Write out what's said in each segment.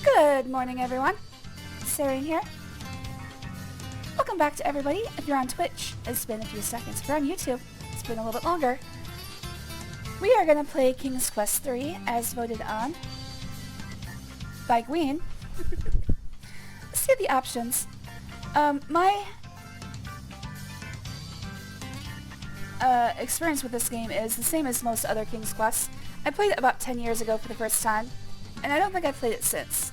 Good morning, everyone. Sarah here. Welcome back to everybody. If you're on Twitch, it's been a few seconds. If you're on YouTube, it's been a little bit longer. We are going to play King's Quest III as voted on by Gwyn. Let's see the options. My experience with this game is the same as most other King's Quests. I played it about 10 years ago for the first time, and I don't think I've played it since.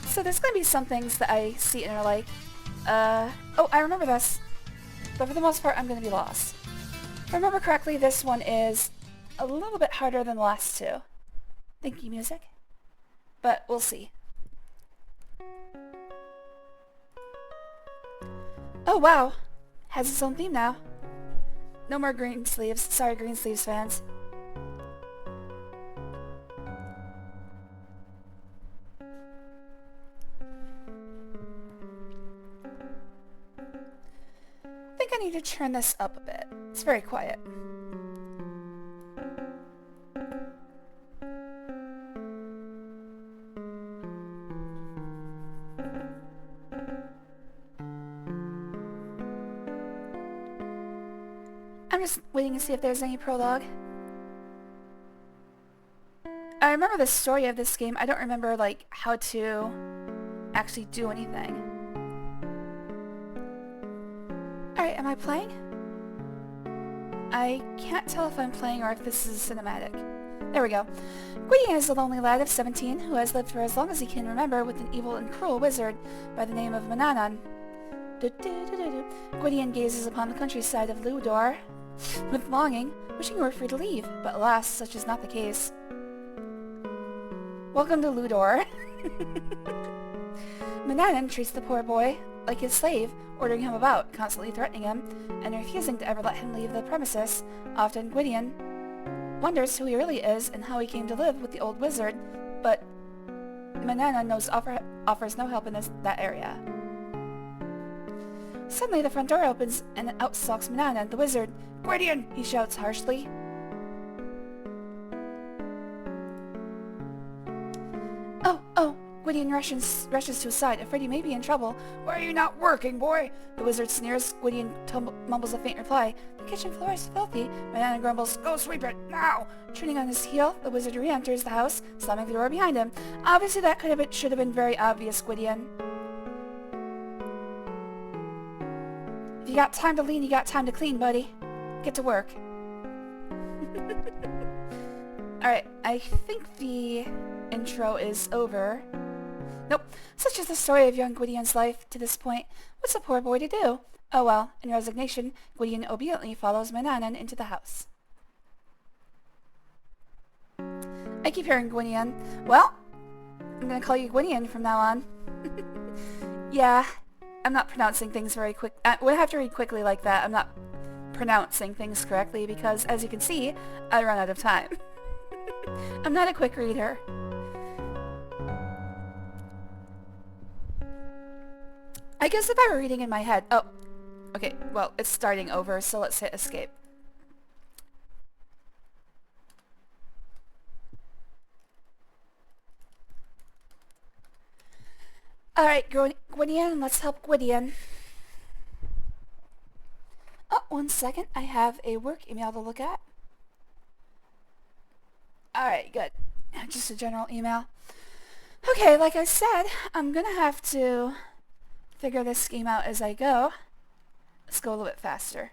So there's going to be some things that I see and are like, oh, I remember this. But for the most part, I'm going to be lost. If I remember correctly, this one is a little bit harder than the last two. Thank you, music. But we'll see. Oh, wow. Has its own theme now. No more green sleeves. Sorry, green sleeves fans. I think I need to turn this up a bit. It's very quiet. I'm just waiting to see if there's any prologue. I remember the story of this game. I don't remember, like, how to actually do anything. Alright, am I playing? I can't tell if I'm playing or if this is cinematic. There we go. Gwydion is a lonely lad of 17 who has lived for as long as he can remember with an evil and cruel wizard by the name of Manannanananana. Gwydion gazes upon the countryside of Ludor with longing, wishing he were free to leave, but alas, such is not the case. Welcome to Ludor. Manannananana treats the poor boy like his slave, ordering him about, constantly threatening him, and refusing to ever let him leave the premises. Often Gwydion wonders who he really is and how he came to live with the old wizard, but Manannananana offers no help in that area. Suddenly the front door opens and out stalks Manannananana, the wizard. "Gwydion!" he shouts harshly. Oh! Gwydion rushes to his side, afraid he may be in trouble. "Why are you not working, boy?" The wizard sneers. Gwydion mumbles a faint reply. "The kitchen floor is filthy." Manannananana grumbles. "Go sweep it, now!" Turning on his heel, the wizard re-enters the house, slamming the door behind him. Obviously that should have been very obvious, Gwydion. If you got time to lean, you got time to clean, buddy. Get to work. Alright, I think the intro is over. Nope. Such is the story of young Gwydion's life to this point. What's a poor boy to do? Oh well, in resignation, Gwydion obediently follows Manannananana into the house. I keep hearing Gwydion. Well, I'm gonna call you Gwydion from now on. Yeah, I'm not pronouncing things very quick. When I have to read quickly like that, I'm not pronouncing things correctly because, as you can see, I run out of time. I'm not a quick reader. I guess if I were reading in my head... Oh, okay, well, it's starting over, so let's hit escape. Alright, Gwydion, let's help Gwydion. Oh, 1 second, I have a work email to look at. Alright, good. Just a general email. Okay, like I said, I'm gonna have to figure this scheme out as I go. Let's go a little bit faster.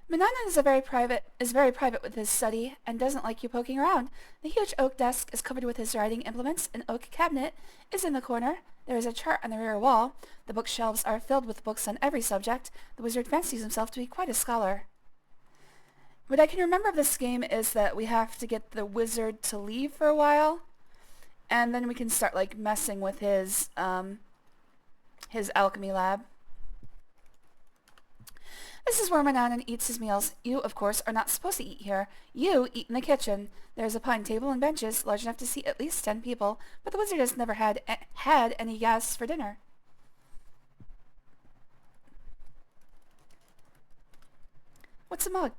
Manannananana is very private with his study and doesn't like you poking around. The huge oak desk is covered with his writing implements. An oak cabinet is in the corner. There is a chart on the rear wall. The bookshelves are filled with books on every subject. The wizard fancies himself to be quite a scholar. What I can remember of this game is that we have to get the wizard to leave for a while, and then we can start like messing with his alchemy lab. This is where Manannananana eats his meals. You, of course, are not supposed to eat here. You eat in the kitchen. There's a pine table and benches large enough to seat at least 10 people, but the wizard has never had any guests for dinner. What's a mug?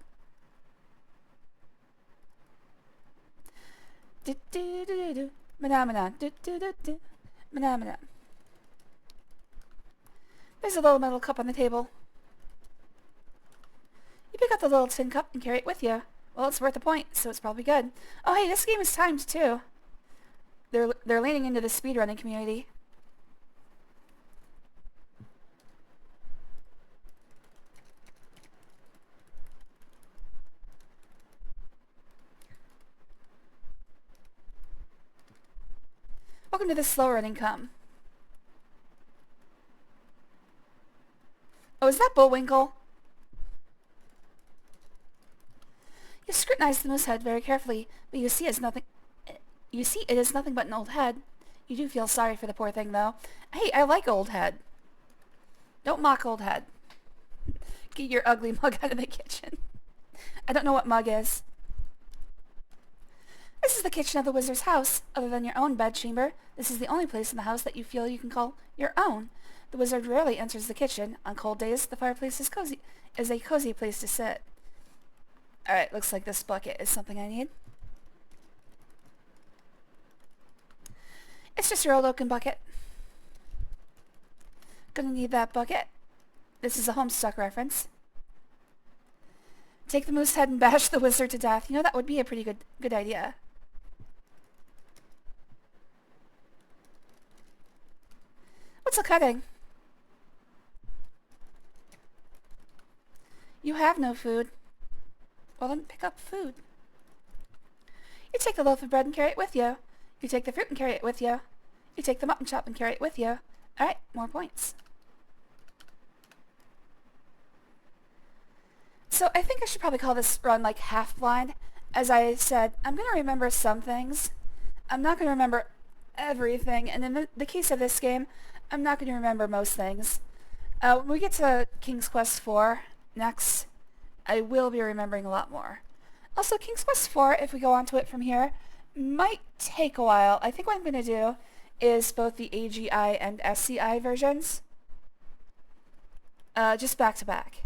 Do do do do do. Manannananana. Do do do do. Manannananana. There's a little metal cup on the table. You pick up the little tin cup and carry it with you. Well, it's worth a point, so it's probably good. Oh, hey, this game is timed, too. They're leaning into the speedrunning community. Welcome to the slow running come. Oh, is that Bullwinkle? You scrutinize the moose head very carefully, but you see it is nothing but an old head. You do feel sorry for the poor thing, though. Hey, I like old head. Don't mock old head. Get your ugly mug out of the kitchen. I don't know what mug is. This is the kitchen of the wizard's house. Other than your own bedchamber, this is the only place in the house that you feel you can call your own. The wizard rarely enters the kitchen. On cold days, the fireplace is a cozy place to sit. Alright, looks like this bucket is something I need. It's just your old oaken bucket. Gonna need that bucket. This is a Homestuck reference. Take the moose head and bash the wizard to death. You know, that would be a pretty good idea. What's a cutting? You have no food. Well, then pick up food. You take the loaf of bread and carry it with you. You take the fruit and carry it with you. You take the mutton chop and carry it with you. Alright, more points. So I think I should probably call this run like half blind. As I said, I'm going to remember some things. I'm not going to remember everything. And in the case of this game, I'm not going to remember most things. When we get to King's Quest IV next, I will be remembering a lot more. Also, King's Quest IV, if we go on to it from here, might take a while. I think what I'm going to do is both the AGI and SCI versions. Just back to back.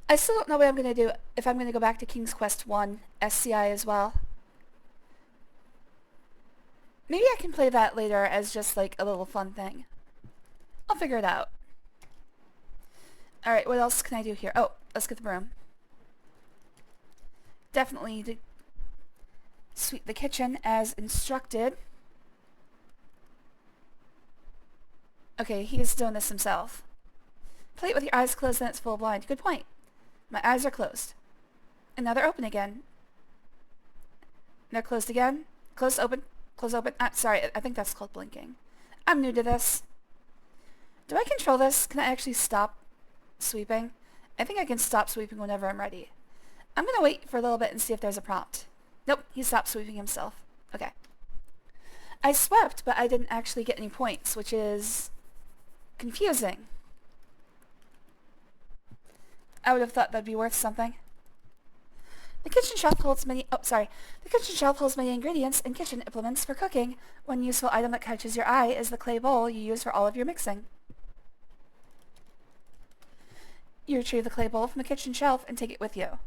I still don't know what I'm going to do, if I'm going to go back to King's Quest I SCI as well. Maybe I can play that later as just like a little fun thing. I'll figure it out. Alright, what else can I do here? Oh, let's get the broom. Definitely need to sweep the kitchen as instructed. Okay, he is doing this himself. Play it with your eyes closed and it's full blind. Good point. My eyes are closed. And now they're open again. They're closed again. Close, open. Close, open. Sorry, I think that's called blinking. I'm new to this. Do I control this? Can I actually stop sweeping? I think I can stop sweeping whenever I'm ready. I'm going to wait for a little bit and see if there's a prompt. Nope, he stopped sweeping himself. Okay. I swept, but I didn't actually get any points, which is confusing. I would have thought that'd be worth something. The kitchen shelf holds many ingredients and kitchen implements for cooking. One useful item that catches your eye is the clay bowl you use for all of your mixing. You retrieve the clay bowl from the kitchen shelf and take it with you.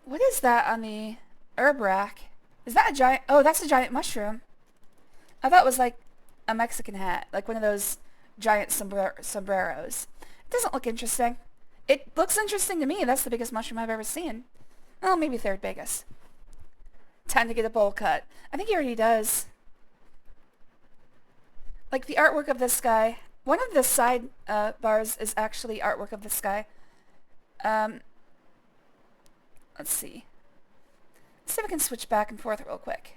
What is that on the herb rack? Is that a giant... Oh, that's a giant mushroom. I thought it was like a Mexican hat. Like one of those giant sombreros. It doesn't look interesting. It looks interesting to me. That's the biggest mushroom I've ever seen. Well, maybe third biggest. Time to get a bowl cut. I think he already does. Like the artwork of this guy. One of the side bars is actually artwork of this guy. Let's see. Let's see if I can switch back and forth real quick.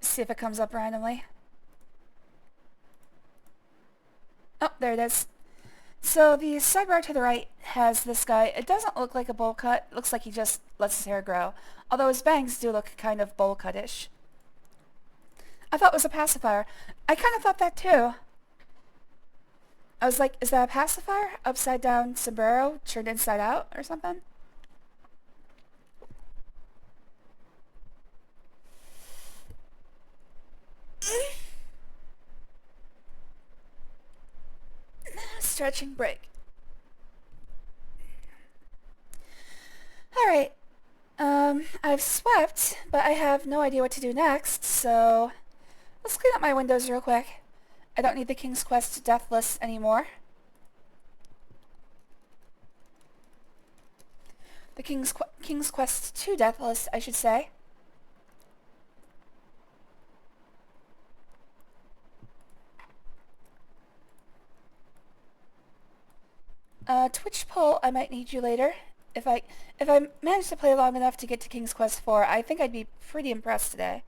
See if it comes up randomly. Oh, there it is. So the sidebar to the right has this guy. It doesn't look like a bowl cut. It looks like he just lets his hair grow. Although his bangs do look kind of bowl cut-ish. I thought it was a pacifier. I kind of thought that too. I was like, is that a pacifier? Upside down sombrero turned inside out or something? Stretching break. Alright. I've swept, but I have no idea what to do next, so let's clean up my windows real quick. I don't need the King's Quest death list anymore. The King's Quest 2 death list, I should say. Twitch poll, I might need you later. If I manage to play long enough to get to King's Quest 4, I think I'd be pretty impressed today.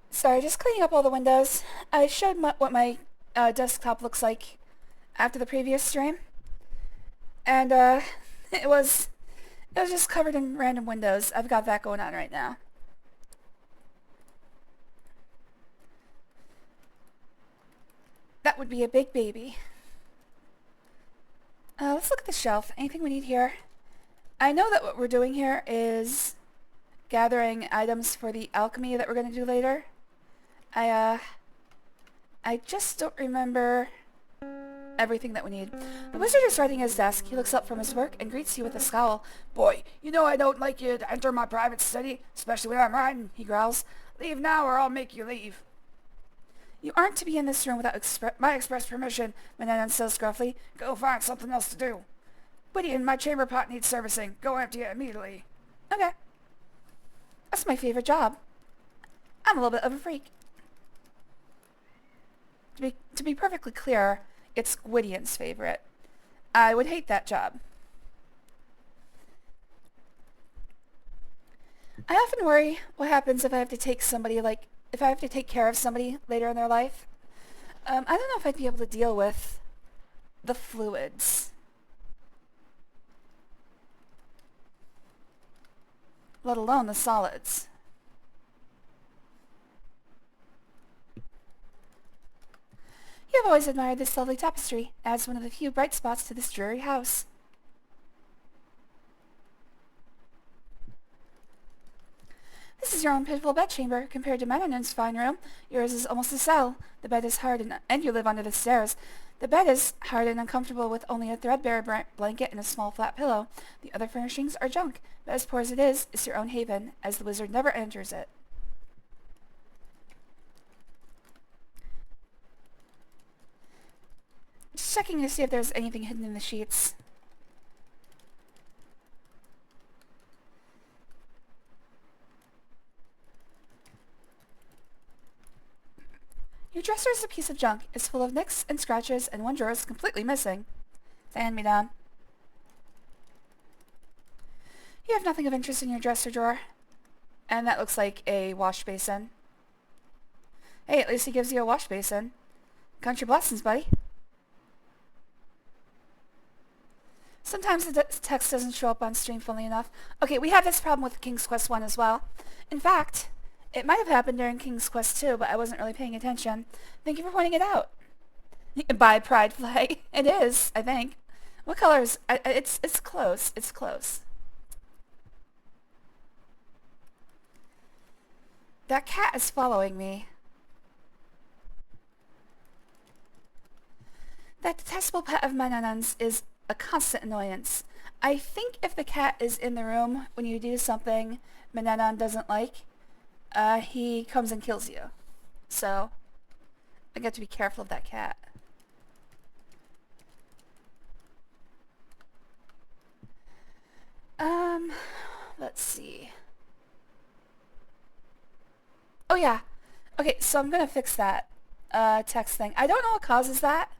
Sorry, just cleaning up all the windows. I showed what my desktop looks like after the previous stream, and it was just covered in random windows. I've got that going on right now. That would be a big baby. Let's look at the shelf. Anything we need here? I know that what we're doing here is gathering items for the alchemy that we're going to do later. I just don't remember everything that we need. The wizard is writing at his desk. He looks up from his work and greets you with a scowl. "Boy, you know I don't like you to enter my private study, especially when I'm writing," he growls. "Leave now or I'll make you leave." "You aren't to be in this room without my express permission," Manannan says gruffly. "Go find something else to do." "Whittian, my chamber pot needs servicing. Go empty it immediately." "Okay." That's my favorite job. I'm a little bit of a freak. To be perfectly clear, it's Whittian's favorite. I would hate that job. I often worry what happens if I have to take care of somebody later in their life. I don't know if I'd be able to deal with the fluids. Let alone the solids. You have always admired this lovely tapestry. Adds one of the few bright spots to this dreary house. This is your own pitiful bedchamber. Compared to Manannan's fine room, yours is almost a cell. The bed is hard and you live under the stairs. The bed is hard and uncomfortable with only a threadbare blanket and a small flat pillow. The other furnishings are junk, but as poor as it is, it's your own haven, as the wizard never enters it. Just checking to see if there's anything hidden in the sheets. Your dresser is a piece of junk. It's full of nicks and scratches, and one drawer is completely missing. Hand-me-down. You have nothing of interest in your dresser drawer. And that looks like a wash basin. Hey, at least he gives you a wash basin. Count your blessings, buddy. Sometimes the text doesn't show up on stream fully enough. Okay, we had this problem with King's Quest 1 as well. In fact, it might have happened during King's Quest 2, but I wasn't really paying attention. Thank you for pointing it out. By Pride Flag. It is, I think. What color is... It's close. It's close. That cat is following me. That detestable pet of Manannan's is a constant annoyance. I think if the cat is in the room when you do something Manannan doesn't like, he comes and kills you. So, I got to be careful of that cat. Let's see. Oh yeah. Okay, so I'm gonna fix that, text thing. I don't know what causes that.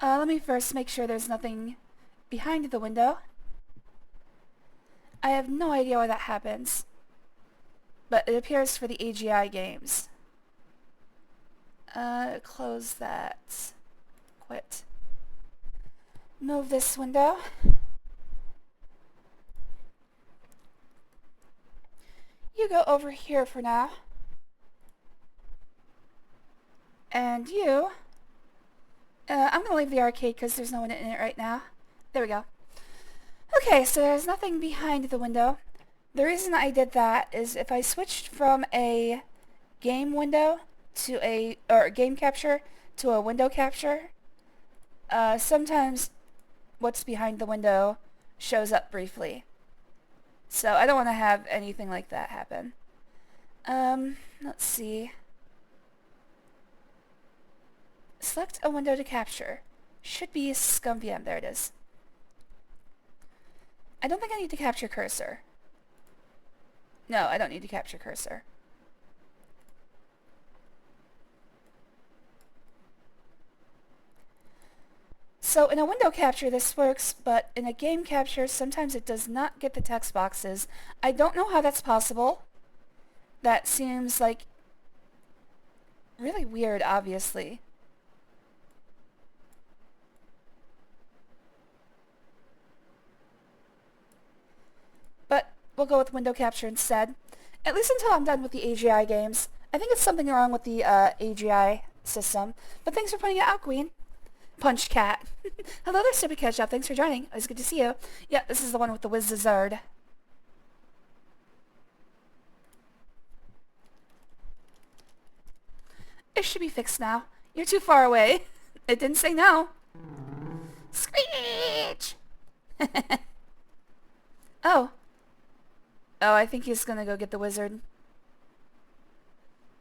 Let me first make sure there's nothing behind the window. I have no idea why that happens. But it appears for the AGI games. Close that. Quit. Move this window. you go over here for now. And you... I'm going to leave the arcade because there's no one in it right now. There we go. Okay, so there's nothing behind the window. The reason I did that is if I switched from a game window to or game capture to a window capture, sometimes what's behind the window shows up briefly. So I don't want to have anything like that happen. Let's see. Select a window to capture. Should be ScumVM. There it is. I don't think I need to capture cursor. No, I don't need to capture cursor. So in a window capture this works, but in a game capture sometimes it does not get the text boxes. I don't know how that's possible. That seems like really weird, obviously. But we'll go with window capture instead. At least until I'm done with the AGI games. I think it's something wrong with the AGI system. But thanks for pointing it out, Queen. Punch Cat. Hello there, Stupid Ketchup. Thanks for joining. It's good to see you. Yeah, this is the one with the wizard. It should be fixed now. You're too far away. It didn't say no. Screech! Oh. Oh, I think he's gonna go get the wizard.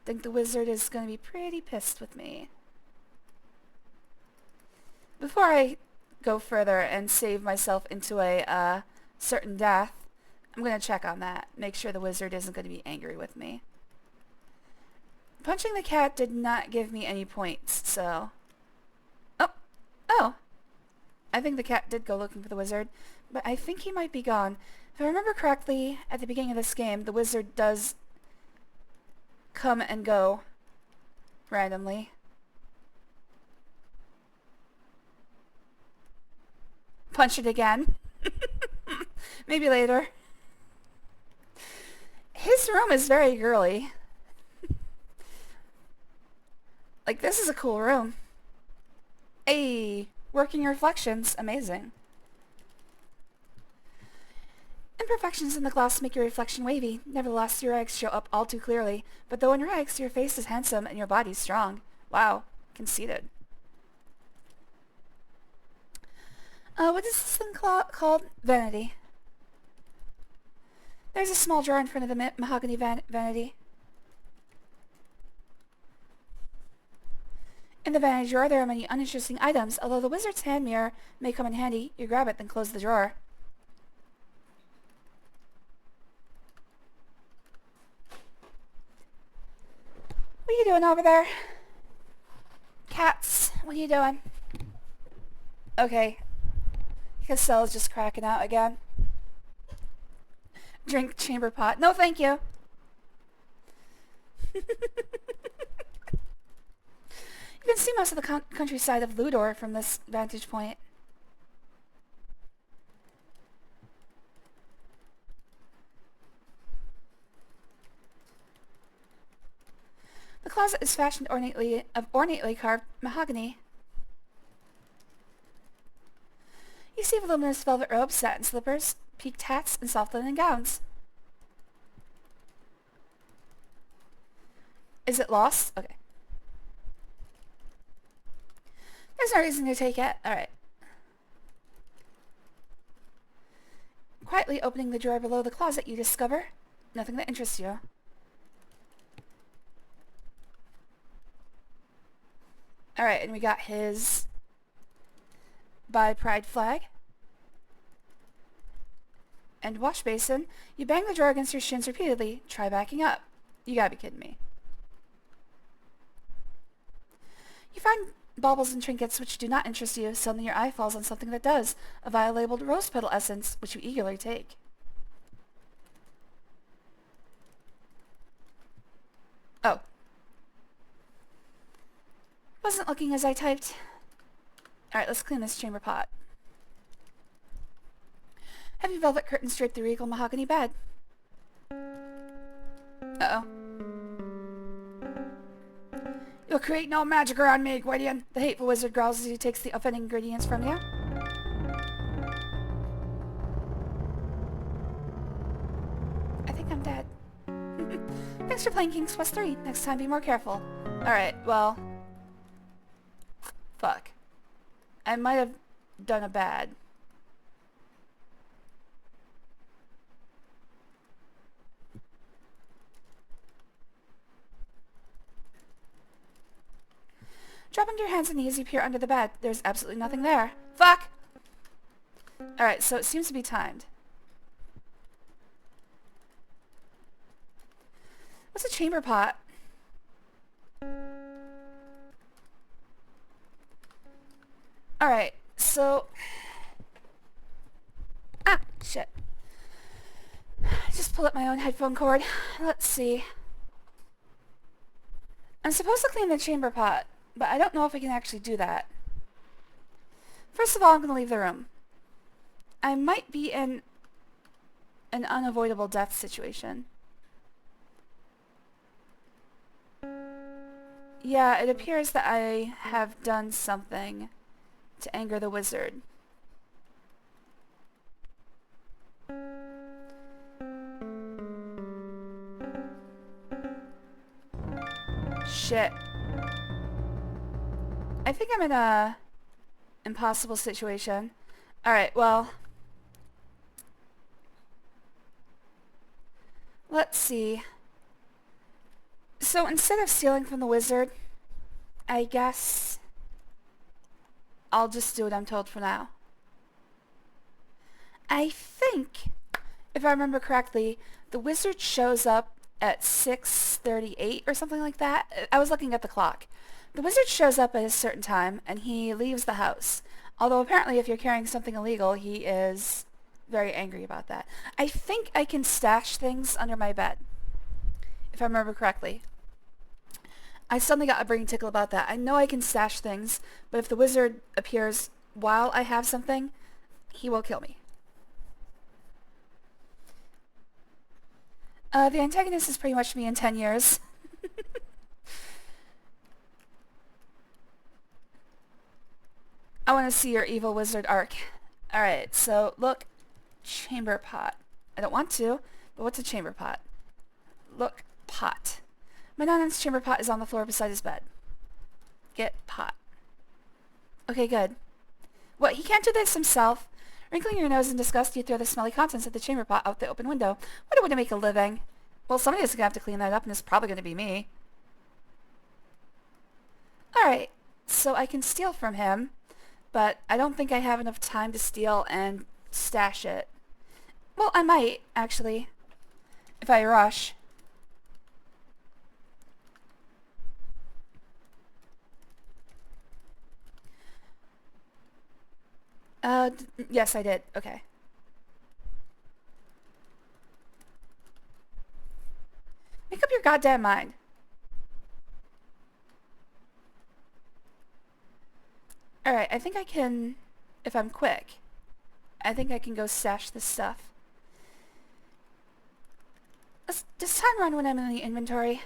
I think the wizard is gonna be pretty pissed with me. Before I go further and save myself into a certain death, I'm gonna check on that. Make sure the wizard isn't gonna be angry with me. Punching the cat did not give me any points, so... Oh! Oh! I think the cat did go looking for the wizard, but I think he might be gone. If I remember correctly, at the beginning of this game, the wizard does come and go randomly. Punch it again. Maybe later. His room is very girly. Like, this is a cool room. Hey, working reflections. Amazing. Imperfections in the glass make your reflection wavy. Nevertheless, your eggs show up all too clearly. But though in your eggs, your face is handsome and your body strong. Wow, conceited. What is this thing called? Vanity. There's a small drawer in front of the mahogany vanity. In the vanity drawer, there are many uninteresting items. Although the wizard's hand mirror may come in handy, you grab it, then close the drawer. What are you doing over there? Cats, what are you doing? Okay. Castella's just cracking out again. Drink chamber pot. No, thank you. You can see most of the countryside of Ludor from this vantage point. The closet is fashioned ornately carved mahogany. You see voluminous velvet robes, satin slippers, peaked hats, and soft linen gowns. Is it lost? Okay. There's no reason to take it. Alright. Quietly opening the drawer below the closet, you discover nothing that interests you. Alright, and we got his Buy Pride flag. And wash basin. You bang the drawer against your shins repeatedly. Try backing up. You gotta be kidding me. You find baubles and trinkets which do not interest you. Suddenly your eye falls on something that does. A vial labeled rose petal essence, which you eagerly take. Oh. Wasn't looking as I typed. Alright, let's clean this chamber pot. Heavy velvet curtains drape the regal mahogany bed. Uh-oh. You'll create no magic around me, Gwydion. The hateful wizard growls as he takes the offending ingredients from you. I think I'm dead. Thanks for playing King's Quest 3. Next time, be more careful. Alright, well... Fuck. I might have done a bad. Drop onto your hands and knees, you peer under the bed. There's absolutely nothing there. Fuck! Alright, so it seems to be timed. What's a chamber pot? Alright, so... Ah, shit. I just pulled up my own headphone cord. Let's see. I'm supposed to clean the chamber pot, but I don't know if I can actually do that. First of all, I'm going to leave the room. I might be in an unavoidable death situation. Yeah, it appears that I have done something to anger the wizard. Shit. I think I'm in a impossible situation. Alright, well... Let's see. So instead of stealing from the wizard, I guess I'll just do what I'm told for now. I think, if I remember correctly, the wizard shows up at 6:38 or something like that. I was looking at the clock. The wizard shows up at a certain time and he leaves the house. Although apparently if you're carrying something illegal, he is very angry about that. I think I can stash things under my bed, if I remember correctly. I suddenly got a brain tickle about that. I know I can stash things, but if the wizard appears while I have something, he will kill me. The antagonist is pretty much me in 10 years. I want to see your evil wizard arc. Alright, so look. Chamber pot. I don't want to, but what's a chamber pot? Look, pot. Manannan's chamber pot is on the floor beside his bed. Get pot. Okay, good. What, he can't do this himself? Wrinkling your nose in disgust, you throw the smelly contents of the chamber pot out the open window. What a way to make a living. Well, somebody's going to have to clean that up, and it's probably going to be me. Alright, so I can steal from him, but I don't think I have enough time to steal and stash it. Well, I might, actually, if I rush. Yes, I did. Okay. Make up your goddamn mind. Alright, I think I can, if I'm quick, I think I can go stash this stuff. Does time run when I'm in the inventory?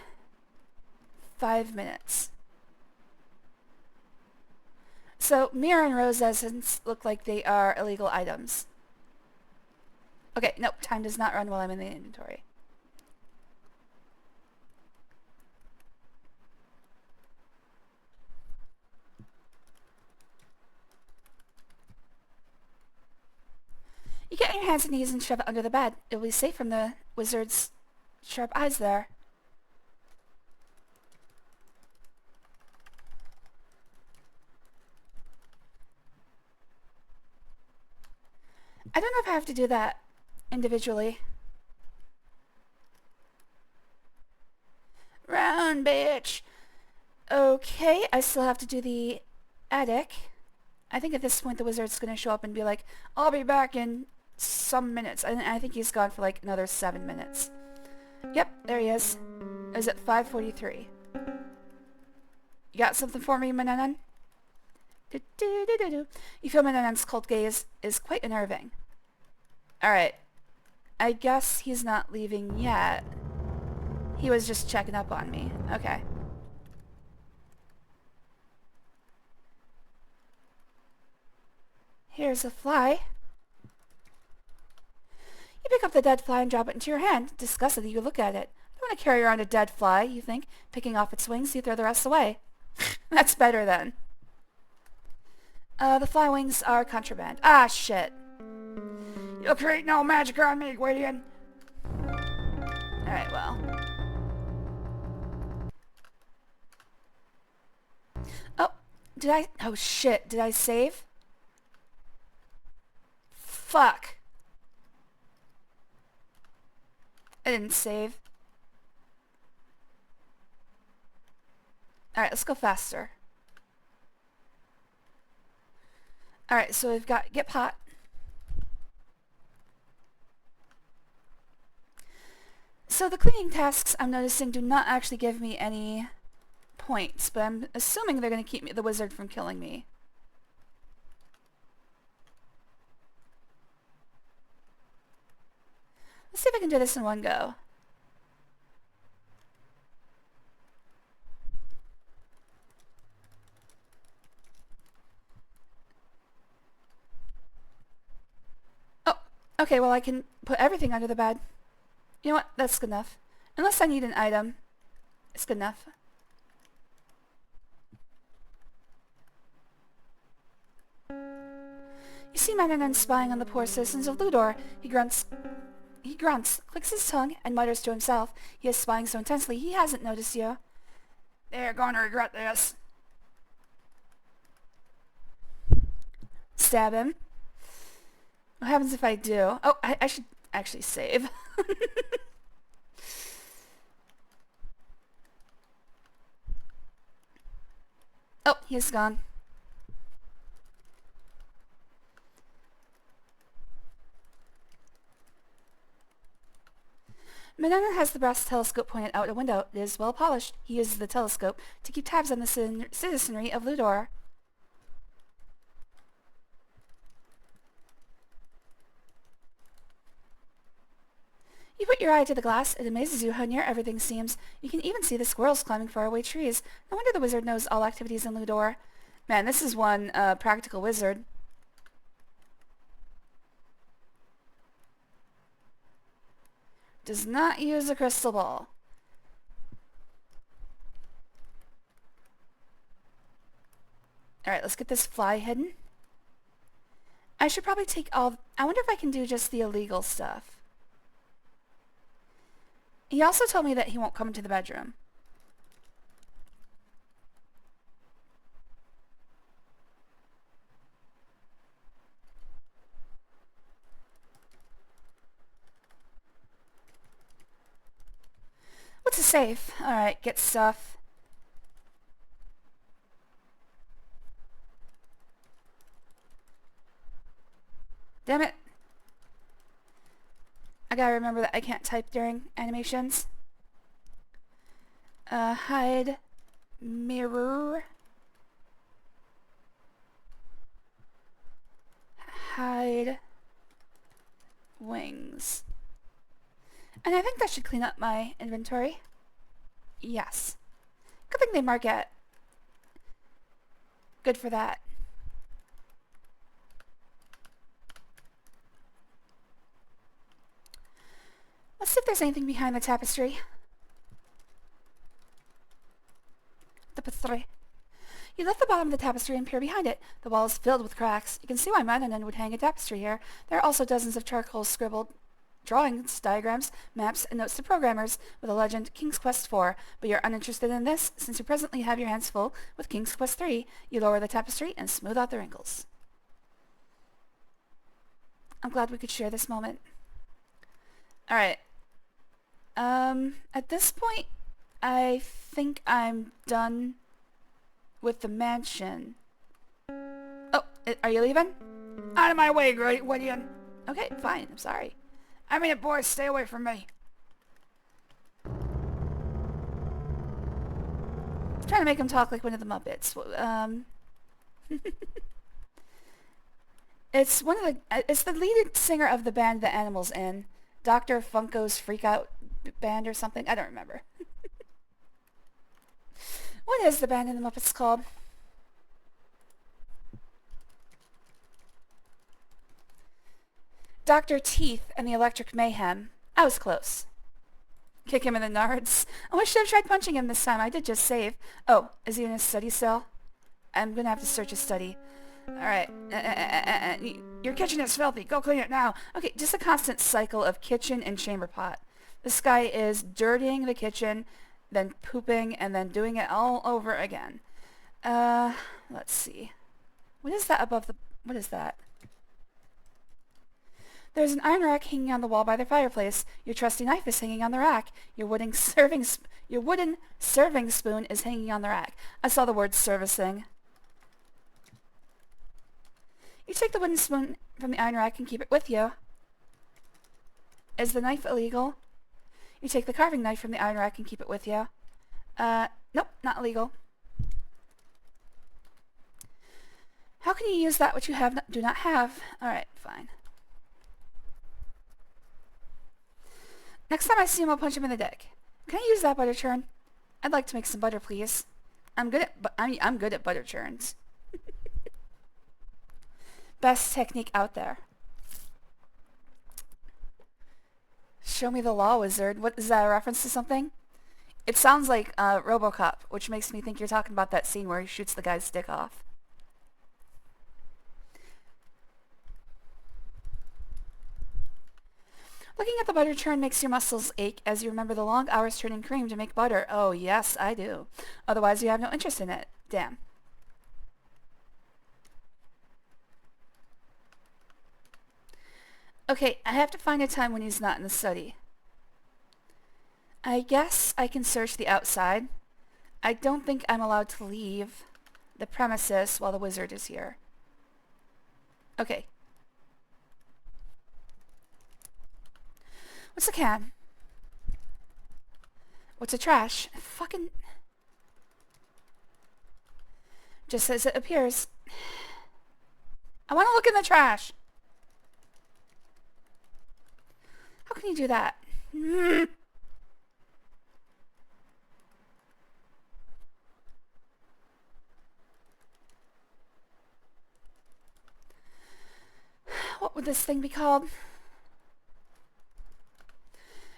5 minutes. So, mirror and rose essence look like they are illegal items. Okay, nope, time does not run while I'm in the inventory. You get on your hands and knees and shove it under the bed. It'll be safe from the wizard's sharp eyes there. I don't know if I have to do that individually. Round, bitch! Okay, I still have to do the attic. I think at this point the wizard's going to show up and be like, I'll be back in some minutes. And I think he's gone for like another 7 minutes. Yep, there he is. It was at 5:43. You got something for me, Manannan? You feel Manannan's cold gaze is quite unnerving. Alright. I guess he's not leaving yet. He was just checking up on me. Okay. Here's a fly. You pick up the dead fly and drop it into your hand. Disgusted, you look at it. I don't want to carry around a dead fly, you think. Picking off its wings, you throw the rest away. That's better then. The fly wings are contraband. Ah, shit. You'll create no magic around me, Gwydion. Alright, well. Oh, did I? Oh, shit. Did I save? Fuck. I didn't save. Alright, let's go faster. Alright, so we've got get pot. So the cleaning tasks I'm noticing do not actually give me any points, but I'm assuming they're going to keep the wizard from killing me. Let's see if I can do this in one go. Oh, okay, well I can put everything under the bed. You know what? That's good enough. Unless I need an item, it's good enough. You see Manannan spying on the poor citizens of Ludor. He grunts, clicks his tongue, and mutters to himself. He is spying so intensely he hasn't noticed you. They're going to regret this. Stab him. What happens if I do? Oh, I should actually save. Oh, he is gone. Manannananana has the brass telescope pointed out a window. It is well polished. He uses the telescope to keep tabs on the citizenry of Ludor. You put your eye to the glass. It amazes you how near everything seems. You can even see the squirrels climbing faraway trees. No wonder the wizard knows all activities in Ludor. Man, this is one practical wizard. Does not use a crystal ball. Alright, let's get this fly hidden. I should probably take all... I wonder if I can do just the illegal stuff. He also told me that he won't come into the bedroom. What's a safe? Alright, get stuff. Damn it. I gotta remember that I can't type during animations. Hide. Mirror. Hide. Wings. And I think that should clean up my inventory. Yes. Good thing they mark it. Good for that. Let's see if there's anything behind the tapestry. Tapestry. You lift the bottom of the tapestry and peer behind it. The wall is filled with cracks. You can see why Manannananana would hang a tapestry here. There are also dozens of charcoal scribbled drawings, diagrams, maps, and notes to programmers with a legend, King's Quest 4. But you're uninterested in this, since you presently have your hands full with King's Quest 3. You lower the tapestry and smooth out the wrinkles. I'm glad we could share this moment. Alright. At this point, I think I'm done with the mansion. Oh, are you leaving? Out of my way, Gwydion. Okay, fine, I'm sorry. I mean, boys, stay away from me. I'm trying to make him talk like one of the Muppets. It's the lead singer of the band The Animals in. Dr. Funko's Freak Out band or something. I don't remember. What is the band in the Muppets called? Dr. Teeth and the Electric Mayhem. I was close. Kick him in the nards. Oh, I should have tried punching him this time. I did just save. Oh, is he in his study cell? I'm gonna have to search his study. Alright. Your kitchen is filthy. Go clean it now. Okay, just a constant cycle of kitchen and chamber pot. This guy is dirtying the kitchen, then pooping, and then doing it all over again. Let's see. What is that above the... What is that? There's an iron rack hanging on the wall by the fireplace. Your trusty knife is hanging on the rack. Your wooden serving spoon is hanging on the rack. I saw the word servicing. You take the wooden spoon from the iron rack and keep it with you. Is the knife illegal? You take the carving knife from the iron rack and keep it with you. Nope, not illegal. How can you use that which you do not have? Alright, fine. Next time I see him, I'll punch him in the dick. Can I use that butter churn? I'd like to make some butter, please. I'm good at butter churns. Best technique out there. Show me the law, wizard. What is that, a reference to something? It sounds like RoboCop, which makes me think you're talking about that scene where he shoots the guy's dick off. Looking at the butter churn makes your muscles ache as you remember the long hours churning cream to make butter. Oh, yes, I do. Otherwise, you have no interest in it. Damn. Okay, I have to find a time when he's not in the study. I guess I can search the outside. I don't think I'm allowed to leave the premises while the wizard is here. Okay. What's a can? What's a trash? Fucking... Just as it appears. I want to look in the trash! How can you do that? What would this thing be called?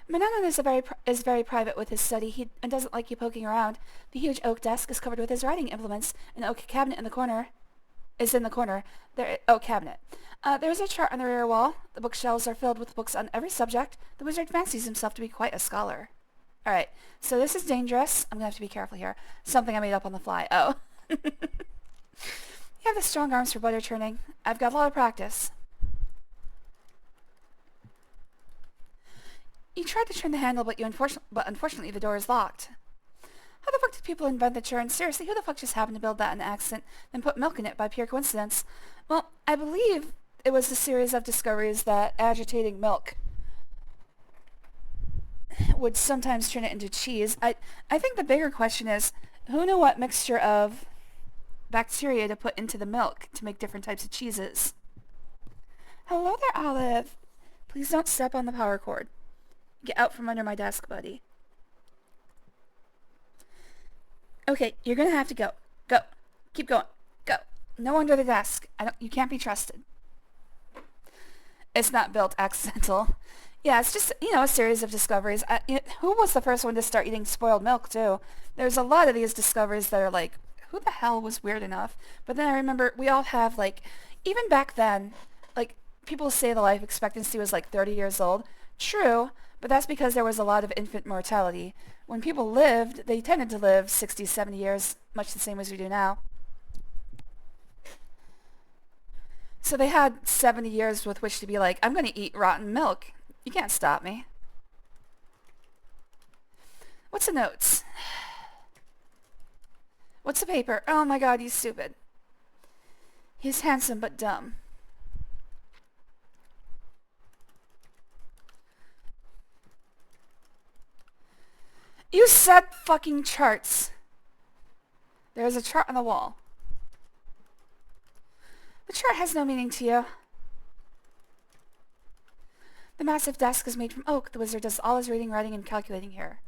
Manannananana is very private with his study and doesn't like you poking around. The huge oak desk is covered with his writing implements. An oak cabinet in the corner. Cabinet. There's a chart on the rear wall. The bookshelves are filled with books on every subject. The wizard fancies himself to be quite a scholar. Alright, so this is dangerous. I'm gonna have to be careful here. Something I made up on the fly. Oh. You have the strong arms for butter churning. I've got a lot of practice. You tried to turn the handle, but unfortunately the door is locked. How the fuck did people invent the churn? Seriously, who the fuck just happened to build that in an accident, then put milk in it by pure coincidence? Well, I believe it was a series of discoveries that agitating milk would sometimes turn it into cheese. I think the bigger question is, who knew what mixture of bacteria to put into the milk to make different types of cheeses? Hello there, Olive. Please don't step on the power cord. Get out from under my desk, buddy. Okay, you're gonna have to go. Go. Keep going. Go. No under the desk. You can't be trusted. It's not built accidental. Yeah, it's just, a series of discoveries. Who was the first one to start eating spoiled milk, too? There's a lot of these discoveries that are like, who the hell was weird enough? But then I remember we all have, even back then, people say the life expectancy was 30 years old. True. But that's because there was a lot of infant mortality. When people lived, they tended to live 60, 70 years, much the same as we do now. So they had 70 years with which to be like, I'm going to eat rotten milk. You can't stop me. What's the notes? What's the paper? Oh my god, he's stupid. He's handsome but dumb. You said fucking charts. There's a chart on the wall. The chart has no meaning to you. The massive desk is made from oak. The wizard does all his reading, writing, and calculating here.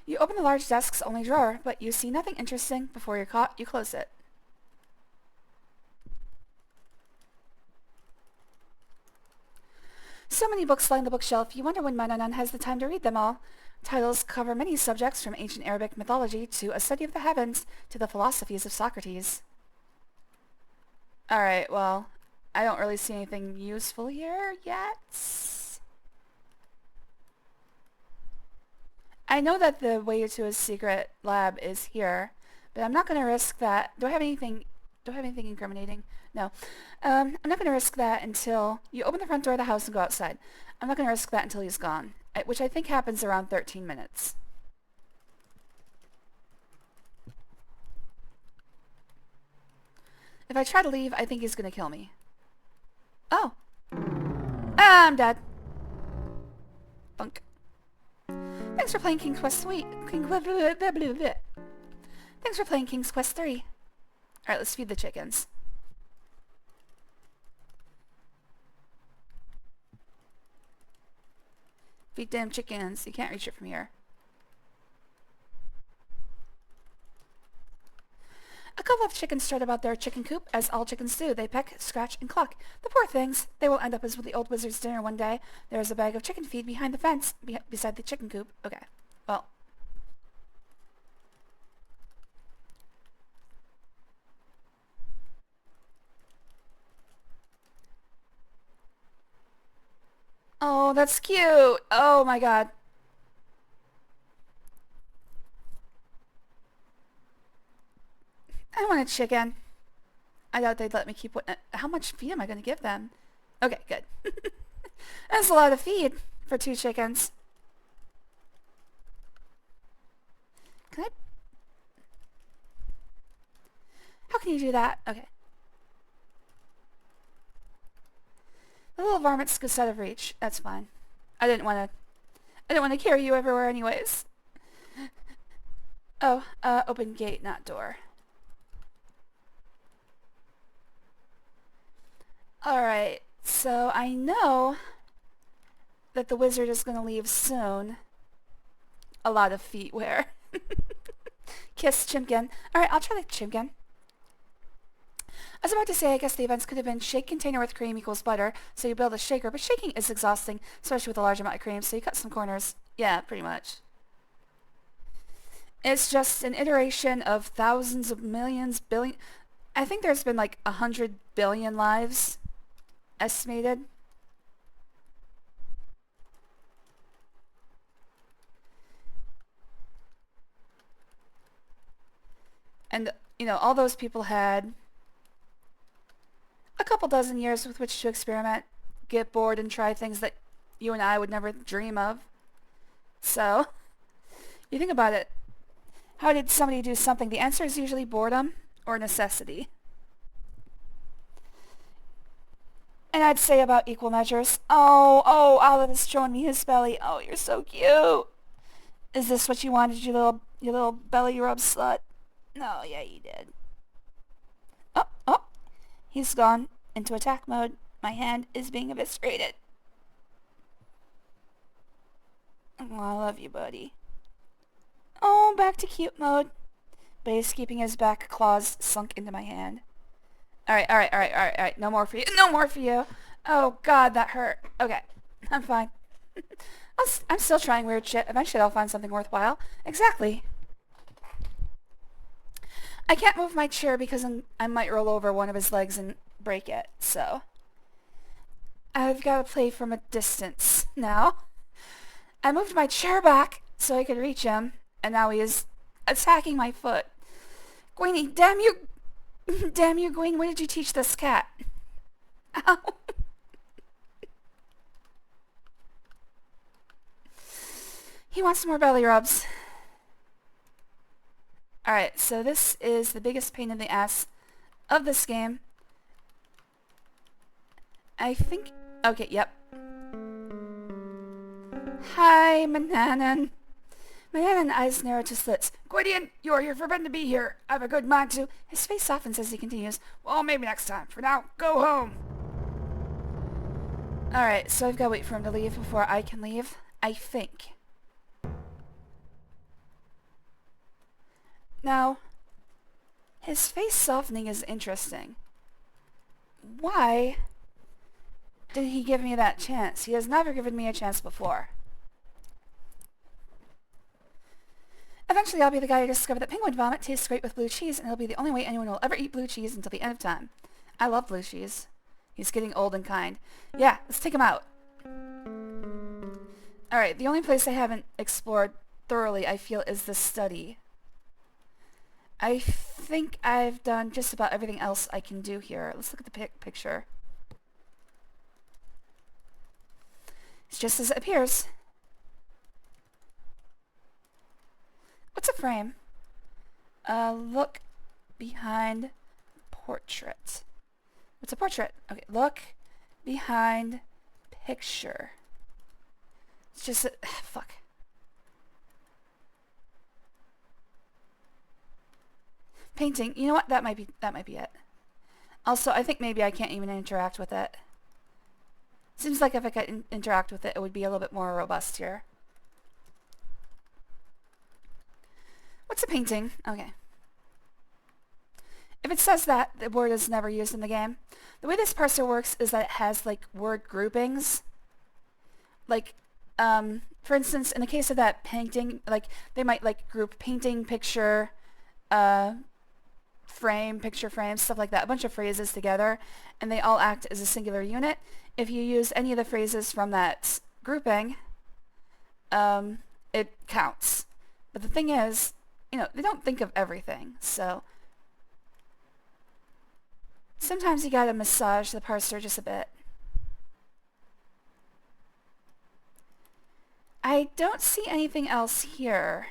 You open the large desk's only drawer, but you see nothing interesting. Before you're caught, you close it. So many books line the bookshelf, you wonder when Manannananana has the time to read them all. Titles cover many subjects from ancient Arabic mythology to a study of the heavens to the philosophies of Socrates. Alright, well, I don't really see anything useful here yet. I know that the way to his secret lab is here, but I'm not going to risk that. Do I have anything incriminating? No. I'm not going to risk that until you open the front door of the house and go outside. I'm not going to risk that until he's gone, which I think happens around 13 minutes. If I try to leave, I think he's going to kill me. Oh. I'm dead. Bunk. Thanks for playing King's Quest 3. Thanks for playing King's Quest 3. Alright, let's feed the chickens. Feed them chickens. You can't reach it from here. A couple of chickens strut about their chicken coop, as all chickens do. They peck, scratch, and cluck. The poor things. They will end up as with the old wizard's dinner one day. There is a bag of chicken feed behind the fence, beside the chicken coop. Okay, well. Oh, that's cute. Oh my god. I want a chicken. I doubt they'd let me keep one. How much feed am I going to give them? Okay, good. That's a lot of feed for 2 chickens. Can I? How can you do that? Okay. The little varmint scoots out of reach. That's fine. I didn't want to carry you everywhere anyways. Oh, open gate, not door. Alright, so I know that the wizard is going to leave soon. A lot of feet wear. Kiss Chimkin. Alright, I'll try the Chimkin. I was about to say, I guess the events could have been shake container with cream equals butter, so you build a shaker, but shaking is exhausting, especially with a large amount of cream, so you cut some corners. Yeah, pretty much. It's just an iteration of thousands of millions, billion... I think there's been like 100 billion lives estimated. And, you know, all those people had a couple dozen years with which to experiment, get bored, and try things that you and I would never dream of. So, you think about it. How did somebody do something? The answer is usually boredom or necessity. And I'd say about equal measures. Oh, Olive is showing me his belly. Oh, you're so cute. Is this what you wanted, you little belly rub slut? No, yeah, you did. Oh, he's gone into attack mode. My hand is being eviscerated. Oh, I love you, buddy. Oh, back to cute mode. But he's keeping his back claws sunk into my hand. Alright. No more for you. No more for you. Oh, God, that hurt. Okay, I'm fine. I'm still trying weird shit. Eventually I'll find something worthwhile. Exactly. I can't move my chair because I might roll over one of his legs and break it, so... I've got to play from a distance now. I moved my chair back so I could reach him, and now he is attacking my foot. Queenie, damn you! Damn you, Gwyn, what did you teach this cat? Ow. He wants some more belly rubs. Alright, so this is the biggest pain in the ass of this game. I think... Okay, yep. Hi, Manannan. Manannanan's eyes narrow to slits. Gwydion, you are forbidden to be here. I have a good mind to... His face softens as he continues. Well, maybe next time. For now, go home. Alright, so I've got to wait for him to leave before I can leave. I think. Now, his face softening is interesting. Why did he give me that chance? He has never given me a chance before. Eventually, I'll be the guy who discovered that penguin vomit tastes great with blue cheese, and it'll be the only way anyone will ever eat blue cheese until the end of time. I love blue cheese. He's getting old and kind. Yeah, let's take him out. Alright, the only place I haven't explored thoroughly, I feel, is the study. I think I've done just about everything else I can do here. Let's look at the picture. It's just as it appears. What's a frame? Look behind portrait. What's a portrait? Okay, look behind picture. It's just a... fuck. Painting. You know what? That might be it. Also, I think maybe I can't even interact with it. Seems like if I could interact with it, it would be a little bit more robust here. What's a painting? Okay. If it says that, the word is never used in the game. The way this parser works is that it has, like, word groupings. Like, for instance, in the case of that painting, like, they might, like, group painting, picture, frame, picture frame, stuff like that. A bunch of phrases together, and they all act as a singular unit. If you use any of the phrases from that grouping, it counts. But the thing is, you know, they don't think of everything, so sometimes you gotta massage the parser just a bit. I don't see anything else here,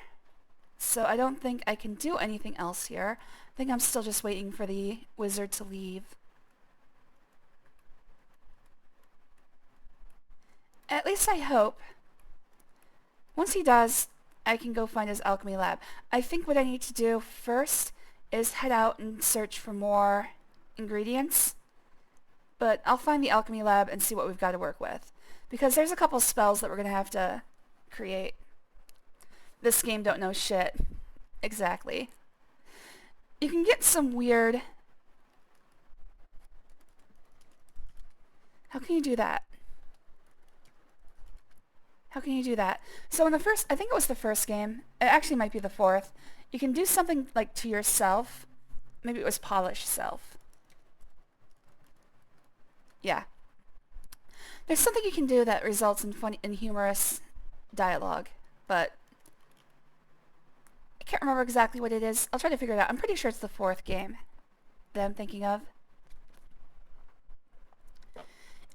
so I don't think I can do anything else here. I think I'm still just waiting for the wizard to leave. At least I hope. Once he does, I can go find his alchemy lab. I think what I need to do first is head out and search for more ingredients. But I'll find the alchemy lab and see what we've got to work with. Because there's a couple spells that we're going to have to create. This game don't know shit. Exactly. You can get some weird... How can you do that? How can you do that? So in the first, I think it was the first game, it actually might be the fourth, you can do something like to yourself. Maybe it was polish self. Yeah. There's something you can do that results in funny and humorous dialogue, but I can't remember exactly what it is. I'll try to figure it out. I'm pretty sure it's the fourth game that I'm thinking of.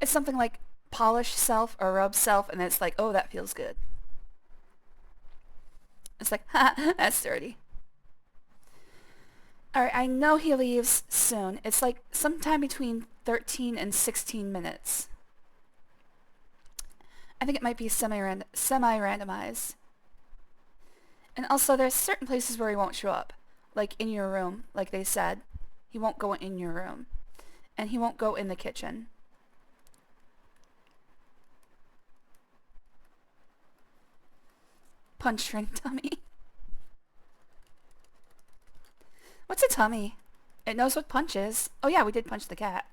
It's something like polish self or rub self, and it's like, oh, that feels good. It's like, ha, that's dirty. Alright, I know he leaves soon. It's like sometime between 13 and 16 minutes. I think it might be semi-randomized. And also, there's certain places where he won't show up. Like in your room, like they said. He won't go in your room. And he won't go in the kitchen. Punch ring tummy. What's a tummy? It knows what punch is. Oh yeah, we did punch the cat.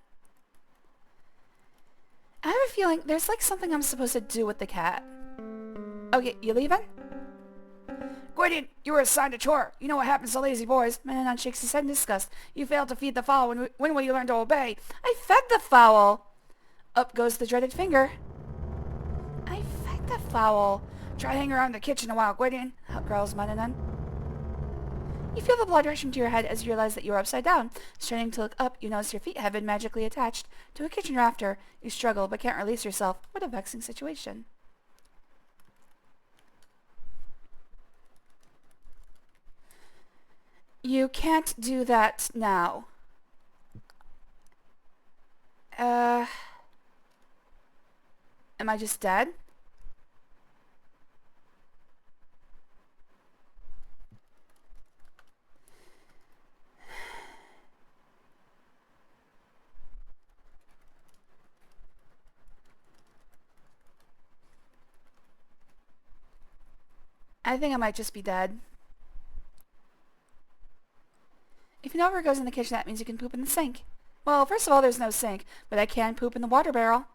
I have a feeling there's like something I'm supposed to do with the cat. Okay, you leaving? Gwydion, you were assigned a chore. You know what happens to lazy boys. Manannan shakes his head in disgust. You failed to feed the fowl. When will you learn to obey? I fed the fowl. Up goes the dreaded finger. I fed the fowl. Try to hang around the kitchen a while, Gwydion, growls Manannan. You feel the blood rushing to your head as you realize that you are upside down. Straining to look up, you notice your feet have been magically attached to a kitchen rafter. You struggle, but can't release yourself. What a vexing situation. You can't do that now. Am I just dead? I think I might just be dead. If you know where it goes in the kitchen, that means you can poop in the sink. Well, first of all, there's no sink, but I can poop in the water barrel.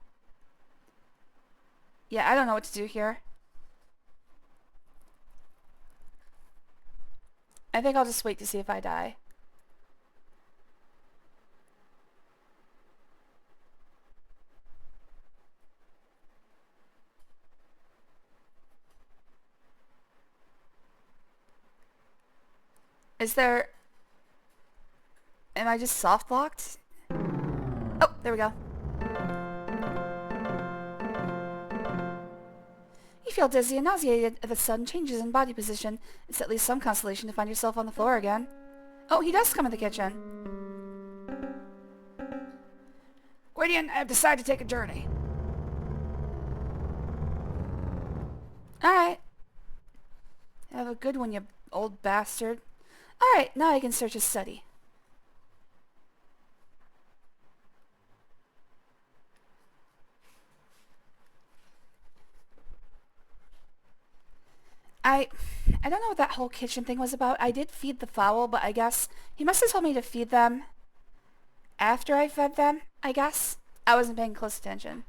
Yeah, I don't know what to do here. I think I'll just wait to see if I die. Is there... Am I just soft locked? Oh, there we go. You feel dizzy and nauseated at the sudden changes in body position. It's at least some consolation to find yourself on the floor again. Oh, he does come in the kitchen. Gwydion, I have decided to take a journey. Alright. Have a good one, you old bastard. Alright, now I can search his study. I don't know what that whole kitchen thing was about. I did feed the fowl, but I guess he must have told me to feed them after I fed them, I guess. I wasn't paying close attention.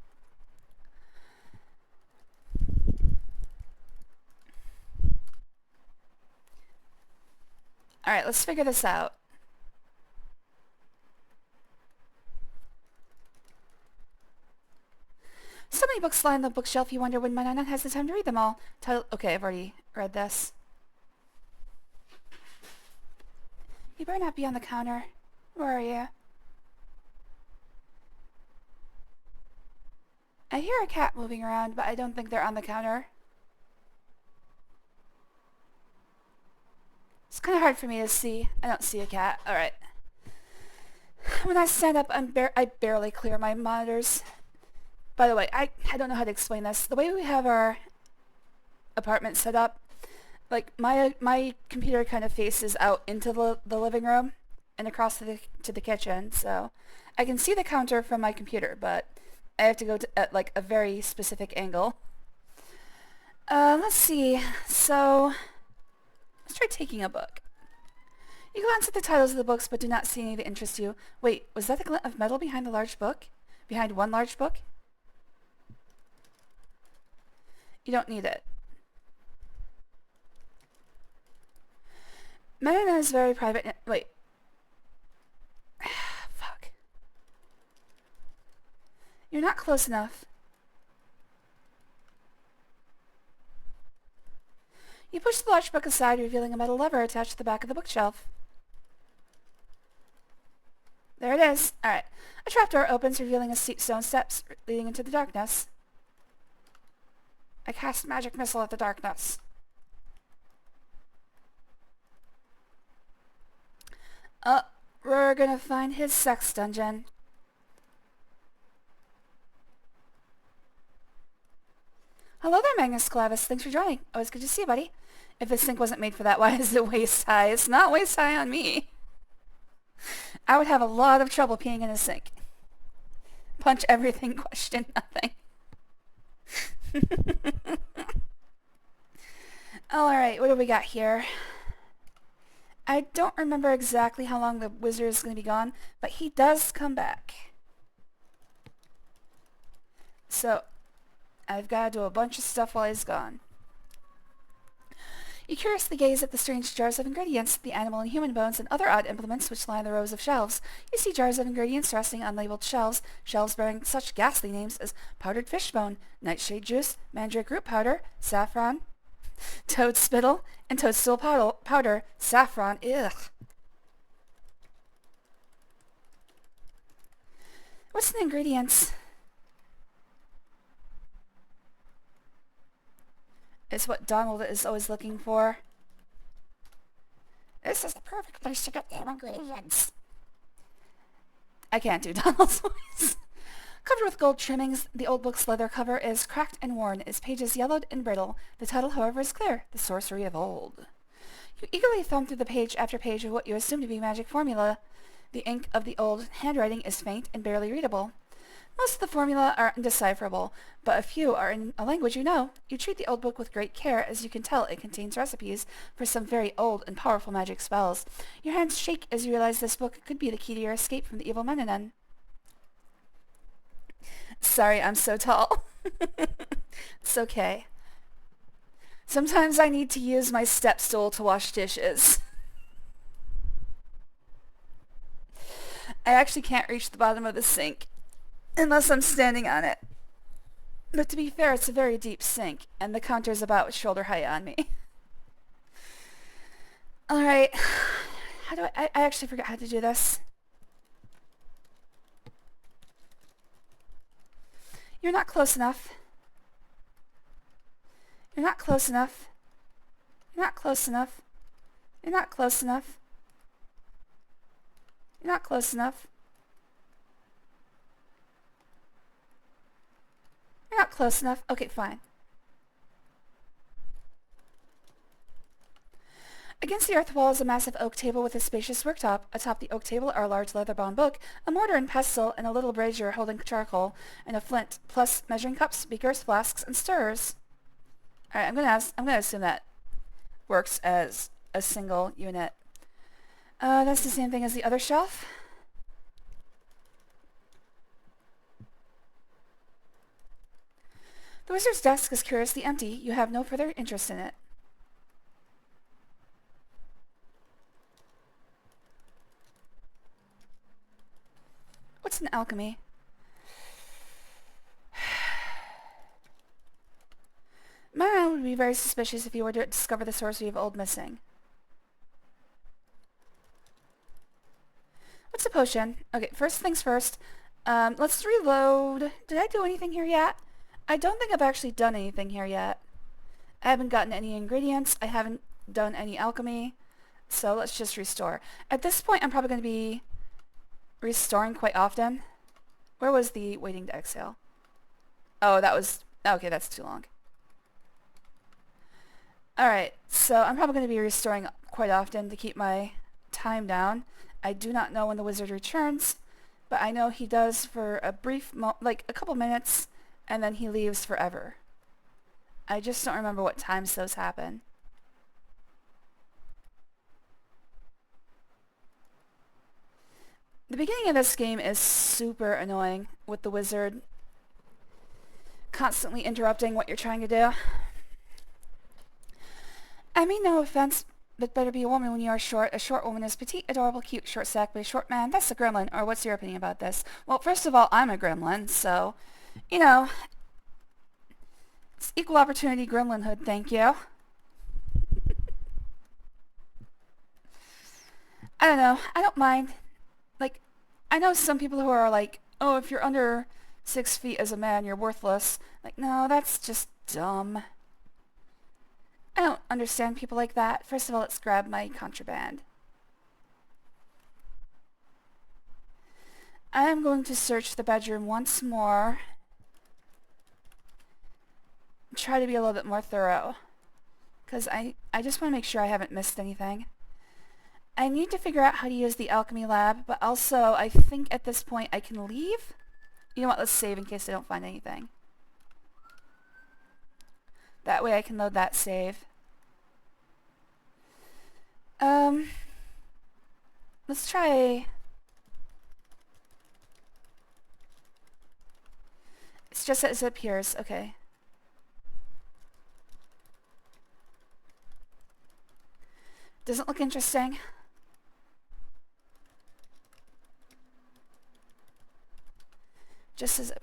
Alright, let's figure this out. So many books line the bookshelf you wonder when Manannananana has the time to read them all. Okay, I've already read this. You better not be on the counter. Where are you? I hear a cat moving around, but I don't think they're on the counter. It's kind of hard for me to see. I don't see a cat. Alright. When I stand up, I barely clear my monitors. By the way, I don't know how to explain this. The way we have our apartment set up, like my computer kind of faces out into the living room and across to the kitchen, so I can see the counter from my computer, but I have to go at like a very specific angle. Let's see. So let's try taking a book. You glance at the titles of the books, but do not see any that interest you. Wait, was that the glint of metal behind the large book? Behind one large book? You don't need it. Manannananana is very private. Wait. Fuck. You're not close enough. You push the large book aside, revealing a metal lever attached to the back of the bookshelf. There it is. Alright. A trapdoor opens, revealing a steep stone steps leading into the darkness. I cast magic missile at the darkness. We're gonna find his sex dungeon. Hello there, Magnus Clavis. Thanks for joining. Always good to see you, buddy. If this sink wasn't made for that, why is it waist high? It's not waist high on me. I would have a lot of trouble peeing in a sink. Punch everything, question nothing. Alright, what do we got here? I don't remember exactly how long the wizard is going to be gone, but he does come back. So, I've got to do a bunch of stuff while he's gone. You curiously gaze at the strange jars of ingredients, the animal and human bones, and other odd implements which line the rows of shelves. You see jars of ingredients resting on labeled shelves, shelves bearing such ghastly names as powdered fish bone, nightshade juice, mandrake root powder, saffron, toad spittle, and toadstool powder, saffron, ugh. What's in the ingredients? It's what Donald is always looking for. This is the perfect place to get the ingredients. I can't do Donald's voice. Covered with gold trimmings, the old book's leather cover is cracked and worn, its pages yellowed and brittle. The title, however, is clear, The Sorcery of Old. You eagerly thumb through the page after page of what you assume to be magic formula. The ink of the old handwriting is faint and barely readable. Most of the formula are indecipherable, but a few are in a language you know. You treat the old book with great care, as you can tell it contains recipes for some very old and powerful magic spells. Your hands shake as you realize this book could be the key to your escape from the evil Manannan. Sorry, I'm so tall. It's okay. Sometimes I need to use my step stool to wash dishes. I actually can't reach the bottom of the sink unless I'm standing on it. But to be fair, it's a very deep sink, and the counter's about shoulder height on me. Alright. How do I actually forgot how to do this. You're not close enough. You're not close enough. You're not close enough. You're not close enough. You're not close enough. You're not close enough. Okay, fine. Against the earth wall is a massive oak table with a spacious worktop. Atop the oak table are a large leather-bound book, a mortar and pestle, and a little brazier holding charcoal, and a flint, plus measuring cups, beakers, flasks, and stirrers. Alright, I'm gonna assume that works as a single unit. That's the same thing as the other shelf. The wizard's desk is curiously empty. You have no further interest in it. What's an alchemy? Manannananana would be very suspicious if you were to discover the source we have old missing. What's a potion? Okay, first things first. Let's reload. Did I do anything here yet? I don't think I've actually done anything here yet. I haven't gotten any ingredients. I haven't done any alchemy. So let's just restore. At this point, I'm probably going to be restoring quite often. Where was the waiting to exhale? Oh, that was... Okay, that's too long. Alright, so I'm probably going to be restoring quite often to keep my time down. I do not know when the wizard returns, but I know he does for a brief like a couple minutes, and then he leaves forever. I just don't remember what times those happen. The beginning of this game is super annoying with the wizard constantly interrupting what you're trying to do. I mean no offense, but better be a woman when you are short. A short woman is petite, adorable, cute, short sack, but a short man, that's a gremlin. Or what's your opinion about this? Well, first of all, I'm a gremlin, so, you know, it's equal opportunity gremlinhood, thank you. I don't know. I don't mind. Like, I know some people who are like, oh, if you're under 6 feet as a man, you're worthless. Like, no, that's just dumb. I don't understand people like that. First of all, let's grab my contraband. I am going to search the bedroom once more. Try to be a little bit more thorough. Because I just want to make sure I haven't missed anything. I need to figure out how to use the alchemy lab, but also I think at this point I can leave. You know what, let's save in case I don't find anything. That way I can load that save. Let's try... It's just as it appears, okay. Doesn't look interesting. Just as...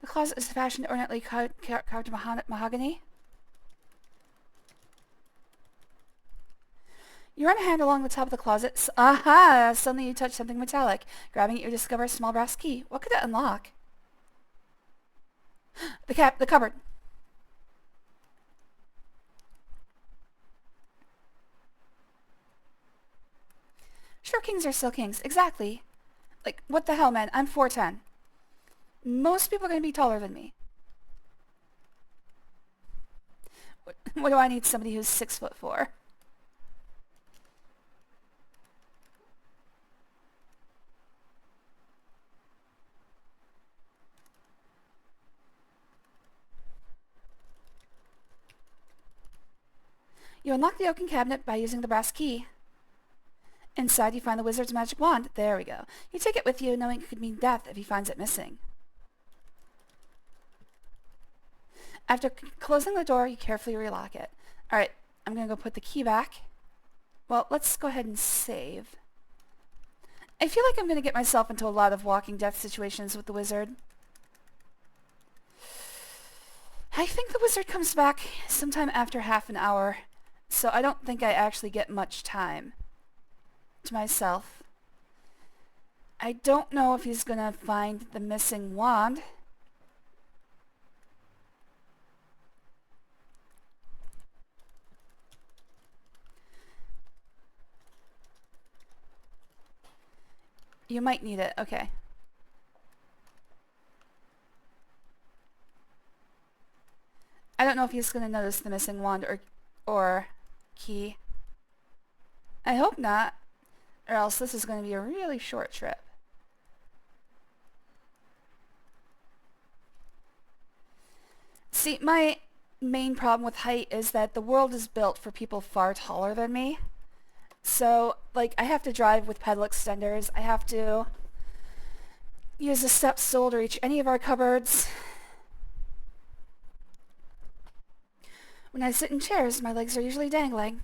The closet is fashioned ornately carved mahogany. You run a hand along the top of the closet. Aha! Suddenly you touch something metallic. Grabbing it, you discover a small brass key. What could it unlock? The cupboard. Sure, kings are still kings. Exactly. Like, what the hell, man? I'm 4'10". Most people are going to be taller than me. What do I need somebody who's 6'4"? You unlock the oaken cabinet by using the brass key. Inside, you find the wizard's magic wand. There we go. You take it with you, knowing it could mean death if he finds it missing. After closing the door, you carefully relock it. Alright, I'm going to go put the key back. Well, let's go ahead and save. I feel like I'm going to get myself into a lot of walking death situations with the wizard. I think the wizard comes back sometime after half an hour, so I don't think I actually get much time to myself. I don't know if he's gonna find the missing wand. You might need it. Okay. I don't know if he's gonna notice the missing wand or key. I hope not, or else this is gonna be a really short trip. See, my main problem with height is that the world is built for people far taller than me. So, like, I have to drive with pedal extenders. I have to use a step stool to reach any of our cupboards. When I sit in chairs, my legs are usually dangling.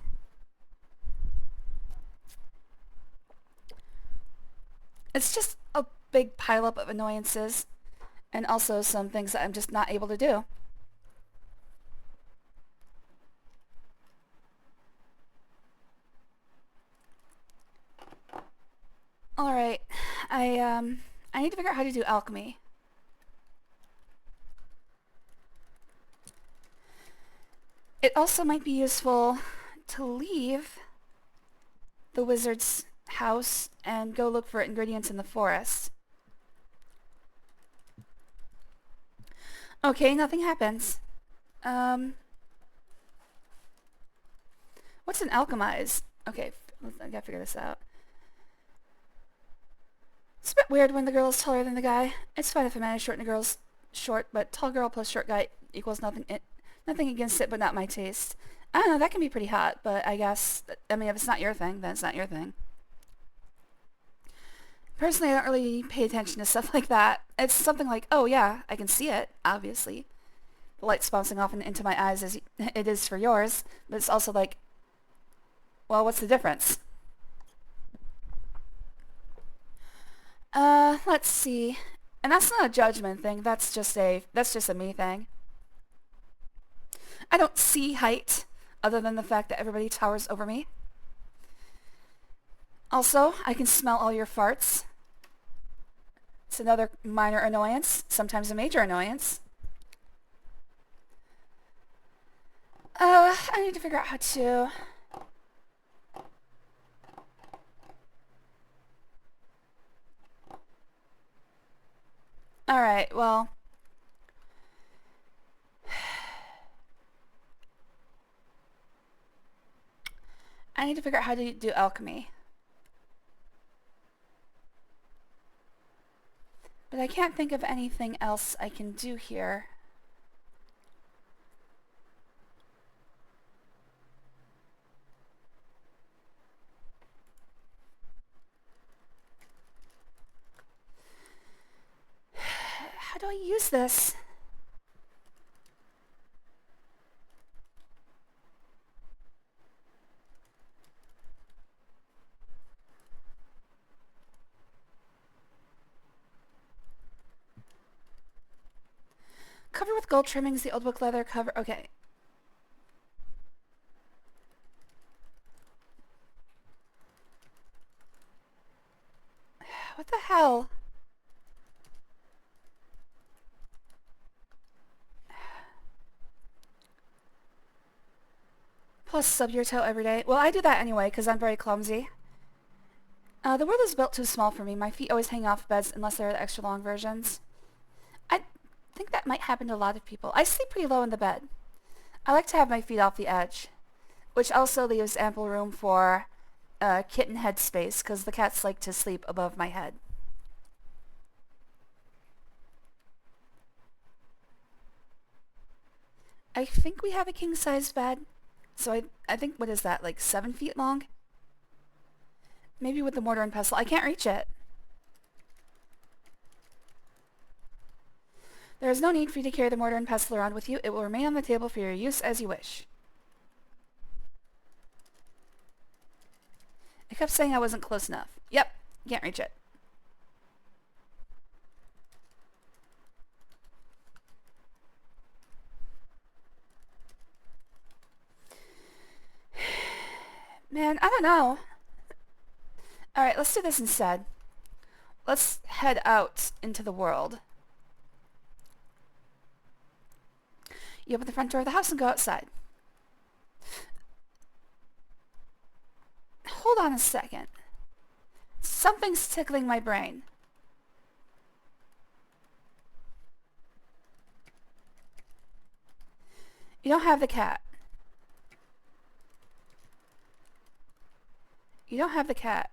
It's just a big pileup of annoyances, and also some things that I'm just not able to do. Alright, I need to figure out how to do alchemy. It also might be useful to leave the wizard's house and go look for ingredients in the forest. Okay, nothing happens. What's an alchemize? Okay, I gotta figure this out. It's a bit weird when the girl is taller than the guy. It's fine if a man is short and a girl's short, but tall girl plus short guy equals nothing. Nothing against it, but not my taste. I don't know, that can be pretty hot, but I guess, I mean, if it's not your thing, then it's not your thing. Personally, I don't really pay attention to stuff like that. It's something like, oh yeah, I can see it, obviously. The light's bouncing off and into my eyes as it is for yours, but it's also like, well, what's the difference? Let's see. And that's not a judgment thing, that's just a me thing. I don't see height, other than the fact that everybody towers over me. Also, I can smell all your farts. It's another minor annoyance, sometimes a major annoyance. I need to figure out how to... Alright, well... I need to figure out how to do alchemy. But I can't think of anything else I can do here. How do I use this? Cover with gold trimmings, the old book leather cover. Okay. What the hell? Plus sub your toe every day. Well, I do that anyway, because I'm very clumsy. The world is built too small for me. My feet always hang off beds unless they're the extra long versions. I think that might happen to a lot of people. I sleep pretty low in the bed. I like to have my feet off the edge, which also leaves ample room for kitten head space, because the cats like to sleep above my head. I think we have a king-size bed. So I think, what is that, like 7 feet long? Maybe with the mortar and pestle. I can't reach it. There is no need for you to carry the mortar and pestle around with you. It will remain on the table for your use as you wish. I kept saying I wasn't close enough. Yep, can't reach it. Man, I don't know. Alright, let's do this instead. Let's head out into the world. You open the front door of the house and go outside. Hold on a second. Something's tickling my brain. You don't have the cat. You don't have the cat.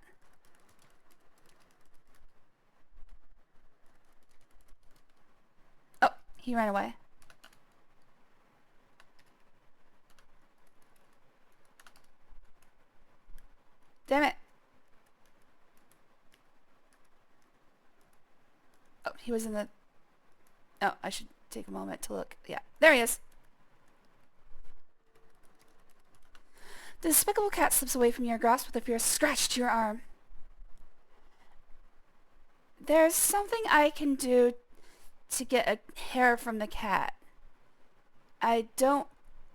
Oh, he ran away. Damn it. Oh, he was in the... Oh, I should take a moment to look. Yeah, there he is. The despicable cat slips away from your grasp with a fierce scratch to your arm. There's something I can do to get a hair from the cat. I know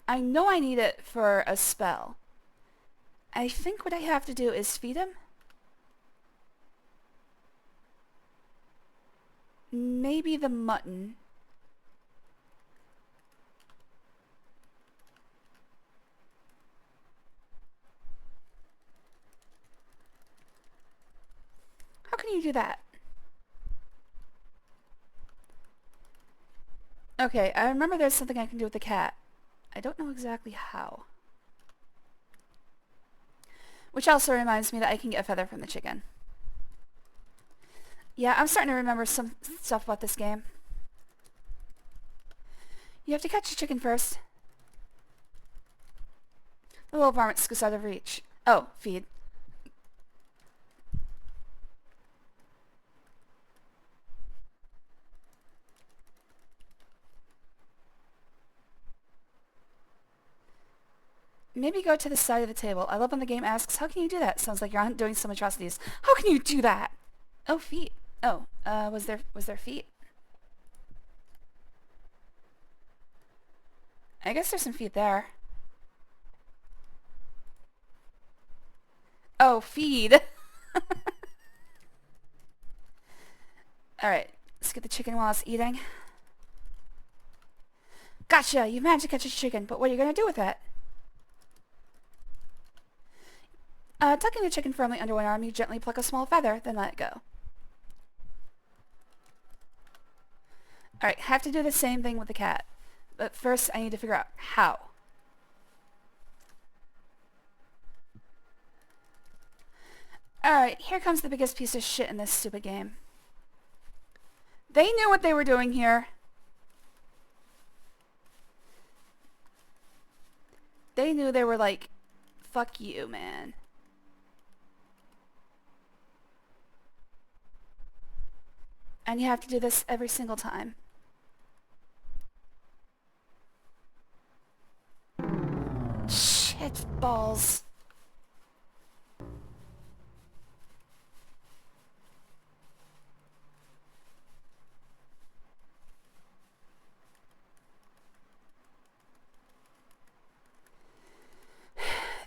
I need it for a spell. I think what I have to do is feed him. Maybe the mutton. How can you do that? Okay, I remember there's something I can do with the cat. I don't know exactly how. Which also reminds me that I can get a feather from the chicken. Yeah, I'm starting to remember some stuff about this game. You have to catch the chicken first. The little varmint scoots out of reach. Oh, feed. Maybe go to the side of the table. I love when the game asks, how can you do that? Sounds like you're doing some atrocities. How can you do that? Oh, feet. Oh, was there feet? I guess there's some feet there. Oh, feed. Alright, let's get the chicken while it's eating. Gotcha! You managed to catch a chicken, but what are you going to do with it? Tucking the chicken firmly under one arm, you gently pluck a small feather, then let it go. Alright, have to do the same thing with the cat. But first, I need to figure out how. Alright, here comes the biggest piece of shit in this stupid game. They knew what they were doing here. They knew they were like, fuck you, man. And you have to do this every single time. Shit balls.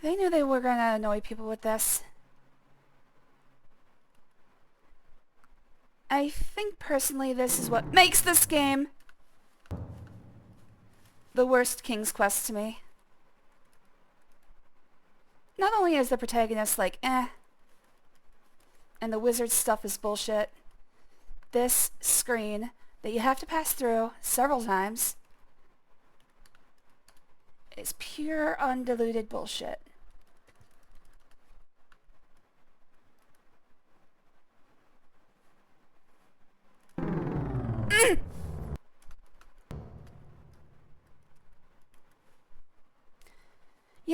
They knew they were gonna annoy people with this. I think personally this is what makes this game the worst King's Quest to me. Not only is the protagonist like, eh, and the wizard stuff is bullshit, this screen that you have to pass through several times is pure undiluted bullshit.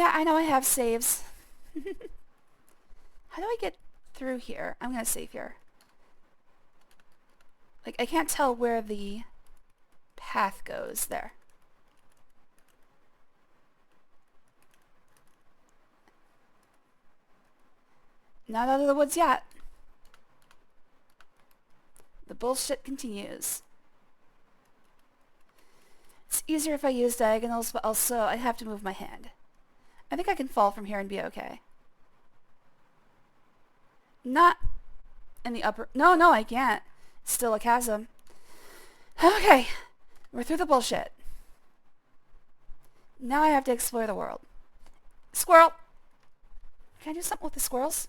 Yeah, I know I have saves. How do I get through here? I'm gonna save here. Like, I can't tell where the path goes there. Not out of the woods yet. The bullshit continues. It's easier if I use diagonals, but also I have to move my hand. I think I can fall from here and be okay. Not in the upper... No, I can't. It's still a chasm. Okay. We're through the bullshit. Now I have to explore the world. Squirrel! Can I do something with the squirrels?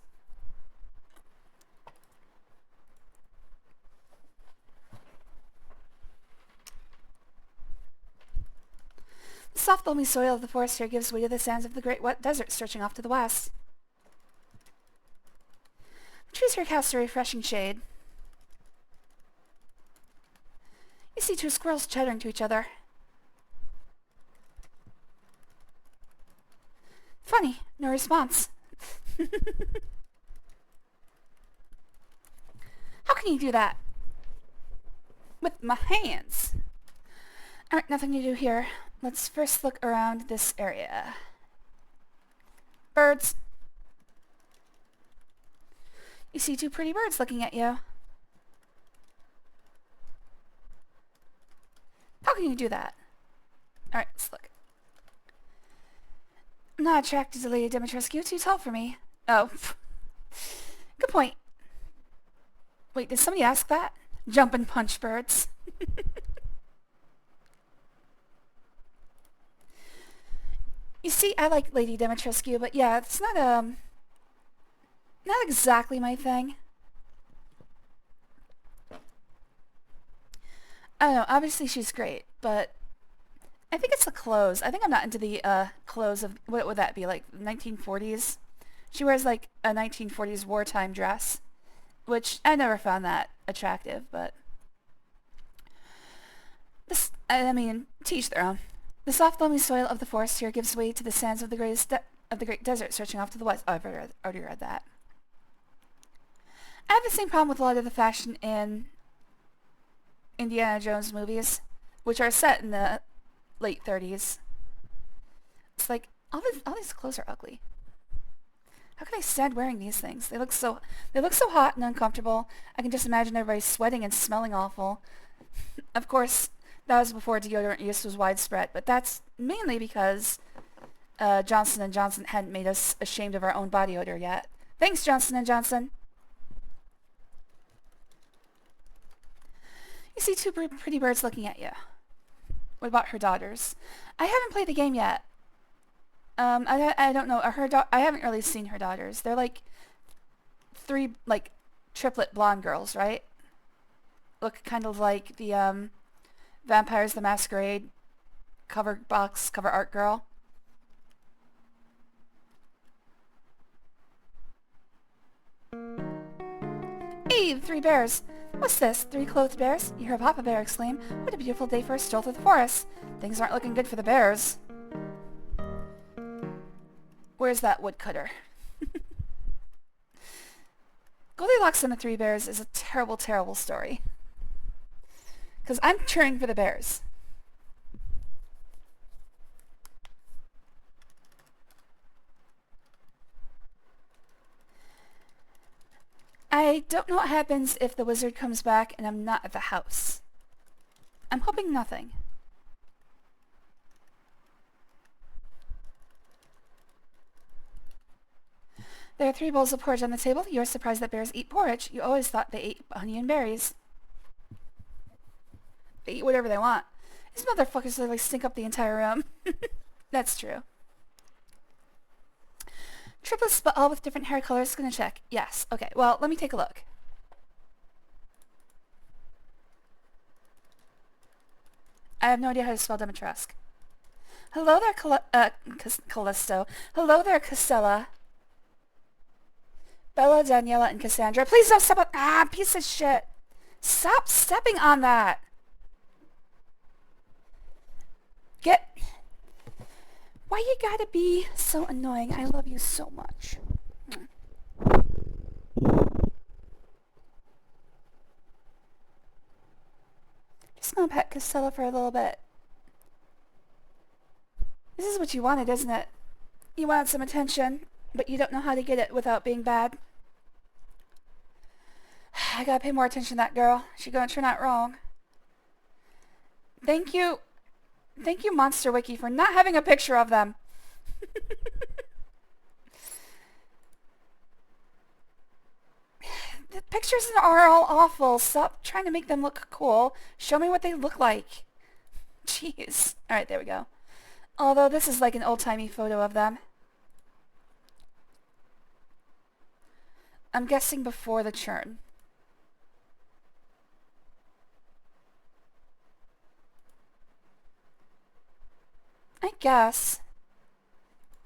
The soft, loamy soil of the forest here gives way to the sands of the great wet desert stretching off to the west. The trees here cast a refreshing shade. You see two squirrels chattering to each other. Funny, no response. How can you do that? With my hands. Alright, nothing to do here. Let's first look around this area. Birds. You see two pretty birds looking at you. How can you do that? Alright, let's look. I'm not attracted to Lady Dimitrescu. Too tall for me. Oh. Good point. Wait, did somebody ask that? Jump and punch birds. You see, I like Lady Dimitrescu, but yeah, it's not exactly my thing. I don't know, obviously she's great, but I think it's the clothes. I think I'm not into the clothes of, what would that be, like 1940s? She wears like a 1940s wartime dress, which I never found that attractive, but this, I mean, to each their own. The soft, loamy soil of the forest here gives way to the sands of the great desert stretching off to the west. Oh, I've already read that. I have the same problem with a lot of the fashion in Indiana Jones movies, which are set in the late 30s. It's like, all these clothes are ugly. How can I stand wearing these things? They look so hot and uncomfortable. I can just imagine everybody sweating and smelling awful. Of course, that was before deodorant use was widespread, but that's mainly because Johnson & Johnson hadn't made us ashamed of our own body odor yet. Thanks, Johnson & Johnson. You see two pretty birds looking at you. What about her daughters? I haven't played the game yet. I don't know. I haven't really seen her daughters. They're like three, like, triplet blonde girls, right? Look kind of like the Vampires the Masquerade cover art girl. Hey, the three bears! What's this? Three clothed bears? You hear Papa Bear exclaim, "What a beautiful day for a stroll through the forest." Things aren't looking good for the bears. Where's that woodcutter? Goldilocks and the Three Bears is a terrible, terrible story. Because I'm cheering for the bears. I don't know what happens if the wizard comes back and I'm not at the house. I'm hoping nothing. There are 3 bowls of porridge on the table. You're surprised that bears eat porridge. You always thought they ate honey and berries. They eat whatever they want. These motherfuckers literally stink up the entire room. That's true. Triplets, but all with different hair colors. Gonna check. Yes. Okay, well, let me take a look. I have no idea how to spell Dimitrescu. Hello there, Callisto. Hello there, Casella. Bella, Daniela, and Cassandra. Please don't step on... Ah, piece of shit. Stop stepping on that. Get... Why you gotta be so annoying? I love you so much. Just gonna pet Costello for a little bit. This is what you wanted, isn't it? You wanted some attention, but you don't know how to get it without being bad. I gotta pay more attention to that girl. She's gonna turn out wrong. Thank you, Monster Wiki, for not having a picture of them. The pictures are all awful. Stop trying to make them look cool. Show me what they look like. Jeez. Alright, there we go. Although this is like an old-timey photo of them. I'm guessing before the churn. I guess.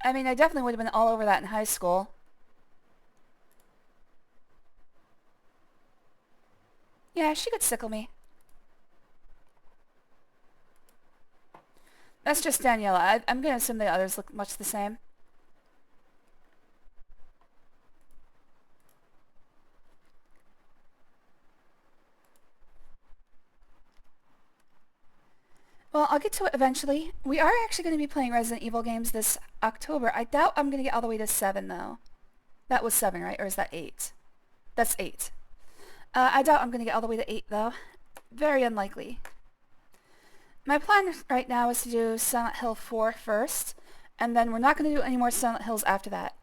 I mean, I definitely would have been all over that in high school. Yeah, she could sickle me. That's just Daniela. I'm gonna assume the others look much the same. Well, I'll get to it eventually. We are actually going to be playing Resident Evil games this October. I doubt I'm going to get all the way to 7, though. That was 7, right? Or is that 8? That's 8. I doubt I'm going to get all the way to 8, though. Very unlikely. My plan right now is to do Silent Hill 4 first, and then we're not going to do any more Silent Hills after that.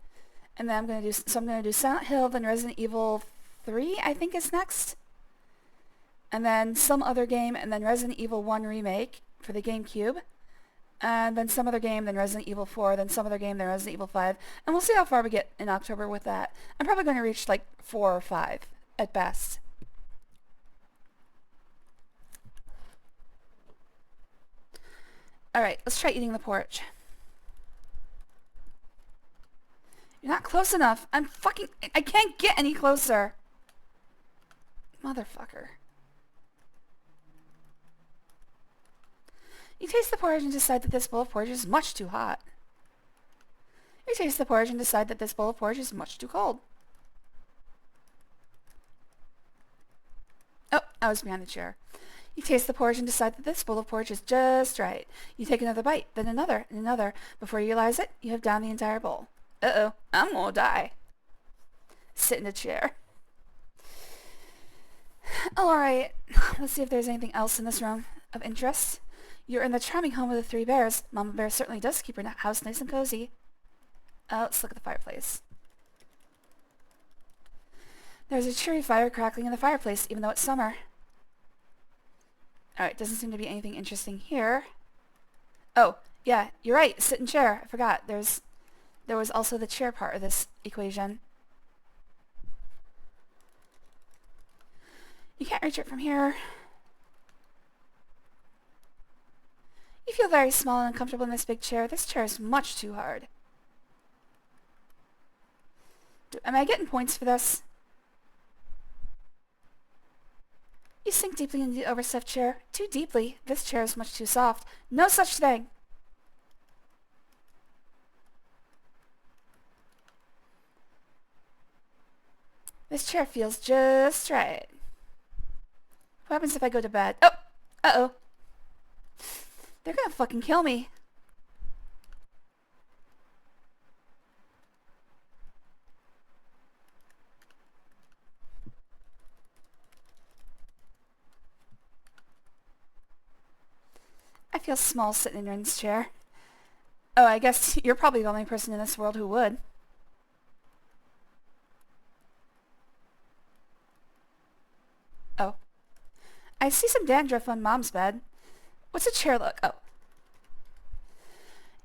And then I'm going to do Silent Hill, then Resident Evil 3, I think is next. And then some other game, and then Resident Evil 1 Remake for the GameCube. And then some other game, then Resident Evil 4, then some other game, then Resident Evil 5. And we'll see how far we get in October with that. I'm probably going to reach like 4 or 5 at best. Alright, let's try eating the porridge. You're not close enough. I can't get any closer. Motherfucker. You taste the porridge and decide that this bowl of porridge is much too hot. You taste the porridge and decide that this bowl of porridge is much too cold. Oh, I was behind the chair. You taste the porridge and decide that this bowl of porridge is just right. You take another bite, then another, and another. Before you realize it, you have downed the entire bowl. Uh-oh, I'm gonna die. Sit in a chair. Alright, let's see if there's anything else in this room of interest. You're in the charming home of the 3 bears. Mama Bear certainly does keep her house nice and cozy. Let's look at the fireplace. There's a cheery fire crackling in the fireplace, even though it's summer. Alright, doesn't seem to be anything interesting here. Oh, yeah, you're right. Sit in chair. I forgot. There was also the chair part of this equation. You can't reach it from here. You feel very small and uncomfortable in this big chair. This chair is much too hard. Am I getting points for this? You sink deeply into the overstuffed chair. Too deeply. This chair is much too soft. No such thing. This chair feels just right. What happens if I go to bed? Oh! Uh-oh. They're gonna fucking kill me. I feel small sitting in Rin's chair. Oh, I guess you're probably the only person in this world who would. Oh. I see some dandruff on Mom's bed. What's a chair look? Oh.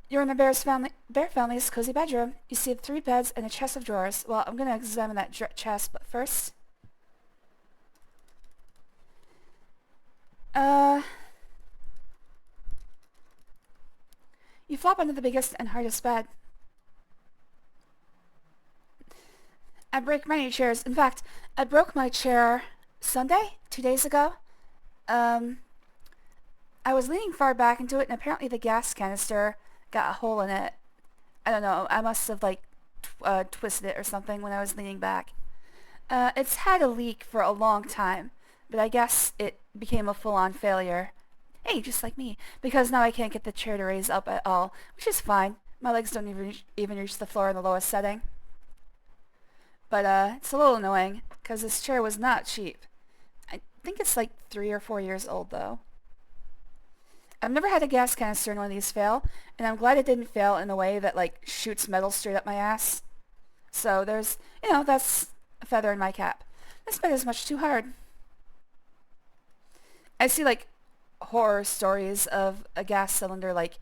You're in the bear family's cozy bedroom. You see 3 beds and a chest of drawers. Well, I'm going to examine that chest, but first... You flop under the biggest and hardest bed. I break many chairs. In fact, I broke my chair Sunday, 2 days ago. I was leaning far back into it, and apparently the gas canister got a hole in it. I don't know. I must have like twisted it or something when I was leaning back. It's had a leak for a long time, but I guess it became a full-on failure. Hey, just like me. Because now I can't get the chair to raise up at all, which is fine. My legs don't even reach the floor in the lowest setting. But it's a little annoying, because this chair was not cheap. I think it's like 3 or 4 years old, though. I've never had a gas canister in one of these fail, and I'm glad it didn't fail in a way that, like, shoots metal straight up my ass. So there's, that's a feather in my cap. This bed is much too hard. I see, like, horror stories of a gas cylinder, like,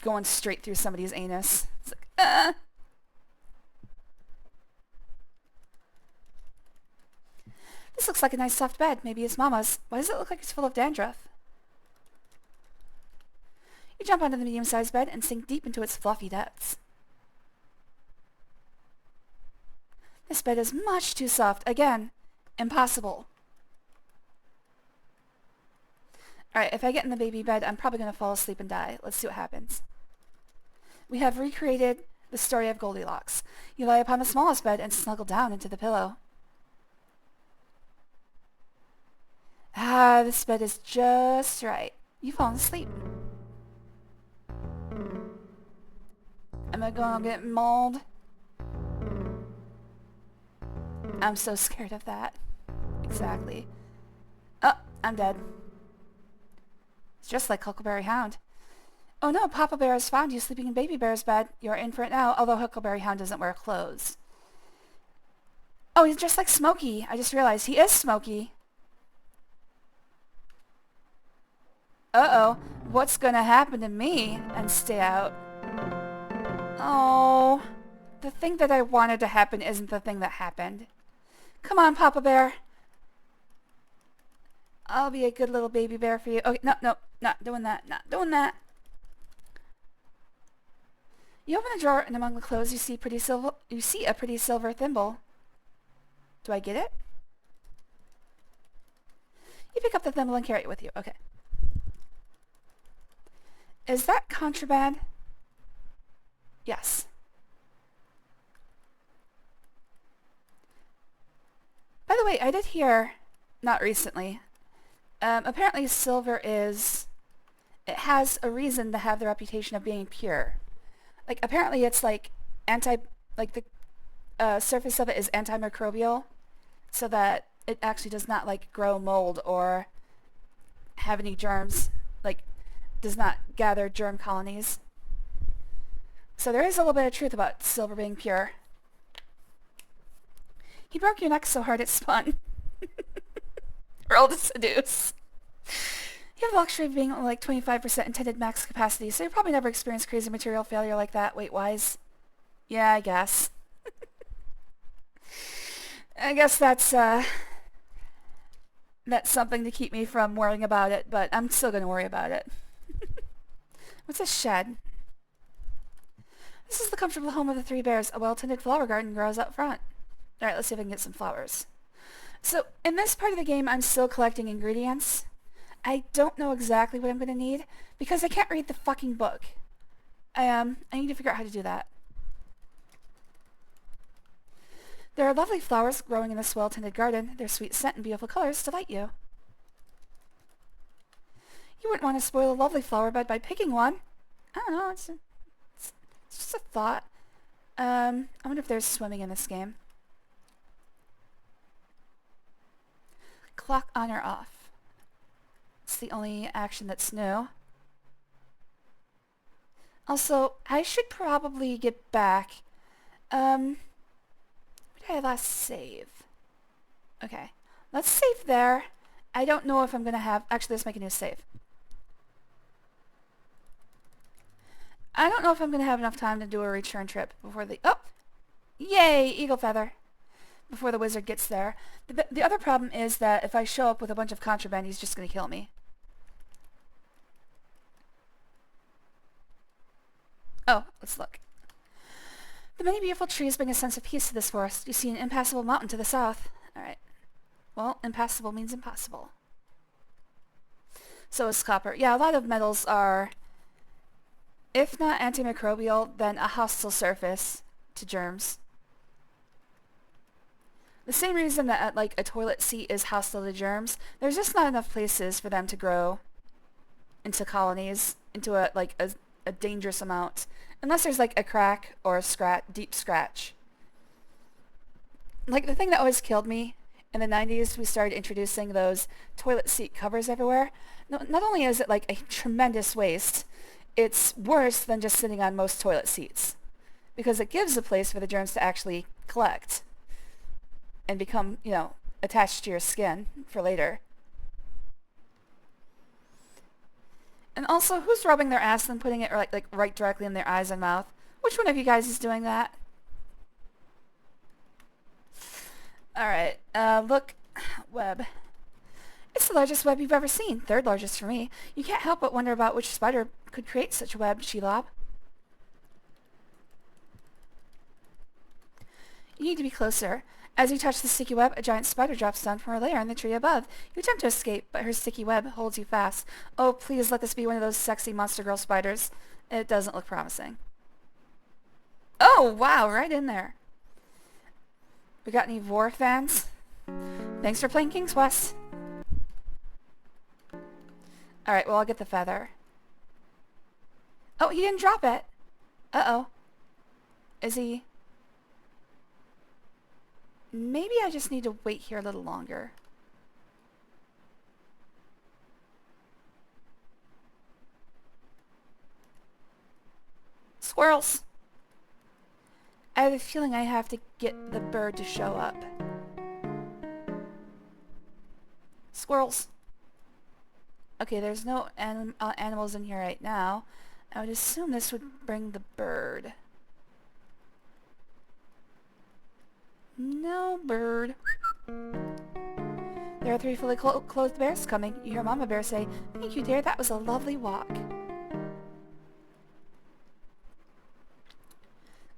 going straight through somebody's anus. It's like, This looks like a nice soft bed. Maybe it's Mama's. Why does it look like it's full of dandruff? You jump onto the medium-sized bed and sink deep into its fluffy depths. This bed is much too soft. Again, impossible. Alright, if I get in the baby bed, I'm probably going to fall asleep and die. Let's see what happens. We have recreated the story of Goldilocks. You lie upon the smallest bed and snuggle down into the pillow. Ah, this bed is just right. You've fallen asleep. Am I gonna get mauled? I'm so scared of that. Exactly. Oh, I'm dead. It's just like Huckleberry Hound. Oh no, Papa Bear has found you sleeping in Baby Bear's bed. You're in for it now, although Huckleberry Hound doesn't wear clothes. Oh, he's just like Smokey. I just realized he is Smokey. Uh-oh. What's gonna happen to me? And stay out. Oh. The thing that I wanted to happen isn't the thing that happened. Come on, Papa Bear. I'll be a good little baby bear for you. Okay, no, not doing that. Not doing that. You open a drawer, and among the clothes you see a pretty silver thimble. Do I get it? You pick up the thimble and carry it with you. Okay. Is that contraband? Yes. By the way, I did hear, not recently, apparently silver it has a reason to have the reputation of being pure. Like, apparently it's like the surface of it is antimicrobial, so that it actually does not, like, grow mold or have any germs, like, does not gather germ colonies. So there is a little bit of truth about silver being pure. He broke your neck so hard it spun. Roll to seduce. You have the luxury of being only like 25% intended max capacity, so you'll probably never experience crazy material failure like that weight-wise. Yeah, I guess. I guess that's something to keep me from worrying about it, but I'm still going to worry about it. What's a shed? This is the comfortable home of the three bears. A well-tended flower garden grows out front. Alright, let's see if I can get some flowers. So, in this part of the game, I'm still collecting ingredients. I don't know exactly what I'm going to need, because I can't read the fucking book. I need to figure out how to do that. There are lovely flowers growing in this well-tended garden. Their sweet scent and beautiful colors delight you. You wouldn't want to spoil a lovely flower bed by picking one. I don't know, it's just a thought. I wonder if there's swimming in this game. Clock on or off. It's the only action that's new. Also, I should probably get back. Where did I last save? Okay. Let's save there. I don't know if I'm going to have... Actually, let's make a new save. I don't know if I'm going to have enough time to do a return trip before the... Oh! Yay! Eagle feather. Before the wizard gets there. The other problem is that if I show up with a bunch of contraband, he's just going to kill me. Oh, let's look. The many beautiful trees bring a sense of peace to this forest. You see an impassable mountain to the south. Alright. Well, impassable means impossible. So is copper. Yeah, a lot of metals are If not antimicrobial, then a hostile surface to germs. The same reason that like a toilet seat is hostile to germs, there's just not enough places for them to grow into colonies, into a dangerous amount. Unless there's like a crack or a deep scratch. Like the thing that always killed me in the 90s, we started introducing those toilet seat covers everywhere. No, not only is it like a tremendous waste, it's worse than just sitting on most toilet seats. Because it gives a place for the germs to actually collect and become, attached to your skin for later. And also, who's rubbing their ass and putting it like right directly in their eyes and mouth? Which one of you guys is doing that? Alright, look, web. It's the largest web you've ever seen. Third largest for me. You can't help but wonder about which spider could create such a web, Shelob. You need to be closer. As you touch the sticky web, a giant spider drops down from her lair in the tree above. You attempt to escape, but her sticky web holds you fast. Oh, please let this be one of those sexy monster girl spiders. It doesn't look promising. Oh, wow, right in there. We got any Vor fans? Thanks for playing King's Quest. Alright, well, I'll get the feather. Oh, he didn't drop it. Uh-oh. Is he... Maybe I just need to wait here a little longer. Squirrels! I have a feeling I have to get the bird to show up. Squirrels! Okay, there's no animals in here right now. I would assume this would bring the bird. No bird. There are 3 fully clothed bears coming. You hear Mama Bear say, "Thank you, dear. That was a lovely walk."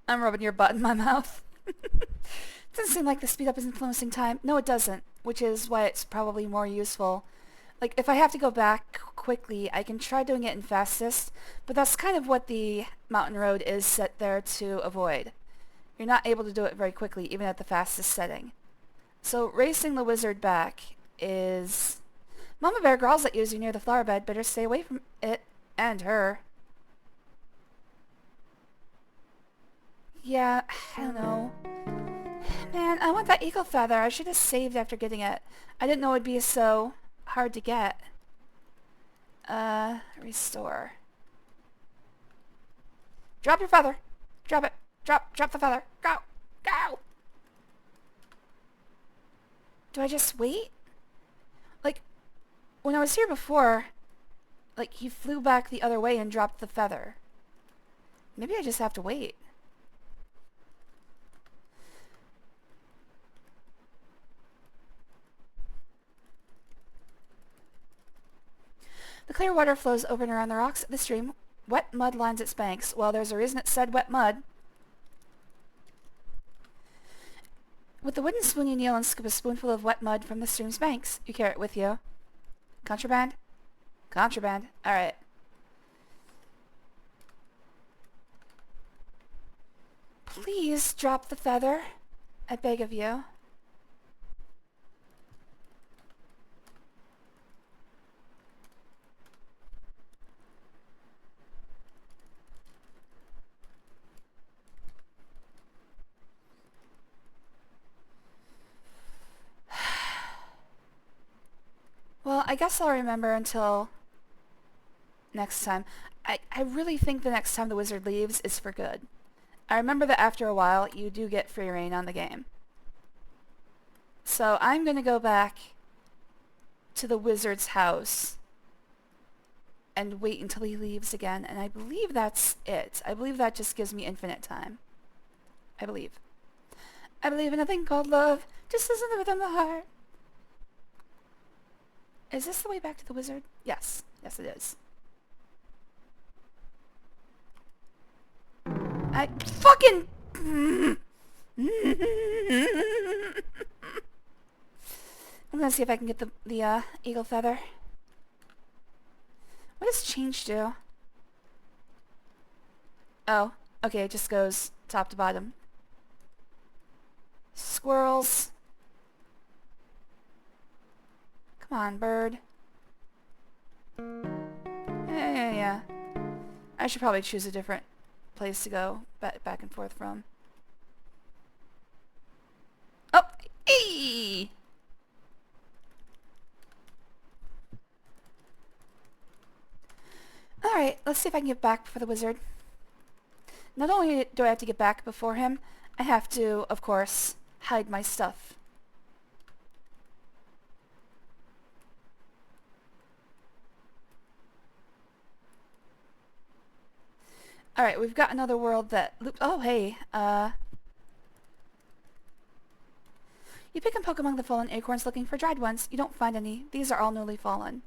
I'm rubbing your butt in my mouth. Doesn't seem like the speed up is influencing time. No, it doesn't, which is why it's probably more useful. Like, if I have to go back quickly, I can try doing it in fastest, but that's kind of what the mountain road is set there to avoid. You're not able to do it very quickly, even at the fastest setting. So racing the wizard back is... Mama Bear growls at you as you near the flower bed. Better stay away from it and her. Yeah, I don't know. Man, I want that eagle feather. I should have saved after getting it. I didn't know it'd be so hard to get. Restore. Drop your feather. Drop it. Drop the feather. Go! Go! Do I just wait? Like, when I was here before, like, he flew back the other way and dropped the feather. Maybe I just have to wait. The clear water flows over and around the rocks of the stream. Wet mud lines its banks. Well, there's a reason it said wet mud. With the wooden spoon you kneel and scoop a spoonful of wet mud from the stream's banks. You carry it with you. Contraband? Contraband. Alright. Please drop the feather. I beg of you. Well, I guess I'll remember until next time. I really think the next time the wizard leaves is for good. I remember that after a while, you do get free reign on the game. So I'm going to go back to the wizard's house and wait until he leaves again, and I believe that's it. I believe that just gives me infinite time. I believe. I believe in a thing called love, just listen to the rhythm of the heart. Is this the way back to the wizard? Yes. Yes, it is. I fucking... I'm gonna see if I can get the eagle feather. What does change do? Oh, okay, it just goes top to bottom. Squirrels. Come on, bird. Yeah. I should probably choose a different place to go back and forth from. Oh! Eee! Alright, let's see if I can get back before the wizard. Not only do I have to get back before him, I have to, of course, hide my stuff. Alright, we've got another world that... Oh, hey, You pick and poke among the fallen acorns looking for dried ones. You don't find any. These are all newly fallen.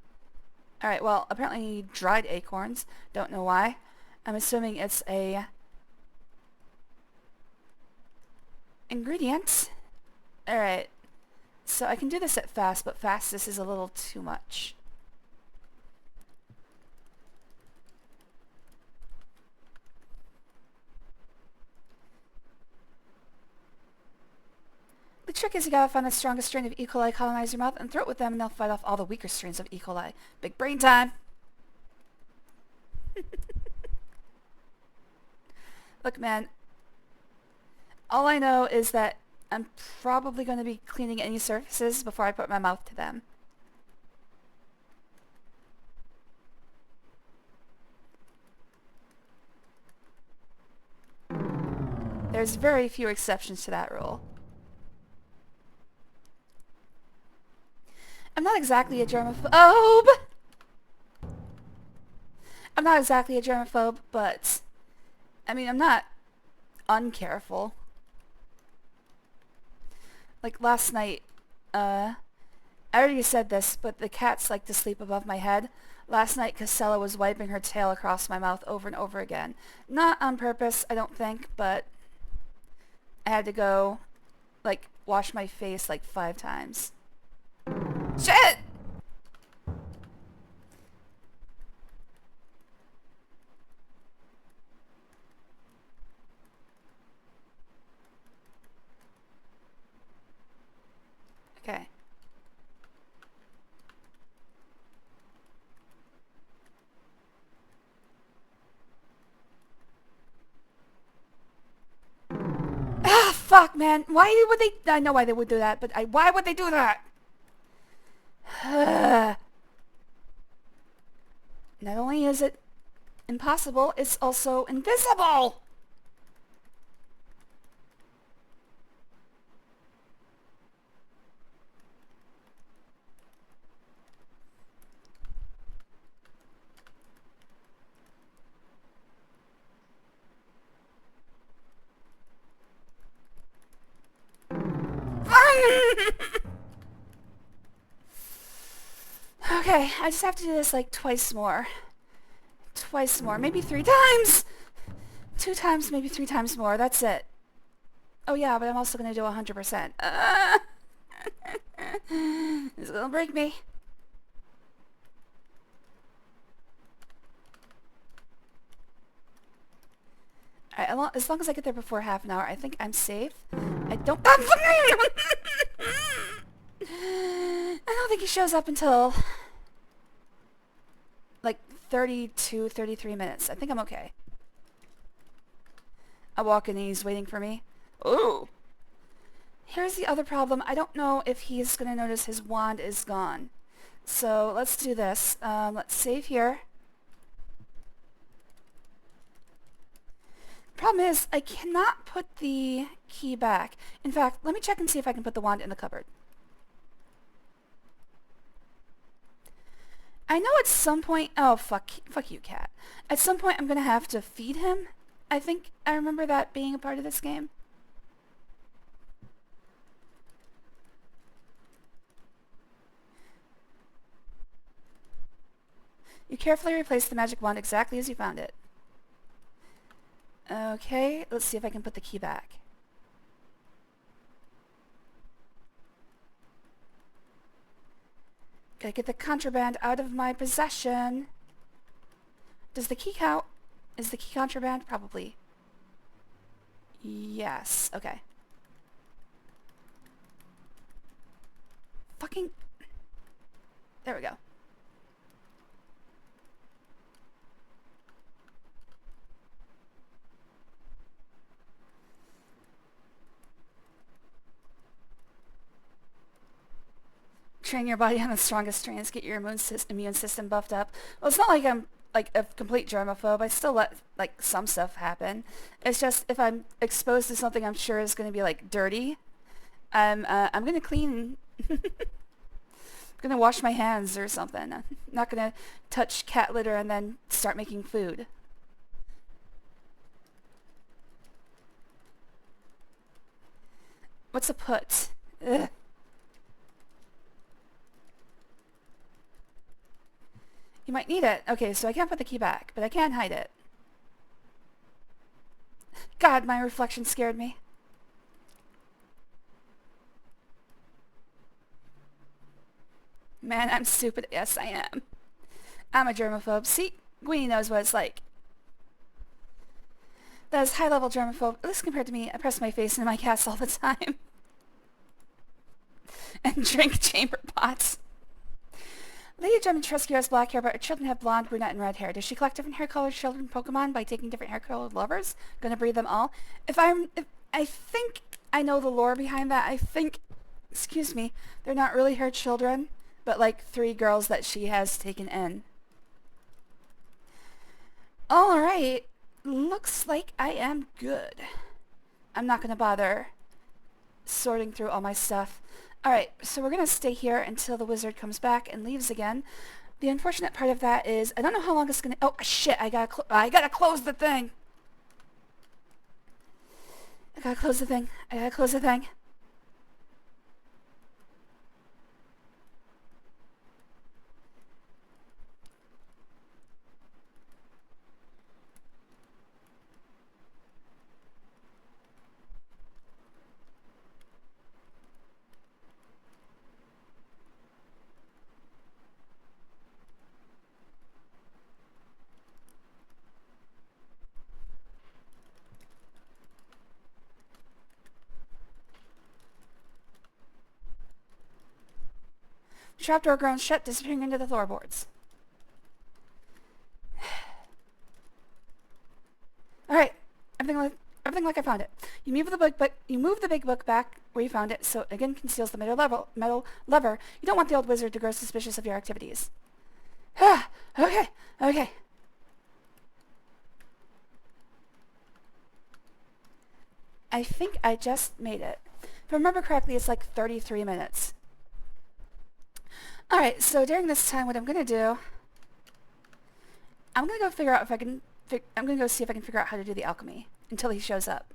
Alright, well, apparently dried acorns. Don't know why. I'm assuming it's a... ingredient. Alright. So I can do this at fast, but fastest is a little too much. The trick is you gotta find the strongest strain of E. coli, colonize your mouth, and throw it with them, and they'll fight off all the weaker strains of E. coli. Big brain time! Look, man. All I know is that I'm probably going to be cleaning any surfaces before I put my mouth to them. There's very few exceptions to that rule. I'm not exactly a germaphobe! I'm not exactly a germaphobe, but... I mean, I'm not uncareful. Like last night, I already said this, but the cats like to sleep above my head. Last night, Casella was wiping her tail across my mouth over and over again. Not on purpose, I don't think, but I had to go, like, wash my face like 5 times. Shit! Okay. Ah, fuck, man. Why would they... I know why they would do that, but why would they do that? Not only is it impossible, it's also invisible! Okay, I just have to do this like twice more. Twice more. Maybe 3 times! 2 times, maybe 3 times more. That's it. Oh yeah, but I'm also gonna do 100%. This is gonna break me. Alright, as long as I get there before half an hour, I think I'm safe. I don't... I don't think he shows up until... like 32, 33 minutes. I think I'm okay. I walk in and he's waiting for me. Ooh! Here's the other problem. I don't know if he's going to notice his wand is gone. So let's do this. Let's save here. Problem is, I cannot put the key back. In fact, let me check and see if I can put the wand in the cupboard. I know at some point... Oh, fuck you, cat. At some point I'm going to have to feed him. I think I remember that being a part of this game. You carefully replace the magic wand exactly as you found it. Okay, let's see if I can put the key back. Gotta get the contraband out of my possession. Does the key count? Is the key contraband? Probably. Yes. Okay. Fucking... There we go. Train your body on the strongest strains, get your immune system buffed up. Well, it's not like I'm like a complete germaphobe. I still let like some stuff happen. It's just if I'm exposed to something I'm sure is going to be like dirty, I'm going to clean. I'm going to wash my hands or something. I'm not going to touch cat litter and then start making food. What's a put? Ugh. You might need it. Okay, so I can't put the key back, but I can hide it. God, my reflection scared me. Man, I'm stupid. Yes, I am. I'm a germaphobe. See, Gwenie knows what it's like. That is high-level germaphobe. At least compared to me, I press my face into my cast all the time. And drink chamber pots. Lady Gem and Tresky has black hair, but her children have blonde, brunette, and red hair. Does she collect different hair-colored children Pokemon by taking different hair-colored lovers? Gonna breed them all? I think I know the lore behind that. I think, excuse me, they're not really her children, but like 3 girls that she has taken in. Alright, looks like I am good. I'm not gonna bother sorting through all my stuff. Alright, so we're gonna stay here until the wizard comes back and leaves again. The unfortunate part of that is, I don't know how long it's gonna... Oh, shit, I gotta close the thing! I gotta close the thing. Trapdoor groans shut, disappearing into the floorboards. Alright, everything like I found it. You move the big book back where you found it, so it again conceals the metal lever. You don't want the old wizard to grow suspicious of your activities. Okay. I think I just made it. If I remember correctly, it's like 33 minutes. Alright, so during this time, what I'm going to do... I'm going to go figure out if I can... I'm going to go see if I can figure out how to do the alchemy until he shows up.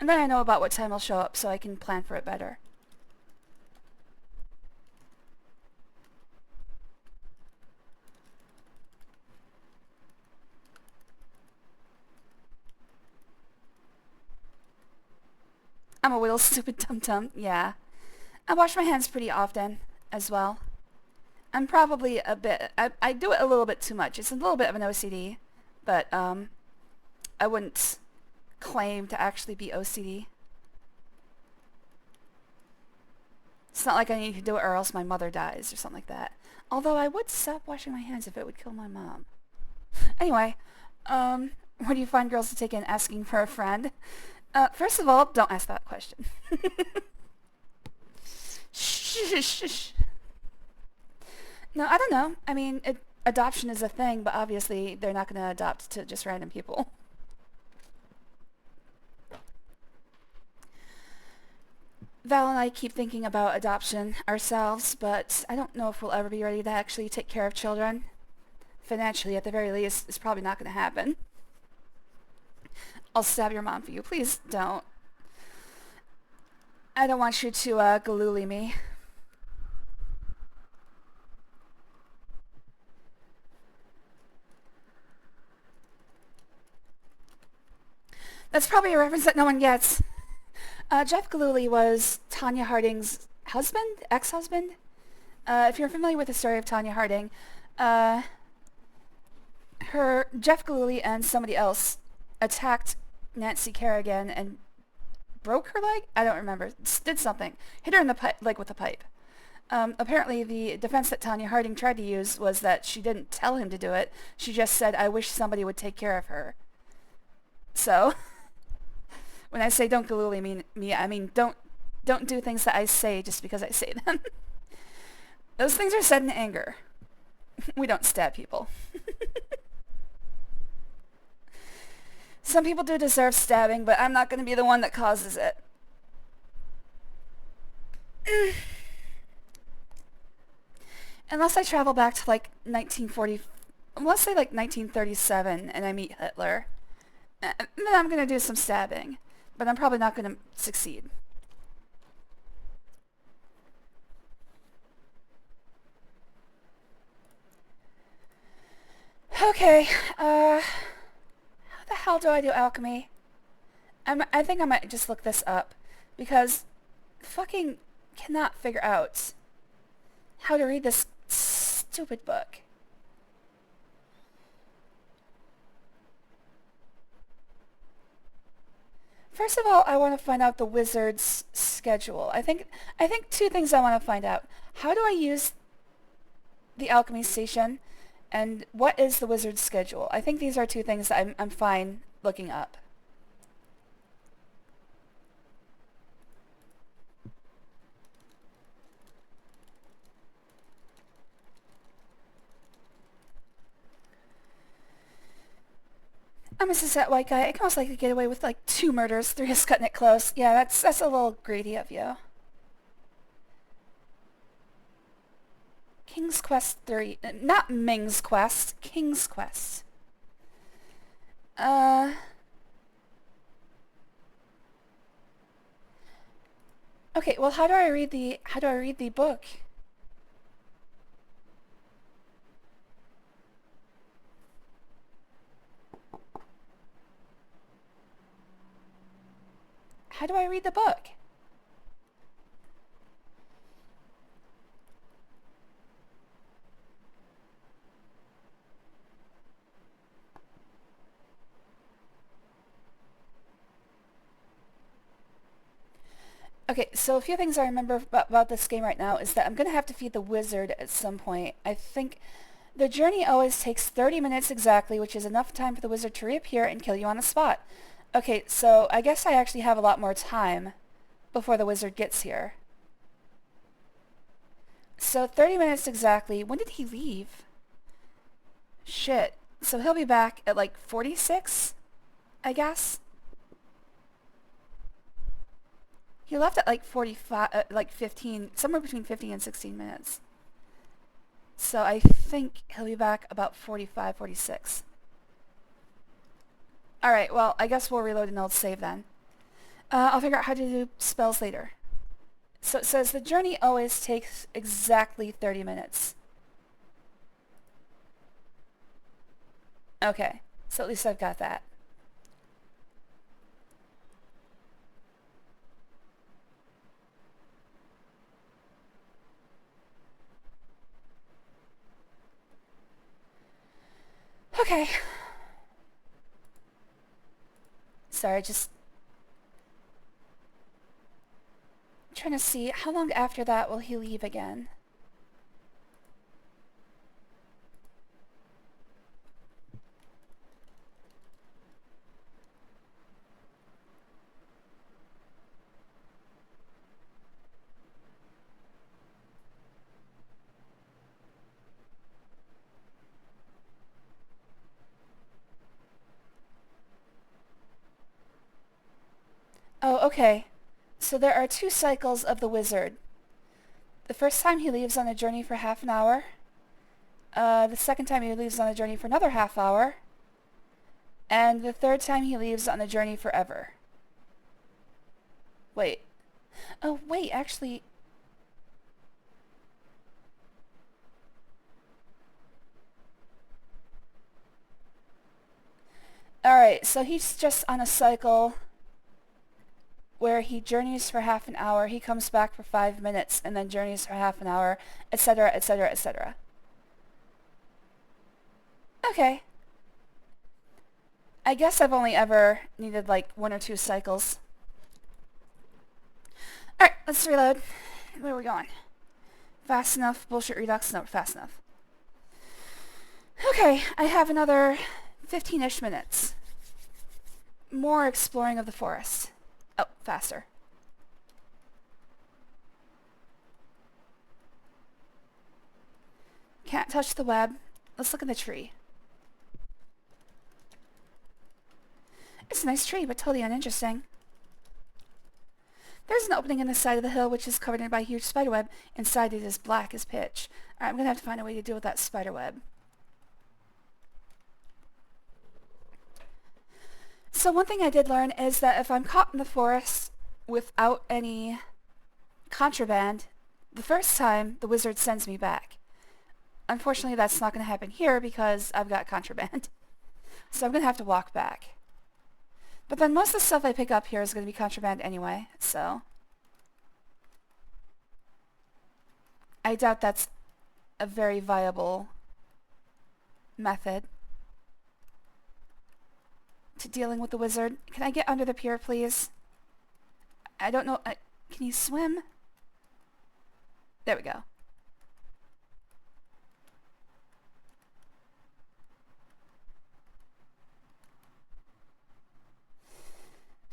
And then I know about what time he'll show up, so I can plan for it better. I'm a little stupid tum-tum, yeah. I wash my hands pretty often, as well. I'm probably a bit... I do it a little bit too much. It's a little bit of an OCD, but, I wouldn't claim to actually be OCD. It's not like I need to do it or else my mother dies or something like that. Although I would stop washing my hands if it would kill my mom. Anyway, where do you find girls to take in asking for a friend? First of all, don't ask that question. Shh. No, I don't know. I mean, adoption is a thing, but obviously they're not going to adopt to just random people. Val and I keep thinking about adoption ourselves, but I don't know if we'll ever be ready to actually take care of children. Financially, at the very least, it's probably not going to happen. I'll stab your mom for you. Please don't. I don't want you to, galooly me. That's probably a reference that no one gets. Jeff Galooly was Tanya Harding's husband? Ex-husband? If you're familiar with the story of Tanya Harding, Jeff Galooly and somebody else attacked Nancy Kerrigan and broke her leg? I don't remember. Did something. Hit her in the leg with a pipe. Apparently the defense that Tanya Harding tried to use was that she didn't tell him to do it. She just said, I wish somebody would take care of her. So, when I say don't Galooly me, I mean don't do things that I say just because I say them. Those things are said in anger. We don't stab people. Some people do deserve stabbing, but I'm not going to be the one that causes it. Unless I travel back to like 1940, let's say like 1937, and I meet Hitler, then I'm going to do some stabbing. But I'm probably not going to succeed. Okay, how the hell do I do alchemy? I think I might just look this up, because fucking cannot figure out how to read this stupid book. First of all, I want to find out the wizard's schedule. I think two things I want to find out. How do I use the alchemy station? And what is the wizard's schedule? I think these are two things that I'm fine looking up. I'm a cishet white guy. I can most likely get away with like 2 murders, 3 is cutting it close. Yeah, that's a little greedy of you. King's Quest 3. Not Ming's Quest. King's Quest. Okay, well how do I read the book? How do I read the book? Okay, so a few things I remember about this game right now is that I'm going to have to feed the wizard at some point. I think the journey always takes 30 minutes exactly, which is enough time for the wizard to reappear and kill you on the spot. Okay, so I guess I actually have a lot more time before the wizard gets here. So 30 minutes exactly. When did he leave? Shit. So he'll be back at like 46, I guess? He left at like 45, like 15, somewhere between 15 and 16 minutes. So I think he'll be back about 45, 46. Alright, well, I guess we'll reload an old save then. I'll figure out how to do spells later. So it says the journey always takes exactly 30 minutes. Okay, so at least I've got that. Okay. Sorry, just trying to see how long after that will he leave again. Oh, okay. So there are 2 cycles of the wizard. The first time he leaves on a journey for half an hour. The second time he leaves on a journey for another half hour. And the third time he leaves on a journey forever. Wait. Oh, wait, actually... Alright, so he's just on a cycle where he journeys for half an hour, he comes back for 5 minutes, and then journeys for half an hour, etc., etc., etc. Okay. I guess I've only ever needed like 1 or 2 cycles. Alright, let's reload. Where are we going? Fast enough? Bullshit redux? No, fast enough. Okay, I have another 15-ish minutes. More exploring of the forest. Oh, faster. Can't touch the web. Let's look at the tree. It's a nice tree, but totally uninteresting. There's an opening in the side of the hill which is covered in by a huge spiderweb. Inside it is black as pitch. Alright, I'm gonna have to find a way to deal with that spiderweb. So one thing I did learn is that if I'm caught in the forest without any contraband, the first time the wizard sends me back. Unfortunately, that's not going to happen here because I've got contraband. So I'm going to have to walk back. But then most of the stuff I pick up here is going to be contraband anyway, so I doubt that's a very viable method to dealing with the wizard. Can I get under the pier, please? I don't know. Can you swim? There we go.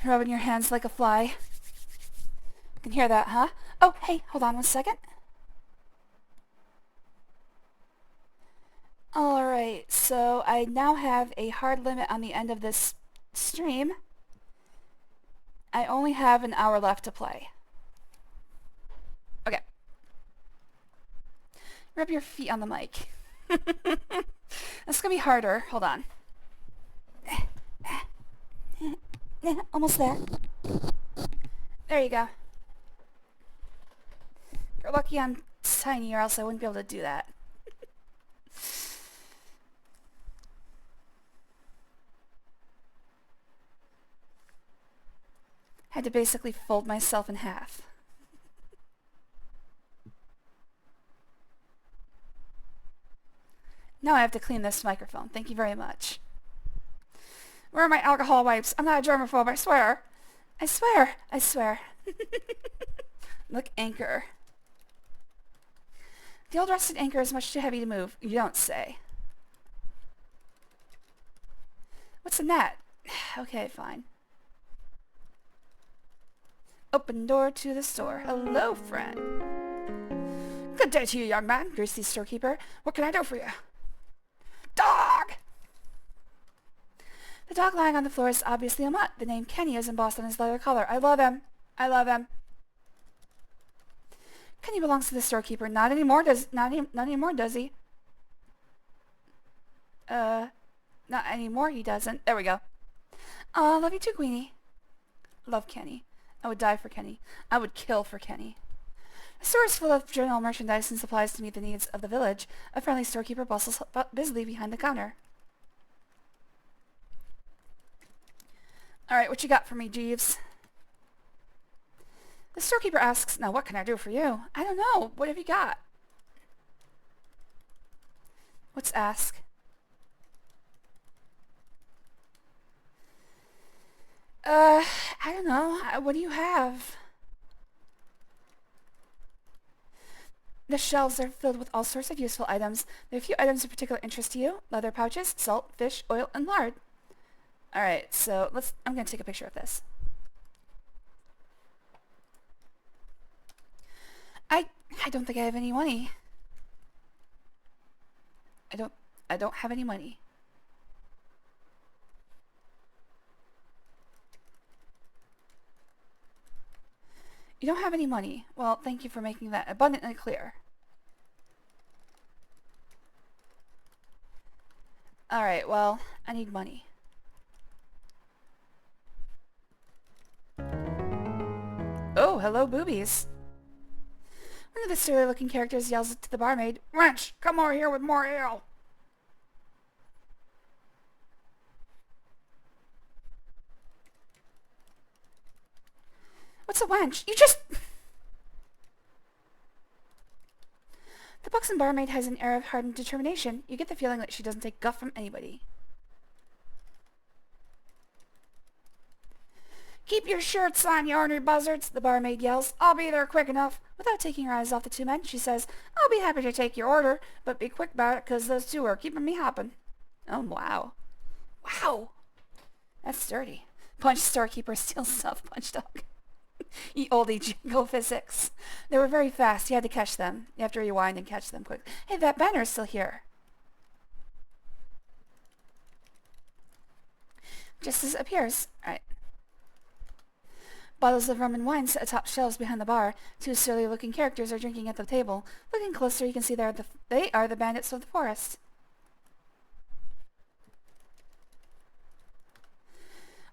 Rubbing your hands like a fly. You can hear that, huh? Oh, hey, hold on 1 second. Alright, so I now have a hard limit on the end of this stream. I only have an hour left to play. Okay. Rub your feet on the mic. That's gonna be harder. Hold on. Almost there. There you go. You're lucky I'm tiny or else I wouldn't be able to do that. Had to basically fold myself in half. Now I have to clean this microphone. Thank you very much. Where are my alcohol wipes? I'm not a germaphobe, I swear. I swear. I swear. Look, anchor. The old rusted anchor is much too heavy to move. You don't say. What's in that? Okay, fine. Open door to the store. Hello, friend. Good day to you, young man. Greets the storekeeper. What can I do for you? Dog! The dog lying on the floor is obviously a mutt. The name Kenny is embossed on his leather collar. I love him. I love him. Kenny belongs to the storekeeper. Not anymore, does he? Not anymore, he doesn't. There we go. Aw, love you too, Queenie. Love Kenny. I would die for Kenny. I would kill for Kenny. The store is full of general merchandise and supplies to meet the needs of the village. A friendly storekeeper bustles busily behind the counter. Alright, what you got for me, Jeeves? The storekeeper asks, now what can I do for you? I don't know. What have you got? What's ask? I don't know. What do you have? The shelves are filled with all sorts of useful items. There are a few items of particular interest to you. Leather pouches, salt, fish, oil, and lard. Alright, so I'm going to take a picture of this. I don't think I have any money. I don't have any money. You don't have any money. Well, thank you for making that abundantly clear. Alright, well, I need money. Oh, hello, boobies. One of the surly-looking characters yells to the barmaid, "Wench, come over here with more ale." What's a wench? You just... The buxom barmaid has an air of hardened determination. You get the feeling that she doesn't take guff from anybody. Keep your shirts on, you ornery buzzards, the barmaid yells. I'll be there quick enough. Without taking her eyes off the two men, she says, I'll be happy to take your order, but be quick about it, 'cause those two are keeping me hopping. Oh, wow. Wow. That's dirty. Punch storekeeper steals stuff, punch dog. Ye olde jingle physics. They were very fast. You had to catch them. You have to rewind and catch them quick. Hey, that banner is still here. Just as it appears. Alright. Bottles of rum and wine sit atop shelves behind the bar. Two surly-looking characters are drinking at the table. Looking closer, you can see they are the bandits of the forest.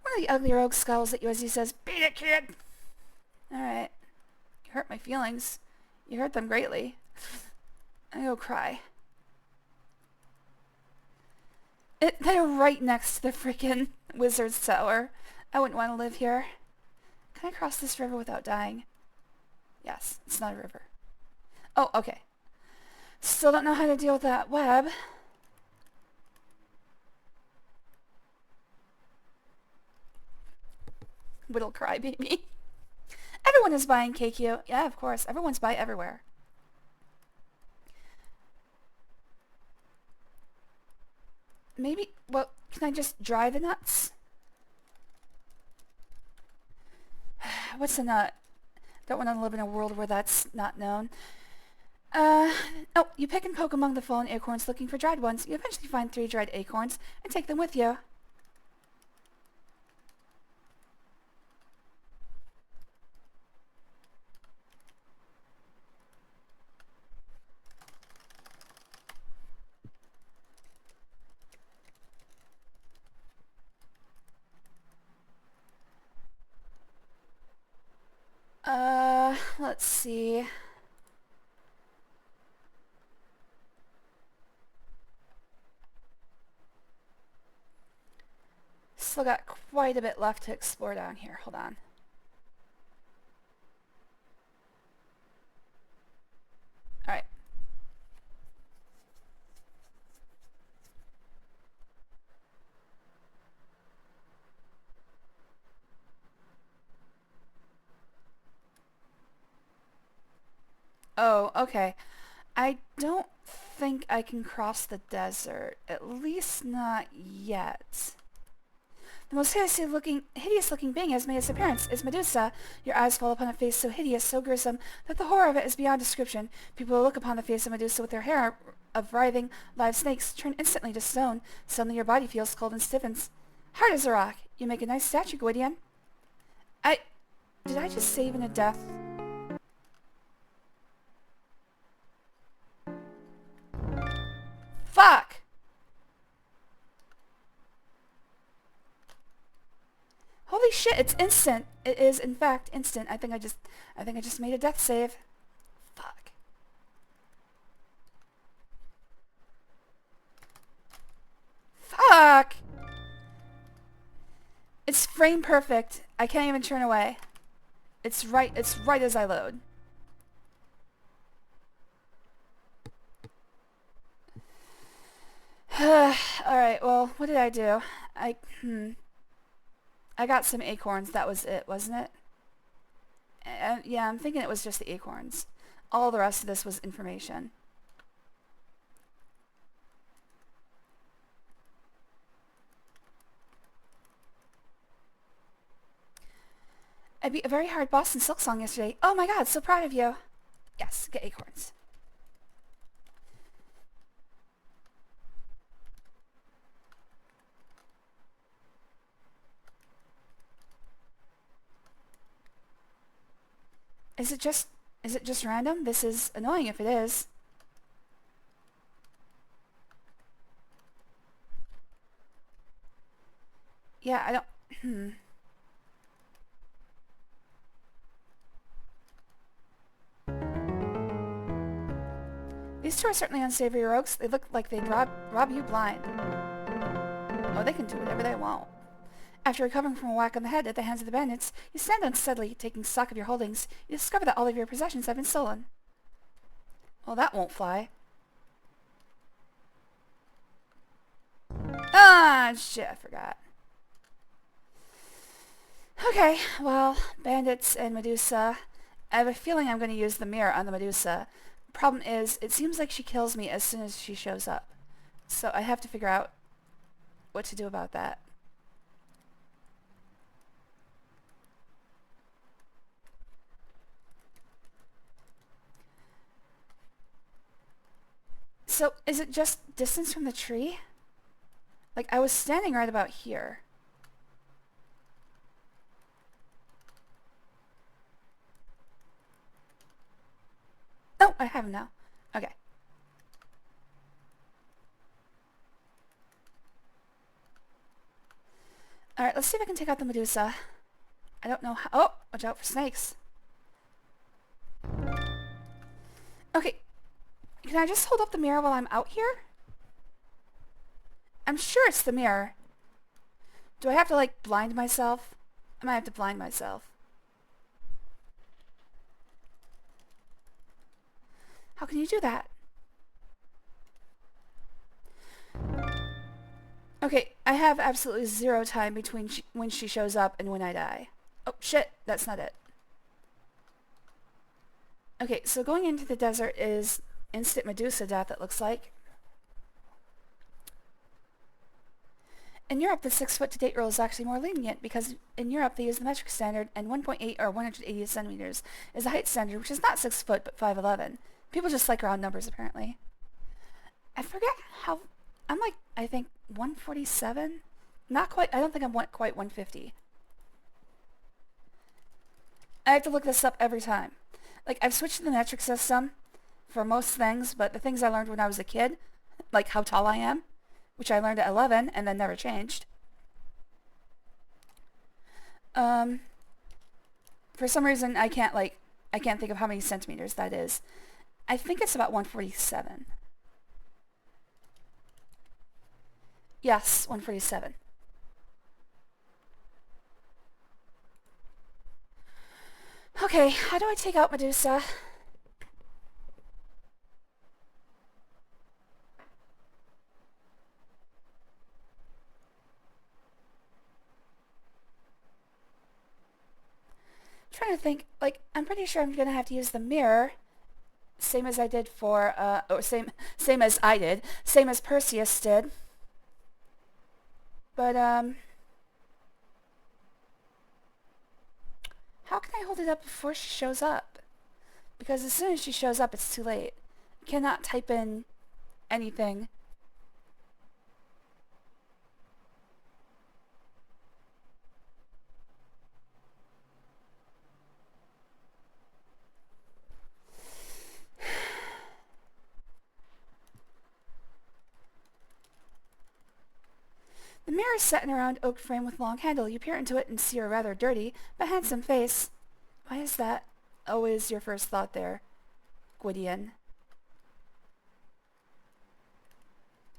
One of the ugly rogues scowls at you as he says, Beat it, kid! Alright. You hurt my feelings. You hurt them greatly. I go cry. They're right next to the freaking wizard's tower. I wouldn't want to live here. Can I cross this river without dying? Yes, it's not a river. Oh, okay. Still don't know how to deal with that web. Little crybaby. Everyone is buying KQ. Yeah, of course. Everyone's buying everywhere. Maybe, well, can I just dry the nuts? What's a nut? Don't want to live in a world where that's not known. Oh, you pick and poke among the fallen acorns looking for dried ones. You eventually find 3 dried acorns and take them with you. Let's see. Still got quite a bit left to explore down here. Hold on. Alright. Oh, okay. I don't think I can cross the desert. At least not yet. The most hideous-looking being has made its appearance. It's Medusa. Your eyes fall upon a face so hideous, so gruesome, that the horror of it is beyond description. People who look upon the face of Medusa with their hair of writhing, live snakes turn instantly to stone. Suddenly your body feels cold and stiffens. Hard as a rock. You make a nice statue, Gwydion. Did I just save in a death? Fuck! Holy shit, it's instant. It is in fact instant. I think I just made a death save. Fuck. Fuck! It's frame perfect. I can't even turn away. It's right as I load. Alright, well, what did I do? I got some acorns. That was it, wasn't it? Yeah, I'm thinking it was just the acorns. All the rest of this was information. I beat a very hard Boston Silk Song yesterday. Oh my god, so proud of you. Yes, get acorns. Is it just random? This is annoying if it is. Yeah, I don't... These two are certainly unsavory rogues. They look like they'd rob you blind. Oh, they can do whatever they want. After recovering from a whack on the head at the hands of the bandits, you stand unsteadily, taking stock of your holdings. You discover that all of your possessions have been stolen. Well, that won't fly. Ah, shit, I forgot. Okay, well, bandits and Medusa. I have a feeling I'm going to use the mirror on the Medusa. Problem is, it seems like she kills me as soon as she shows up. So I have to figure out what to do about that. So, is it just distance from the tree? Like, I was standing right about here. Oh, I have him now. Okay. Alright, let's see if I can take out the Medusa. I don't know how... Oh! Watch out for snakes. Okay. Can I just hold up the mirror while I'm out here? I'm sure it's the mirror. Do I have to, like, blind myself? I might have to blind myself. How can you do that? Okay, I have absolutely zero time between when she shows up and when I die. Oh, shit, that's not it. Okay, so going into the desert is instant Medusa death, it looks like. In Europe, the 6-foot to date rule is actually more lenient because in Europe they use the metric standard and 1.8 or 180 centimeters is the height standard, which is not 6 foot but 5'11". People just like round numbers apparently. I forget how... I'm like, I think 147? Not quite, I don't think I'm quite 150. I have to look this up every time. Like, I've switched to the metric system for most things, but the things I learned when I was a kid, like how tall I am, which I learned at 11 and then never changed. For some reason, I can't think of how many centimeters that is. I think it's about 147. Yes, 147. Okay, how do I take out Medusa? I'm trying to think, like, I'm pretty sure I'm gonna have to use the mirror. Same as I did for, same as I did. Same as Perseus did. But, how can I hold it up before she shows up? Because as soon as she shows up, it's too late. I cannot type in anything. The mirror is set in a round oak frame with long handle. You peer into it and see a rather dirty but handsome face. Why is that always your first thought there, Gwydion?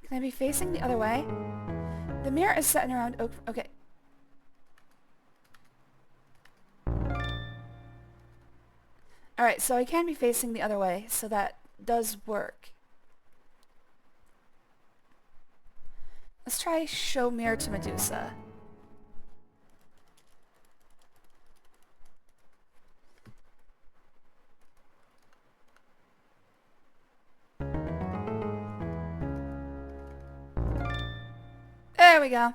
Can I be facing the other way? The mirror is set in a round oak... Okay. Alright, so I can be facing the other way, so that does work. Let's try show mirror to Medusa. There we go.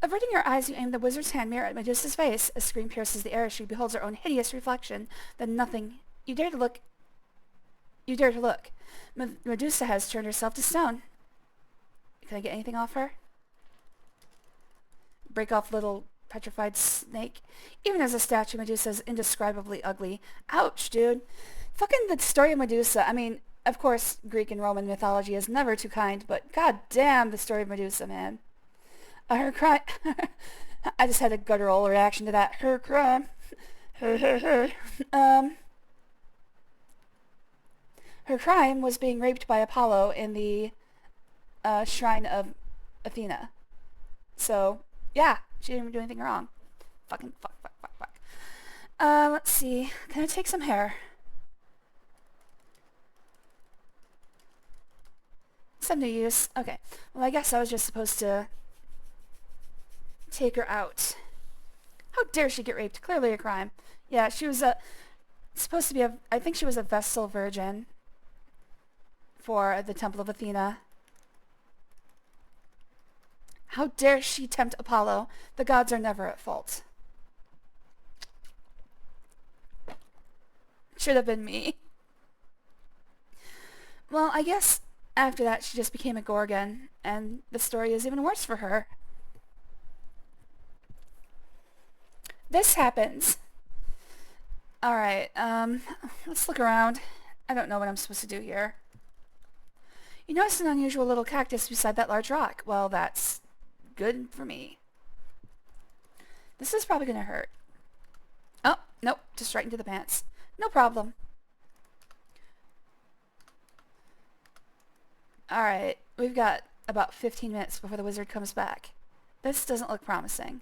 Averting your eyes, you aim the wizard's hand mirror at Medusa's face. A scream pierces the air as she beholds her own hideous reflection. Then nothing. You dare to look. You dare to look. Medusa has turned herself to stone. Can I get anything off her? Break off little petrified snake. Even as a statue, Medusa is indescribably ugly. Ouch, dude. Fucking the story of Medusa. I mean, of course, Greek and Roman mythology is never too kind, but god damn the story of Medusa, man. Her crime... I just had a guttural reaction to that. Her crime... Her crime was being raped by Apollo in the shrine of Athena. So, yeah, she didn't even do anything wrong. Fucking fuck. Let's see. Can I take some hair? Some new use. Okay. Well, I guess I was just supposed to take her out. How dare she get raped? Clearly a crime. Yeah, she was supposed to be I think she was a Vestal Virgin for the Temple of Athena. How dare she tempt Apollo? The gods are never at fault. Should have been me. Well, I guess after that she just became a Gorgon, and the story is even worse for her. This happens. Alright, let's look around. I don't know what I'm supposed to do here. You notice an unusual little cactus beside that large rock. Well, that's good for me. This is probably gonna hurt. Oh, nope, just right into the pants. No problem. Alright, we've got about 15 minutes before the wizard comes back. This doesn't look promising.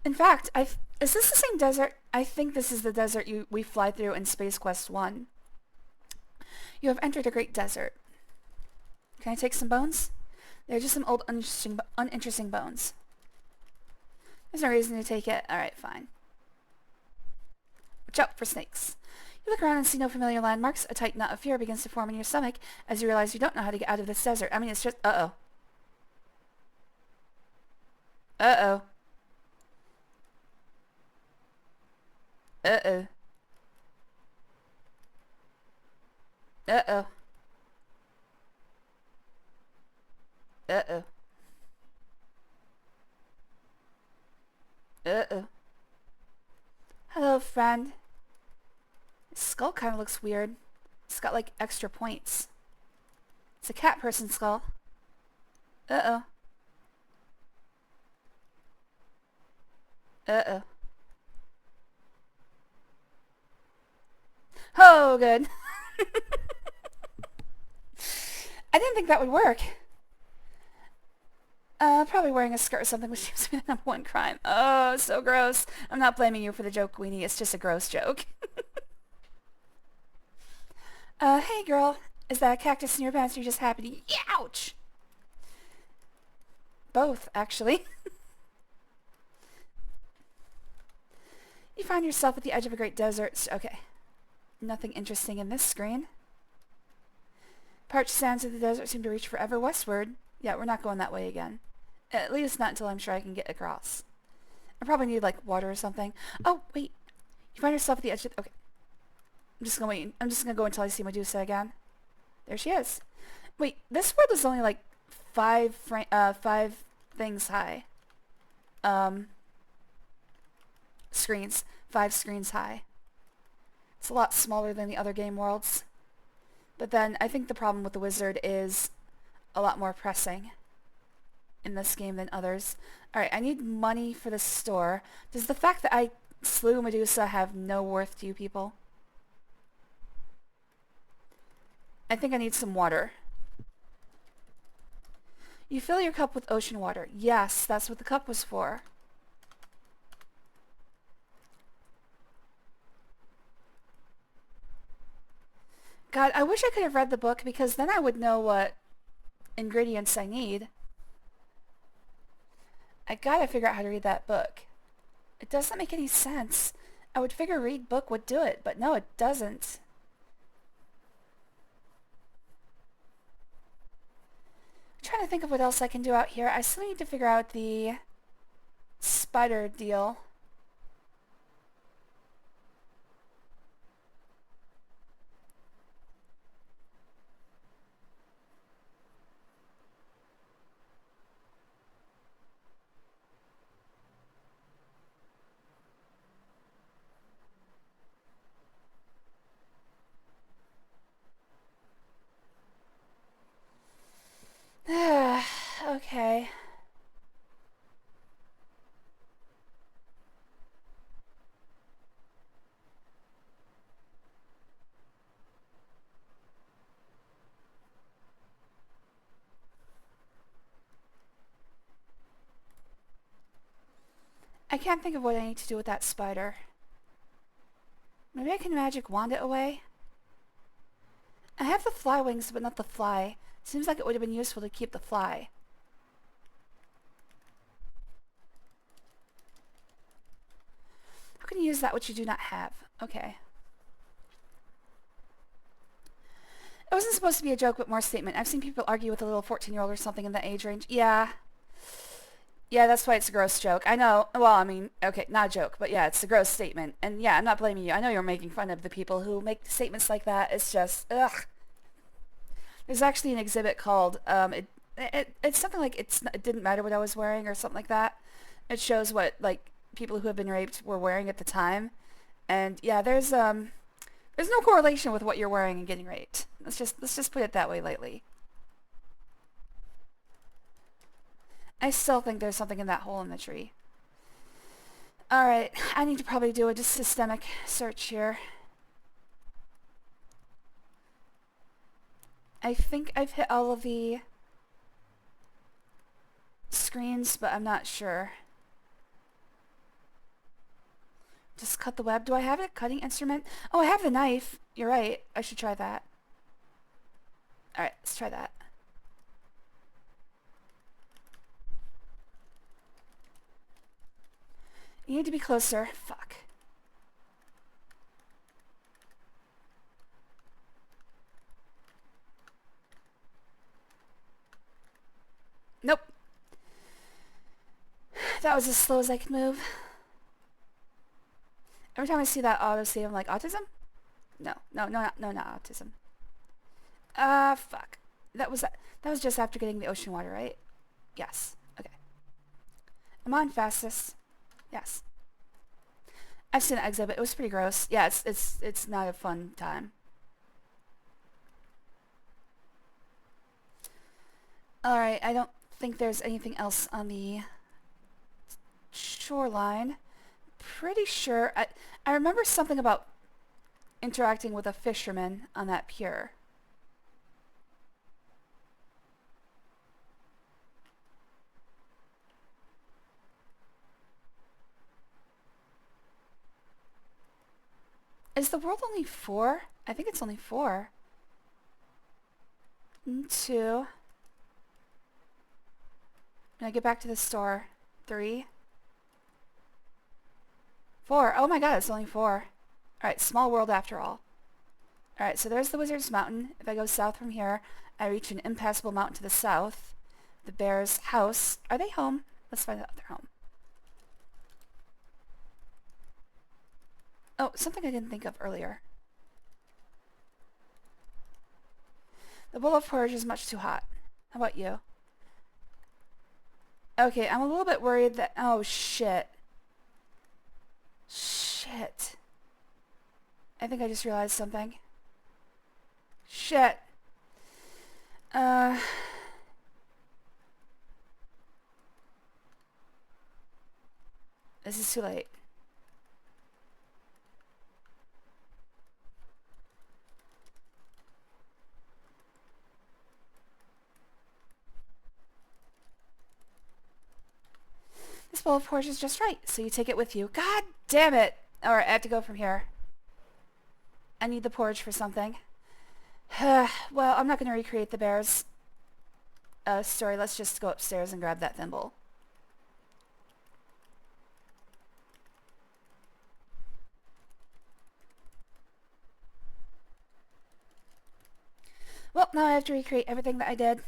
In fact, is this the same desert? I think this is the desert we fly through in Space Quest 1. You have entered a great desert. Can I take some bones? They're just some old uninteresting bones. There's no reason to take it. Alright, fine. Watch out for snakes. You look around and see no familiar landmarks. A tight knot of fear begins to form in your stomach as you realize you don't know how to get out of this desert. I mean, it's just... Uh-oh. Uh-oh. Uh-oh. Uh-oh. Uh-oh. Uh-oh. Hello, friend. His skull kind of looks weird. It's got, like, extra points. It's a cat person skull. Uh-oh. Uh-oh. Oh, good. I didn't think that would work. Probably wearing a skirt or something, which seems to be the number one crime. Oh, so gross. I'm not blaming you for the joke, Queenie. It's just a gross joke. Hey girl. Is that a cactus in your pants or you just happy to... Ouch! Both, actually. You find yourself at the edge of a great desert. Okay. Nothing interesting in this screen. Parched sands of the desert seem to reach forever westward. Yeah, we're not going that way again. At least not until I'm sure I can get across. I probably need, like, water or something. Oh, wait. You find yourself at the edge of... Okay. I'm just gonna wait. I'm just gonna go until I see Medusa again. There she is. Wait, this world is only, like, five things high. Screens. 5 screens high. It's a lot smaller than the other game worlds. But then, I think the problem with the wizard is a lot more pressing in this game than others. Alright, I need money for the store. Does the fact that I slew Medusa have no worth to you people? I think I need some water. You fill your cup with ocean water. Yes, that's what the cup was for. God, I wish I could have read the book because then I would know what ingredients I need. I gotta figure out how to read that book. It doesn't make any sense. I would figure read book would do it, but no, it doesn't. I'm trying to think of what else I can do out here. I still need to figure out the spider deal. Okay. I can't think of what I need to do with that spider. Maybe I can magic wand it away? I have the fly wings, but not the fly. Seems like it would have been useful to keep the fly. can use that which you do not have. Okay. It wasn't supposed to be a joke, but more statement. I've seen people argue with a little 14-year-old or something in that age range. Yeah. Yeah, that's why it's a gross joke. I know. Well, I mean, okay, not a joke, but yeah, it's a gross statement. And yeah, I'm not blaming you. I know you're making fun of the people who make statements like that. It's just, ugh. There's actually an exhibit called, it's something like it didn't matter what I was wearing or something like that. It shows what, like, people who have been raped were wearing at the time. And yeah, there's no correlation with what you're wearing and getting raped. Let's just put it that way lightly. I still think there's something in that hole in the tree. Alright, I need to probably do a just systemic search here. I think I've hit all of the screens, but I'm not sure. Just cut the web. Do I have a cutting instrument? Oh, I have the knife. You're right. I should try that. Alright, let's try that. You need to be closer. Fuck. Nope. That was as slow as I could move. Every time I see that autosave, I'm like, autism? No, not autism. Fuck. That was just after getting the ocean water, right? Yes. Okay. I'm on fastest. Yes. I've seen the exhibit. It was pretty gross. Yeah, it's not a fun time. Alright, I don't think there's anything else on the shoreline. Pretty sure I remember something about interacting with a fisherman on that pier. Is the world only 4? I think it's only 4. 2. When I get back to the store. 3. 4. Oh my god, it's only 4. Alright, small world after all. Alright, so there's the Wizard's Mountain. If I go south from here, I reach an impassable mountain to the south. The bear's house. Are they home? Let's find out if they're home. Oh, something I didn't think of earlier. The bowl of porridge is much too hot. How about you? Okay, I'm a little bit worried that... Oh, shit. Shit. I think I just realized something. Shit. This is too late. This bowl of porridge is just right, so you take it with you. God damn it! Alright, I have to go from here. I need the porridge for something. Well, I'm not going to recreate the bear's story. Let's just go upstairs and grab that thimble. Well, now I have to recreate everything that I did.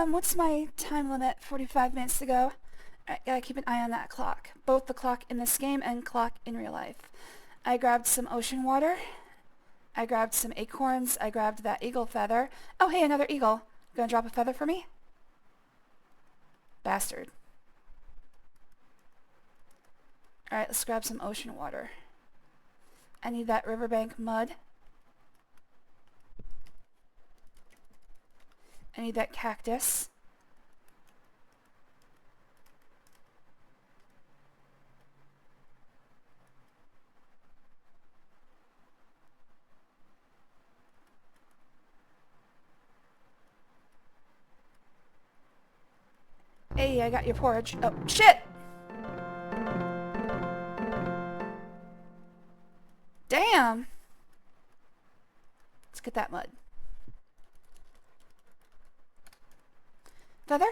What's my time limit? 45 minutes to go. I gotta keep an eye on that clock. Both the clock in this game and clock in real life. I grabbed some ocean water. I grabbed some acorns. I grabbed that eagle feather. Oh, hey, another eagle. Gonna drop a feather for me? Bastard. Alright, let's grab some ocean water. I need that riverbank mud. I need that cactus. Hey, I got your porridge. Oh, shit! Damn! It's get that mud. Feather?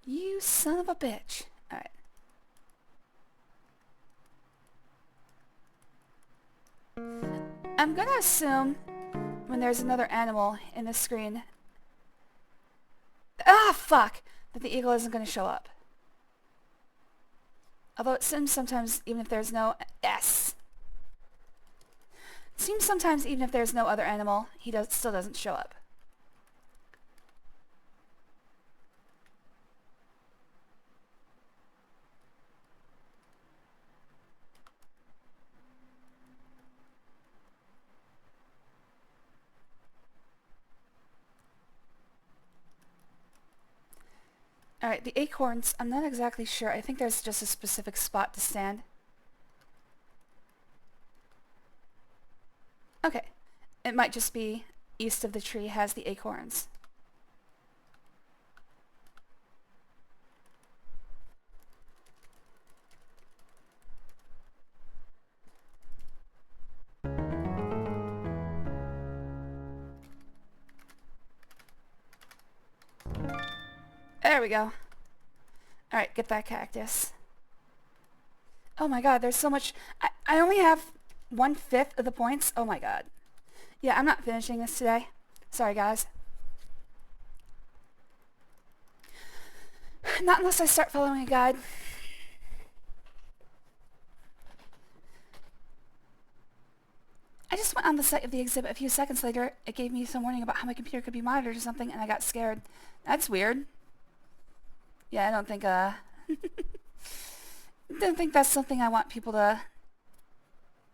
You son of a bitch. Alright. I'm gonna assume when there's another animal in the screen... Ah, fuck! That the eagle isn't gonna show up. Although it seems sometimes even if there's no... Yes! It seems sometimes even if there's no other animal, he still doesn't show up. Alright, the acorns, I'm not exactly sure. I think there's just a specific spot to stand. Okay. It might just be east of the tree has the acorns. There we go. Alright, get that cactus. Oh my god, there's so much... I only have 1/5 of the points. Oh my god. Yeah, I'm not finishing this today. Sorry, guys. Not unless I start following a guide. I just went on the site of the exhibit a few seconds later. It gave me some warning about how my computer could be monitored or something, and I got scared. That's weird. Yeah, I don't think, don't think that's something I want people to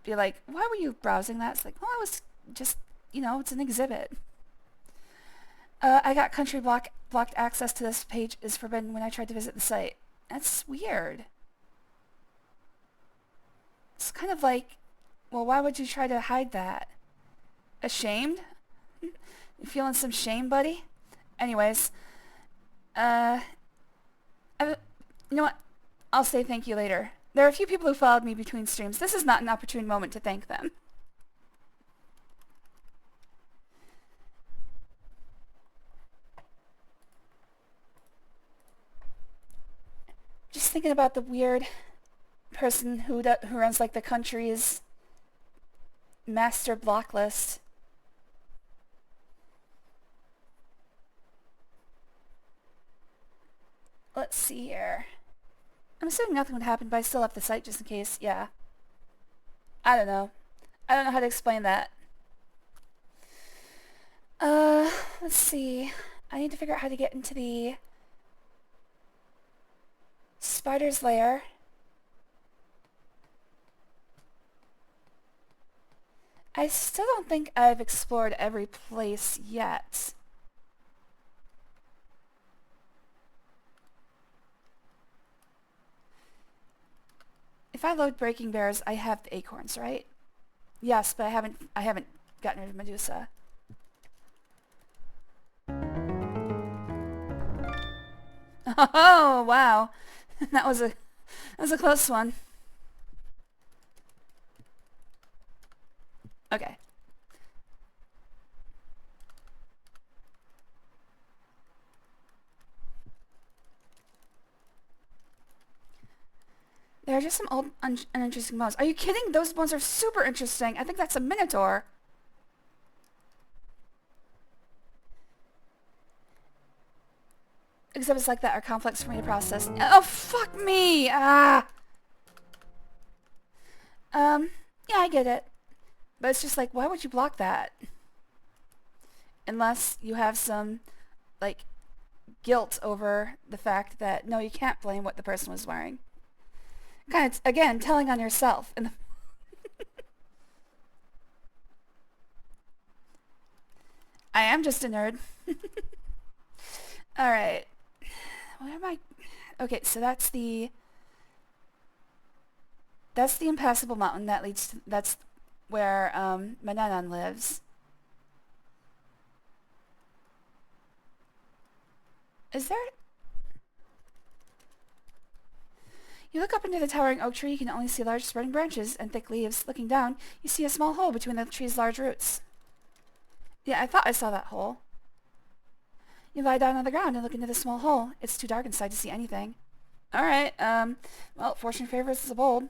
be like, why were you browsing that? It's like, well, I was just, you know, it's an exhibit. I got country blocked access to this page is forbidden when I tried to visit the site. That's weird. It's kind of like, well, why would you try to hide that? Ashamed? You feeling some shame, buddy? Anyways, you know what? I'll say thank you later. There are a few people who followed me between streams. This is not an opportune moment to thank them. Just thinking about the weird person who runs like the country's master block list. Let's see here. I'm assuming nothing would happen, but I still left the site just in case. Yeah. I don't know. I don't know how to explain that. Let's see. I need to figure out how to get into the spider's lair. I still don't think I've explored every place yet. If I load Breaking Bears, I have the acorns, right? Yes, but I haven't gotten rid of Medusa. Oh, wow. That was a close one. Okay. There are just some old uninteresting bones. Are you kidding? Those bones are super interesting. I think that's a minotaur. Exhibits like that are complex for me to process. Oh, fuck me! Ah! Yeah, I get it. But it's just like, why would you block that? Unless you have some, like, guilt over the fact that, no, you can't blame what the person was wearing. Kind of, again, telling on yourself. I am just a nerd. Alright. Where am I? Okay, so that's the impassable mountain that leads to, that's where Manannan lives. Is there... You look up into the towering oak tree, you can only see large spreading branches and thick leaves. Looking down, you see a small hole between the tree's large roots. Yeah, I thought I saw that hole. You lie down on the ground and look into the small hole. It's too dark inside to see anything. Alright, well, fortune favors the bold.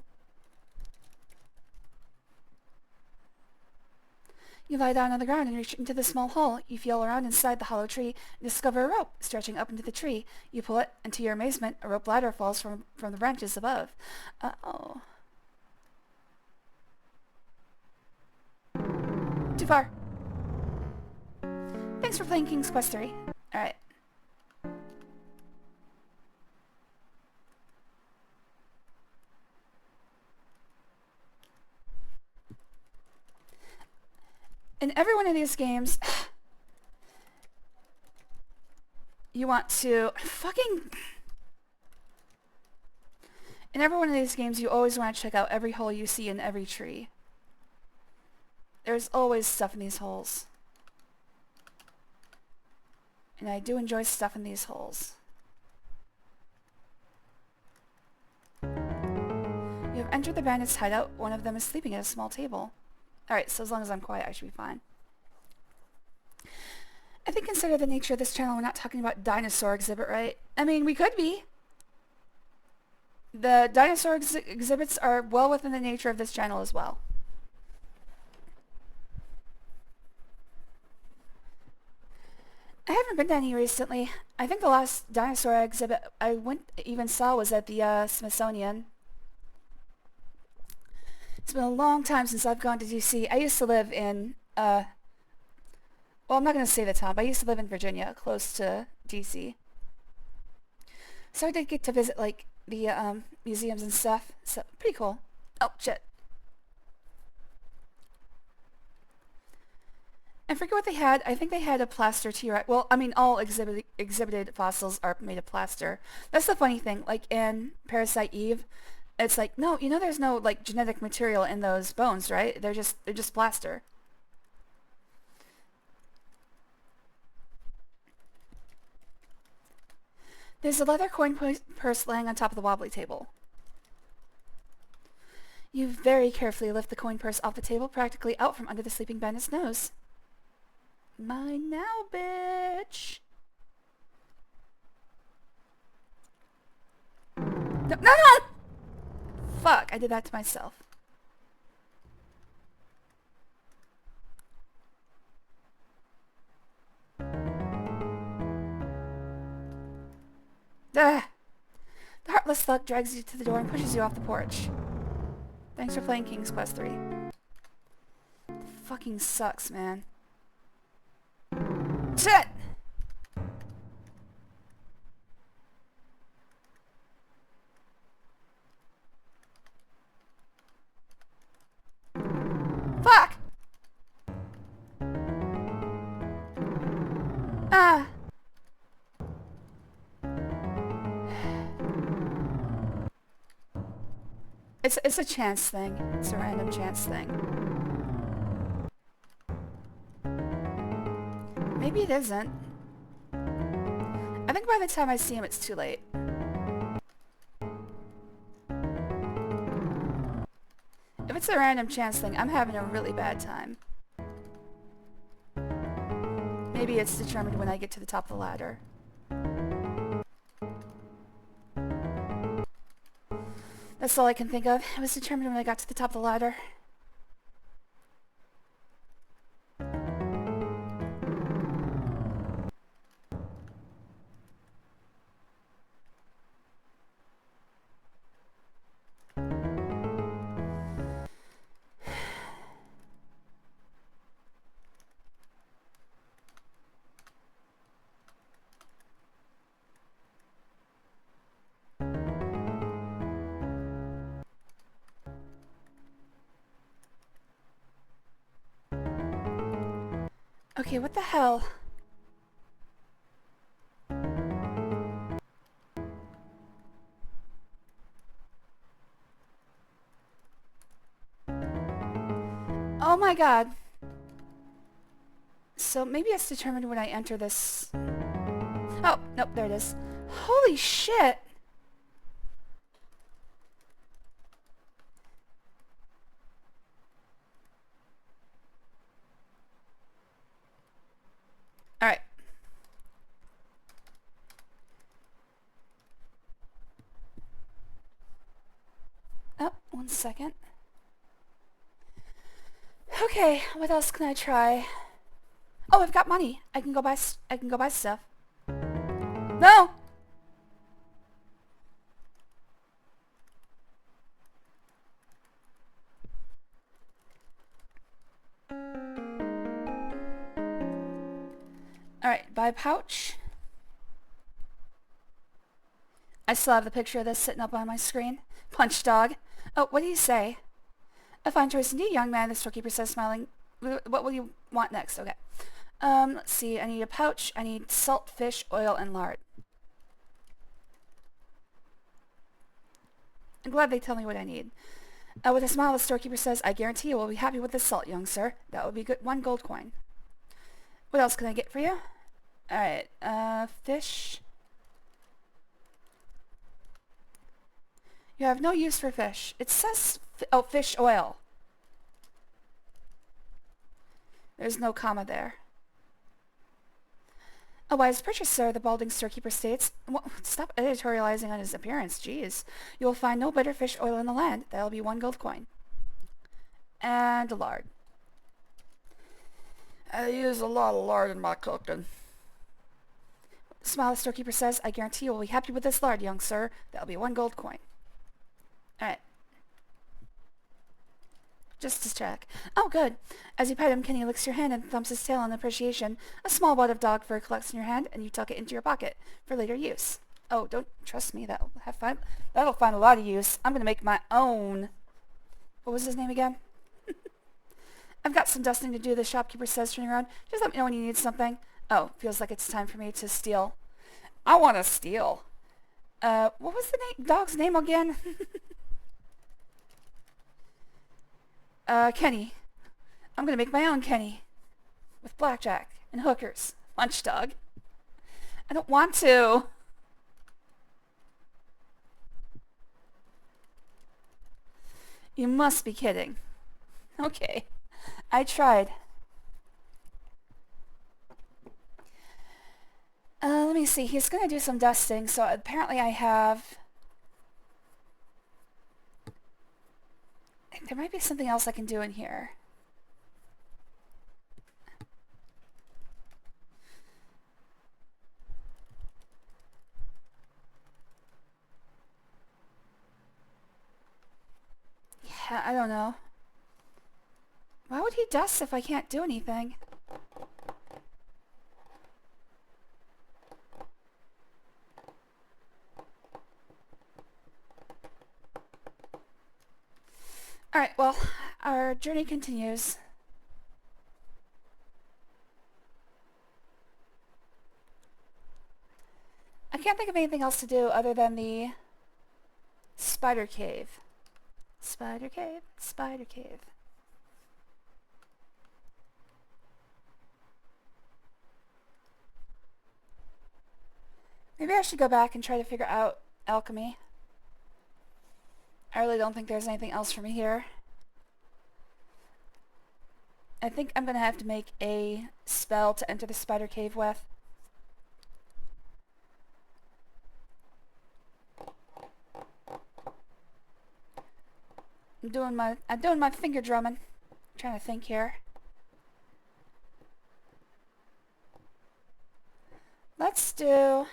You lie down on the ground and reach into the small hole. You feel around inside the hollow tree and discover a rope stretching up into the tree. You pull it, and to your amazement, a rope ladder falls from the branches above. Uh-oh. Too far. Thanks for playing King's Quest 3. Alright. In every one of these games, you want to fucking... In every one of these games, you always want to check out every hole you see in every tree. There's always stuff in these holes. And I do enjoy stuff in these holes. You have entered the bandits' hideout. One of them is sleeping at a small table. Alright, so as long as I'm quiet, I should be fine. I think consider the nature of this channel, we're not talking about dinosaur exhibit, right? I mean, we could be. The dinosaur exhibits are well within the nature of this channel as well. I haven't been to any recently. I think the last dinosaur exhibit I even saw was at the Smithsonian. It's been a long time since I've gone to DC. I used to live in, well, I'm not going to say the town, but I used to live in Virginia, close to DC. So I did get to visit, like, the museums and stuff. So, pretty cool. Oh, shit. I forget what they had. I think they had a plaster T-Rex. Well, I mean, all exhibited fossils are made of plaster. That's the funny thing. Like, in Parasite Eve, it's like, no, you know there's no, like, genetic material in those bones, right? They're just plaster. There's a leather coin purse laying on top of the wobbly table. You very carefully lift the coin purse off the table, practically out from under the sleeping bandit's nose. Mine now, bitch! No, no, no! Fuck, I did that to myself. Ugh. The heartless thug drags you to the door and pushes you off the porch. Thanks for playing King's Quest 3. Fucking sucks, man. Shit! Fuck! Ah! It's a chance thing. It's a random chance thing. Maybe it isn't. I think by the time I see him, it's too late. If it's a random chance thing, I'm having a really bad time. Maybe it's determined when I get to the top of the ladder. That's all I can think of. It was determined when I got to the top of the ladder. Okay, what the hell? Oh my god. So maybe it's determined when I enter this... Oh, nope, there it is. Holy shit! 1 second. Okay, what else can I try? Oh, I've got money. I can go buy stuff. No! Alright, buy pouch. I still have the picture of this sitting up on my screen. Punch dog. Oh, what do you say? A fine choice indeed, young man, the storekeeper says, smiling. What will you want next? Okay. Let's see. I need a pouch. I need salt, fish, oil, and lard. I'm glad they tell me what I need. With a smile, the storekeeper says, I guarantee you will be happy with this salt, young sir. That will be good. 1 gold coin. What else can I get for you? Alright, fish. You have no use for fish. It says, oh, fish oil. There's no comma there. A wise purchaser, the balding storekeeper states. Stop editorializing on his appearance, jeez. You will find no better fish oil in the land. That'll be 1 gold coin. And lard. I use a lot of lard in my cooking. Smile, the storekeeper says, I guarantee you will be happy with this lard, young sir. That'll be 1 gold coin. Alright. Just to check. Oh, good. As you pet him, Kenny licks your hand and thumps his tail in appreciation. A small wad of dog fur collects in your hand, and you tuck it into your pocket for later use. Oh, don't trust me. That'll find a lot of use. I'm gonna make my own. What was his name again? I've got some dusting to do, the shopkeeper says, turning around. Just let me know when you need something. Oh, feels like it's time for me to steal. I want to steal. What was the dog's name again? Kenny. I'm gonna make my own Kenny. With blackjack and hookers. Lunch dog. I don't want to. You must be kidding. Okay. I tried. Let me see. He's gonna do some dusting, so apparently I have... There might be something else I can do in here. Yeah, I don't know. Why would he dust if I can't do anything? Alright, well, our journey continues. I can't think of anything else to do other than the spider cave. Spider cave, spider cave. Maybe I should go back and try to figure out alchemy. I really don't think there's anything else for me here. I think I'm gonna have to make a spell to enter the spider cave with. I'm doing my finger drumming. I'm trying to think here. Let's do...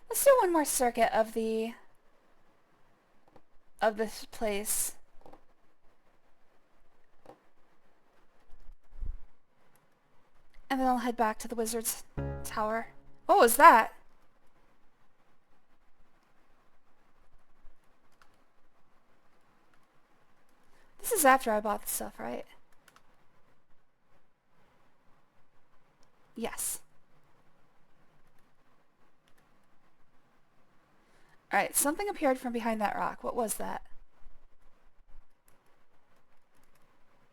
Let's do one more circuit of this place. And then I'll head back to the wizard's tower. What was that? This is after I bought the stuff, right? Yes. Alright, something appeared from behind that rock. What was that?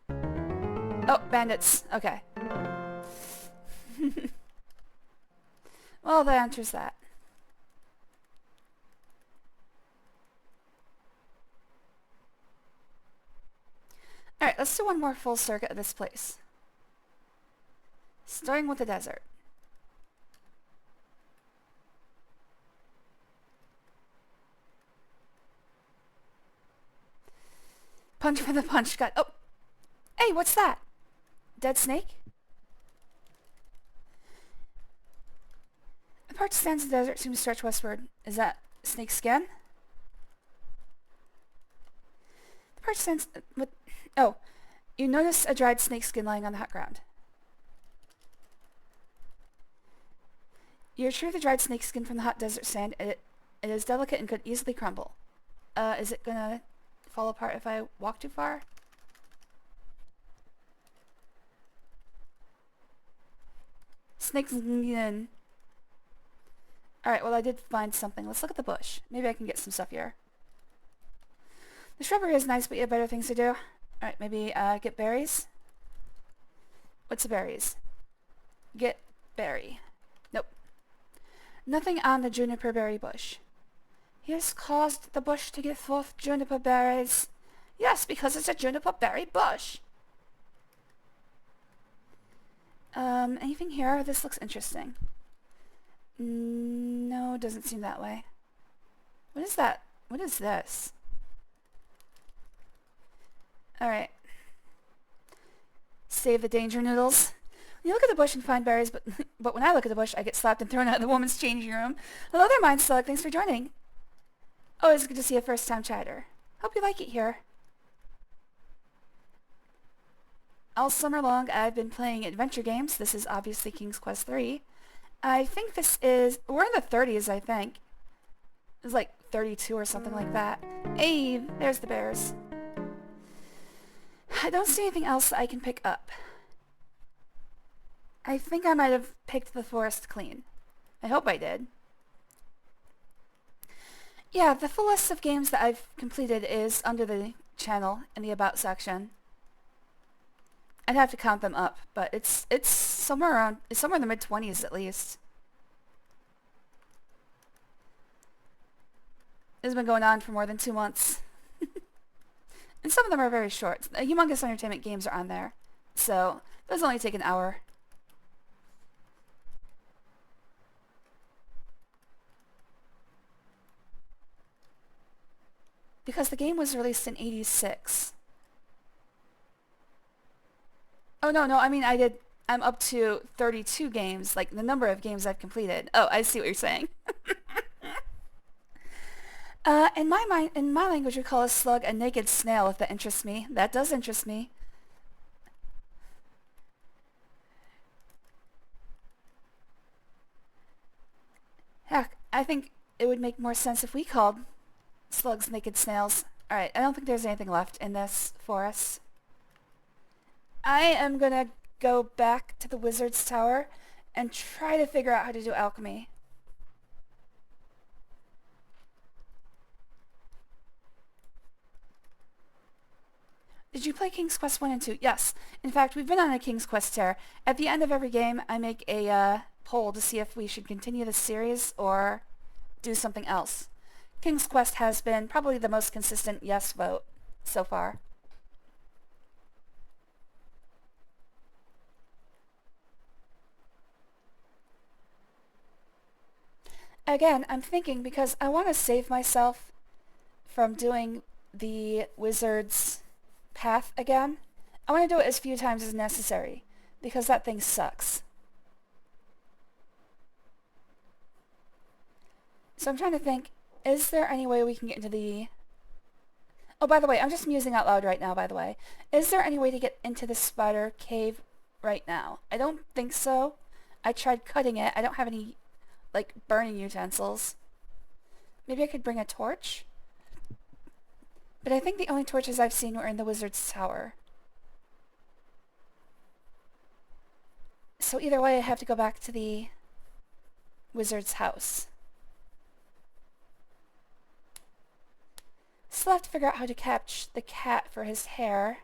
Oh, bandits. Okay. Well, that answers that. Alright, let's do one more full circuit of this place. Starting with the desert. Punch for the punch. God. Oh. Hey, what's that? Dead snake? The parched sands of the desert seem to stretch westward. Is that snake skin? The parched sands... what? Oh. You notice a dried snake skin lying on the hot ground. You retrieve the dried snake skin from the hot desert sand. It is delicate and could easily crumble. Is it gonna fall apart if I walk too far? Snake skin. Alright, well I did find something. Let's look at the bush. Maybe I can get some stuff here. The shrubbery is nice, but you have better things to do. Alright, maybe get berries? What's the berries? Get berry. Nope. Nothing on the juniper berry bush. He has caused the bush to give forth juniper berries. Yes, because it's a juniper berry bush. Anything here? This looks interesting. No, doesn't seem that way. What is that? What is this? Alright. Save the danger noodles. You look at the bush and find berries, but when I look at the bush, I get slapped and thrown out of the woman's changing room. Hello there, Mind Slug. Thanks for joining. Oh, it's good to see a first-time chatter. Hope you like it here. All summer long, I've been playing adventure games. This is obviously King's Quest III. I think this is... we're in the 30s, I think. It's like 32 or something like that. Hey, there's the bears. I don't see anything else that I can pick up. I think I might have picked the forest clean. I hope I did. Yeah, the full list of games that I've completed is under the channel in the About section. I'd have to count them up, but it's somewhere in the mid-20s at least. It's been going on for more than 2 months. And some of them are very short. Humongous Entertainment games are on there, so those only take an hour. Because the game was released in '86. Oh, no, I mean, I'm up to 32 games, like the number of games I've completed. Oh, I see what you're saying. In my language, we call a slug a naked snail, if that interests me. That does interest me. Heck, I think it would make more sense if we called slugs naked snails. Alright, I don't think there's anything left in this forest. I am gonna go back to the wizard's tower and try to figure out how to do alchemy. Did you play King's Quest 1 and 2? Yes. In fact, we've been on a King's Quest tear. At the end of every game, I make a poll to see if we should continue the series or do something else. King's Quest has been probably the most consistent yes vote so far. Again, I'm thinking because I want to save myself from doing the wizard's path again. I want to do it as few times as necessary because that thing sucks. So I'm trying to think, is there any way we can get into the... Oh, by the way, I'm just musing out loud right now, by the way. Is there any way to get into the spider cave right now? I don't think so. I tried cutting it. I don't have any, like, burning utensils. Maybe I could bring a torch? But I think the only torches I've seen were in the wizard's tower. So either way, I have to go back to the wizard's house. Still have to figure out how to catch the cat for his hair.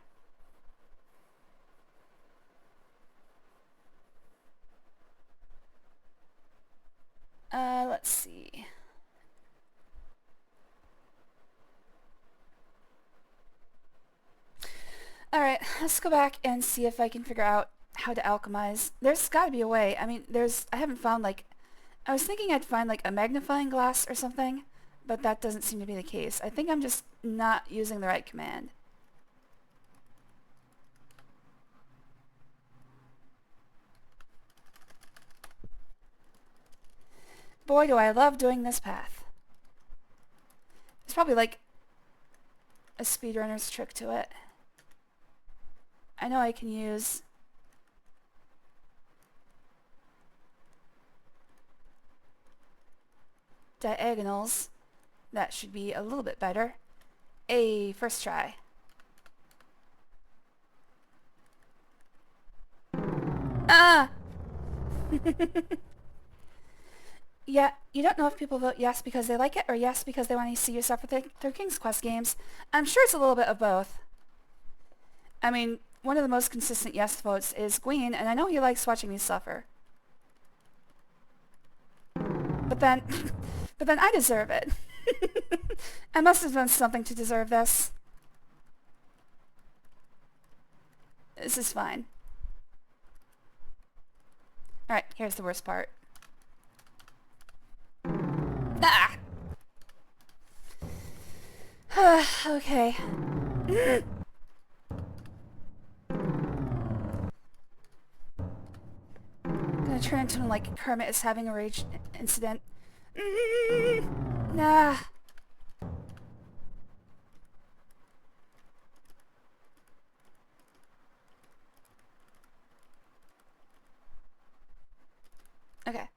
Let's see. Alright, let's go back and see if I can figure out how to alchemize. There's gotta be a way. I mean, I haven't found, like... I was thinking I'd find, like, a magnifying glass or something, but that doesn't seem to be the case. I think I'm just not using the right command. boy, do I love doing this path. It's probably like a speedrunner's trick to it. I know I can use diagonals. That should be a little bit better. First try. Ah! Yeah, you don't know if people vote yes because they like it or yes because they want to see you suffer through King's Quest games. I'm sure it's a little bit of both. I mean, one of the most consistent yes votes is Gwyn, and I know he likes watching me suffer. But then, but then I deserve it. I must have done something to deserve this. This is fine. Alright, here's the worst part. Ah! Okay. I'm gonna turn into like Kermit is having a rage incident. Nah. Okay.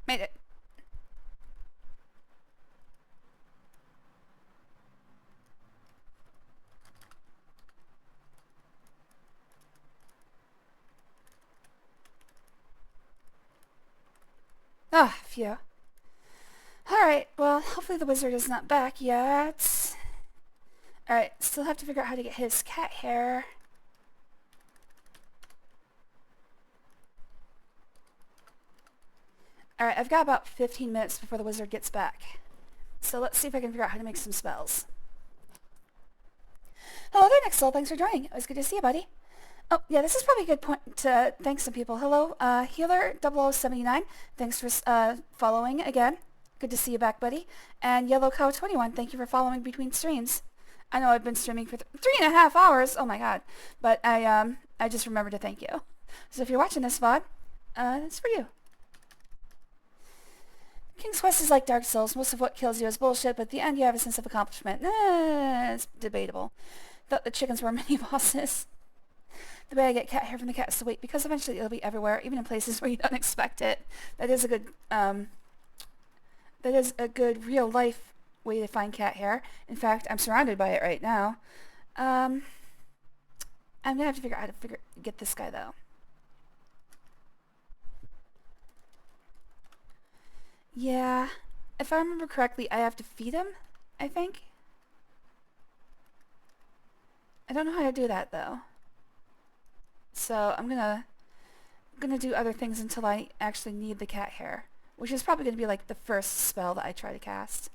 Made it. Ah, phew. Alright, well, hopefully the wizard is not back yet. Alright, still have to figure out how to get his cat hair. Alright, I've got about 15 minutes before the wizard gets back. So let's see if I can figure out how to make some spells. Hello there, Nixel. Thanks for joining. It was good to see you, buddy. Oh, yeah, this is probably a good point to thank some people. Hello, Healer0079. Thanks for following again. Good to see you back, buddy. And YellowCow21, thank you for following between streams. I know I've been streaming for 3.5 hours. Oh my god. But I just remembered to thank you. So if you're watching this VOD, it's for you. King's Quest is like Dark Souls. Most of what kills you is bullshit, but at the end you have a sense of accomplishment. It's debatable. Thought the chickens were mini bosses. The way I get cat hair from the cat is to wait, because eventually it'll be everywhere, even in places where you don't expect it. That is a good real life way to find cat hair. In fact, I'm surrounded by it right now. I'm gonna have to figure out how to get this guy though. Yeah, if I remember correctly, I have to feed him, I think. I don't know how to do that though. So I'm gonna do other things until I actually need the cat hair, which is probably gonna be like the first spell that I try to cast.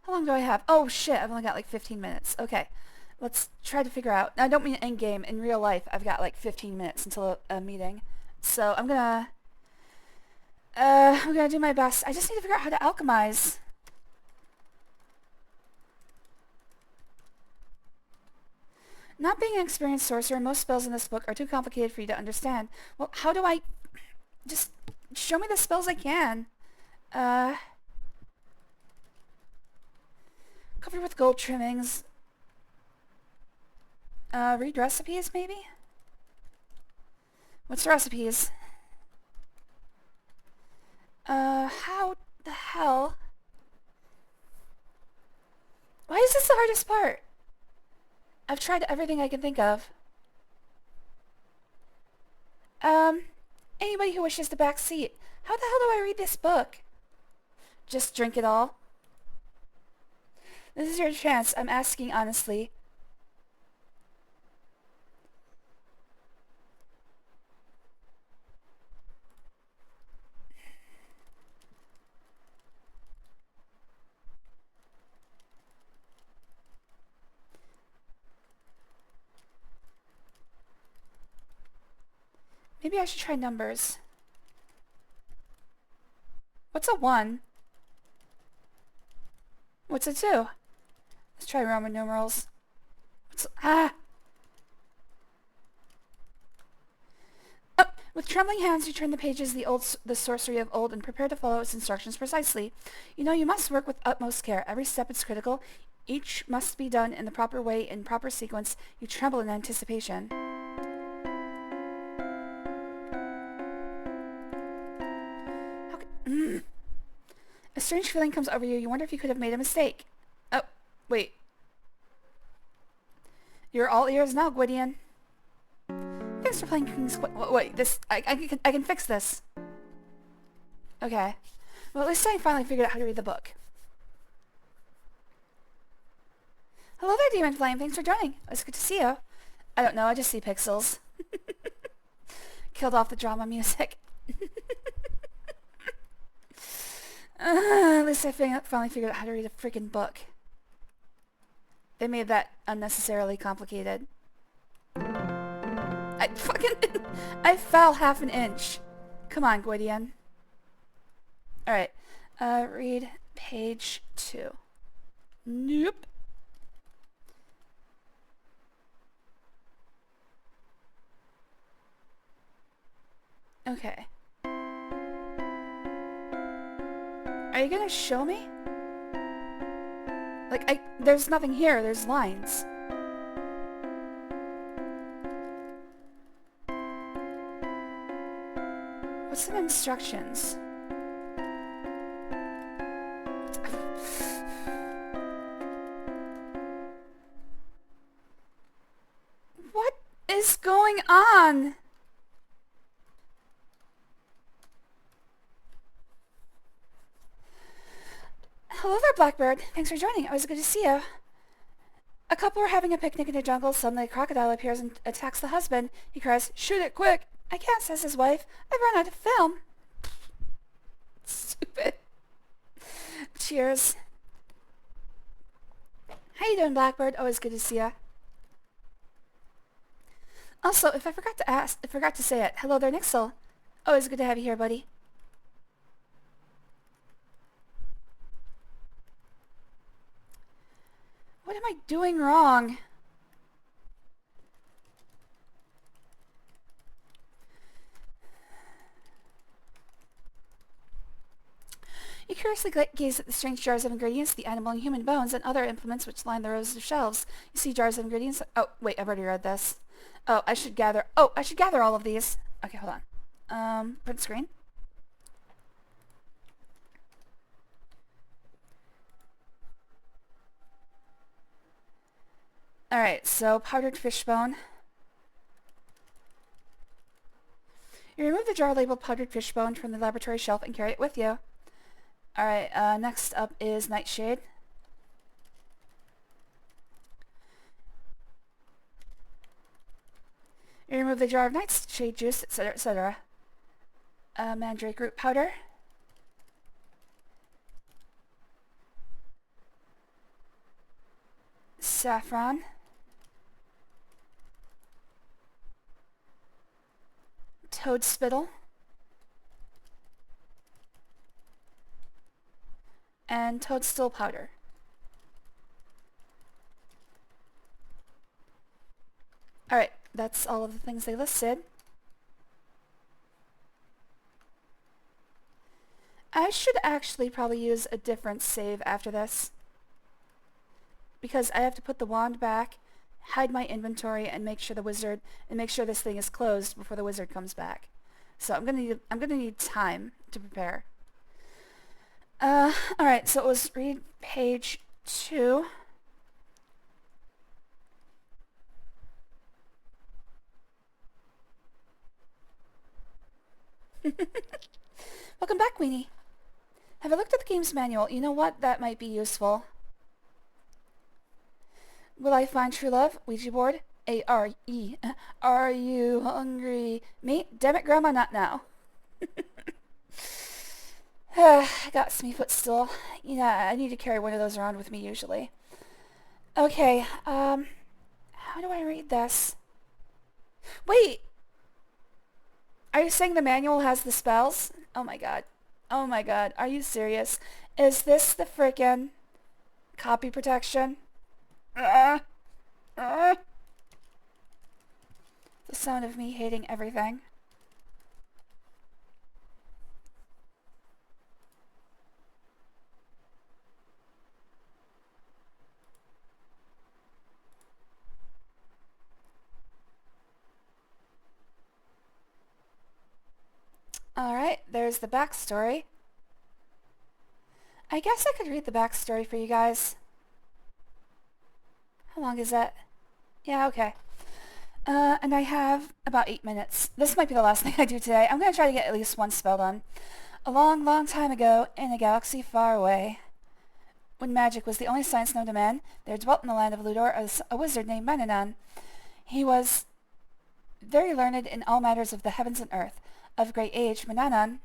How long do I have? Oh shit, I've only got like 15 minutes. Okay, let's try to figure out. I don't mean end game. In real life, I've got like 15 minutes until a meeting. So I'm gonna do my best. I just need to figure out how to alchemize. Not being an experienced sorcerer, most spells in this book are too complicated for you to understand. Well, how do I... Just show me the spells I can. Covered with gold trimmings. Read recipes, maybe? What's the recipes? How the hell? Why is this the hardest part? I've tried everything I can think of. Anybody who wishes the back seat. How the hell do I read this book? Just drink it all? This is your chance. I'm asking honestly. Maybe I should try numbers. What's a 1? What's a 2? Let's try Roman numerals. Ah! Oh, with trembling hands, you turn the pages of the sorcery of old and prepare to follow its instructions precisely. You know you must work with utmost care. Every step is critical. Each must be done in the proper way, in proper sequence. You tremble in anticipation. A strange feeling comes over you. You wonder if you could have made a mistake. Oh, wait. You're all ears now, Gwydion. Thanks for playing King's... Wait, this... I can fix this. Okay. Well, at least I finally figured out how to read the book. Hello there, Demon Flame. Thanks for joining. It's good to see you. I don't know. I just see pixels. Killed off the drama music. At least I finally figured out how to read a freaking book. They made that unnecessarily complicated. I fell half an inch. Come on, Gwydion. Alright. Read page 2. Nope. Okay. Are you gonna show me? Like, there's nothing here, there's lines. What's some instructions? What is going on? Hello there, Blackbird. Thanks for joining. Always good to see you. A couple are having a picnic in the jungle. Suddenly a crocodile appears and attacks the husband. He cries, "Shoot it quick!" "I can't," says his wife. "I've run out of film." Stupid. Cheers. How you doing, Blackbird? Always good to see you. Also, if I forgot to say it, hello there, Nixel. Always good to have you here, buddy. What am I doing wrong? You curiously gaze at the strange jars of ingredients, the animal and human bones, and other implements which line the rows of shelves. You see jars of ingredients. Oh, wait, I've already read this. Oh, I should gather all of these. Okay, hold on. Print screen. Alright, so powdered fish bone. You remove the jar labeled powdered fish bone from the laboratory shelf and carry it with you. Alright, next up is nightshade. You remove the jar of nightshade juice, etc., etc. Mandrake root powder. Saffron. Toad spittle. And toadstool powder. Alright, that's all of the things they listed. I should actually probably use a different save after this, because I have to put the wand back, hide my inventory, and make sure this thing is closed before the wizard comes back. So I'm gonna need time to prepare. Alright, so it was read page 2. Welcome back, Weenie. Have I looked at the game's manual? You know what? That might be useful. Will I find true love? Ouija board? A-R-E. Are you hungry? Me? Damn it, Grandma, not now. I got Smee footstool. Yeah, I need to carry one of those around with me usually. Okay, how do I read this? Wait! Are you saying the manual has the spells? Oh my god. Oh my god. Are you serious? Is this the frickin' copy protection? Uh, uh. The sound of me hating everything. Alright, there's the backstory. I guess I could read the backstory for you guys. How long is that? Yeah, okay. And I have about 8 minutes. This might be the last thing I do today. I'm going to try to get at least one spell done. A long, long time ago, in a galaxy far away, when magic was the only science known to man, there dwelt in the land of Ludor a wizard named Manannan. He was very learned in all matters of the heavens and earth. Of great age, Manannan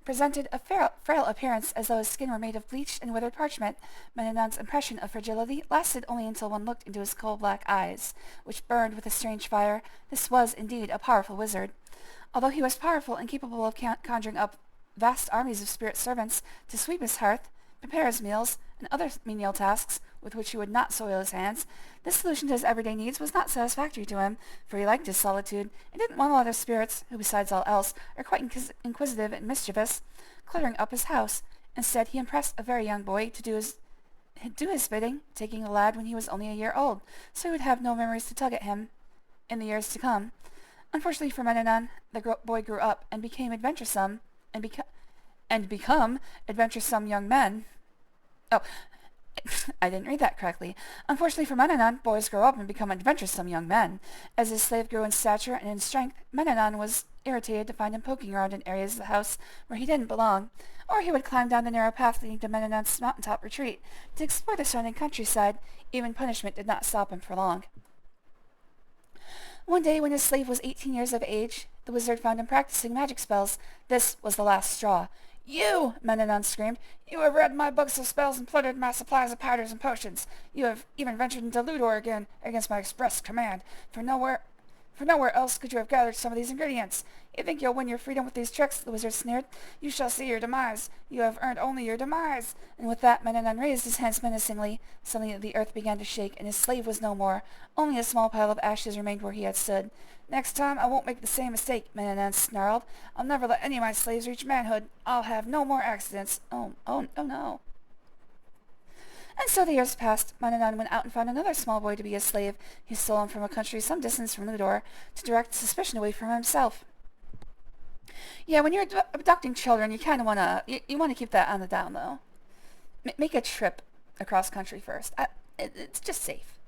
presented a frail appearance as though his skin were made of bleached and withered parchment. Manannan's impression of fragility lasted only until one looked into his coal-black eyes, which burned with a strange fire. This was, indeed, a powerful wizard. Although he was powerful and capable of conjuring up vast armies of spirit servants to sweep his hearth, prepare his meals, and other menial tasks with which he would not soil his hands, this solution to his everyday needs was not satisfactory to him, for he liked his solitude, and didn't want a lot of spirits, who besides all else are quite inquisitive and mischievous, cluttering up his house. Instead, he impressed a very young boy to do his bidding, taking the lad when he was only a year old, so he would have no memories to tug at him in the years to come. Unfortunately for Manannan, the boy grew up and became adventuresome, and become adventuresome young men. Oh, I didn't read that correctly. Unfortunately for Manannan, boys grow up and become adventuresome young men. As his slave grew in stature and in strength, Manannan was irritated to find him poking around in areas of the house where he didn't belong, or he would climb down the narrow path leading to Manannan's mountaintop retreat to explore the surrounding countryside. Even punishment did not stop him for long. One day, when his slave was 18 years of age, the wizard found him practicing magic spells. This was the last straw. "You!" Manannan screamed. "You have read my books of spells and plundered my supplies of powders and potions. You have even ventured into Ludor again against my express command, for nowhere else could you have gathered some of these ingredients. You think you'll win your freedom with these tricks?" the wizard sneered. "You shall see your demise. You have earned only your demise." And with that, Manannan raised his hands menacingly. Suddenly the earth began to shake, and his slave was no more. Only a small pile of ashes remained where he had stood. "Next time I won't make the same mistake," Manannan snarled. "I'll never let any of my slaves reach manhood. I'll have no more accidents." Oh no. And so the years passed. Manannan went out and found another small boy to be his slave. He stole him from a country some distance from Ludor to direct suspicion away from himself. Yeah, when you're abducting children, you kind of want to you want to keep that on the down low. Make a trip across country first. It's just safe.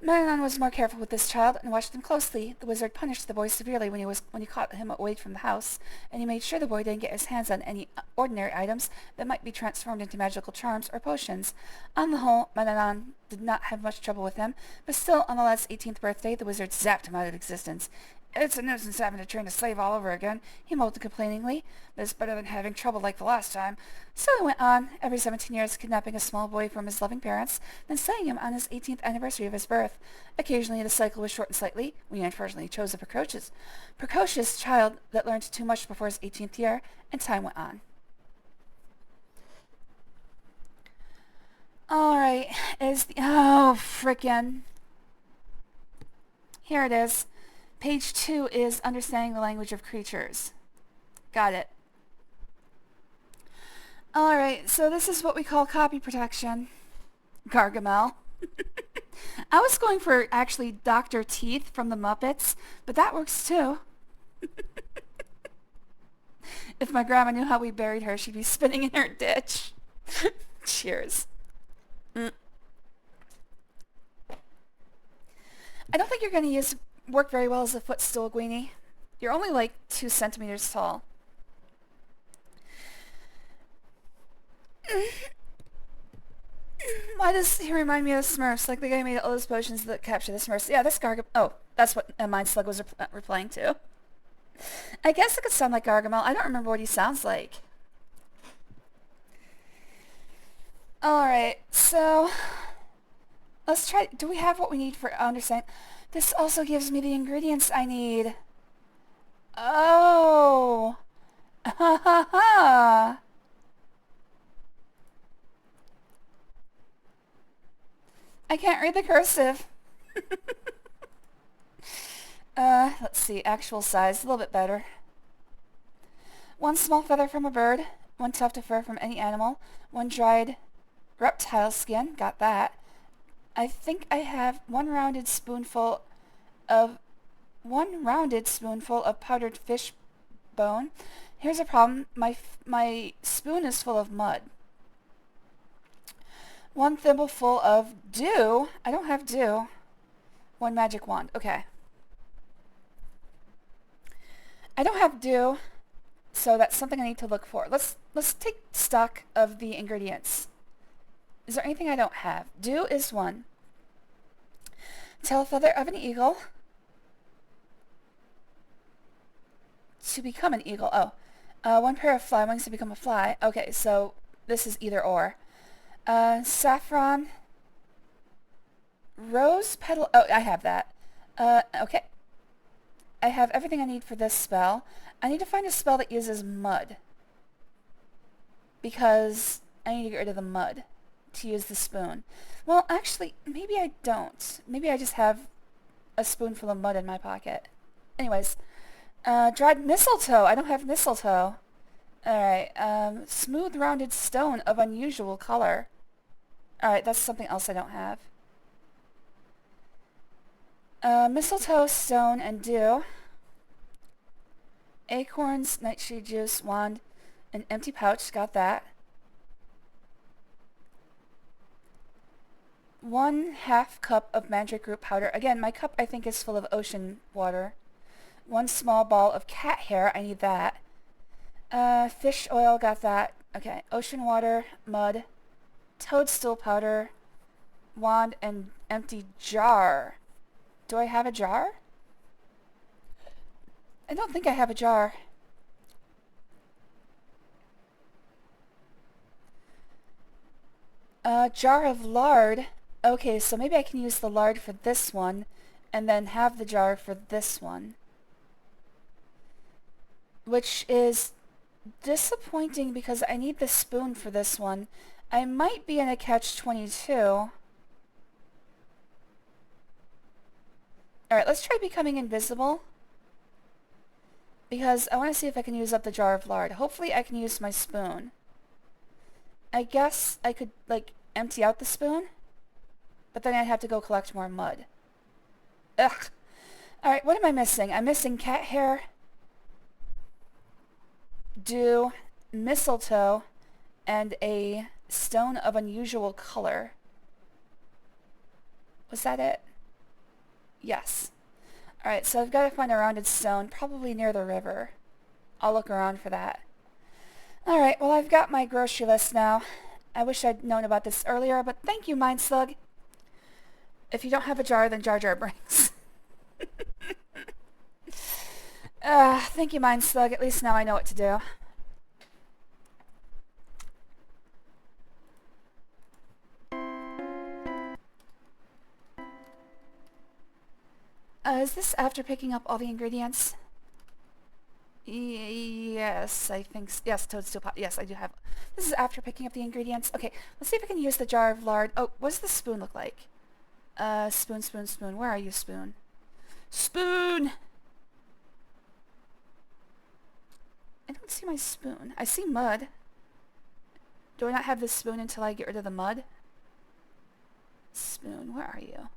Manannan was more careful with this child and watched him closely. The wizard punished the boy severely when he caught him away from the house, and he made sure the boy didn't get his hands on any ordinary items that might be transformed into magical charms or potions. On the whole, Manannan did not have much trouble with him, but still, on the lad's 18th birthday, the wizard zapped him out of existence. "It's a nuisance having to train a slave all over again," he mumbled complainingly, "but it's better than having trouble like the last time." So he went on, every 17 years kidnapping a small boy from his loving parents, then selling him on his 18th anniversary of his birth. Occasionally the cycle was shortened slightly, when he unfortunately chose a precocious child that learned too much before his 18th year, and time went on. Alright, oh, frickin'. Here it is. Page 2 is Understanding the Language of Creatures. Got it. Alright, so this is what we call copy protection. Gargamel. I was going for actually Dr. Teeth from the Muppets, but that works too. If my grandma knew how we buried her, she'd be spinning in her ditch. Cheers. I don't think you're going to work very well as a footstool, Guini. You're only like 2 centimeters tall. Why does he remind me of the Smurfs? Like the guy who made all those potions that capture the Smurfs. Yeah, this Gargamel. Oh, that's what Mind Slug was replying to. I guess it could sound like Gargamel. I don't remember what he sounds like. Alright, so let's try. Do we have what we need for understanding? This also gives me the ingredients I need. Oh! Ha ha ha! I can't read the cursive. Let's see. Actual size. A little bit better. 1 small feather from a bird. 1 tuft of fur from any animal. 1 dried reptile skin. Got that. I think I have 1 rounded spoonful of powdered fish bone. Here's a problem. My spoon is full of mud. 1 thimbleful of dew. I don't have dew. 1 magic wand. Okay. I don't have dew, so that's something I need to look for. Let's take stock of the ingredients. Is there anything I don't have? Dew is 1. Tail feather of an eagle. To become an eagle. Oh. 1 pair of fly wings to become a fly. Okay, so this is either or. Saffron. Rose petal. Oh, I have that. Okay. I have everything I need for this spell. I need to find a spell that uses mud. Because I need to get rid of the mud to use the spoon. Well, actually, maybe I don't. Maybe I just have a spoonful of mud in my pocket. Anyways. Dried mistletoe. I don't have mistletoe. Alright. Smooth rounded stone of unusual color. Alright, that's something else I don't have. Mistletoe, stone, and dew. Acorns, nightshade juice, wand, an empty pouch. Got that. 1/2 cup of mandrake root powder. Again, my cup I think is full of ocean water. 1 small ball of cat hair. I need that. Fish oil. Got that. Okay. Ocean water, mud, toadstool powder, wand, and empty jar. Do I have a jar? I don't think I have a jar. Jar of lard. Okay, so maybe I can use the lard for this one, and then have the jar for this one. Which is disappointing because I need the spoon for this one. I might be in a catch-22. Alright, let's try becoming invisible. Because I want to see if I can use up the jar of lard. Hopefully I can use my spoon. I guess I could, like, empty out the spoon. But then I'd have to go collect more mud. Ugh. Alright, what am I missing? I'm missing cat hair, dew, mistletoe, and a stone of unusual color. Was that it? Yes. Alright, so I've got to find a rounded stone, probably near the river. I'll look around for that. Alright, well I've got my grocery list now. I wish I'd known about this earlier, but thank you, Mind Slug. If you don't have a jar, then Jar Jar brings. Thank you, Mind Slug. At least now I know what to do. Is this after picking up all the ingredients? Yes, I think yes, toadstool pot. Yes, I do have. This is after picking up the ingredients. Okay, let's see if I can use the jar of lard. Oh, what does the spoon look like? Spoon, spoon, spoon. Where are you, spoon? Spoon! I don't see my spoon. I see mud. Do I not have this spoon until I get rid of the mud? Spoon, where are you?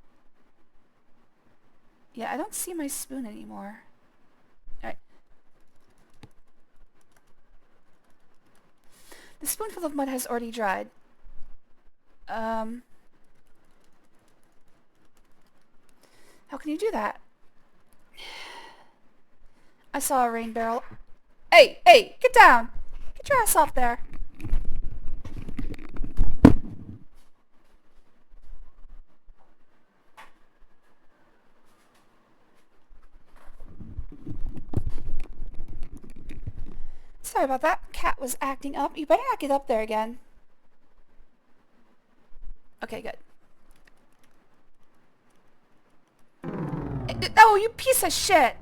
Yeah, I don't see my spoon anymore. Alright. The spoonful of mud has already dried. How can you do that? I saw a rain barrel. Hey, hey, get down! Get your ass off there. Sorry about that. Cat was acting up. You better not get up there again. Okay, good. Oh, you piece of shit!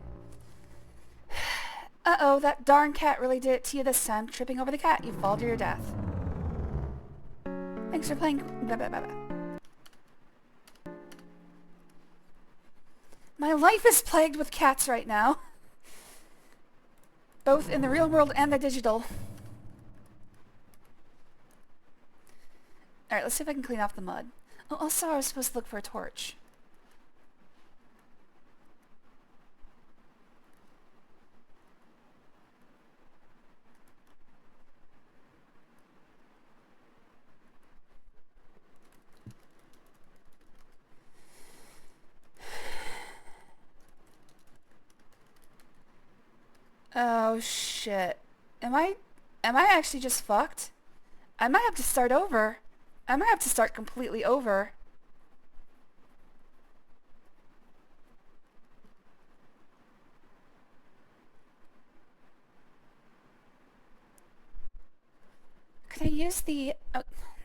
Uh-oh, that darn cat really did it to you this time. Tripping over the cat, you fall to your death. Thanks for playing... Blah, blah, blah, blah. My life is plagued with cats right now. Both in the real world and the digital. Alright, let's see if I can clean off the mud. Oh, also I was supposed to look for a torch. Oh shit. Am I actually just fucked? I might have to start over. I might have to start completely over. Could I use the... Oh,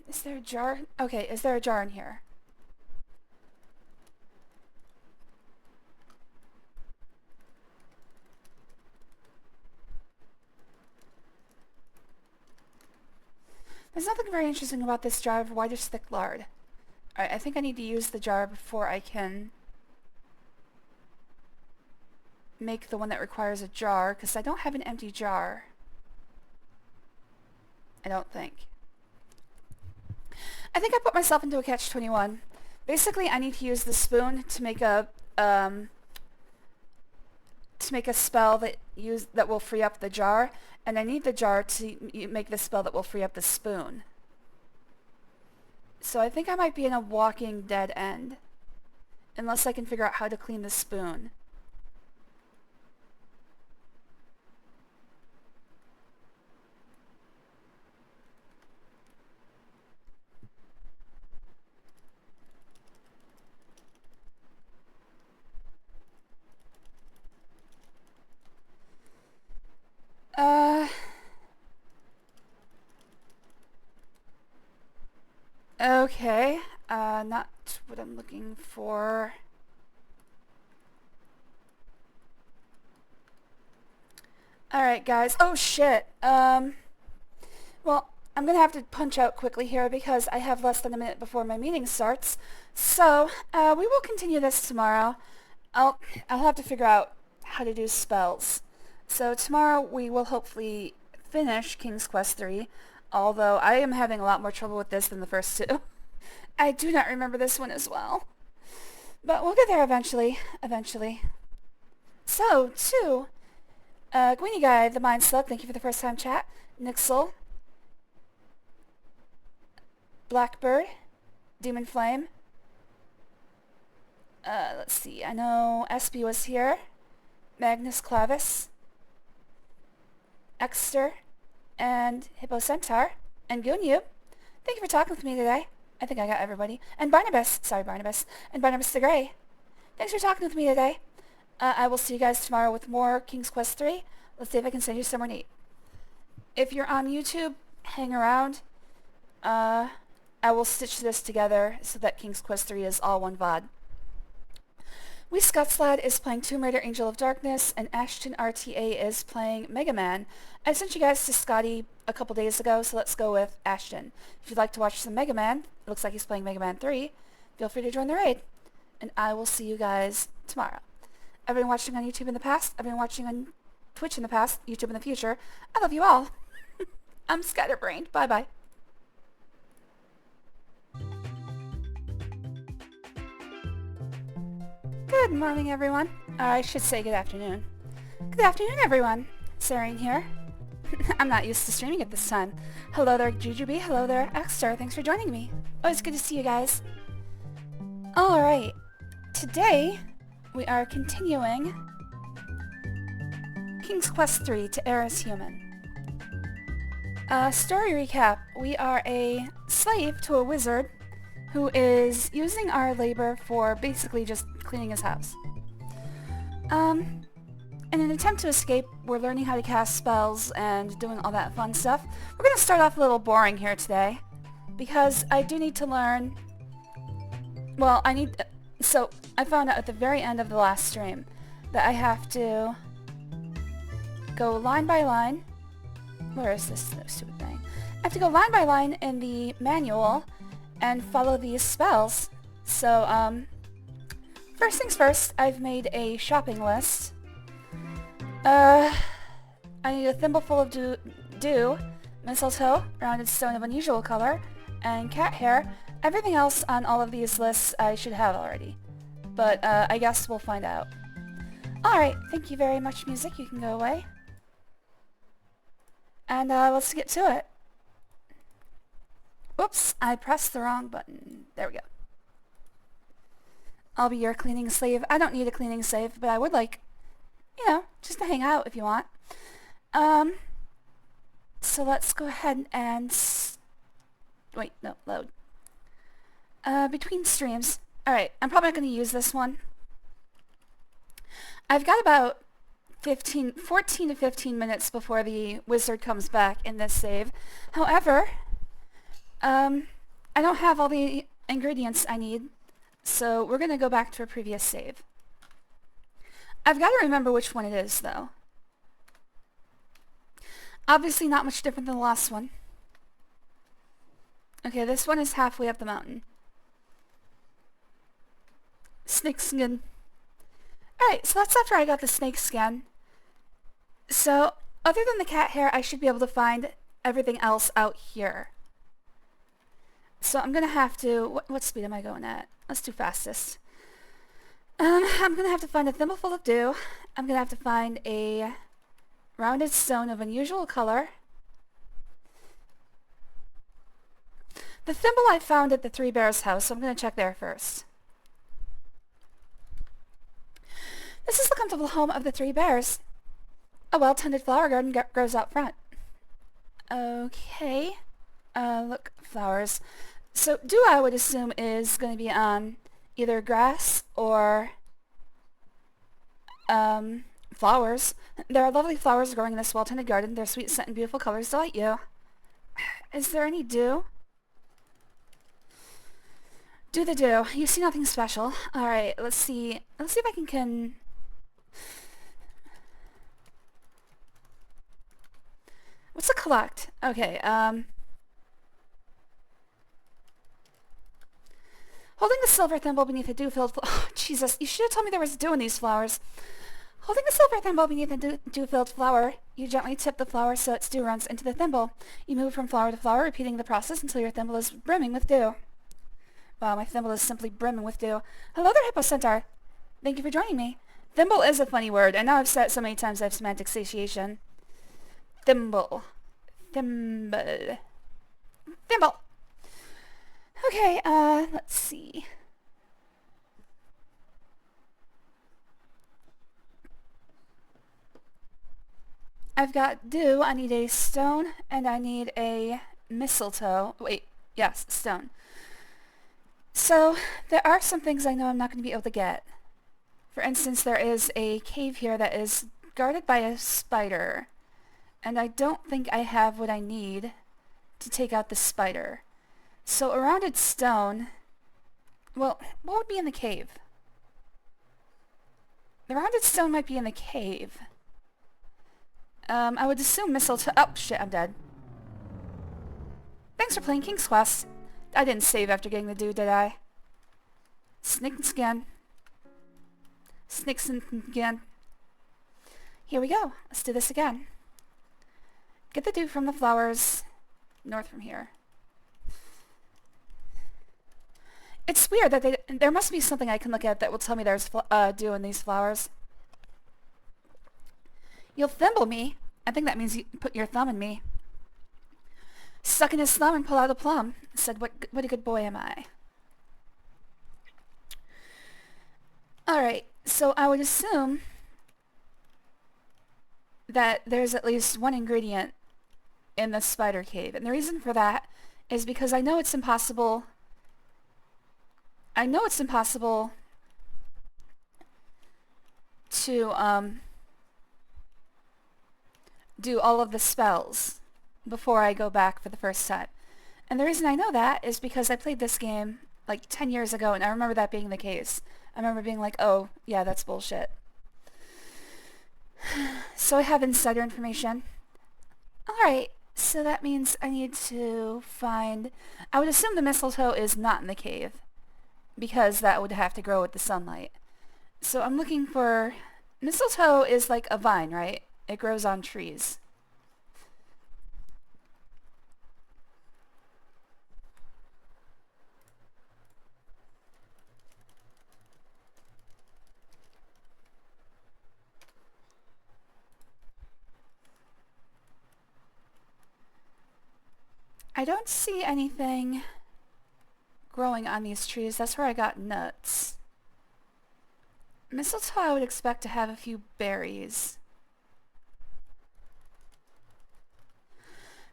is there a jar? Okay, is there a jar in here? There's nothing very interesting about this jar of whitish thick lard. Alright, I think I need to use the jar before I can make the one that requires a jar, because I don't have an empty jar. I don't think. I think I put myself into a catch-21. Basically, I need to use the spoon to make a spell that will free up the jar, and I need the jar to make the spell that will free up the spoon. So I think I might be in a walking dead end, unless I can figure out how to clean the spoon. Okay, not what I'm looking for. Alright, guys. Oh, shit. Well, I'm gonna have to punch out quickly here because I have less than a minute before my meeting starts. So, we will continue this tomorrow. I'll have to figure out how to do spells. So tomorrow we will hopefully finish King's Quest 3, although I am having a lot more trouble with this than the first two. I do not remember this one as well. But we'll get there eventually. So, to Gwenie Guy, the Mind Slug, thank you for the first time chat. Nixel, Blackbird, Demon Flame. Let's see, I know Espy was here. Magnus Clavis, Exter, and Hippo Centaur, and Goonyub. Thank you for talking with me today. I think I got everybody. And Barnabas, and Barnabas the Grey. Thanks for talking with me today. I will see you guys tomorrow with more King's Quest 3. Let's see if I can send you somewhere neat. If you're on YouTube, hang around. I will stitch this together so that King's Quest 3 is all one VOD. We Scotslad is playing Tomb Raider Angel of Darkness, and Ashton RTA is playing Mega Man. I sent you guys to Scotty a couple days ago, so let's go with Ashton. If you'd like to watch some Mega Man, it looks like he's playing Mega Man 3, feel free to join the raid. And I will see you guys tomorrow. I've been watching on YouTube in the past, I've been watching on Twitch in the past, YouTube in the future. I love you all. I'm scatterbrained. Bye-bye. Good morning, everyone. I should say good afternoon. Good afternoon, everyone. Sarine here. I'm not used to streaming at this time. Hello there, Jujubee. Hello there, Exter. Thanks for joining me. Always good to see you guys. Alright. Today, we are continuing King's Quest 3 to Heir as Human. Story recap. We are a slave to a wizard who is using our labor for basically just cleaning his house. In an attempt to escape, we're learning how to cast spells and doing all that fun stuff. We're going to start off a little boring here today, because I do need to learn... Well, so, I found out at the very end of the last stream that I have to go line by line. Where is this stupid thing? I have to go line by line in the manual and follow these spells. So, First things first, I've made a shopping list. I need a thimbleful of dew, mistletoe, rounded stone of unusual color, and cat hair. Everything else on all of these lists I should have already. But I guess we'll find out. Alright, thank you very much, music. You can go away. And let's get to it. Whoops, I pressed the wrong button. There we go. I'll be your cleaning slave. I don't need a cleaning slave, but I would like, you know, just to hang out if you want. So let's go ahead and... Wait, no, load. Between streams. Alright, I'm probably not going to use this one. I've got about 14 to 15 minutes before the wizard comes back in this save. However, I don't have all the ingredients I need, so we're going to go back to a previous save. I've got to remember which one it is, though. Obviously not much different than the last one. Okay, this one is halfway up the mountain. Snake skin. Alright, so that's after I got the snake skin. So, other than the cat hair, I should be able to find everything else out here. So I'm gonna have to... What speed am I going at? Let's do fastest. I'm gonna have to find a thimbleful of dew. I'm gonna have to find a rounded stone of unusual color. The thimble I found at the Three Bears house, so I'm gonna check there first. This is the comfortable home of the Three Bears. A well-tended flower garden grows out front. Okay. Look, flowers. So, dew, I would assume, is going to be on either grass or flowers. There are lovely flowers growing in this well-tended garden. Their sweet scent and beautiful colors delight you. Is there any dew? Do the dew. You see nothing special. Alright, let's see. Let's see if I can... What's a collect? Okay, holding the silver thimble beneath a dew-filled oh, Jesus, you should have told me there was dew in these flowers. Holding the silver thimble beneath a dew-filled flower, you gently tip the flower so its dew runs into the thimble. You move from flower to flower, repeating the process until your thimble is brimming with dew. Wow, my thimble is simply brimming with dew. Hello there, Hippo Centaur. Thank you for joining me. Thimble is a funny word, and now I've said it so many times I have semantic satiation. Thimble. Thimble. Thimble! Okay, let's see. I've got dew, I need a stone, and I need a mistletoe. Wait, yes, stone. So, there are some things I know I'm not going to be able to get. For instance, there is a cave here that is guarded by a spider. And I don't think I have what I need to take out the spider. So a rounded stone... Well, what would be in the cave? The rounded stone might be in the cave. I would assume mistletoe... Oh, shit, I'm dead. Thanks for playing King's Quest. I didn't save after getting the dew, did I? Snake and skin. Snakes and skin. Here we go. Let's do this again. Get the dew from the flowers north from here. It's weird that there must be something I can look at that will tell me there's dew in these flowers. You'll thimble me. I think that means you put your thumb in me. Suck in his thumb and pull out a plum. Said, what a good boy am I. Alright, so I would assume that there's at least one ingredient in the spider cave. And the reason for that is because I know it's impossible... to, do all of the spells before I go back for the first time. And the reason I know that is because I played this game like 10 years ago, and I remember that being the case. I remember being like, oh, yeah, that's bullshit. So I have insider information. Alright, so that means I need to find... I would assume the mistletoe is not in the cave, because that would have to grow with the sunlight. So I'm looking for... Mistletoe is like a vine, right? It grows on trees. I don't see anything growing on these trees. That's where I got nuts. Mistletoe I would expect to have a few berries.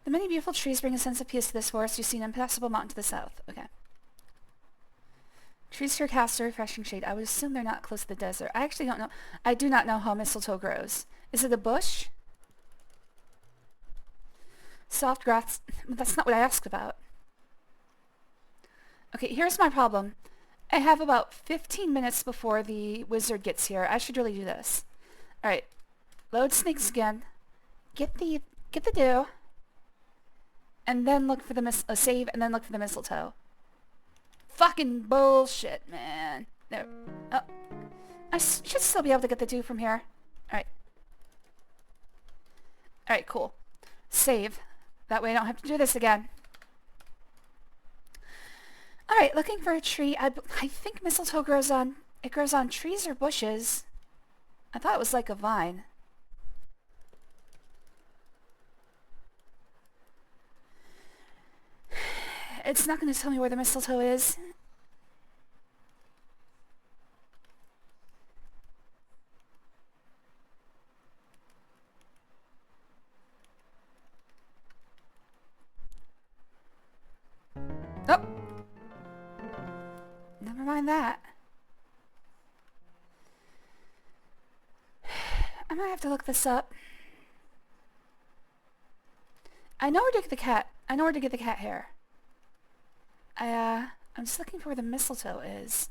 The many beautiful trees bring a sense of peace to this forest. You see an impassable mountain to the south. Okay. Trees here cast a refreshing shade. I would assume they're not close to the desert. I actually don't know. I do not know how mistletoe grows. Is it a bush? Soft grass. That's not what I asked about. Okay, here's my problem. I have about 15 minutes before the wizard gets here. I should really do this. Alright. Load snake skin. Get the dew. And then look for the save, and then look for the mistletoe. Fucking bullshit, man. There. Oh. I should still be able to get the dew from here. Alright. Alright, cool. Save. That way I don't have to do this again. Alright, looking for a tree. I think mistletoe grows on... It grows on trees or bushes. I thought it was like a vine. It's not going to tell me where the mistletoe is. Oh! Never mind that. I might have to look this up. I know where to get the cat. I know where to get the cat hair. I'm just looking for where the mistletoe is.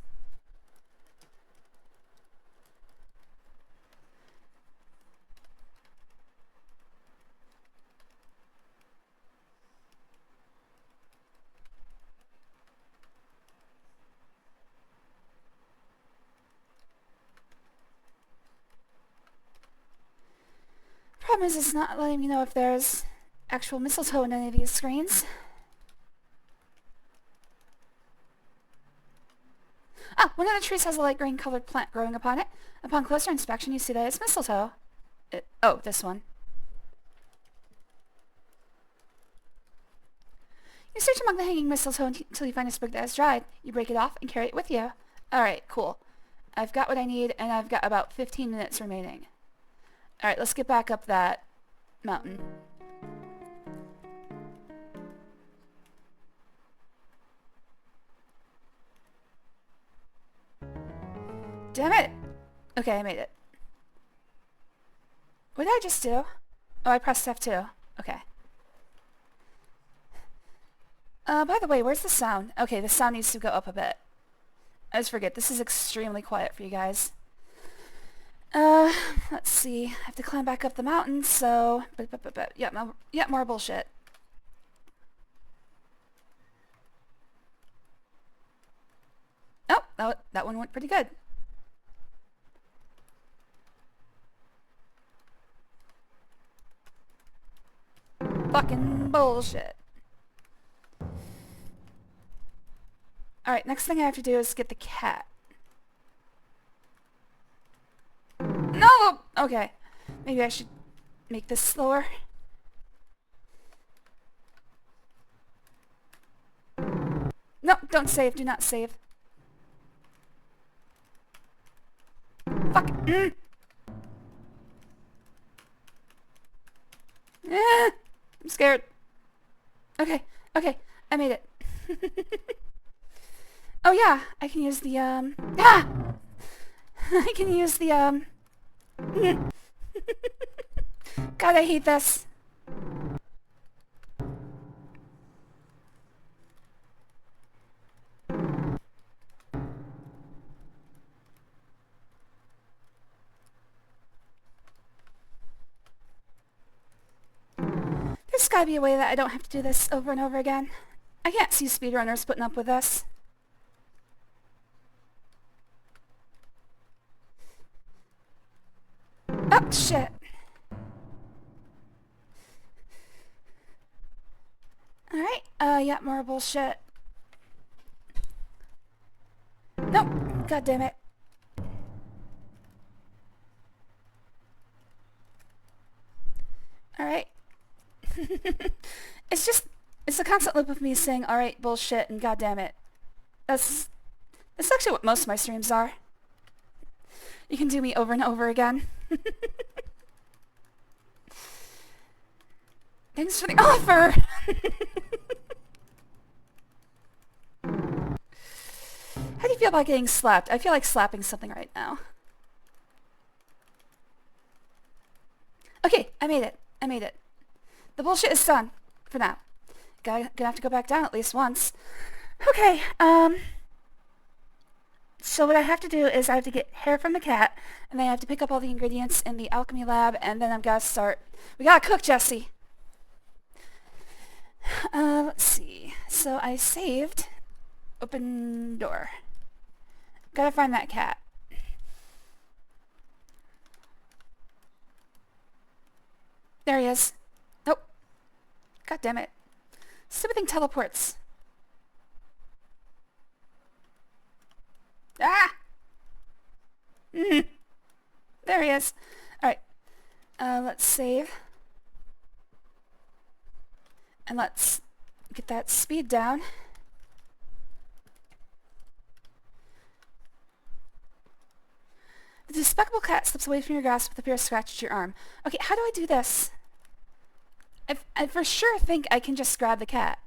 Problem is, it's not letting me know if there's actual mistletoe in any of these screens. Ah, one of the trees has a light green colored plant growing upon it. Upon closer inspection, you see that it's mistletoe. Oh, this one. You search among the hanging mistletoe until you find a sprig that has dried. You break it off and carry it with you. Alright, cool. I've got what I need, and I've got about 15 minutes remaining. Alright, let's get back up that mountain. Damn it! Okay, I made it. What did I just do? Oh, I pressed F2. Okay. By the way, where's the sound? Okay, the sound needs to go up a bit. I just forget, this is extremely quiet for you guys. Let's see. I have to climb back up the mountain, so... Yeah, more bullshit. Oh, that one went pretty good. Fucking bullshit. Alright, next thing I have to do is get the cat. No! Okay. Maybe I should make this slower. No, don't save. Do not save. Fuck. I'm scared. Okay, okay. I made it. Oh yeah, I can use the, I can use the, God, I hate this. There's gotta be a way that I don't have to do this over and over again. I can't see speedrunners putting up with this. Oh, shit. Alright, yeah, more bullshit. Nope. God damn it. Alright. It's a constant loop of me saying, alright, bullshit, and god damn it. That's actually what most of my streams are. You can do me over and over again. Thanks for the offer! How do you feel about getting slapped? I feel like slapping something right now. Okay, I made it. I made it. The bullshit is done. For now. Gonna have to go back down at least once. Okay, so what I have to do is I have to get hair from the cat, and then I have to pick up all the ingredients in the alchemy lab, and then I've got to start... We gotta cook, Jesse! Let's see. So I saved. Open door. Gotta find that cat. There he is. Nope. God damn it. Stupid thing teleports. Ah! There he is. Alright. Let's save. And let's get that speed down. The despicable cat slips away from your grasp with a pair of scratches to your arm. Okay, how do I do this? I for sure think I can just grab the cat.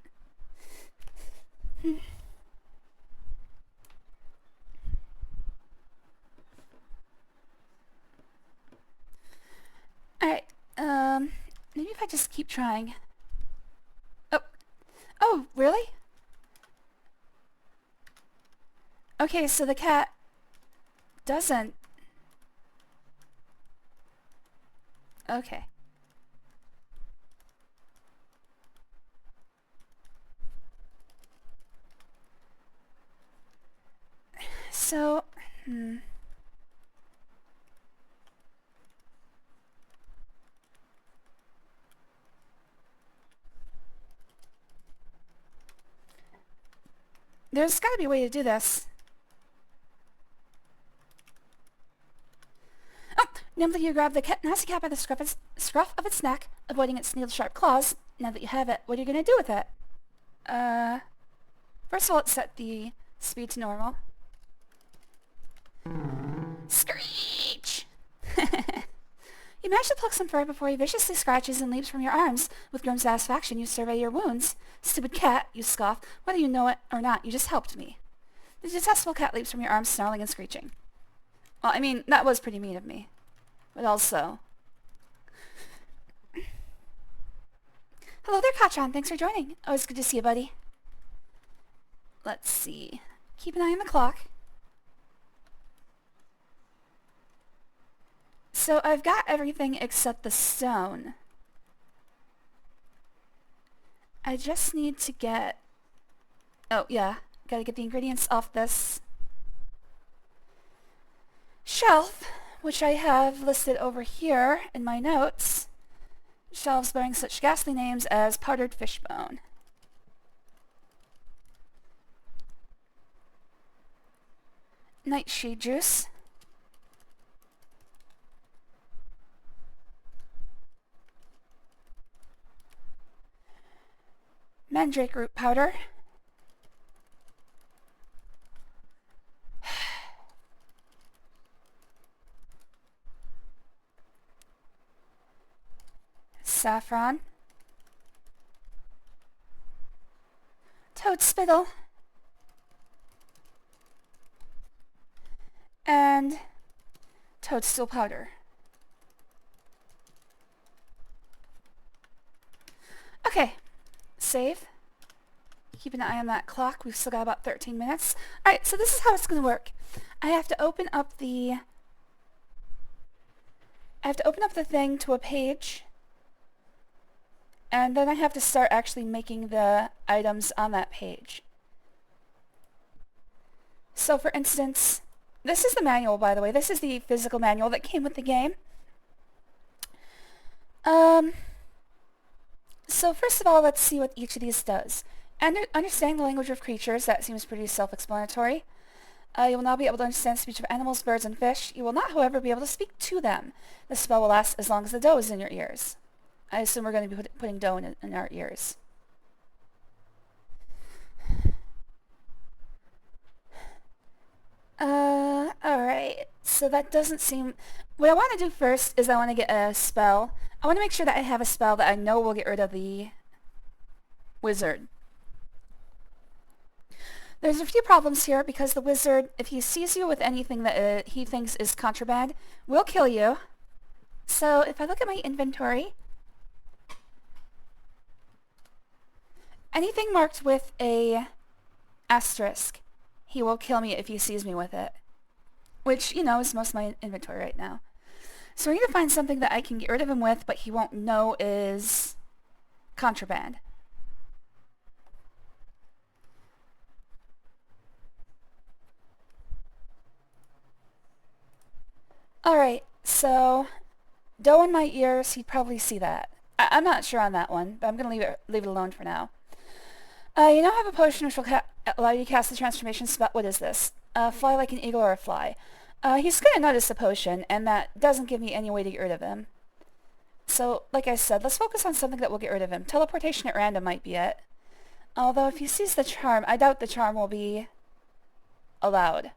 Alright, maybe if I just keep trying. Oh. Oh, really? Okay, so the cat doesn't. Okay. So, there's gotta be a way to do this. Oh! Nimbly you grab the nasty cat by the scruff of its neck, avoiding its needle-sharp claws. Now that you have it, what are you gonna do with it? First of all, let's set the speed to normal. Screech! You manage to pluck some fur before he viciously scratches and leaps from your arms. With grim satisfaction, you survey your wounds. Stupid cat, you scoff. Whether you know it or not, you just helped me. The detestable cat leaps from your arms, snarling and screeching. Well, I mean, that was pretty mean of me. But also... Hello there, Kachan. Thanks for joining. Always good to see you, buddy. Let's see. Keep an eye on the clock. So I've got everything except the stone. I just need to get... Oh, yeah. Gotta get the ingredients off this shelf, which I have listed over here in my notes. Shelves bearing such ghastly names as powdered fishbone. Nightshade juice. Mandrake root powder. Saffron. Toad spittle. And toadstool powder. Okay. Save. Keep an eye on that clock. We've still got about 13 minutes. Alright, so this is how it's going to work. I have to open up the thing to a page. And then I have to start actually making the items on that page. So for instance, this is the manual, by the way. This is the physical manual that came with the game. Um, so first of all, let's see what each of these does. Understanding the language of creatures, that seems pretty self-explanatory. You will now be able to understand the speech of animals, birds, and fish. You will not, however, be able to speak to them. The spell will last as long as the dough is in your ears. I assume we're going to be putting dough in our ears. Alright. So that doesn't seem... What I want to do first is I want to get a spell. I want to make sure that I have a spell that I know will get rid of the wizard. There's a few problems here because the wizard, if he sees you with anything that he thinks is contraband, will kill you. So if I look at my inventory, anything marked with a asterisk, he will kill me if he sees me with it. Which, you know, is most of my inventory right now. So we need to find something that I can get rid of him with, but he won't know is contraband. Alright, so dough in my ears, he'd probably see that. I'm not sure on that one, but I'm going to leave it alone for now. You now have a potion which will allow you to cast the transformation spell. What is this? Fly like an eagle or a fly. He's going to notice the potion, and that doesn't give me any way to get rid of him. So, like I said, let's focus on something that will get rid of him. Teleportation at random might be it. Although if he sees the charm, I doubt the charm will be allowed.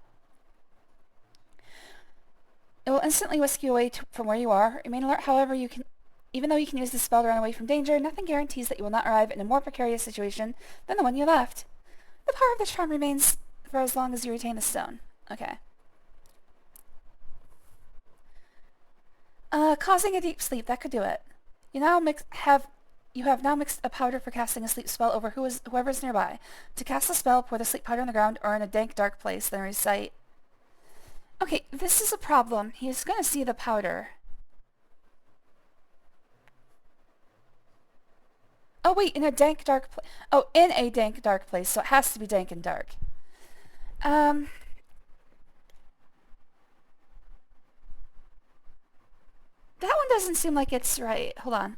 It will instantly whisk you away from where you are. Remain alert, however, even though you can use the spell to run away from danger, nothing guarantees that you will not arrive in a more precarious situation than the one you left. The power of the charm remains for as long as you retain the stone. Okay. Causing a deep sleep, that could do it. You have now mixed a powder for casting a sleep spell over whoever's nearby. To cast the spell, pour the sleep powder on the ground or in a dank, dark place, then recite. Okay, this is a problem. He's gonna see the powder. Oh wait, in a dank, dark place. Oh, in a dank, dark place, so it has to be dank and dark. That one doesn't seem like it's right. Hold on.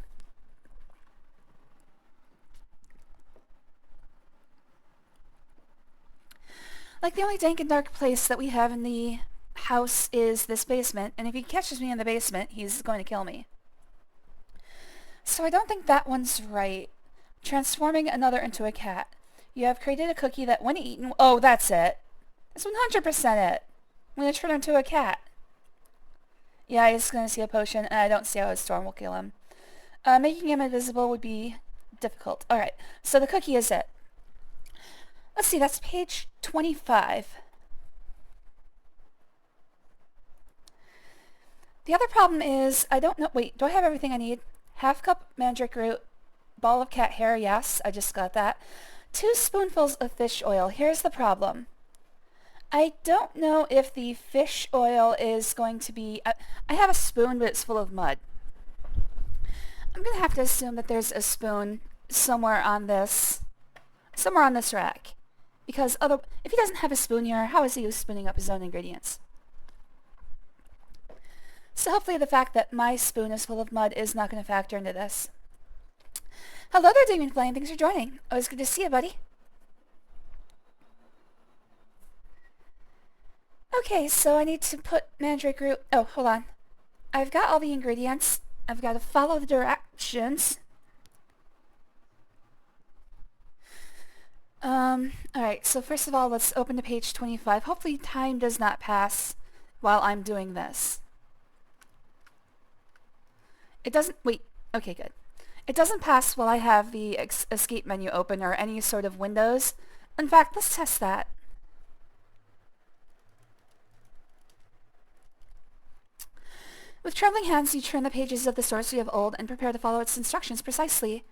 Like, the only dank and dark place that we have in the house is this basement, and if he catches me in the basement, he's going to kill me. So I don't think that one's right. Transforming another into a cat. You have created a cookie that when eaten... Oh, that's it. That's 100% it. I'm going to turn into a cat. Yeah, he's going to see a potion, and I don't see how his storm will kill him. Making him invisible would be difficult. Alright, so the cookie is it. Let's see, that's page 25. The other problem is, I don't know... Wait, do I have everything I need? Half cup mandrake root, ball of cat hair, yes, I just got that. 2 spoonfuls of fish oil. Here's the problem. I don't know if the fish oil is going to be... I have a spoon, but it's full of mud. I'm going to have to assume that there's a spoon somewhere on this rack. Because if he doesn't have a spoon here, how is he spooning up his own ingredients? So hopefully the fact that my spoon is full of mud is not going to factor into this. Hello there, Demon Flame. Thanks for joining. Always good to see you, buddy. Okay, so I need to put mandrake root... Oh, hold on. I've got all the ingredients. I've got to follow the directions. Alright, so first of all, let's open to page 25. Hopefully time does not pass while I'm doing this. It doesn't... Wait. Okay, good. It doesn't pass while I have the escape menu open or any sort of windows. In fact, let's test that. With trembling hands, you turn the pages of the sorcery of old and prepare to follow its instructions precisely.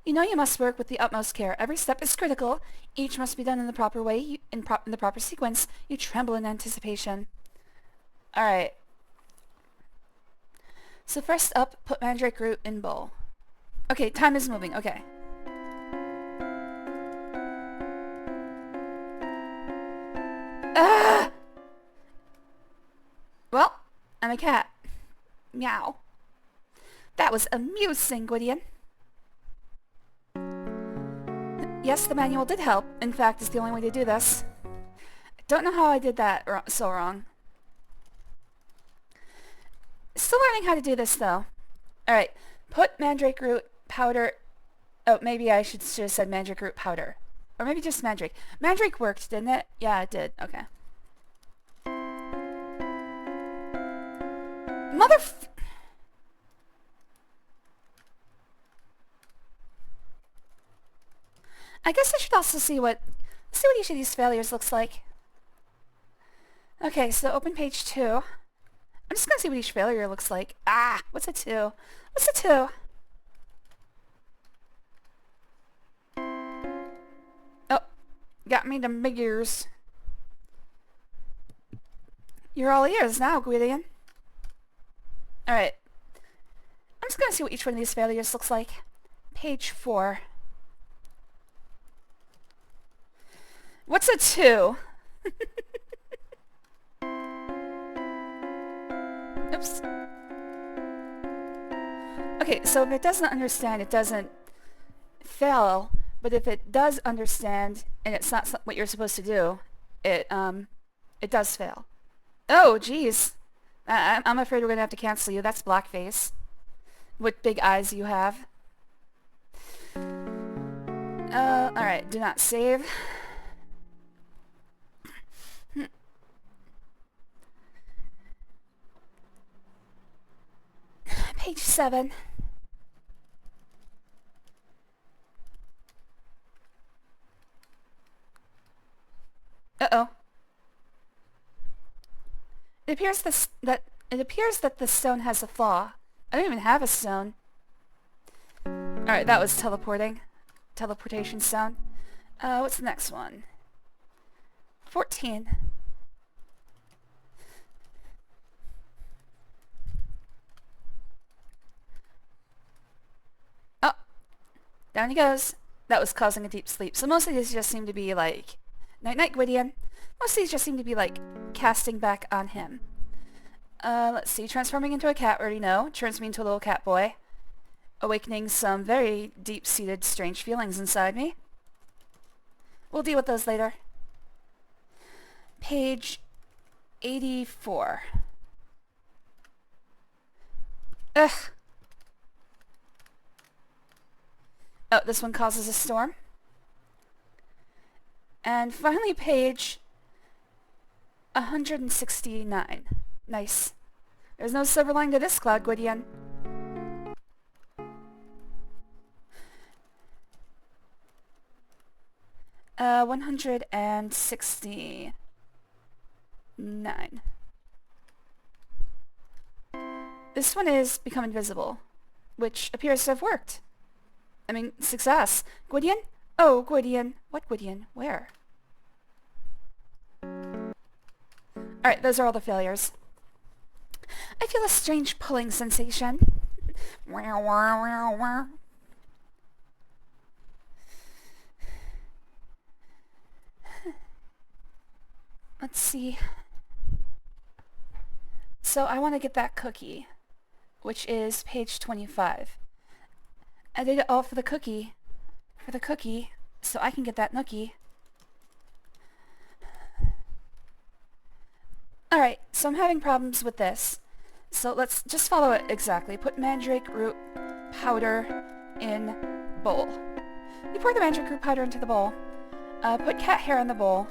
You know you must work with the utmost care. Every step is critical. Each must be done in the proper way, in the proper sequence. You tremble in anticipation. Alright. So first up, put mandrake root in bowl. Okay, time is moving. Okay. Ah! Well, I'm a cat. Meow. That was amusing, Gwydion. Yes, the manual did help. In fact, it's the only way to do this. I don't know how I did that so wrong. Still learning how to do this, though. Alright, put mandrake root powder... Oh, maybe I should have said mandrake root powder. Or maybe just mandrake. Mandrake worked, didn't it? Yeah, it did. Okay. I guess I should also see what each of these failures looks like. Okay, so open page 2. I'm just gonna see what each failure looks like. Ah, what's a 2? What's a 2? Oh, got me the big ears. You're all ears now, Gwydion. Alright. I'm just gonna see what each one of these failures looks like. Page 4. What's a 2? Oops. Okay, so if it doesn't understand, it doesn't fail, but if it does understand and it's not what you're supposed to do, it does fail. Oh, jeez. I'm afraid we're gonna have to cancel you. That's blackface. What big eyes you have. Alright, do not save. Page 7. Uh-oh. It appears that the stone has a flaw. I don't even have a stone. Alright, that was teleporting. Teleportation stone. What's the next one? 14. Oh! Down he goes. That was causing a deep sleep. So most of these just seem to be like... Night-night, Gwydion. Most of these just seem to be like casting back on him. Let's see. Transforming into a cat, already know. Turns me into a little cat boy. Awakening some very deep-seated strange feelings inside me. We'll deal with those later. Page 84. Ugh. Oh, this one causes a storm. And finally, page 169. Nice. There's no silver lining to this cloud, Gwydion. Uh, 169. This one is become invisible, which appears to have worked. I mean, success. Gwydion? Oh, Gwydion. What Gwydion? Where? Alright, those are all the failures. I feel a strange pulling sensation. Let's see. So I want to get that cookie, which is page 25. I did it all for the cookie. So I can get that nookie. Alright, so I'm having problems with this. So let's just follow it exactly. Put mandrake root powder in bowl. You pour the mandrake root powder into the bowl. Put cat hair in the bowl.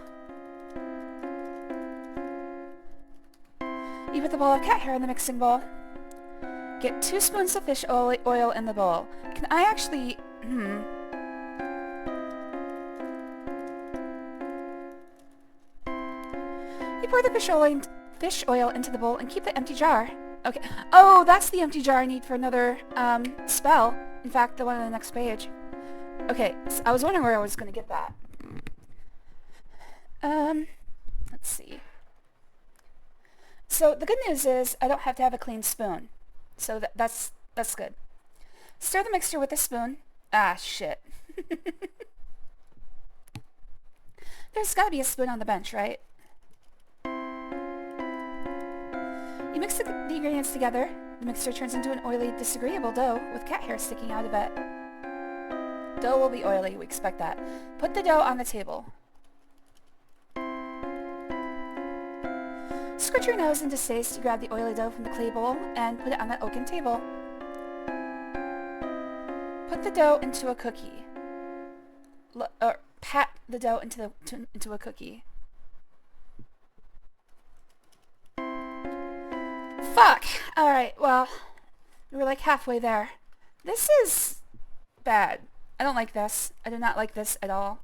You put the ball of cat hair in the mixing bowl. Get 2 spoons of fish oil in the bowl. Can I actually... You pour the fish oil into the bowl and keep the empty jar. Okay. Oh, that's the empty jar I need for another spell. In fact, the one on the next page. Okay, so I was wondering where I was going to get that. Let's see. So the good news is I don't have to have a clean spoon. So that's good. Stir the mixture with a spoon. Ah, shit. There's gotta be a spoon on the bench, right? You mix the ingredients together. The mixture turns into an oily, disagreeable dough with cat hair sticking out of it. Dough will be oily, we expect that. Put the dough on the table. Squirt your nose in distaste to grab the oily dough from the clay bowl and put it on the oaken table. Put the dough into a cookie. Or pat the dough into a cookie. Fuck! Alright, well, we're like halfway there. This is bad. I don't like this. I do not like this at all.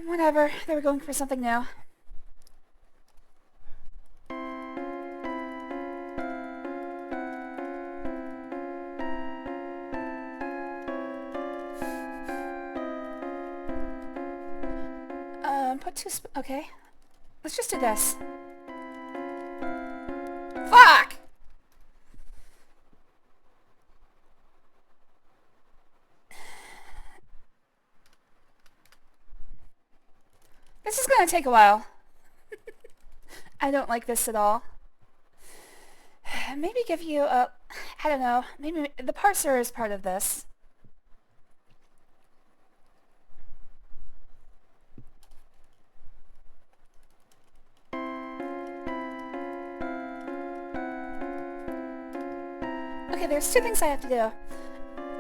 Whatever, they were going for something new. Put okay. Let's just do this. Fuck! This is gonna take a while. I don't like this at all. Maybe give you a... I don't know. Maybe the parser is part of this. Okay, there's two things I have to do.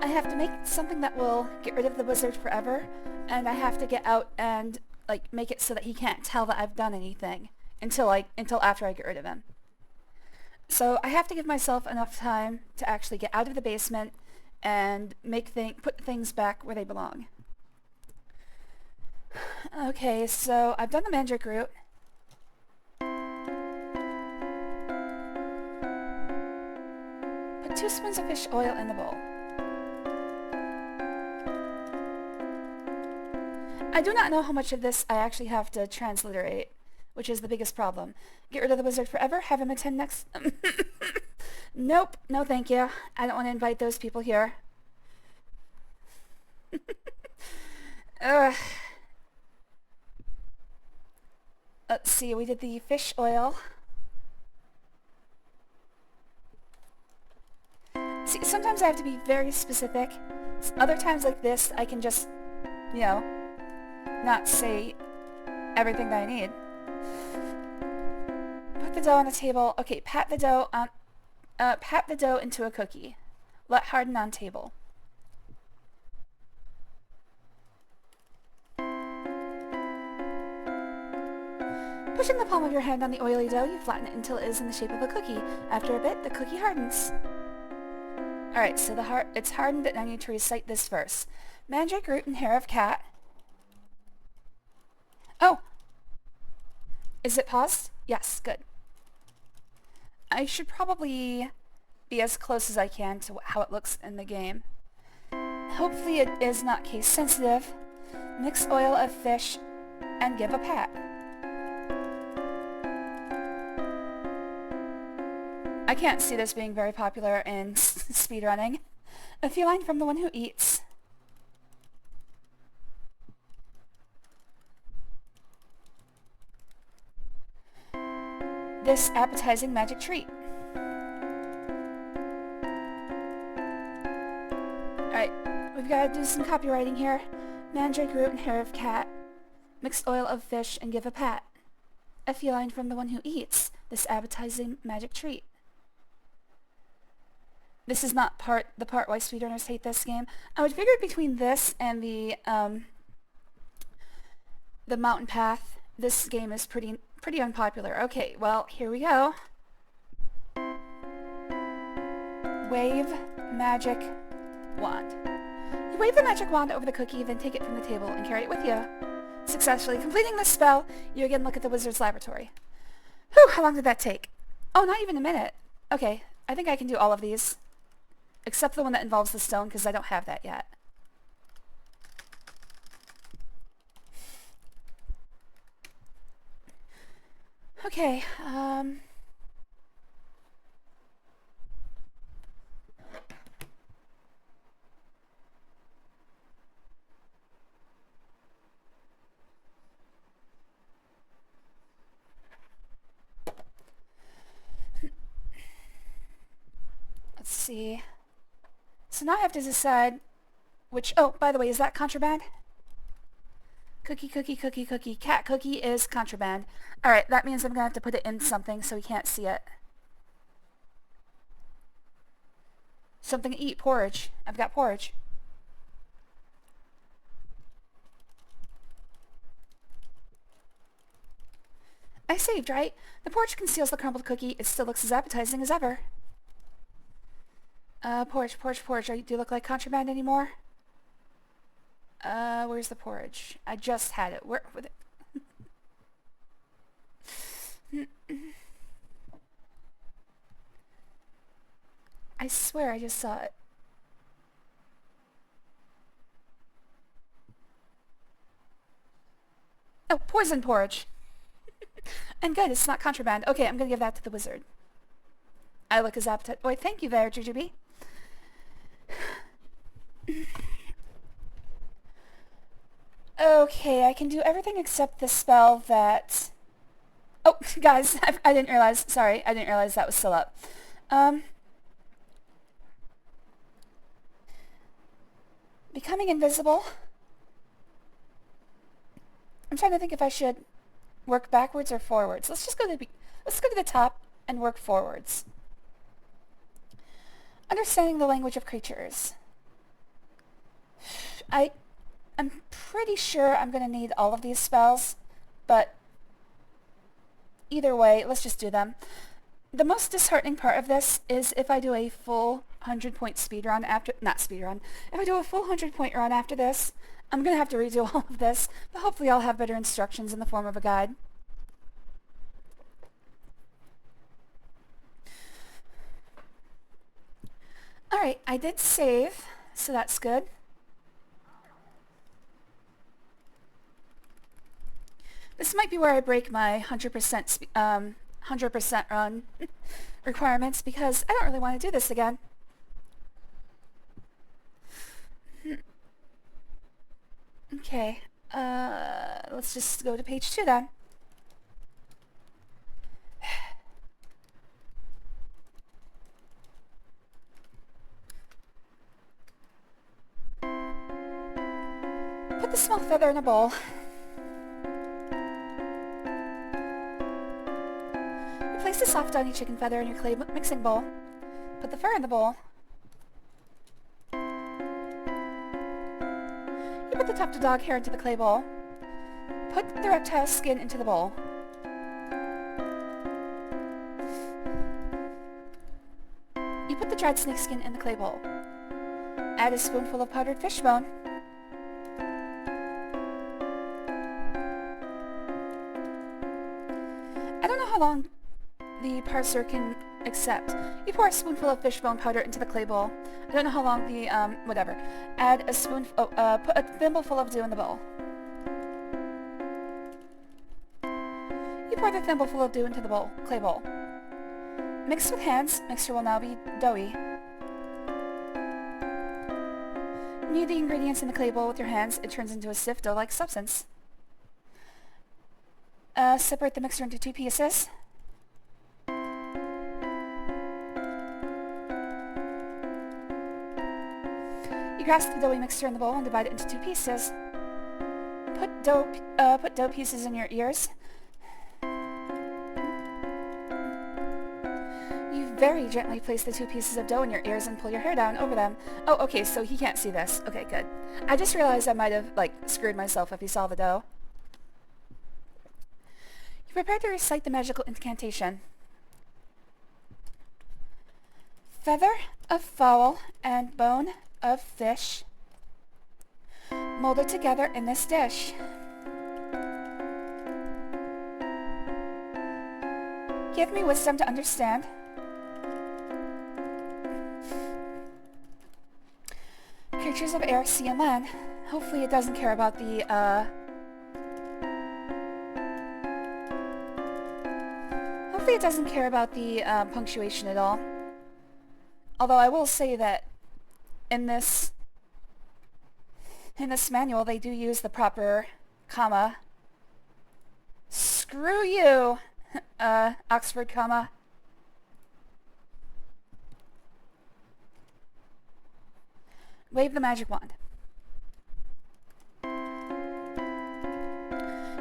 I have to make something that will get rid of the wizard forever, and I have to get out and like make it so that he can't tell that I've done anything until after I get rid of him. So I have to give myself enough time to actually get out of the basement and put things back where they belong. Okay, so I've done the mandrake root. Put 2 spoons of fish oil in the bowl. I do not know how much of this I actually have to transliterate, which is the biggest problem. Get rid of the wizard forever, have him attend next... Nope, no thank you. I don't want to invite those people here. Let's see, we did the fish oil. See, sometimes I have to be very specific. Other times like this, I can just, you know, not say everything that I need. Put the dough on the table. Okay, pat the dough into a cookie. Let harden on table. Pushing the palm of your hand on the oily dough, you flatten it until it is in the shape of a cookie. After a bit, the cookie hardens. Alright, so it's hardened, and I need to recite this verse. Mandrake root and hair of cat. Oh! Is it paused? Yes, good. I should probably be as close as I can to how it looks in the game. Hopefully it is not case sensitive. Mix oil of fish and give a pat. I can't see this being very popular in speedrunning. A feline from the one who eats. This appetizing magic treat. Alright, we've got to do some copywriting here. Mandrake root and hair of cat. Mix oil of fish and give a pat. A feline from the one who eats. This appetizing magic treat. This is not the part why speedrunners hate this game. I would figure between this and the mountain path, this game is pretty unpopular. Okay, well, here we go. Wave magic wand. You wave the magic wand over the cookie, then take it from the table and carry it with you. Successfully completing this spell, you again look at the wizard's laboratory. Whew, how long did that take? Oh, not even a minute. Okay, I think I can do all of these. Except the one that involves the stone, because I don't have that yet. Okay, see. So now I have to decide which... Oh, by the way, is that contraband? Cookie, cookie, cookie, cookie. Cat cookie is contraband. Alright, that means I'm going to have to put it in something so we can't see it. Something to eat. Porridge. I've got porridge. I saved, right? The porridge conceals the crumbled cookie. It still looks as appetizing as ever. Porridge, porridge, porridge. Do you look like contraband anymore? Where's the porridge? I just had it. Where with it? I swear I just saw it. Oh, poison porridge. And good, it's not contraband. Okay, I'm gonna give that to the wizard. I look as appetite. Wait, thank you there, Jujubee. Okay, I can do everything except the spell that... Oh, guys, I didn't realize... Sorry, I didn't realize that was still up. Becoming invisible. I'm trying to think if I should work backwards or forwards. Let's go to the top and work forwards. Understanding the language of creatures. I'm pretty sure I'm going to need all of these spells, but either way, let's just do them. The most disheartening part of this is if I do a full 100-point speedrun after... Not speedrun. If I do a full 100-point run after this, I'm going to have to redo all of this, but hopefully I'll have better instructions in the form of a guide. Alright, I did save, so that's good. This might be where I break my 100% run requirements because I don't really want to do this again. Okay, let's just go to page 2 then. Put the small feather in a bowl. Place the soft downy chicken feather in your clay mixing bowl. Put the fur in the bowl. You put the tufted dog hair into the clay bowl. Put the reptile skin into the bowl. You put the dried snake skin in the clay bowl. Add a spoonful of powdered fish bone. I don't know how long the parser can accept. You pour a spoonful of fishbone powder into the clay bowl. I don't know how long the, whatever. Add a spoonful, put a thimbleful of dew in the bowl. You pour the thimbleful of dew into the bowl, clay bowl. Mix with hands. Mixture will now be doughy. Knead the ingredients in the clay bowl with your hands. It turns into a stiff dough-like substance. Separate the mixture into 2 pieces. You grasp the doughy mixture in the bowl and divide it into 2 pieces. Put dough pieces in your ears. You very gently place the 2 pieces of dough in your ears and pull your hair down over them. Oh, okay, so he can't see this. Okay, good. I just realized I might have, screwed myself if he saw the dough. You prepare to recite the magical incantation. Feather of fowl and bone of fish molded together in this dish. Give me wisdom to understand. Creatures of air, sea, and land. Hopefully it doesn't care about the, Hopefully it doesn't care about the, punctuation at all. Although I will say that in this manual they do use the proper comma. Screw you, Oxford comma. Wave the magic wand.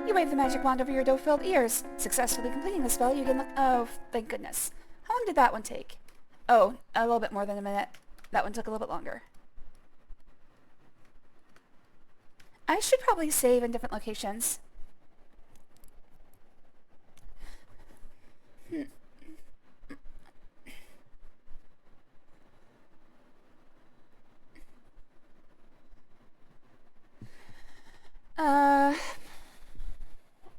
You wave the magic wand over your dough-filled ears. Successfully completing the spell, you can oh, thank goodness. How long did that one take? Oh, a little bit more than a minute. That one took a little bit longer. I should probably save in different locations.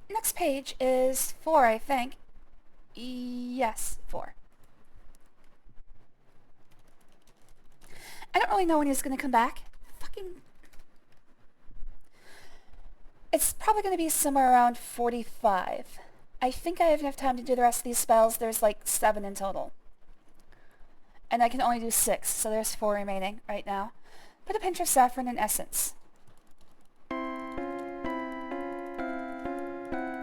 Next page is 4, I think. Yes, 4. I don't really know when he's gonna come back. It's probably gonna be somewhere around 45. I think I have enough time to do the rest of these spells. There's like 7 in total. And I can only do 6, so there's 4 remaining right now. Put a pinch of saffron and essence.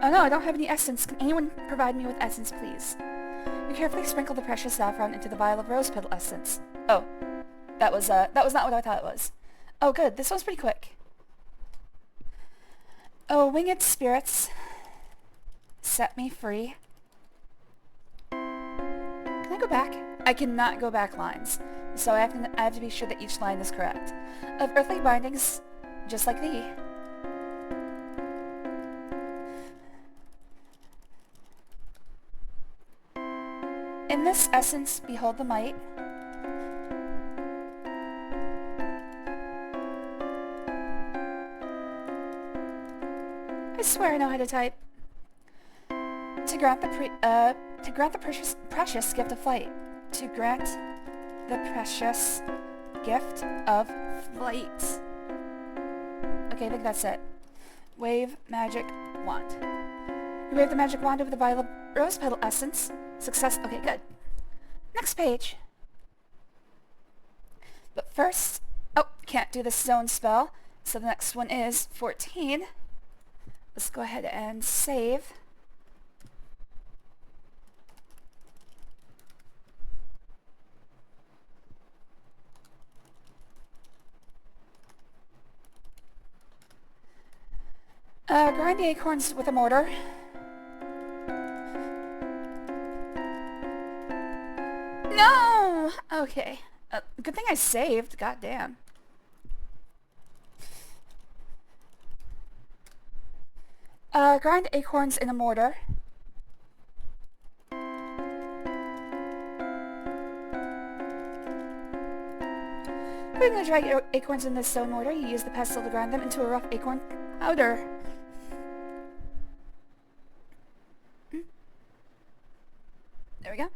Oh no, I don't have any essence. Can anyone provide me with essence, please? You carefully sprinkle the precious saffron into the vial of rose petal essence. Oh, that was not what I thought it was. Oh good, this one's pretty quick. Oh, winged spirits, set me free. Can I go back? I cannot go back lines, so I have to be sure that each line is correct. Of earthly bindings, just like thee. In this essence, behold the might. I swear I know how to type. To grant the precious gift of flight. To grant the precious gift of flight. Okay, I think that's it. Wave magic wand. You wave the magic wand over the vial of rose petal essence. Success. Okay, good. Next page. But first, oh, can't do the stone spell. So the next one is 14. Let's go ahead and save. Grind the acorns with a mortar. No! Okay. Good thing I saved. God damn. Grind acorns in a mortar. Putting the dried acorns in the stone mortar, you use the pestle to grind them into a rough acorn powder. There we go.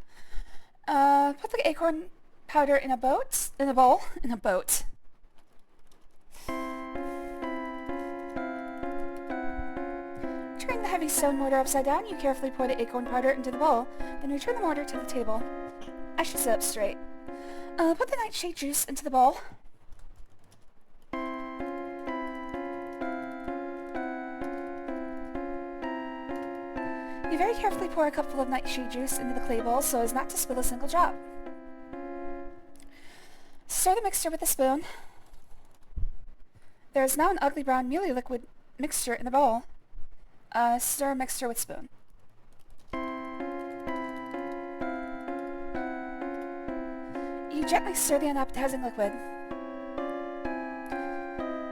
Put the acorn powder in a bowl. Turning the heavy stone mortar upside down, you carefully pour the acorn powder into the bowl, then return the mortar to the table. I should sit up straight. Put the nightshade juice into the bowl. You very carefully pour a cupful of nightshade juice into the clay bowl so as not to spill a single drop. Stir the mixture with a spoon. There is now an ugly brown mealy liquid mixture in the bowl. Stir mixture with spoon. You gently stir the unappetizing liquid.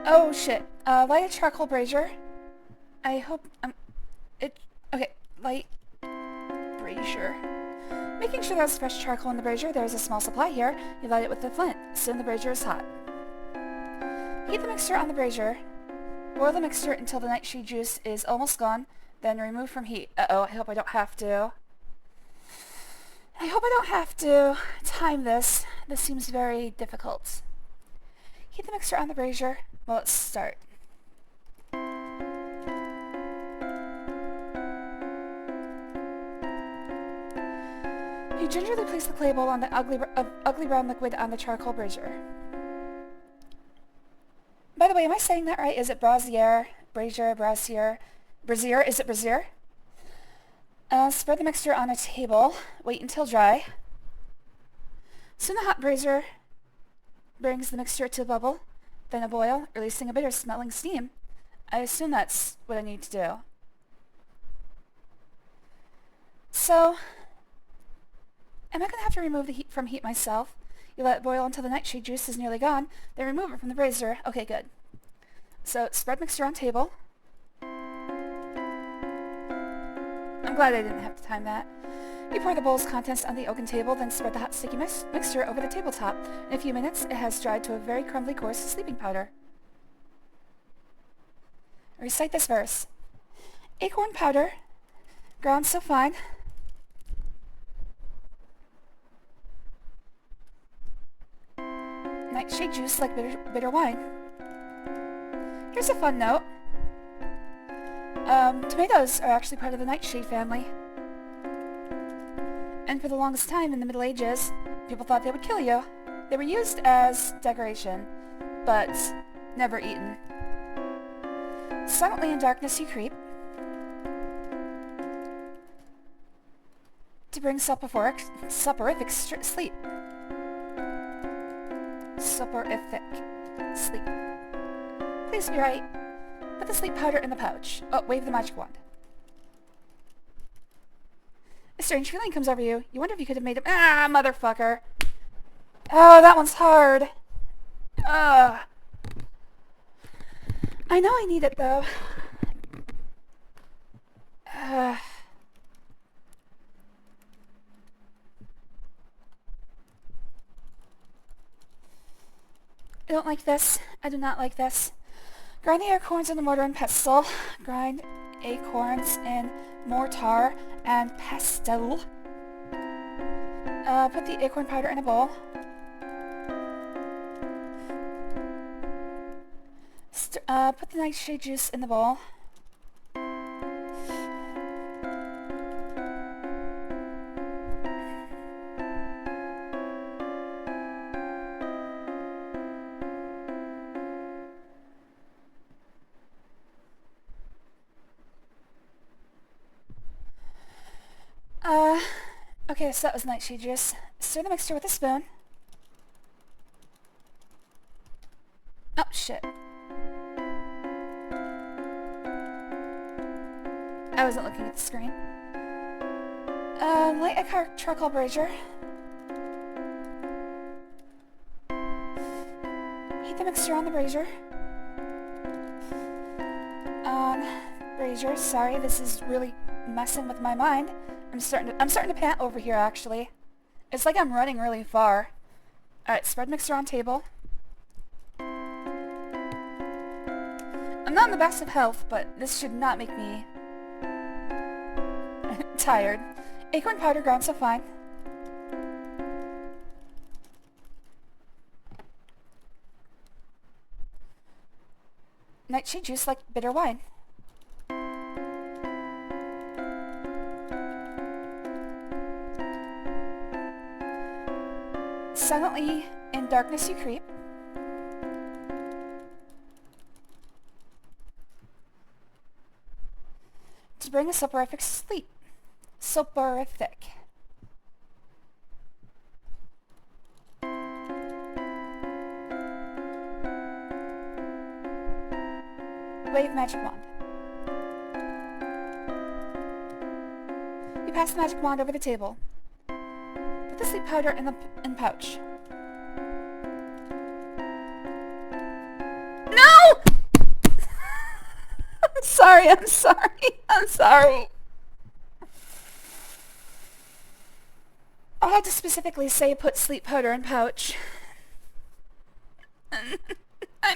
Oh shit. Light a charcoal brazier. I hope, okay, light brazier. Making sure there's fresh charcoal in the brazier, there is a small supply here. You light it with the flint. Soon the brazier is hot. Heat the mixture on the brazier. Boil the mixture until the nightshade juice is almost gone, then remove from heat. Uh-oh, I hope I don't have to. I hope I don't have to time this. This seems very difficult. Heat the mixture on the brazier. Well, let's start. You gingerly place the clay bowl on the ugly brown liquid on the charcoal brazier. By the way, am I saying that right? Is it brazier, brazier, brazier, brazier? Is it brazier? Spread the mixture on a table. Wait until dry. Soon the hot brazier brings the mixture to a bubble, then a boil, releasing a bitter-smelling steam. I assume that's what I need to do. So, am I going to have to remove the heat from heat myself? You let it boil until the nightshade juice is nearly gone, then remove it from the brazier. Okay, good. So, spread mixture on table. I'm glad I didn't have to time that. You pour the bowl's contents on the oaken table, then spread the hot sticky mixture over the tabletop. In a few minutes, it has dried to a very crumbly coarse sleeping powder. Recite this verse. Acorn powder, ground so fine. Nightshade juice like bitter wine. Here's a fun note. Tomatoes are actually part of the nightshade family. And for the longest time in the Middle Ages, people thought they would kill you. They were used as decoration, but never eaten. Silently in darkness you creep, to bring soporific sleep. Soporific sleep. Please be right. Put the sleep powder in the pouch. Oh, wave the magic wand. A strange feeling comes over you. You wonder if you could have made him... Ah, motherfucker. Oh, that one's hard. Ugh. I know I need it, though. I don't like this. I do not like this. Grind the acorns in the mortar and pestle. Grind acorns in mortar and pestle. Put the acorn powder in a bowl. Put the nightshade juice in the bowl. Okay, so that was nightshade juice. Stir the mixture with a spoon. Oh, shit. I wasn't looking at the screen. Light a charcoal brazier. Heat the mixture on the brazier. Brazier, sorry, this is really messing with my mind. I'm starting to pant over here, actually. It's like I'm running really far. Alright, spread mixture on table. I'm not in the best of health, but this should not make me tired. Acorn powder ground so fine. Nightshade juice like bitter wine. Silently in darkness you creep. To bring a soporific sleep. Soporific. Wave magic wand. You pass the magic wand over the table. Put the sleep powder in the pouch. No! I'm sorry. I had to specifically say put sleep powder in pouch. I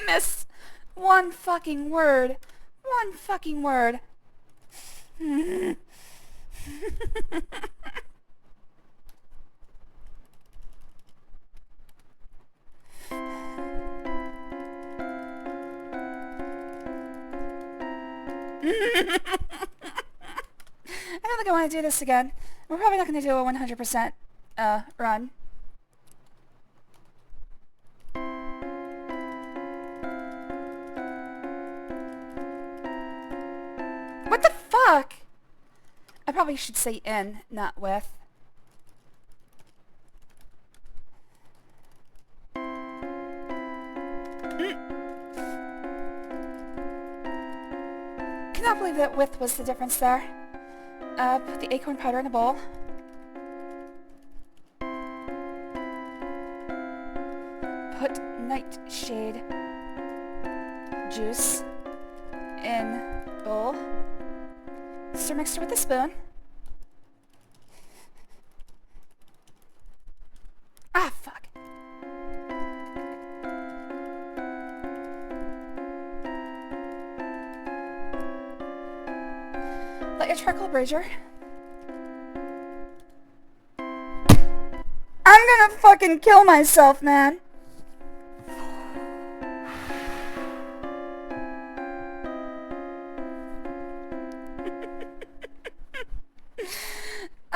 missed one fucking word. One fucking word. I don't think I want to do this again. We're probably not going to do a 100% run. What the fuck? I probably should say in, not with. cannot believe that width was the difference there. Put the acorn powder in a bowl. Put nightshade juice in bowl. Stir mixture with a spoon. Ah, fuck. Light your charcoal brazier. I'm gonna fucking kill myself, man.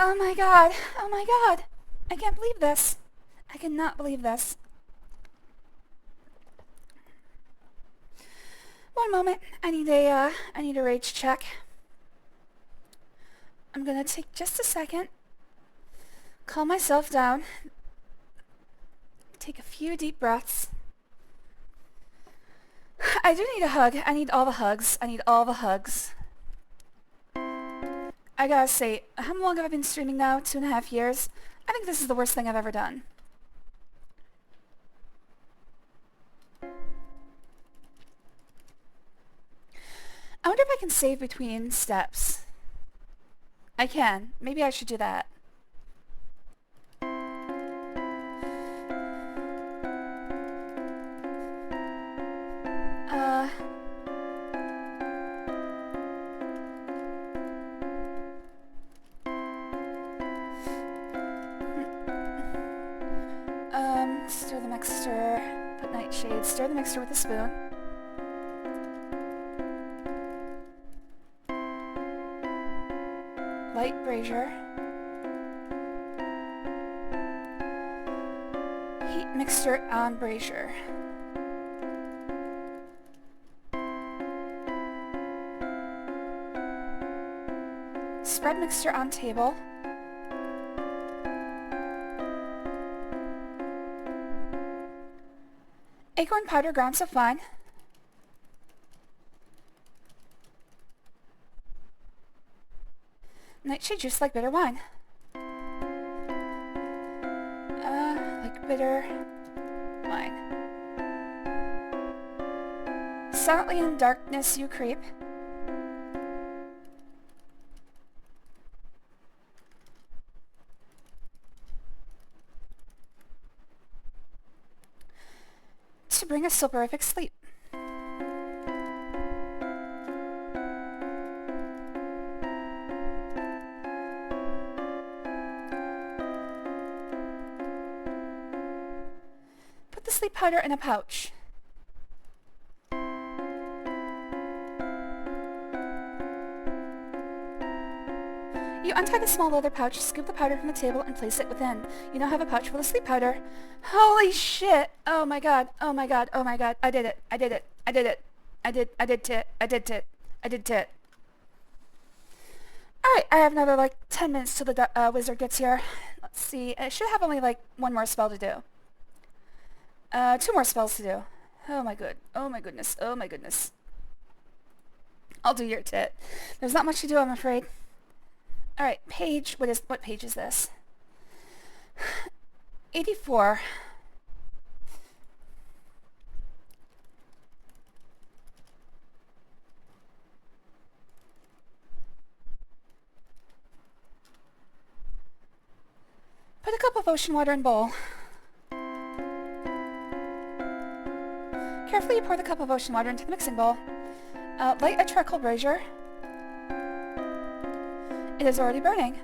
Oh my god. Oh my god. I can't believe this. I cannot believe this. One moment. I need a rage check. I'm gonna take just a second. Calm myself down. Take a few deep breaths. I do need a hug. I need all the hugs. I need all the hugs. I gotta say, how long have I been streaming now? 2.5 years? I think this is the worst thing I've ever done. I wonder if I can save between steps. I can. Maybe I should do that. Stir the mixture, put nightshade, stir the mixture with a spoon. Light brazier. Heat mixture on brazier. Spread mixture on table. Acorn powder ground so fine. Nightshade juice like bitter wine. Like bitter wine. Silently in darkness you creep. To bring a soporific sleep. Put the sleep powder in a pouch. You untie the small leather pouch, scoop the powder from the table, and place it within. You now have a pouch full of sleep powder. Holy shit! Oh my god, oh my god, oh my god. I did it, I did it, I did it. I did tit, I did tit, I did tit. Alright, I have another like 10 minutes till the wizard gets here. Let's see, I should have only like one more spell to do. 2 more spells to do. Oh my goodness, oh my goodness. I'll do your tit. There's not much to do, I'm afraid. Alright, page, what page is this? 84. Put a cup of ocean water in bowl. Carefully you pour the cup of ocean water into the mixing bowl. Light a charcoal brazier. It is already burning.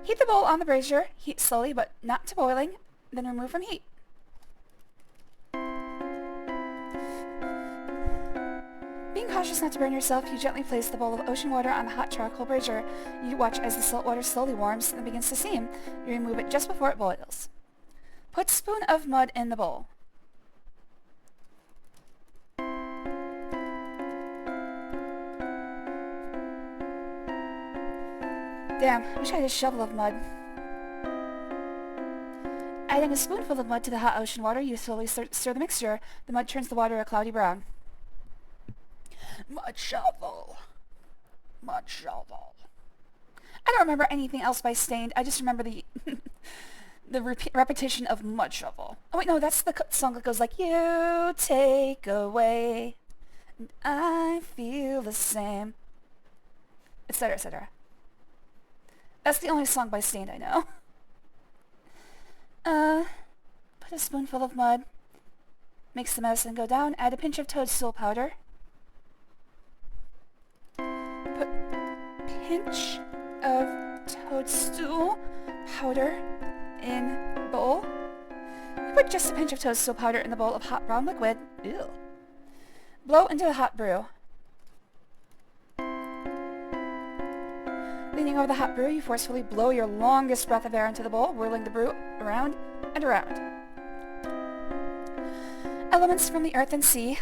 Heat the bowl on the brazier. Heat slowly but not to boiling. Then remove from heat. Being cautious not to burn yourself, you gently place the bowl of ocean water on the hot charcoal brazier. You watch as the salt water slowly warms and begins to steam. You remove it just before it boils. Put spoon of mud in the bowl. Damn, I wish I had a shovel of mud. Adding a spoonful of mud to the hot ocean water, you slowly stir the mixture. The mud turns the water a cloudy brown. Mud shovel! Mud shovel. I don't remember anything else by Stained. I just remember the repetition of mud shovel. Oh wait, no, that's the song that goes like, you take away, and I feel the same, etc., etc. That's the only song by Stained I know. Put a spoonful of mud. Makes the medicine go down. Add a pinch of toadstool powder. Put pinch of toadstool powder in bowl. You put just a pinch of toadstool powder in the bowl of hot brown liquid. Ew. Blow into the hot brew. Leaning over the hot brew, you forcefully blow your longest breath of air into the bowl, whirling the brew around and around. Elements from the earth and sea.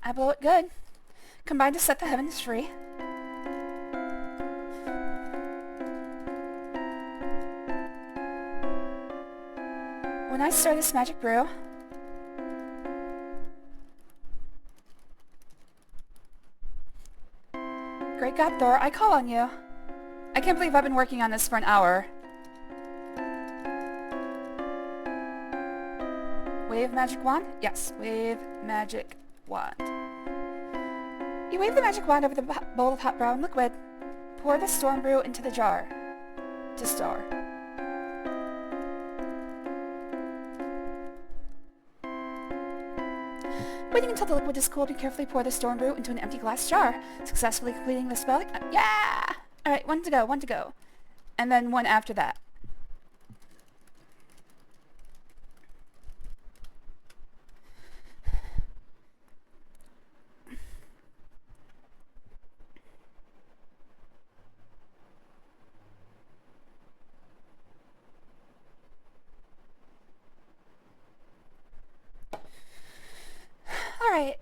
I blow it good. Combine to set the heavens free. When I stir this magic brew, Great God Thor, I call on you. I can't believe I've been working on this for an hour. Wave magic wand? Yes, wave magic wand. You wave the magic wand over the bowl of hot brown liquid. Pour the storm brew into the jar. To store. Waiting until the liquid is cooled, you carefully pour the storm brew into an empty glass jar, successfully completing the spell. Yeah! Alright, one to go. And then one after that. Alright.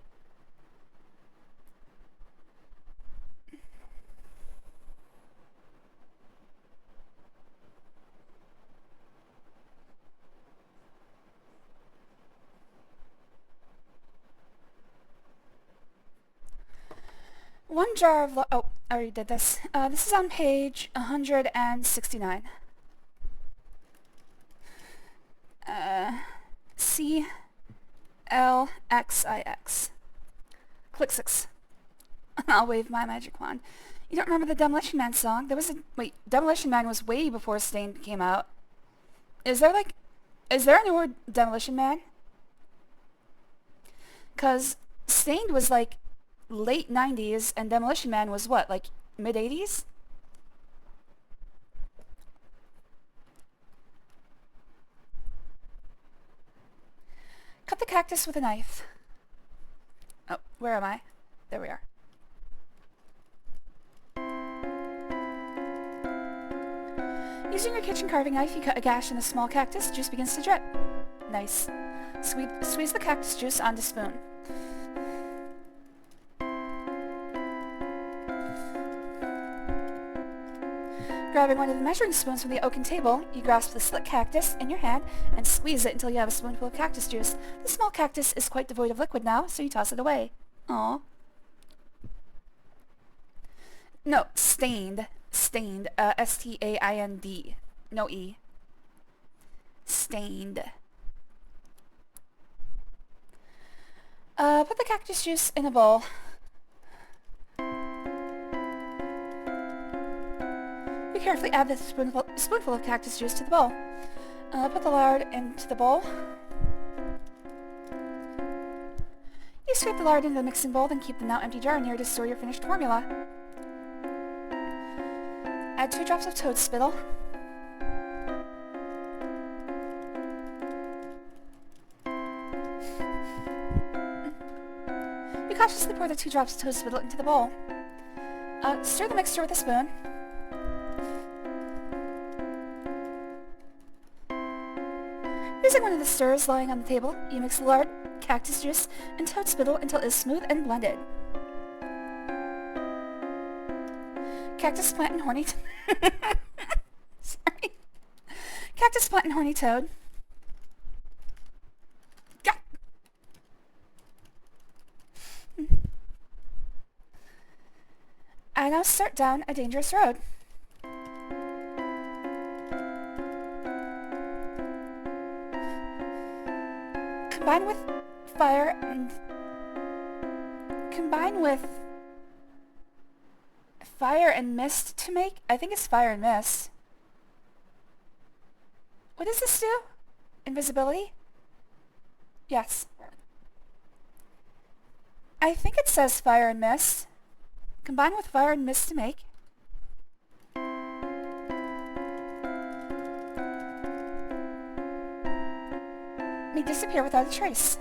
One jar of oh, I already did this. This is on page 169. CLXIX. Click 6. I'll wave my magic wand. You don't remember the Demolition Man song? There was a... Wait, Demolition Man was way before Stained came out. Is there a newer Demolition Man? 'Cause Stained was like late 90s and Demolition Man was what, like mid 80s? Cut the cactus with a knife. Oh, where am I? There we are. Using your kitchen carving knife, you cut a gash in the small cactus. Juice begins to drip. Nice. Squeeze the cactus juice onto spoon. Grabbing one of the measuring spoons from the oaken table, you grasp the slit cactus in your hand and squeeze it until you have a spoonful of cactus juice. The small cactus is quite devoid of liquid now, so you toss it away. Aww. No, stained. Stained. S-T-A-I-N-D. No E. Stained. Put the cactus juice in a bowl. You carefully add the spoonful of cactus juice to the bowl. Put the lard into the bowl. You scrape the lard into the mixing bowl, then keep the now empty jar near to store your finished formula. Add 2 drops of toad spittle. You cautiously pour the 2 drops of toad spittle into the bowl. Stir the mixture with a spoon. Using one of the stirrers lying on the table, you mix the lard, cactus juice, and toad spittle until it is smooth and blended. Cactus plant and horny... Sorry. Cactus plant and horny toad. I now start down a dangerous road. Combine with fire and... Combine with... Fire and mist to make? I think it's fire and mist. What does this do? Invisibility? Yes. I think it says fire and mist. Combine with fire and mist to make. May disappear without a trace.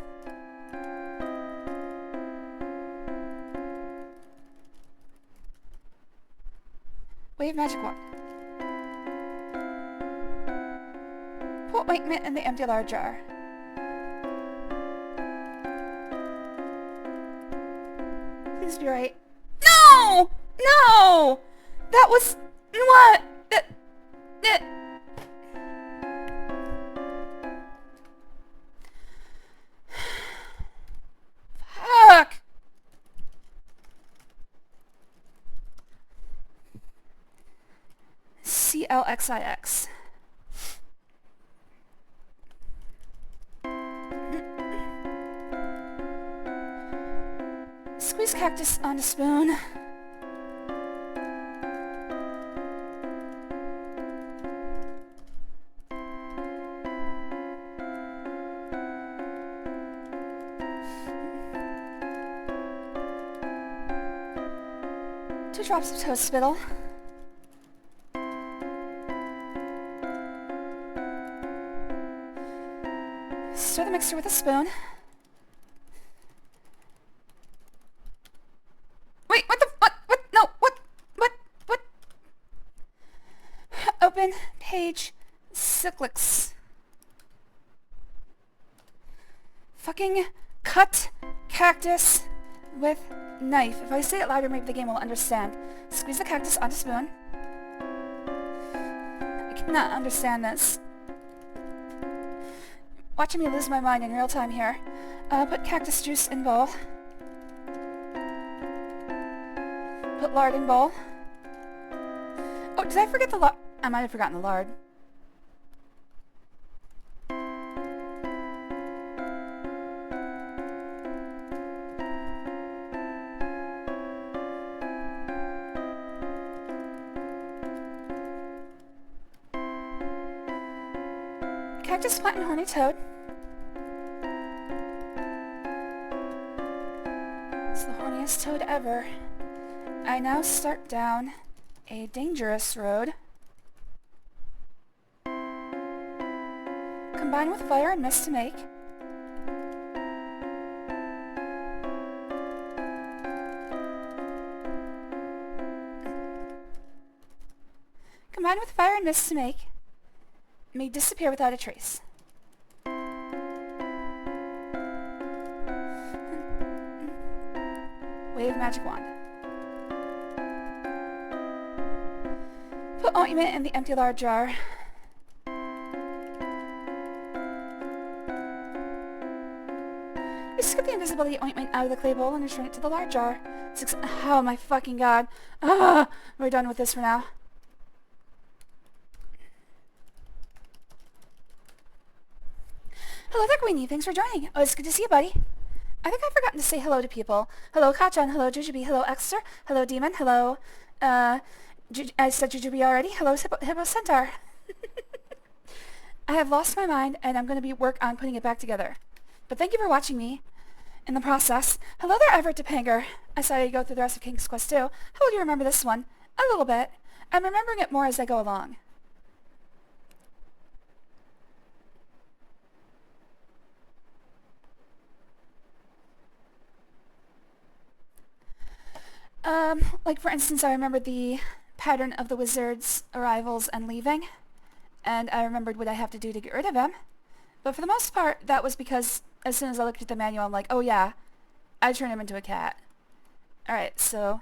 Wave magic wand. Put ointment in the empty large jar. Please be right. No! No! That was... What? That... Fuck! CLXIX. Squeeze cactus on a spoon. Two drops of toad spittle. Stir the mixture with a spoon. Wait, what the... What? No, what? Open page cyclics. Fucking cut cactus with knife. If I say it louder, maybe the game will understand. Squeeze the cactus onto spoon. I cannot understand this. Watching me lose my mind in real time here. Put cactus juice in bowl. Put lard in bowl. Oh, did I forget the lard? I might have forgotten the lard. Cactus plant and horny toad. It's the horniest toad ever. I now start down a dangerous road. Combine with fire and mist to make. Combine with fire and mist to make. May disappear without a trace. Wave magic wand. Put ointment in the empty lard jar. Just get the invisibility ointment out of the clay bowl and return it to the lard jar. Oh my fucking god. We're done with this for now. Hello there, Queenie. Thanks for joining. Oh, it's good to see you, buddy. I think I've forgotten to say hello to people. Hello, Kachan. Hello, Jujubi. Hello, Exeter. Hello, Demon. Hello, I said Jujubi already. Hello, Hippo Centaur. I have lost my mind, and I'm going to work on putting it back together. But thank you for watching me in the process. Hello there, Everett Topanger. I saw you go through the rest of King's Quest 2. How will you remember this one? A little bit. I'm remembering it more as I go along. Like for instance, I remembered the pattern of the wizard's arrivals and leaving, and I remembered what I have to do to get rid of him. But for the most part, that was because as soon as I looked at the manual, I'm like, oh yeah, I turned him into a cat. Alright, so,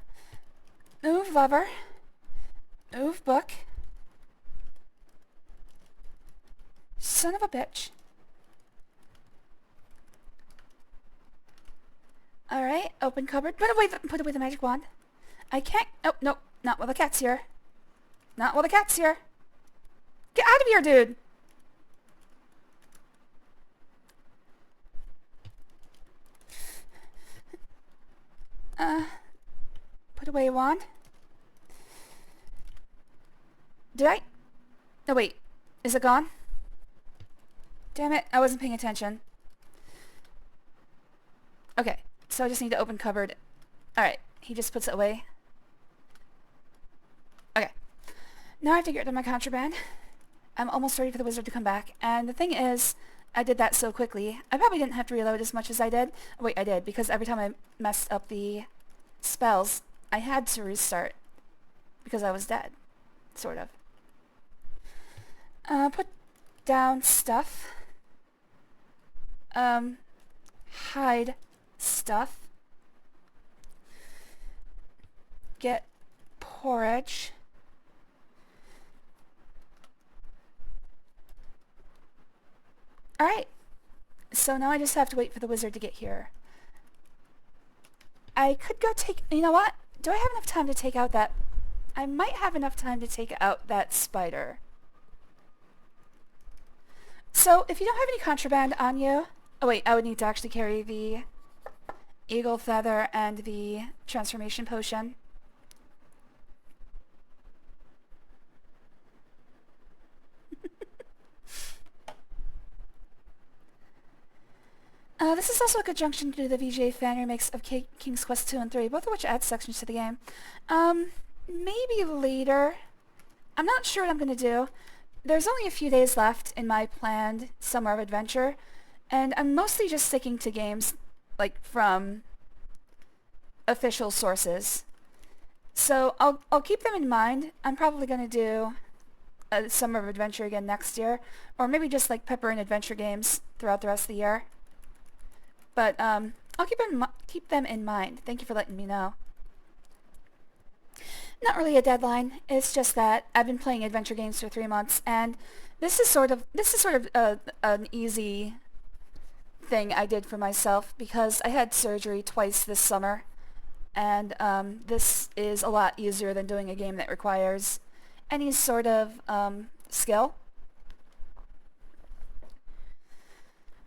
move lover, move book, son of a bitch. Alright, open cupboard, put away the magic wand. I can't... Oh, no. Not while the cat's here. Not while the cat's here. Get out of here, dude! Put away wand. Did I? No, wait. Is it gone? Damn it, I wasn't paying attention. Okay, so I just need to open cupboard. Alright, he just puts it away. Okay. Now I have to get rid of my contraband. I'm almost ready for the wizard to come back. And the thing is, I did that so quickly. I probably didn't have to reload as much as I did. Wait, I did, because every time I messed up the spells, I had to restart. Because I was dead. Sort of. Put down stuff. Hide stuff. Get porridge. Alright. So now I just have to wait for the wizard to get here. I could go take... You know what? Do I have enough time to take out that... I might have enough time to take out that spider. So, if you don't have any contraband on you... Oh wait, I would need to actually carry the eagle feather and the transformation potion. This is also a good junction to do the VGA fan remakes of King's Quest 2 and 3, both of which add sections to the game. Maybe later. I'm not sure what I'm going to do. There's only a few days left in my planned summer of adventure, and I'm mostly just sticking to games, like, from official sources. So I'll keep them in mind. I'm probably going to do a summer of adventure again next year, or maybe just, like, pepper in adventure games throughout the rest of the year. But, I'll keep them in mind. Thank you for letting me know. Not really a deadline. It's just that I've been playing adventure games for 3 months, and this is sort of an easy thing I did for myself because I had surgery twice this summer, and this is a lot easier than doing a game that requires any sort of skill.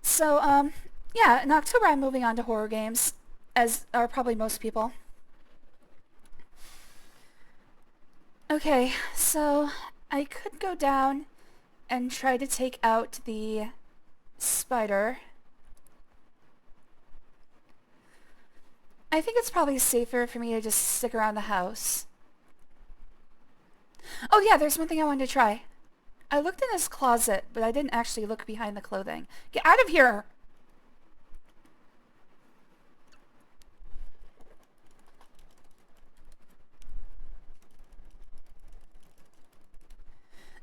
So, yeah, in October I'm moving on to horror games, as are probably most people. Okay, so I could go down and try to take out the spider. I think it's probably safer for me to just stick around the house. Oh yeah, there's one thing I wanted to try. I looked in his closet, but I didn't actually look behind the clothing. Get out of here!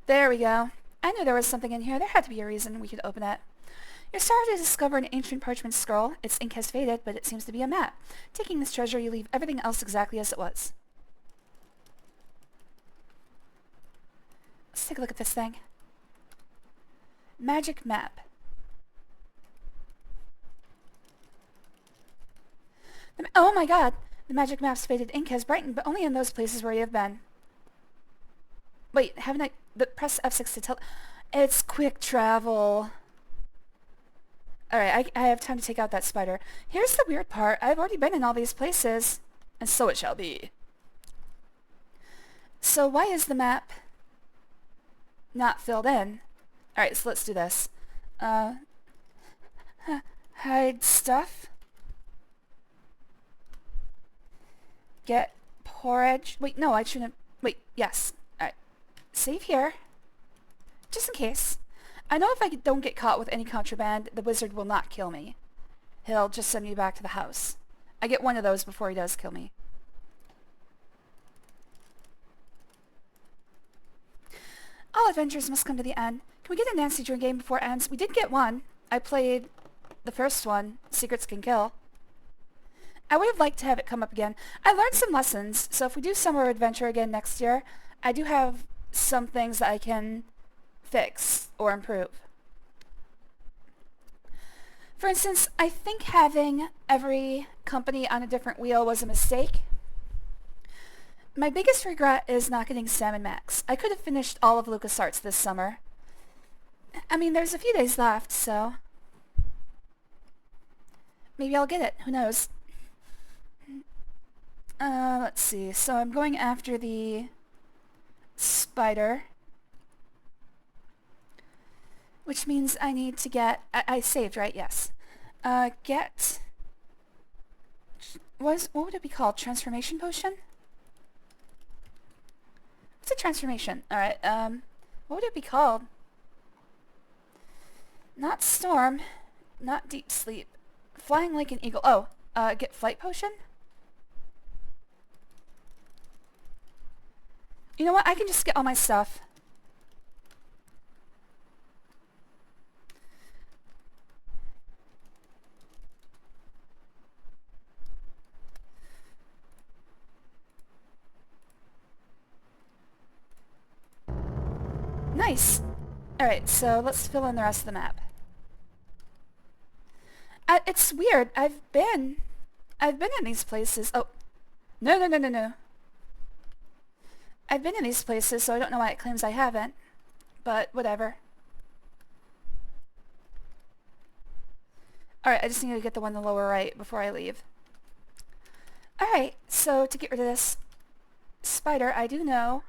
There we go. I knew there was something in here. There had to be a reason we could open it. You're startled to discover an ancient parchment scroll. Its ink has faded, but it seems to be a map. Taking this treasure, you leave everything else exactly as it was. Let's take a look at this thing. Magic map. Oh my god! The magic map's faded ink has brightened, but only in those places where you have been. Wait, haven't I... press F6 to tell... It's quick travel. Alright, I have time to take out that spider. Here's the weird part. I've already been in all these places. And so it shall be. So why is the map not filled in? Alright, so let's do this. Hide stuff. Get porridge. Wait, no, I shouldn't... Wait, yes. Alright. Save here. Just in case. I know if I don't get caught with any contraband, the wizard will not kill me. He'll just send me back to the house. I get one of those before he does kill me. All adventures must come to the end. Can we get a Nancy Drew game before it ends? We did get one. I played the first one, Secrets Can Kill. I would have liked to have it come up again. I learned some lessons, so if we do Summer Adventure again next year, I do have some things that I can fix or improve. For instance, I think having every company on a different wheel was a mistake. My biggest regret is not getting Sam and Max. I could have finished all of LucasArts this summer. I mean, there's a few days left, so maybe I'll get it. Who knows? Let's see. So I'm going after the spider, which means I need to get... I saved, right? Yes. Get... What would it be called? Transformation potion? What's a transformation? Alright, what would it be called? Not storm. Not deep sleep. Flying like an eagle. Oh, get flight potion? You know what? I can just get all my stuff. Nice! Alright, so let's fill in the rest of the map. It's weird. I've been in these places. Oh. No. I've been in these places, so I don't know why it claims I haven't. But, whatever. Alright, I just need to get the one in the lower right before I leave. Alright, so to get rid of this spider, I do know...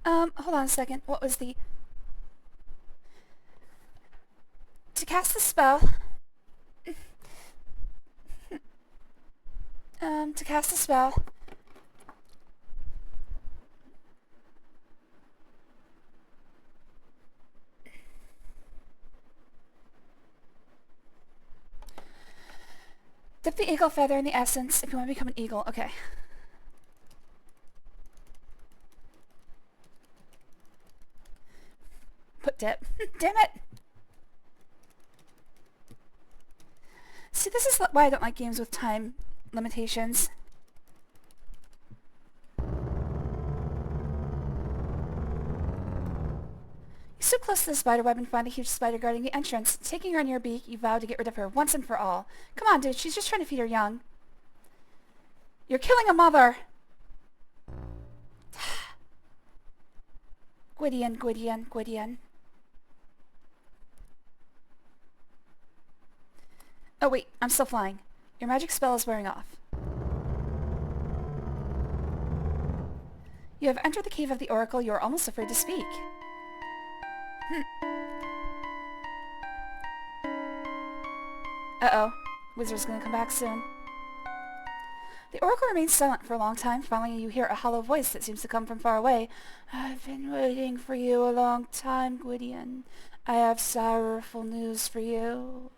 hold on a second. What was the... To cast the spell... to cast a spell... Dip the eagle feather in the essence if you want to become an eagle. Okay. Put dip. Damn it! See, this is why I don't like games with time limitations. You stood close to the spider web and find a huge spider guarding the entrance. Taking her in your beak, you vow to get rid of her once and for all. Come on, dude, she's just trying to feed her young. You're killing a mother! Gwydion. Oh wait, I'm still flying. Your magic spell is wearing off. You have entered the cave of the oracle. You are almost afraid to speak. Uh-oh. Wizard's gonna come back soon. The oracle remains silent for a long time. Finally, you hear a hollow voice that seems to come from far away. I've been waiting for you a long time, Gwydion. I have sorrowful news for you.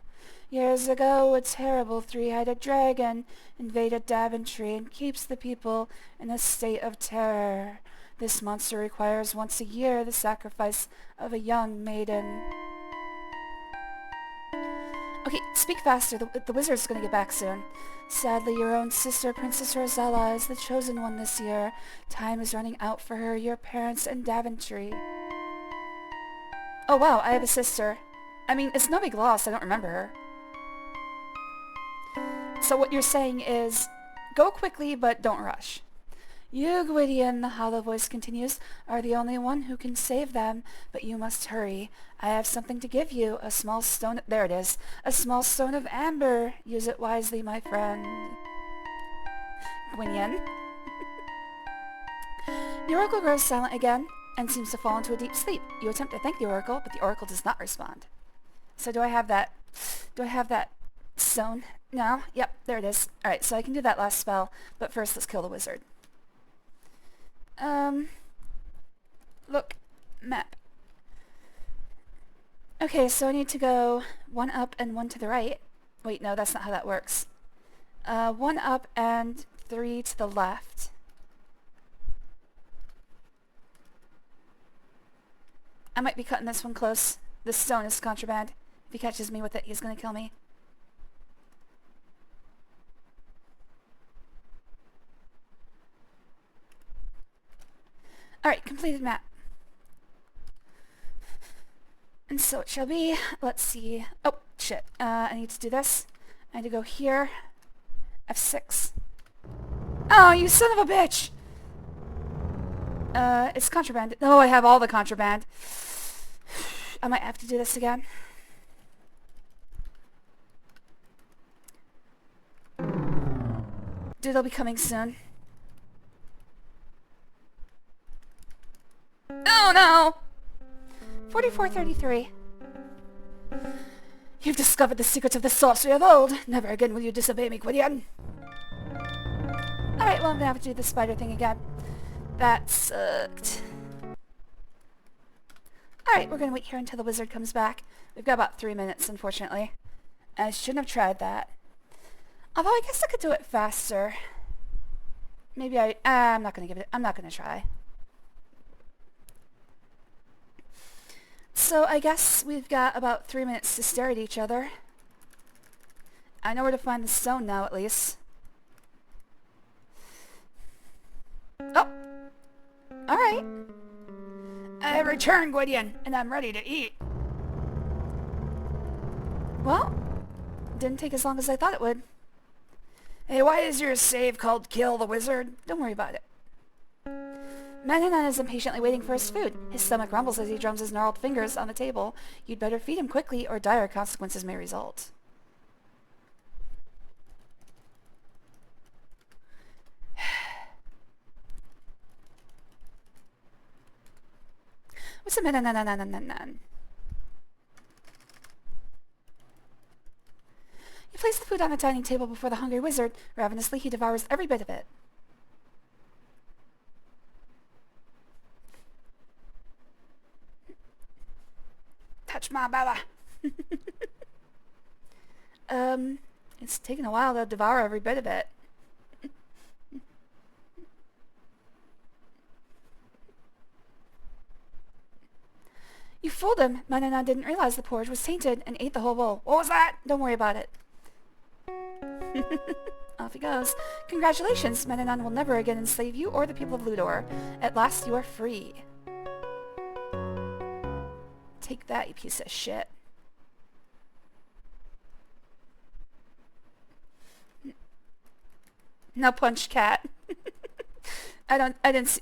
Years ago, a terrible three-headed dragon invaded Daventry and keeps the people in a state of terror. This monster requires once a year the sacrifice of a young maiden. Okay, speak faster. The wizard's gonna get back soon. Sadly, your own sister, Princess Rosella, is the chosen one this year. Time is running out for her, your parents, and Daventry. Oh wow, I have a sister. I mean, it's no big loss. I don't remember her. So what you're saying is, go quickly, but don't rush. You, Gwydion, the hollow voice continues, are the only one who can save them, but you must hurry. I have something to give you, a small stone... There it is. A small stone of amber. Use it wisely, my friend. Gwydion. The oracle grows silent again, and seems to fall into a deep sleep. You attempt to thank the oracle, but the oracle does not respond. So do I have that stone? No? Yep, there it is. Alright, so I can do that last spell, but first let's kill the wizard. Look, map. Okay, so I need to go one up and one to the right. Wait, no, that's not how that works. One up and 3 to the left. I might be cutting this one close. This stone is contraband. If he catches me with it, he's gonna kill me. Alright, completed map. And so it shall be. Let's see. Oh, shit. I need to do this. I need to go here F6. Oh, you son of a bitch! It's contraband. Oh, I have all the contraband. I might have to do this again. Dude, it'll be coming soon. Oh no! 4433. You've discovered the secrets of the sorcery of old. Never again will you disobey me, Gwydion. Alright, well I'm gonna have to do the spider thing again. That sucked. Alright, we're gonna wait here until the wizard comes back. We've got about 3 minutes, unfortunately. I shouldn't have tried that. Although I guess I could do it faster. Maybe I'm not gonna give it... I'm not gonna try. So I guess we've got about 3 minutes to stare at each other. I know where to find the stone now, at least. Oh! Alright. I have returned, Gwydion, and I'm ready to eat. Well, didn't take as long as I thought it would. Hey, why is your save called Kill the Wizard? Don't worry about it. Manannananana is impatiently waiting for his food. His stomach rumbles as he drums his gnarled fingers on the table. You'd better feed him quickly or dire consequences may result. What's a Manannananana? You place the food on the dining table before the hungry wizard. Ravenously, he devours every bit of it. Touch my belly. It's taken a while to devour every bit of it. You fooled him. Manannananana didn't realize the porridge was tainted and ate the whole bowl. What was that? Don't worry about it. Off he goes. Congratulations, Manannananana will never again enslave you or the people of Ludor. At last you are free. Take that, you piece of shit. Now punch cat.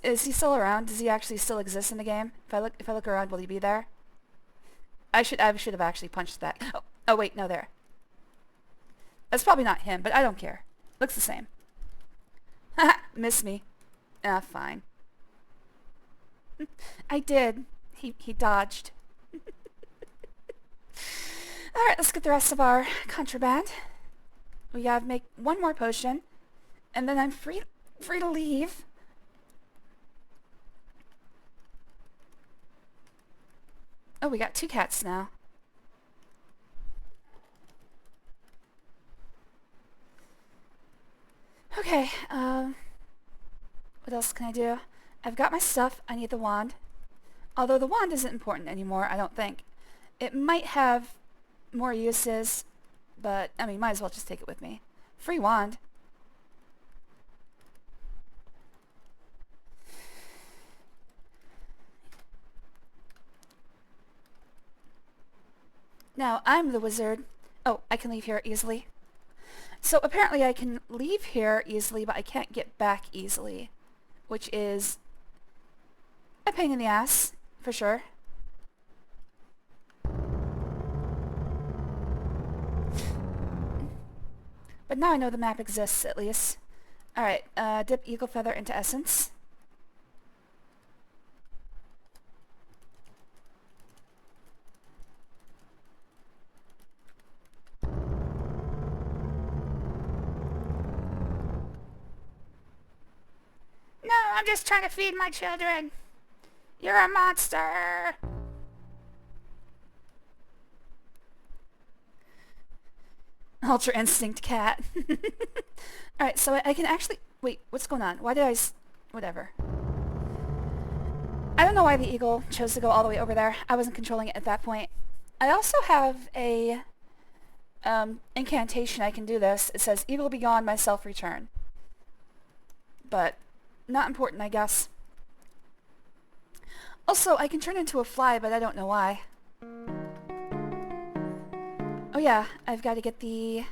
Is he still around? Does he actually still exist in the game? If I look around, will he be there? I should have actually punched that. Oh wait, no, there. That's probably not him, but I don't care. Looks the same. Haha, miss me. Ah, fine. I did. He dodged. Alright, let's get the rest of our contraband. We gotta make one more potion, and then I'm free to leave. Oh, we got 2 cats now. Okay, what else can I do? I've got my stuff. I need the wand. Although the wand isn't important anymore, I don't think. It might have more uses, but, I mean, might as well just take it with me. Free wand. Now, I'm the wizard. Oh, I can leave here easily. So apparently I can leave here easily, but I can't get back easily, which is a pain in the ass, for sure. But now I know the map exists, at least. Alright, dip eagle feather into essence. No, I'm just trying to feed my children. You're a monster. Ultra Instinct cat. Alright, so I can actually... Wait, what's going on? Why did whatever. I don't know why the eagle chose to go all the way over there. I wasn't controlling it at that point. I also have a incantation I can do this. It says, Eagle be gone, myself return. But, not important, I guess. Also, I can turn into a fly, but I don't know why. Oh yeah, I've got to get the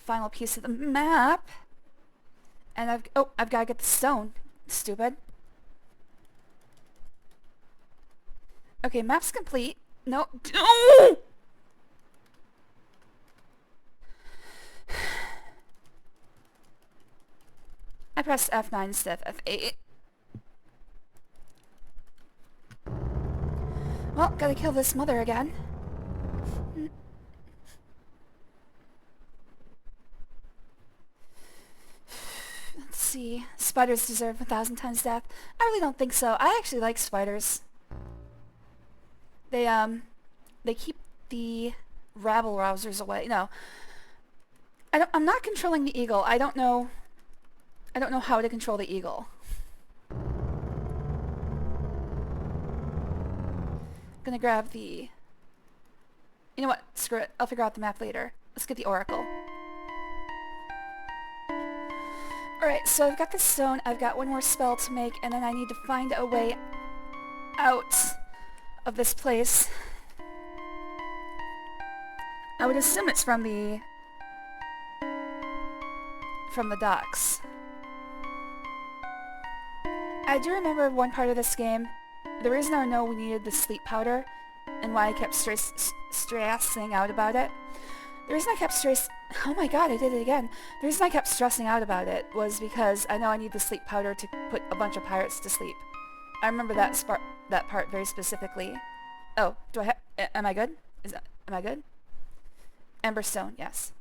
final piece of the map. And I've got to get the stone. Stupid. Okay, map's complete. No. I pressed F9 instead of F8. Well, gotta kill this mother again. Let's see. Spiders deserve 1,000 times death. I really don't think so. I actually like spiders. They keep the rabble-rousers away. No. I'm not controlling the eagle. I don't know how to control the eagle. Gonna grab the... You know what? Screw it. I'll figure out the map later. Let's get the oracle. Alright, so I've got the stone, I've got one more spell to make, and then I need to find a way out of this place. I would assume it's from the docks. I do remember one part of this game. The reason I know we needed the sleep powder and why I kept stressing out about it. The reason I kept oh my god, I did it again. The reason I kept stressing out about it was because I know I need the sleep powder to put a bunch of pirates to sleep. I remember that part very specifically. Oh, am I good? Am I good? Emberstone, yes.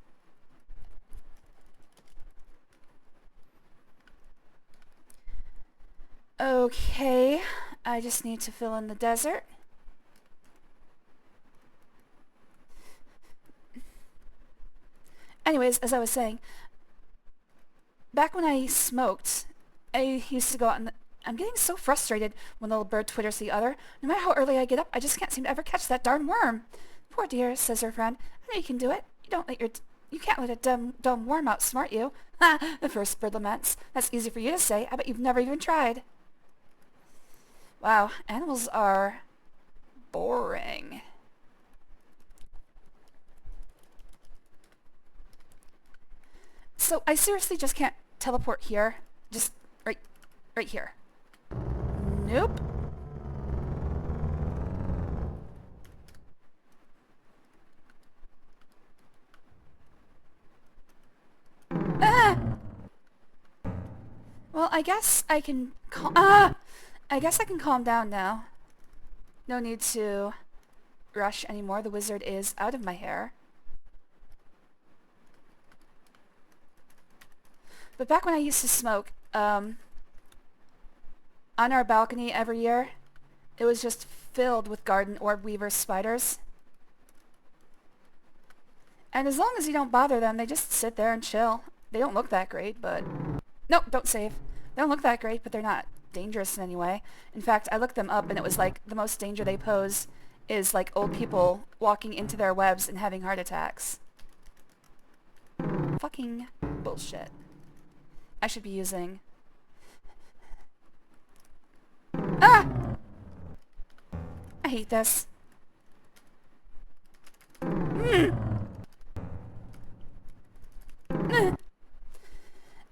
Okay, I just need to fill in the desert. Anyways, as I was saying, back when I smoked, I used to go out and I'm getting so frustrated when the little bird twitters the other. No matter how early I get up, I just can't seem to ever catch that darn worm. Poor dear, says her friend. I know you can do it. You can't let a dumb worm outsmart you. Ha! The first bird laments. That's easy for you to say. I bet you've never even tried. Wow, animals are boring. So I seriously just can't teleport here. Just right here. Nope. Ah! Well, I guess I can I guess I can calm down now. No need to rush anymore. The wizard is out of my hair. But back when I used to smoke, on our balcony every year, it was just filled with garden orb weaver spiders. And as long as you don't bother them, they just sit there and chill. They don't look that great, but... Nope, don't save. They don't look that great, but they're not dangerous in any way. In fact, I looked them up and it was like the most danger they pose is like old people walking into their webs and having heart attacks. Fucking bullshit. I should be using... Ah! I hate this. I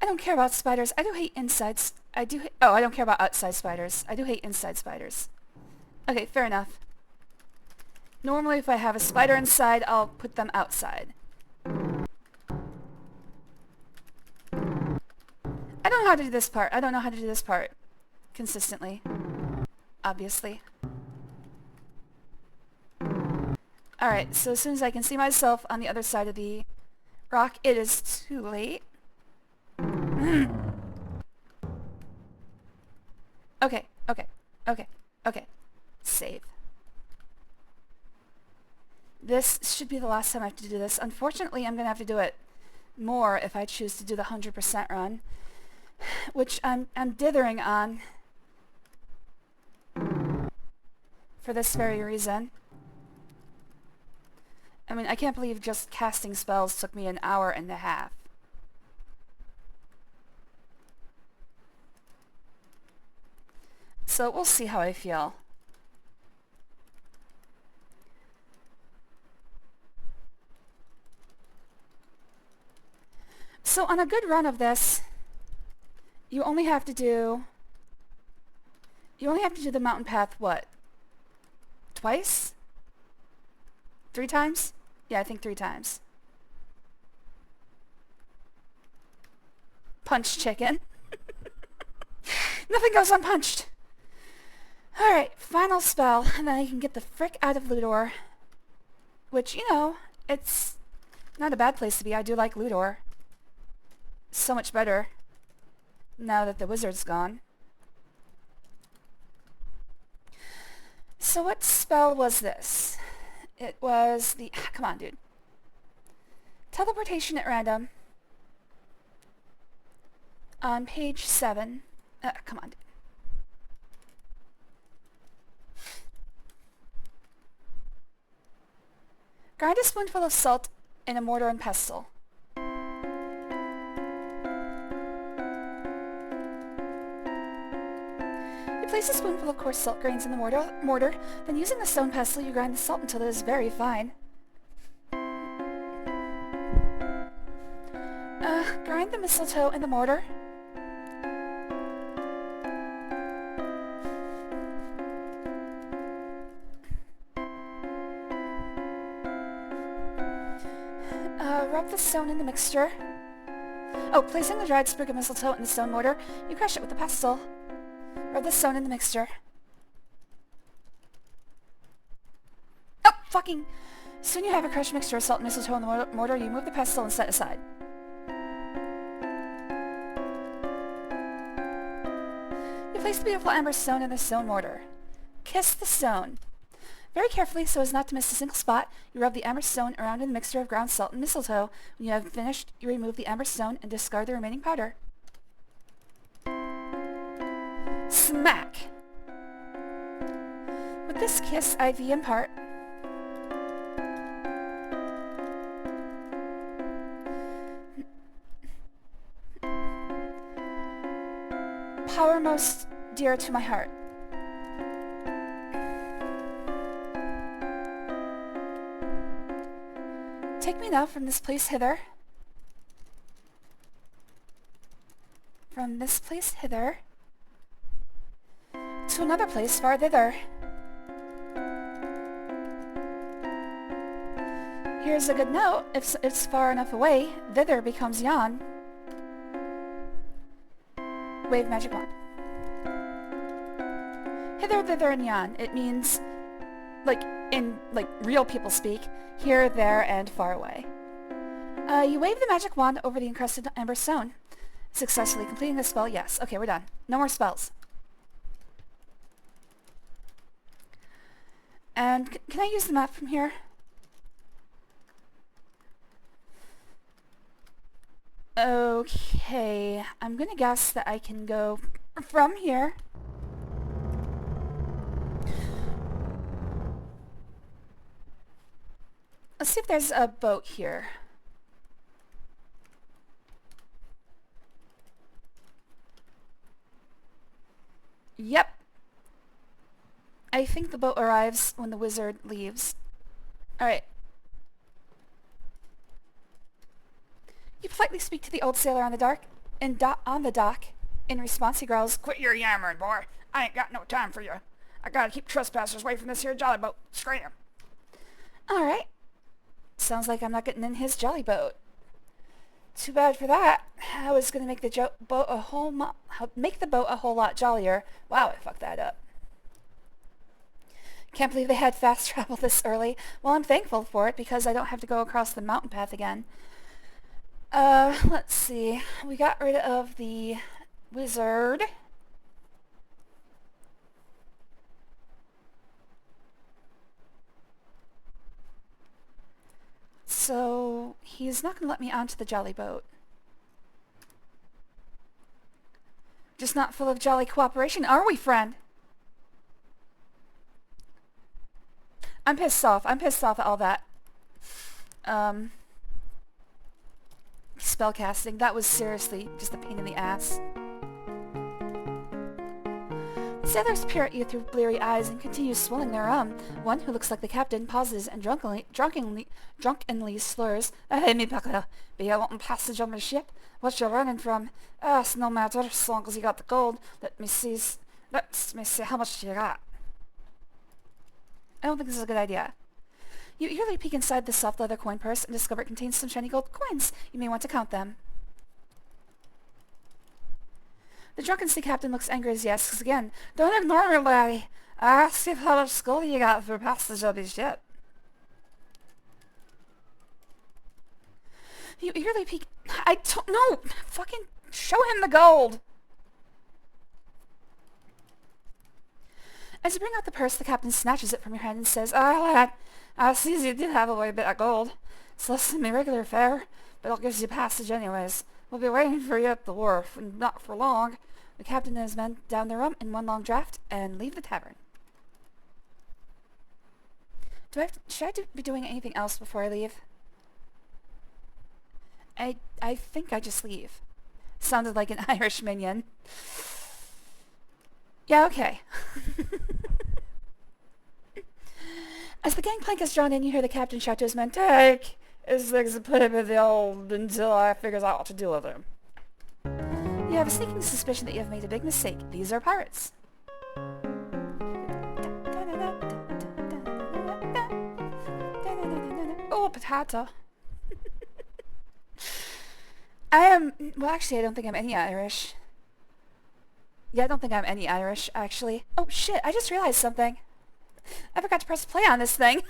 don't care about spiders. I do hate insides. I don't care about outside spiders. I do hate inside spiders. Okay, fair enough. Normally if I have a spider inside, I'll put them outside. I don't know how to do this part. I don't know how to do this part consistently. Obviously. Alright, so as soon as I can see myself on the other side of the rock, it is too late. Okay. Save. This should be the last time I have to do this. Unfortunately, I'm going to have to do it more if I choose to do the 100% run, which I'm dithering on for this very reason. I mean, I can't believe just casting spells took me an hour and a half. So we'll see how I feel. So on a good run of this, you only have to do the mountain path, what? Twice? 3 times? Yeah, I think 3 times. Punch chicken. Nothing goes unpunched. Alright, final spell, and then I can get the frick out of Ludor. Which, you know, it's not a bad place to be. I do like Ludor. So much better now that the wizard's gone. So what spell was this? It was the... Come on, dude. Teleportation at random. On page 7. Come on, dude. Grind a spoonful of salt in a mortar and pestle. You place a spoonful of coarse salt grains in the mortar, then using the stone pestle you grind the salt until it is very fine. Grind the mistletoe in the mortar. Rub the stone in the mixture. Oh, placing the dried sprig of mistletoe in the stone mortar, you crush it with the pestle. Rub the stone in the mixture. Oh, fucking... Soon you have a crushed mixture of salt and mistletoe in the mortar, you move the pestle and set aside. You place the beautiful amber stone in the stone mortar. Kiss the stone. Very carefully, so as not to miss a single spot, you rub the amber stone around in the mixture of ground salt and mistletoe. When you have finished, you remove the amber stone and discard the remaining powder. Smack! With this kiss, IV impart. Power most dear to my heart. Take me now from this place hither. From this place hither. To another place far thither. Here's a good note. If it's far enough away, thither becomes yon. Wave magic wand. Hither, thither, and yon. It means, in real people speak, here, there, and far away. You wave the magic wand over the encrusted amber stone. Successfully completing the spell, yes. Okay, we're done. No more spells. And can I use the map from here? Okay, I'm gonna guess that I can go from here. Let's see if there's a boat here. Yep. I think the boat arrives when the wizard leaves. Alright. You politely speak to the old sailor on the dock. In response, he growls, "Quit your yammering, boy. I ain't got no time for you. I gotta keep trespassers away from this here jolly boat. Scram." Alright. Sounds like I'm not getting in his jolly boat. Too bad for that. I was gonna make the boat a whole lot jollier. Wow, I fucked that up. Can't believe they had fast travel this early. Well, I'm thankful for it because I don't have to go across the mountain path again. Let's see. We got rid of the wizard. So, he's not going to let me onto the jolly boat. Just not full of jolly cooperation, are we, friend? I'm pissed off. I'm pissed off at all that. Spellcasting. That was seriously just a pain in the ass. Sailors peer at you through bleary eyes and continue swilling their rum. One, who looks like the captain, pauses and drunkenly slurs. Hey, me bucko, be you wanting passage on my ship? What you running from? It's no matter, as long as you got the gold. Let me see how much you got. I don't think this is a good idea. You eagerly peek inside the soft leather coin purse and discover it contains some shiny gold coins. You may want to count them. The drunken sea captain looks angry as he asks again, Don't ignore me, laddie. I asked you how much gold you got for passage on his ship. You eagerly peek... I don't know! Fucking show him the gold! As you bring out the purse, the captain snatches it from your hand and says, lad, I see you did have a wee bit of gold. It's less than my regular fare, but it gives you passage anyways. We'll be waiting for you at the wharf, and not for long. The captain and his men down their rum in one long draught and leave the tavern. Should I be doing anything else before I leave? I think I just leave. Sounded like an Irish minion. Yeah, okay. As the gangplank is drawn in, you hear the captain shout to his men, Take! His legs and put him in the old until I figures out what to do with him. You have a sneaking suspicion that you have made a big mistake. These are pirates. Oh, potato. Well, actually, I don't think I'm any Irish. Yeah, I don't think I'm any Irish, actually. Oh, shit, I just realized something. I forgot to press play on this thing.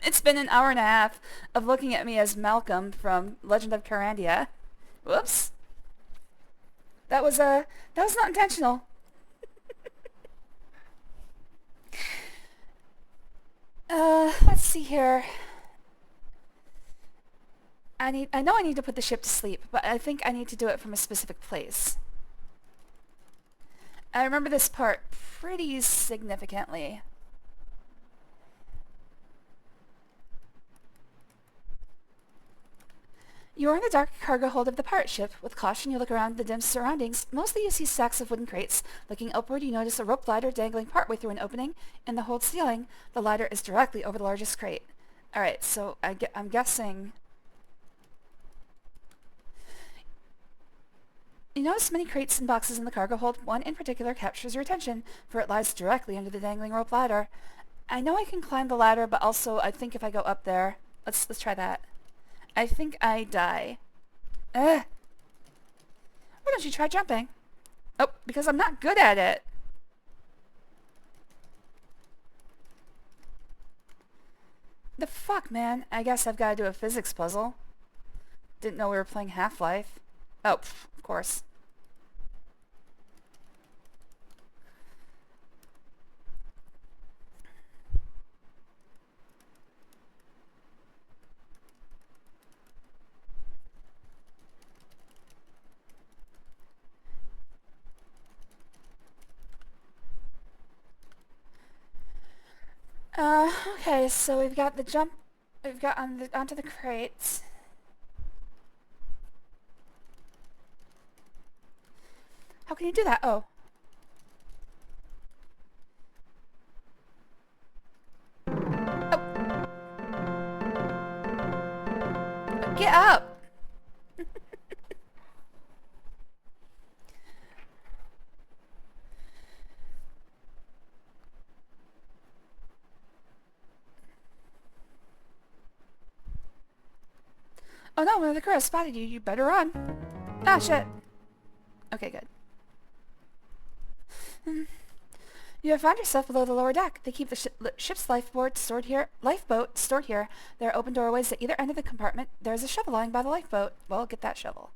It's been an hour and a half of looking at me as Malcolm from Legend of Carandia. Whoops. That was not intentional. Let's see here. I know I need to put the ship to sleep, but I think I need to do it from a specific place. I remember this part pretty significantly. You are in the dark cargo hold of the pirate ship. With caution, you look around the dim surroundings. Mostly you see stacks of wooden crates. Looking upward, you notice a rope ladder dangling partway through an opening in the hold ceiling. The ladder is directly over the largest crate. Alright, so I'm guessing... You notice many crates and boxes in the cargo hold. One in particular captures your attention, for it lies directly under the dangling rope ladder. I know I can climb the ladder, but also I think if I go up there... Let's try that. I think I die. Why don't you try jumping? Oh, because I'm not good at it. The fuck, man? I guess I've got to do a physics puzzle. Didn't know we were playing Half-Life. Oh, of course. Okay, so we've got the jump, we've got onto the crates. How can you do that? Oh. Oh. Get up! Oh no, one of the crew has spotted you. You better run. Ah, shit. Okay, good. You have found yourself below the lower deck. They keep the ship's lifeboat stored here. There are open doorways at either end of the compartment. There is a shovel lying by the lifeboat. Well, get that shovel.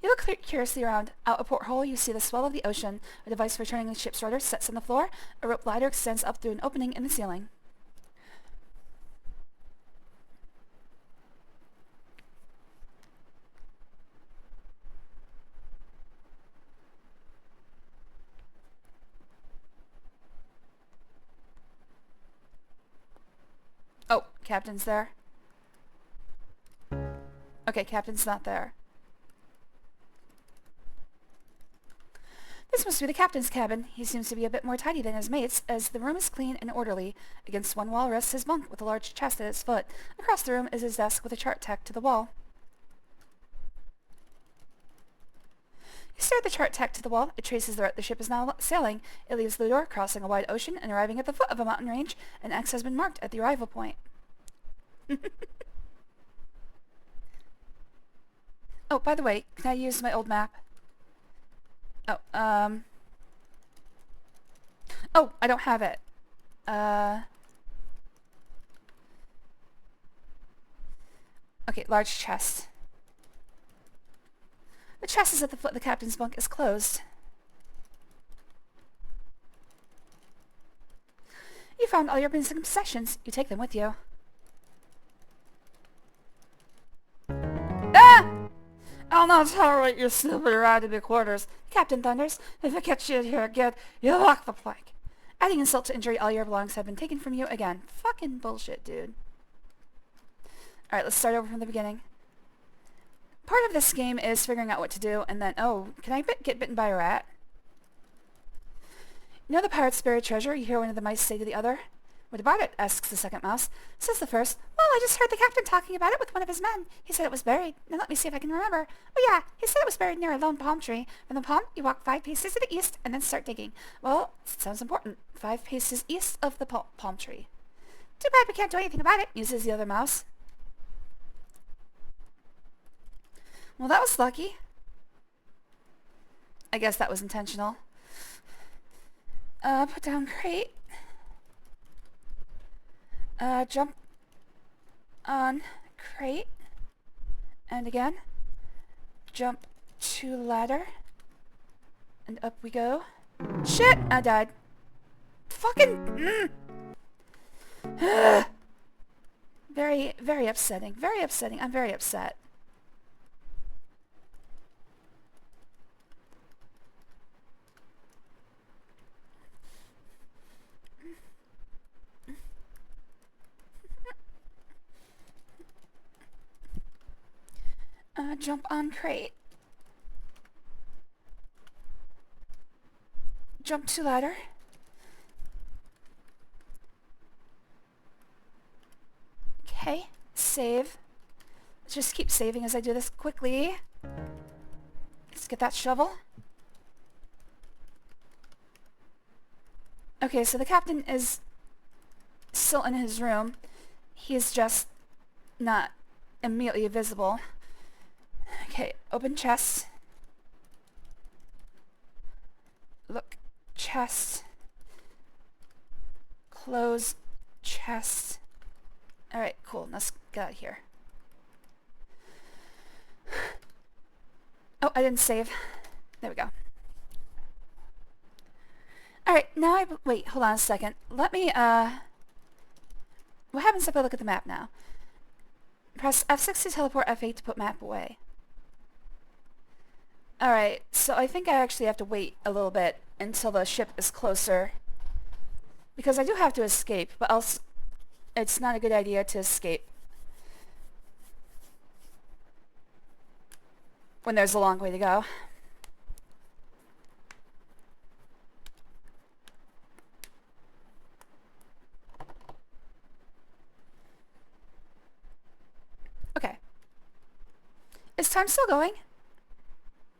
You look curiously around. Out a porthole, you see the swell of the ocean. A device for turning the ship's rudder sets on the floor. A rope ladder extends up through an opening in the ceiling. Oh, captain's there. Okay, Captain's not there. This must be the captain's cabin. He seems to be a bit more tidy than his mates, as the room is clean and orderly. Against one wall rests his bunk with a large chest at its foot. Across the room is his desk with a chart tacked to the wall. You stare at the chart tacked to the wall. It traces the route the ship is now sailing. It leaves the door, crossing a wide ocean, and arriving at the foot of a mountain range. An X has been marked at the arrival point. Oh, by the way, can I use my old map? Oh, oh, I don't have it. Okay, large chest. The chest is at the foot of the captain's bunk is closed. You found all your missing possessions. You take them with you. Ah! I'll not tolerate your stupid ride to the quarters. Captain thunders. If I catch you here again, you'll walk the plank. Adding insult to injury, all your belongings have been taken from you again. Fucking bullshit, dude. Alright, let's start over from the beginning. Part of this game is figuring out what to do, and then, oh, can I get bitten by a rat? You know the pirate's buried treasure? You hear one of the mice say to the other. What about it? Asks the second mouse. Says the first. Well, I just heard the captain talking about it with one of his men. He said it was buried. Now let me see if I can remember. Oh yeah, he said it was buried near a lone palm tree. From the palm, you walk 5 paces to the east and then start digging. Well, it sounds important. 5 paces east of the palm tree. Too bad we can't do anything about it, muses the other mouse. Well, that was lucky. I guess that was intentional. Put down crate. Jump on crate. And again. Jump to ladder. And up we go. Shit! I died. Fucking... Very, very upsetting. Very upsetting. I'm very upset. Jump on crate. Jump to ladder. Okay, save. Let's just keep saving as I do this quickly. Let's get that shovel. Okay, so the captain is still in his room. He is just not immediately visible. Okay, open chest. Look, chest. Close chest. Alright, cool. Let's get out of here. Oh, I didn't save. There we go. Alright, now wait, hold on a second. Let me, what happens if I look at the map now? Press F6 to teleport, F8 to put map away. Alright, so I think I actually have to wait a little bit until the ship is closer. Because I do have to escape, but else it's not a good idea to escape when there's a long way to go. Okay. Is time still going?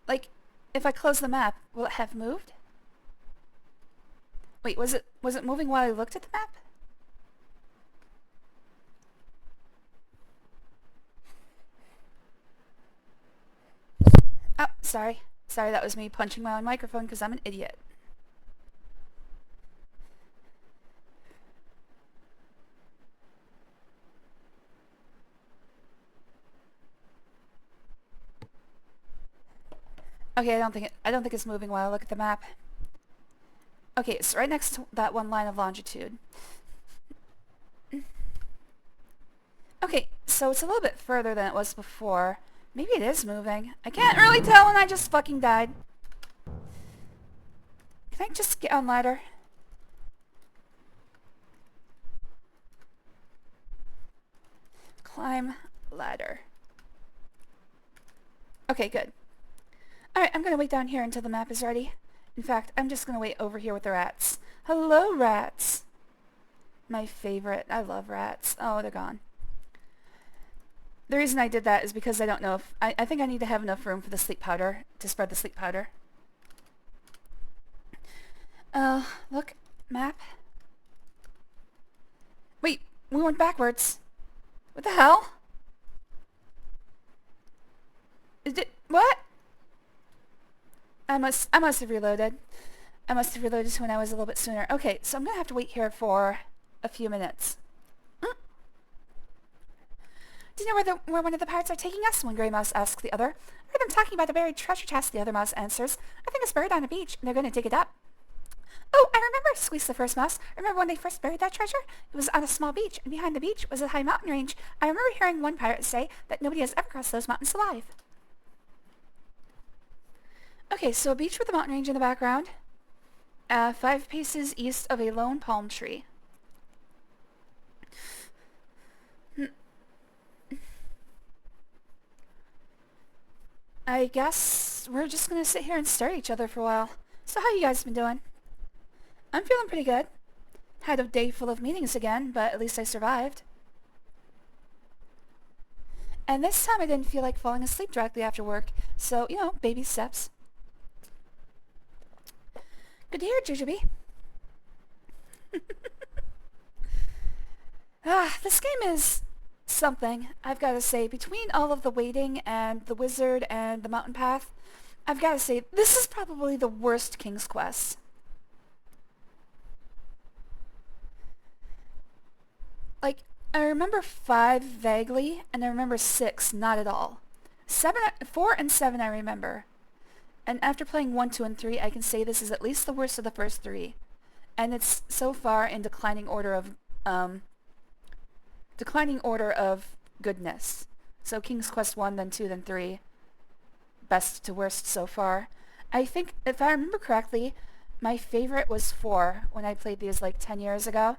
Like, if I close the map, will it have moved? Wait, was it moving while I looked at the map? Oh, sorry. Sorry, that was me punching my own microphone because I'm an idiot. Okay, I don't think it's moving while I look at the map. Okay, it's right next to that one line of longitude. Okay, so it's a little bit further than it was before. Maybe it is moving. I can't really tell and I just fucking died. Can I just get on ladder? Climb ladder. Okay, good. Alright, I'm gonna wait down here until the map is ready. In fact, I'm just gonna wait over here with the rats. Hello, rats! My favorite. I love rats. Oh, they're gone. The reason I did that is because I don't know if... I think I need to have enough room for the sleep powder, to spread the sleep powder. Look. Map. Wait, we went backwards. What the hell? Is it... What? I must have reloaded. I must have reloaded when I was a little bit sooner. Okay, so I'm gonna have to wait here for a few minutes. Do you know where one of the pirates are taking us? One gray mouse asks the other. I heard them talking about a buried treasure chest, the other mouse answers. I think it's buried on a beach, and they're going to dig it up. Oh, I remember, squeaks the first mouse. Remember when they first buried that treasure? It was on a small beach, and behind the beach was a high mountain range. I remember hearing one pirate say that nobody has ever crossed those mountains alive. Okay, so a beach with a mountain range in the background. 5 paces east of a lone palm tree. I guess we're just gonna sit here and stare at each other for a while. So how you guys been doing? I'm feeling pretty good. Had a day full of meetings again, but at least I survived. And this time I didn't feel like falling asleep directly after work, so, you know, baby steps. Good to hear, Jujubee. This game is something, I've got to say. Between all of the waiting and the wizard and the mountain path, I've got to say, this is probably the worst King's Quest. Like, I remember 5 vaguely, and I remember 6 not at all. 4 and 7 I remember. And after playing 1, 2, and 3, I can say this is at least the worst of the first 3. And it's so far in declining order of goodness. So King's Quest 1, then 2, then 3. Best to worst so far. I think, if I remember correctly, my favorite was 4 when I played these like 10 years ago.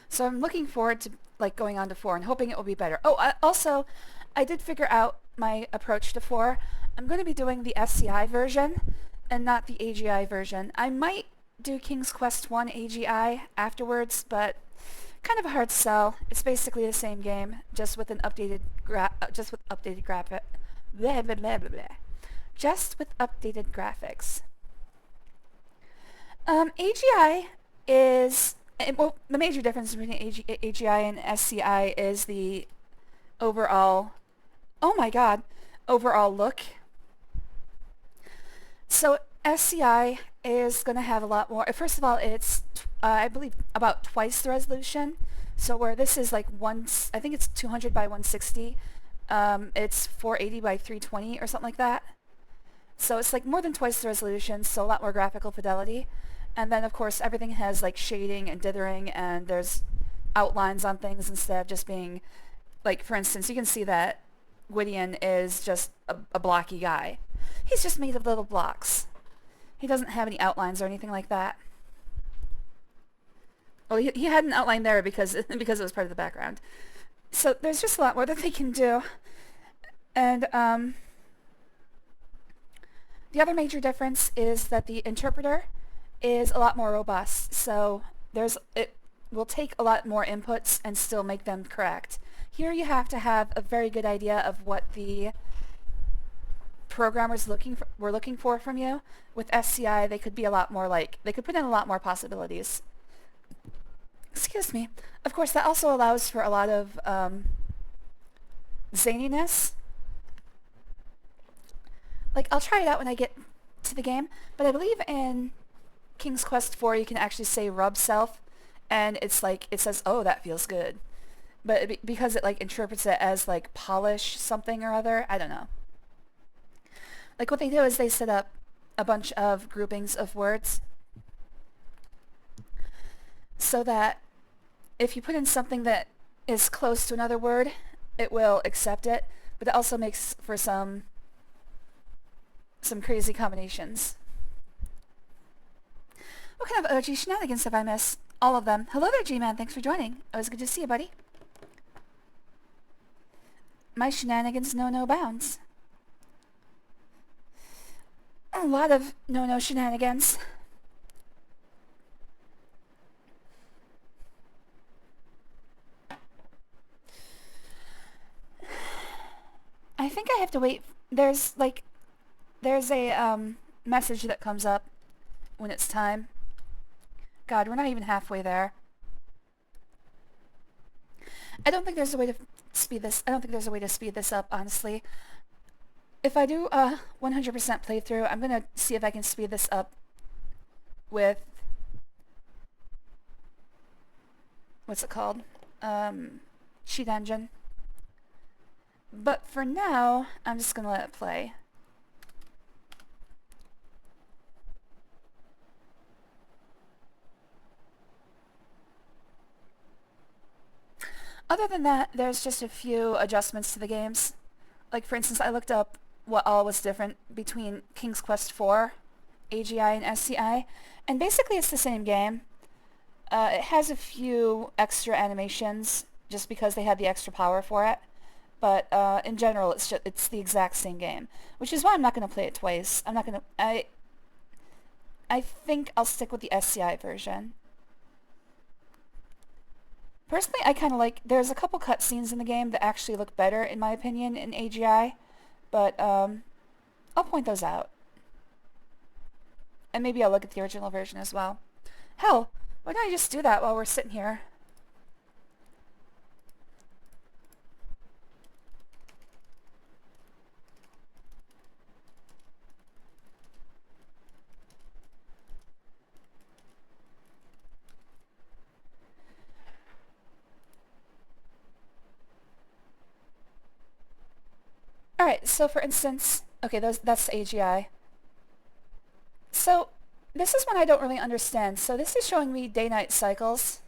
So I'm looking forward to like going on to 4 and hoping it will be better. Oh, also, I did figure out my approach to 4. I'm going to be doing the SCI version and not the AGI version. I might do King's Quest 1 AGI afterwards, but kind of a hard sell. It's basically the same game, just with an updated graphics. Just with updated graphics. AGI is... Well, the major difference between AGI and SCI is the overall... Oh my god! Overall look. So SCI is going to have a lot more... First of all, it's, I believe, about twice the resolution. So where this is like I think it's 200 by 160, it's 480 by 320 or something like that. So it's like more than twice the resolution, so a lot more graphical fidelity. And then, of course, everything has like shading and dithering, and there's outlines on things instead of just being... Like, for instance, you can see that Gwydion is just a blocky guy. He's just made of little blocks. He doesn't have any outlines or anything like that. Well, he had an outline there because it was part of the background. So there's just a lot more that they can do. And the other major difference is that the interpreter is a lot more robust. So it will take a lot more inputs and still make them correct. Here you have to have a very good idea of what the programmers were looking for from you. With SCI, they could be a lot more they could put in a lot more possibilities. Excuse me. Of course, that also allows for a lot of zaniness. Like, I'll try it out when I get to the game, but I believe in King's Quest 4 you can actually say rub self, and it's like, it says, oh, that feels good. But because it like interprets it as like polish something or other, I don't know. Like what they do is they set up a bunch of groupings of words so that if you put in something that is close to another word, it will accept it, but it also makes for some crazy combinations. What kind of OG shenanigans have I missed? All of them. Hello there, G-Man. Thanks for joining. Always good to see you, buddy. My shenanigans know no bounds. A lot of no shenanigans. I think I have to wait. There's a message that comes up when it's time. God, we're not even halfway there. I don't think there's a way to speed this. I don't think there's a way to speed this up, honestly. If I do a 100% playthrough, I'm gonna see if I can speed this up with what's it called? Cheat engine. But for now, I'm just gonna let it play. Other than that, there's just a few adjustments to the games. Like, for instance, I looked up what all was different between King's Quest IV, AGI, and SCI, and basically it's the same game. It has a few extra animations just because they had the extra power for it, but in general, it's the exact same game, which is why I'm not going to play it twice. I'm not going to... I think I'll stick with the SCI version. Personally, I kind of like... There's a couple cutscenes in the game that actually look better, in my opinion, in AGI, but I'll point those out. And maybe I'll look at the original version as well. Hell, why don't I just do that while we're sitting here? Alright, so for instance... Okay, that's AGI. So, this is one I don't really understand. So this is showing me day-night cycles.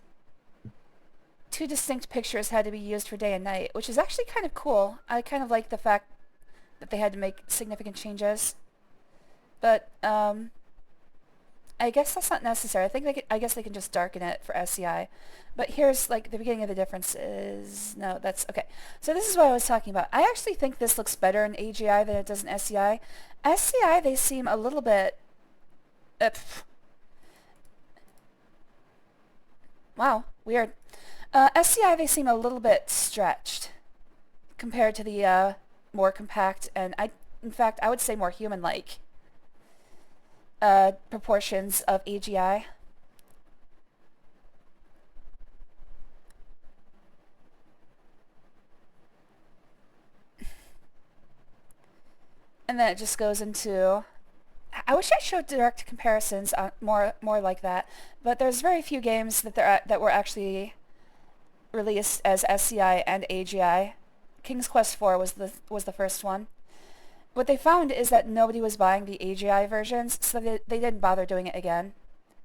Two distinct pictures had to be used for day and night, which is actually kind of cool. I kind of like the fact that they had to make significant changes. But, I guess that's not necessary. I guess they can just darken it for SCI. But here's, like, the beginning of the differences. No, that's... Okay. So this is what I was talking about. I actually think this looks better in AGI than it does in SCI. SCI, they seem a little bit... wow, weird. SCI, they seem a little bit stretched compared to the more compact and, in fact, I would say more human-like proportions of AGI. And then it just goes into... I wish I showed direct comparisons on more like that, but there's very few games that were actually released as SCI and AGI. King's Quest IV was the first one. What they found is that nobody was buying the AGI versions, so they didn't bother doing it again.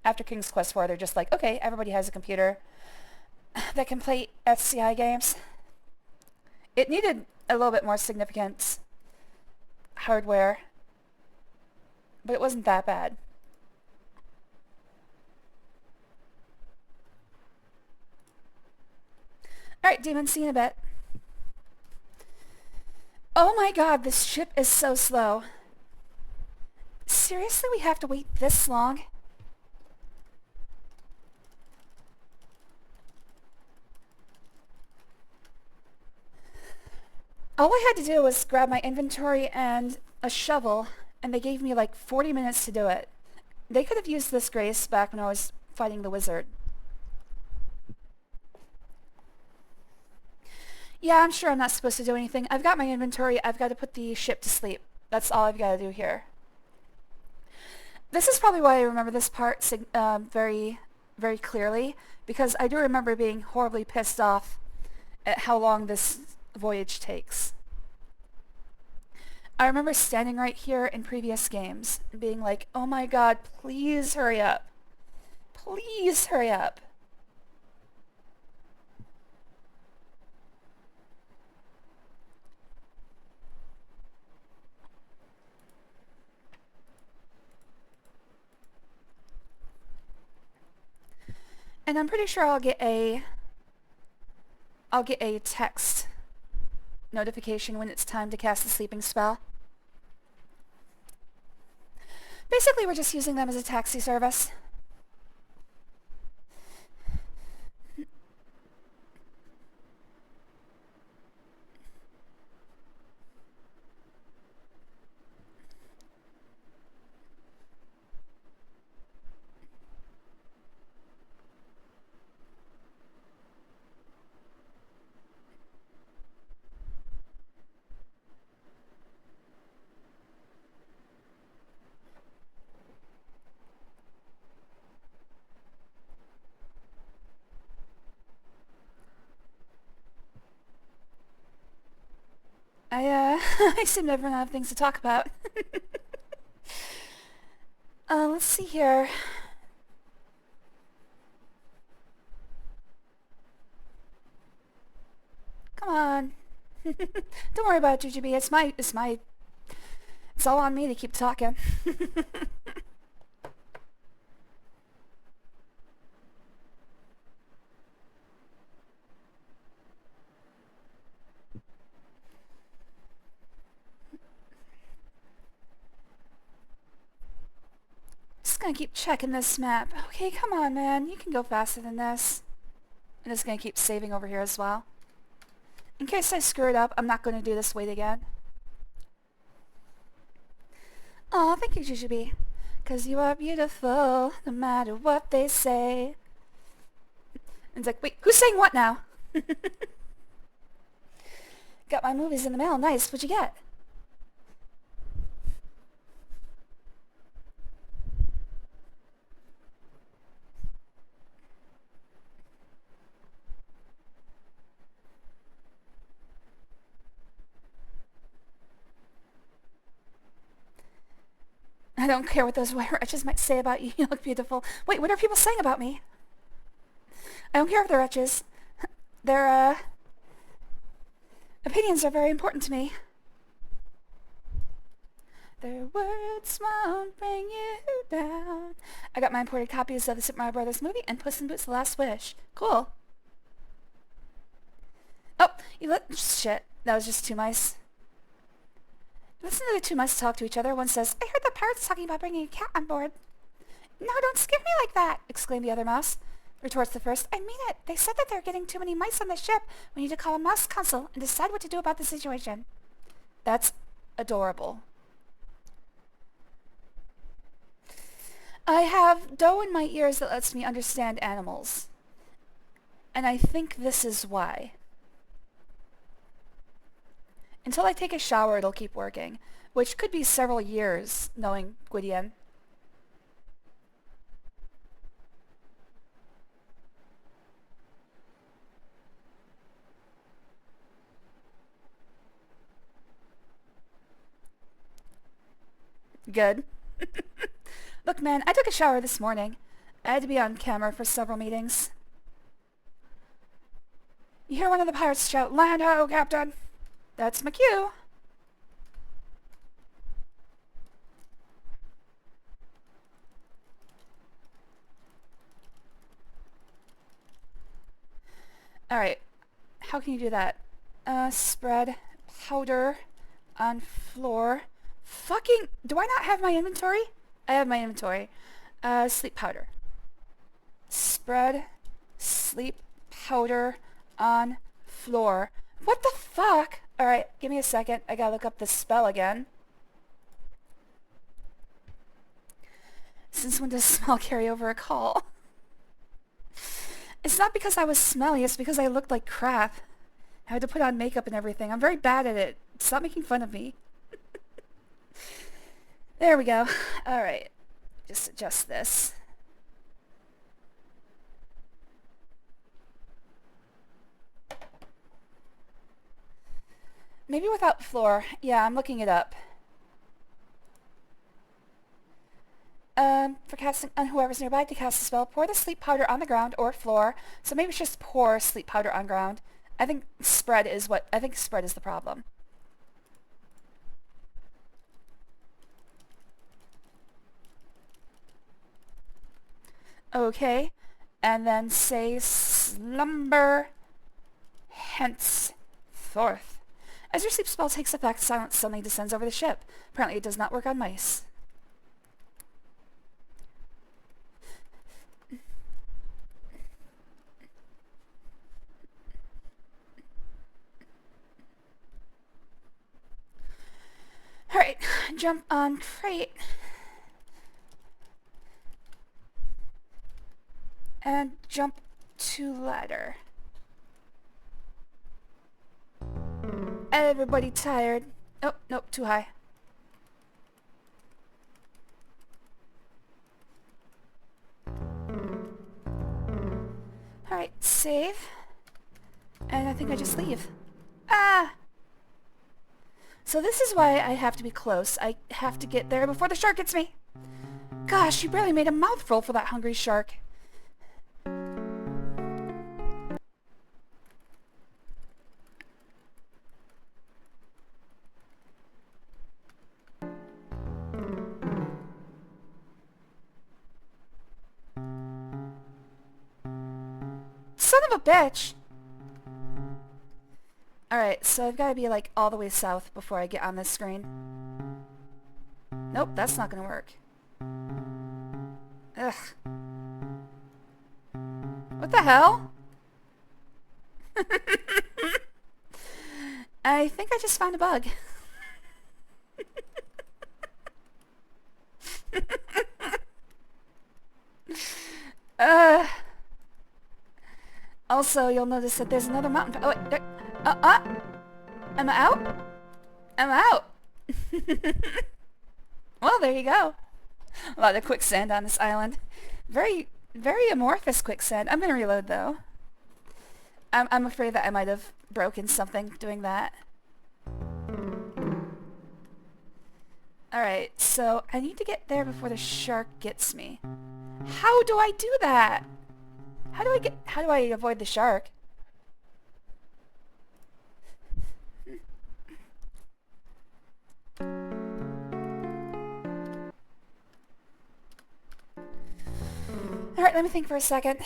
After King's Quest IV, they're just like, okay, everybody has a computer that can play SCI games. It needed a little bit more significant hardware, but it wasn't that bad. Alright, Demon, see you in a bit. Oh my god, this ship is so slow. Seriously, we have to wait this long? All I had to do was grab my inventory and a shovel, and they gave me like 40 minutes to do it. They could have used this grace back when I was fighting the wizard. Yeah, I'm sure I'm not supposed to do anything. I've got my inventory. I've got to put the ship to sleep. That's all I've got to do here. This is probably why I remember this part very, very clearly, because I do remember being horribly pissed off at how long this voyage takes. I remember standing right here in previous games and being like, oh my god, please hurry up. Please hurry up. And I'm pretty sure I'll get a text notification when it's time to cast the sleeping spell. Basically, we're just using them as a taxi service. I seem to run out of things to talk about. Let's see here. Come on. Don't worry about it, Jujubee. It's all on me to keep talking. Just gonna keep checking this map. Okay, come on, man. You can go faster than this. I'm just gonna keep saving over here as well. In case I screw it up, I'm not gonna do this wait again. Oh, thank you, Jujubee. 'Cause you are beautiful, no matter what they say. And it's like, wait, who's saying what now? Got my movies in the mail. Nice. What'd you get? I don't care what those white wretches might say about you. You look beautiful. Wait, what are people saying about me? I don't care if they're wretches. Their, opinions are very important to me. Their words won't bring you down. I got my imported copies of the Super Mario Brothers movie and Puss in Boots: The Last Wish. Cool. Oh, shit. That was just two mice. Listen to the two mice talk to each other. One says, I heard the pirates talking about bringing a cat on board. No, don't scare me like that, exclaimed the other mouse. Retorts the first, I mean it. They said that there are getting too many mice on the ship. We need to call a mouse council and decide what to do about the situation. That's adorable. I have dough in my ears that lets me understand animals. And I think this is why. Until I take a shower, it'll keep working, which could be several years, knowing Gwydion. Good. Look, man, I took a shower this morning. I had to be on camera for several meetings. You hear one of the pirates shout, Land ho, Captain! That's my cue. Alright. How can you do that? Spread powder on floor. Fucking... Do I not have my inventory? I have my inventory. Sleep powder. Spread sleep powder on floor. What the fuck? Alright, give me a second. I gotta look up the spell again. Since when does smell carry over a call? It's not because I was smelly, it's because I looked like crap. I had to put on makeup and everything. I'm very bad at it. Stop making fun of me. There we go. Alright. Just adjust this. Maybe without floor. Yeah, I'm looking it up. For casting on whoever's nearby to cast a spell, pour the sleep powder on the ground or floor. So maybe it's just pour sleep powder on ground. I think spread is the problem. Okay. And then say slumber henceforth. As your sleep spell takes effect, silence suddenly descends over the ship. Apparently it does not work on mice. Jump on crate. And jump to ladder. Everybody tired. Oh, nope, too high. Alright, save. And I think I just leave. Ah! So this is why I have to be close. I have to get there before the shark gets me. Gosh, you barely made a mouthful for that hungry shark. Son of a bitch! Alright, so I've got to be like all the way south before I get on this screen. Nope, that's not gonna work. Ugh. What the hell? I think I just found a bug. Also, you'll notice that there's another mountain. Oh, wait, there. Am I out? I'm out. Well, there you go. A lot of quicksand on this island. Very, very amorphous quicksand. I'm gonna reload though. I'm afraid that I might have broken something doing that. Alright, so I need to get there before the shark gets me. How do I do that? How do I avoid the shark? Alright, let me think for a second.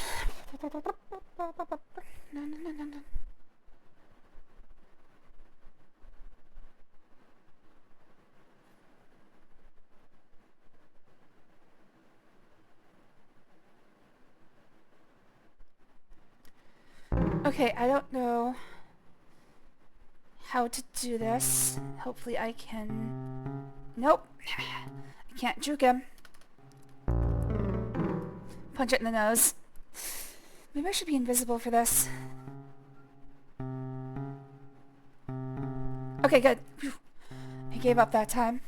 No. Okay, I don't know how to do this. Hopefully I can... Nope. I can't juke him. Punch it in the nose. Maybe I should be invisible for this. Okay, good. Whew. I gave up that time.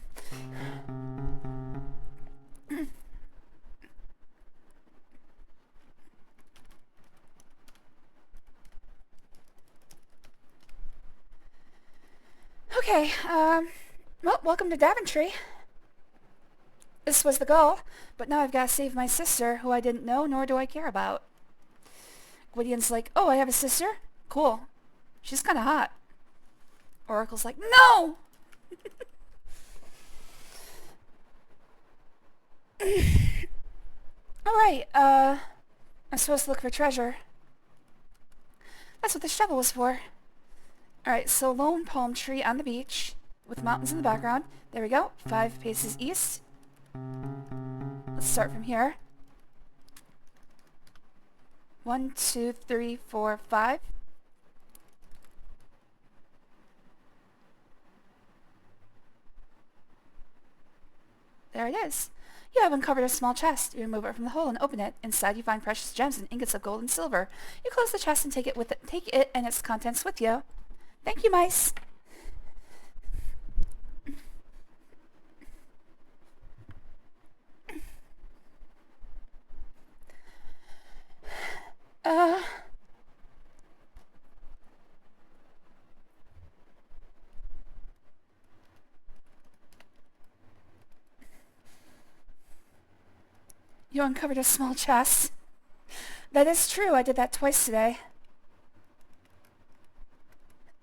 Okay, well, welcome to Daventry. This was the goal, but now I've got to save my sister, who I didn't know, nor do I care about. Gwydion's like, oh, I have a sister? Cool. She's kind of hot. Oracle's like, no! Alright, I'm supposed to look for treasure. That's what the shovel was for. Alright, so lone palm tree on the beach, with mountains in the background. There we go, 5 paces east. Let's start from here. 1, 2, 3, 4, 5. There it is. You have uncovered a small chest. You remove it from the hole and open it. Inside you find precious gems and ingots of gold and silver. You close the chest and take it and its contents with you. Thank you, mice. You uncovered a small chest. That is true. I did that twice today.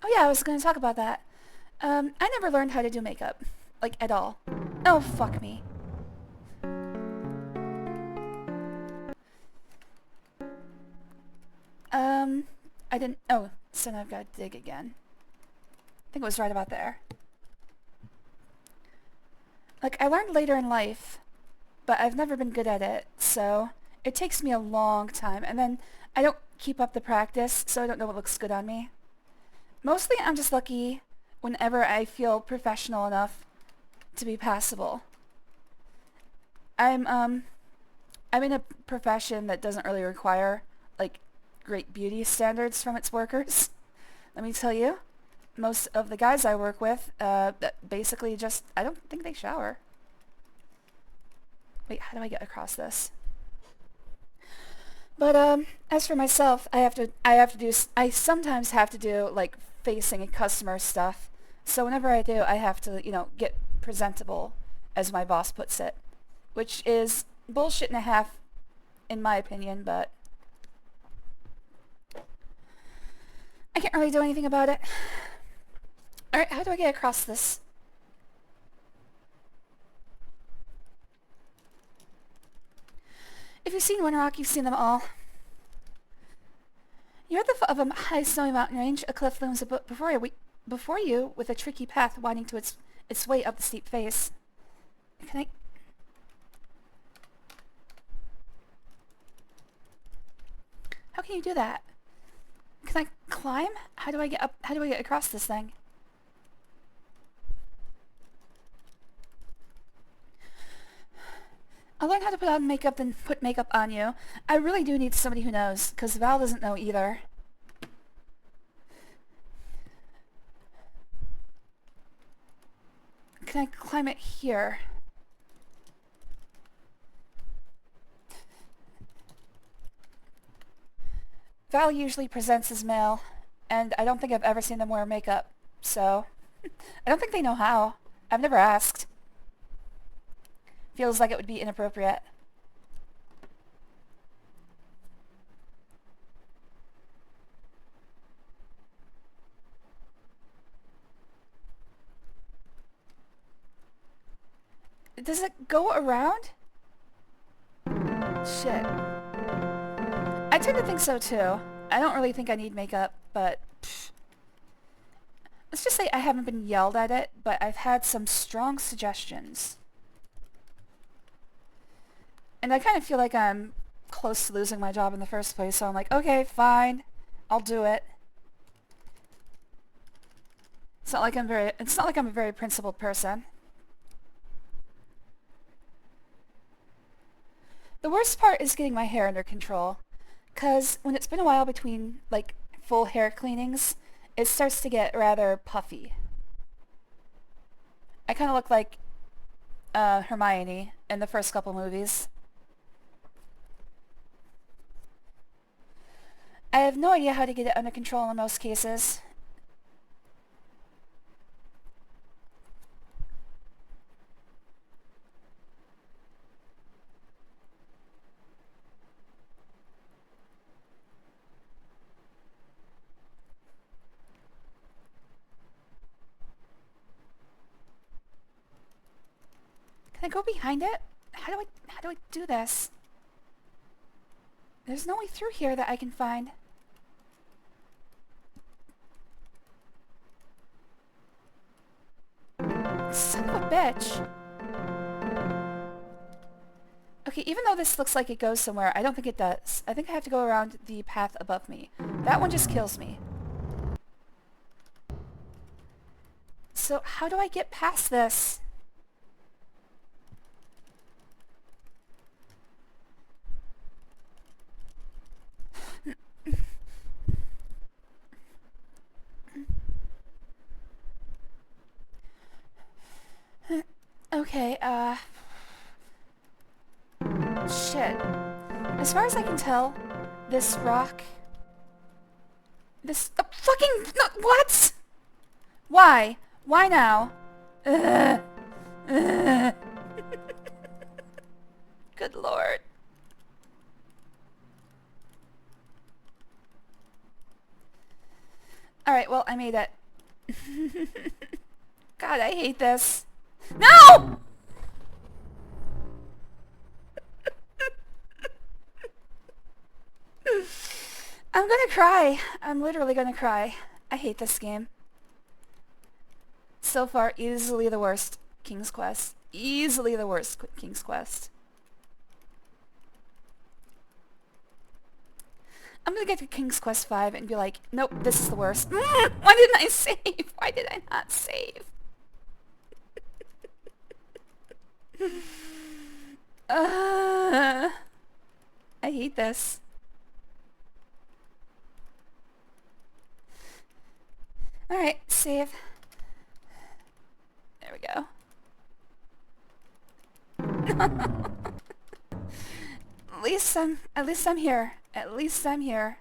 Oh yeah, I was going to talk about that. I never learned how to do makeup. Like, at all. Oh, fuck me. I didn't... Oh, so now I've got to dig again. I think it was right about there. Like, I learned later in life, but I've never been good at it, so it takes me a long time, and then I don't keep up the practice, so I don't know what looks good on me. Mostly I'm just lucky whenever I feel professional enough to be passable. I'm in a profession that doesn't really require, like, great beauty standards from its workers. Let me tell you, most of the guys I work with, that basically just, I don't think they shower. Wait, how do I get across this? But, as for myself, I sometimes have to do, like, facing customer stuff. So whenever I do, I have to, get presentable, as my boss puts it. Which is bullshit and a half, in my opinion, but I can't really do anything about it. Alright, how do I get across this? If you've seen Winter Rock, you've seen them all. You're at the foot of a high snowy mountain range. A cliff looms before you with a tricky path winding to its way up the steep face. Can I... How can you do that? Can I climb? How do I get up? How do I get across this thing? I'll learn how to put on makeup and put makeup on you. I really do need somebody who knows, because Val doesn't know either. Can I climb it here? Val usually presents as male, and I don't think I've ever seen them wear makeup, so I don't think they know how. I've never asked. Feels like it would be inappropriate. Does it go around? Shit. I tend to think so too. I don't really think I need makeup, but pfft. Let's just say I haven't been yelled at it, but I've had some strong suggestions. And I kind of feel like I'm close to losing my job in the first place, so I'm like, okay, fine, I'll do it. It's not like I'm a very principled person. The worst part is getting my hair under control, because when it's been a while between, like, full hair cleanings, it starts to get rather puffy. I kind of look like Hermione in the first couple movies. I have no idea how to get it under control in most cases. Can I go behind it? How do I do this? There's no way through here that I can find. Son of a bitch. Okay, even though this looks like it goes somewhere, I don't think it does. I think I have to go around the path above me. That one just kills me. So how do I get past this? Okay, shit. As far as I can tell, this rock... fucking... No, what? Why? Why now? Ugh. Ugh. Good lord. Alright, well, I made it. God, I hate this. No! I'm gonna cry. I'm literally gonna cry. I hate this game. So far, easily the worst King's Quest. Easily the worst King's Quest. I'm gonna get to King's Quest 5 and be like, nope, this is the worst. Why didn't I save? Why did I not save? I hate this. Alright, save. There we go. At least I'm here. At least I'm here.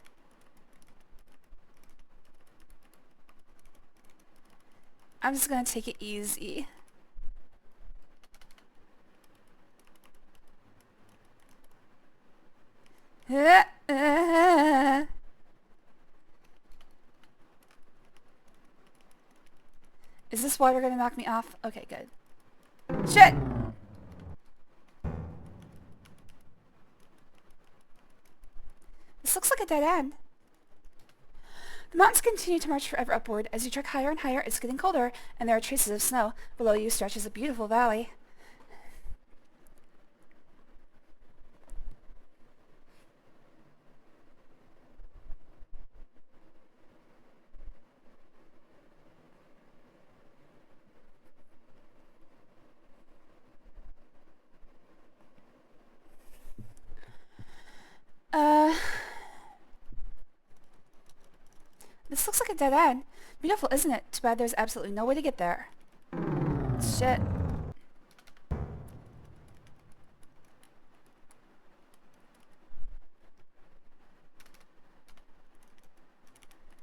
I'm just gonna take it easy. Is this water gonna knock me off? Okay, good. Shit! This looks like a dead end. The mountains continue to march forever upward. As you trek higher and higher, it's getting colder, and there are traces of snow. Below you stretches a beautiful valley. This looks like a dead end. Beautiful, isn't it? Too bad there's absolutely no way to get there. Shit.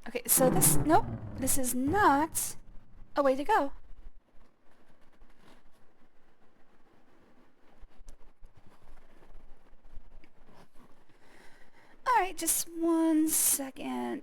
Okay, so this... Nope. This is not a way to go. Alright, just 1 second.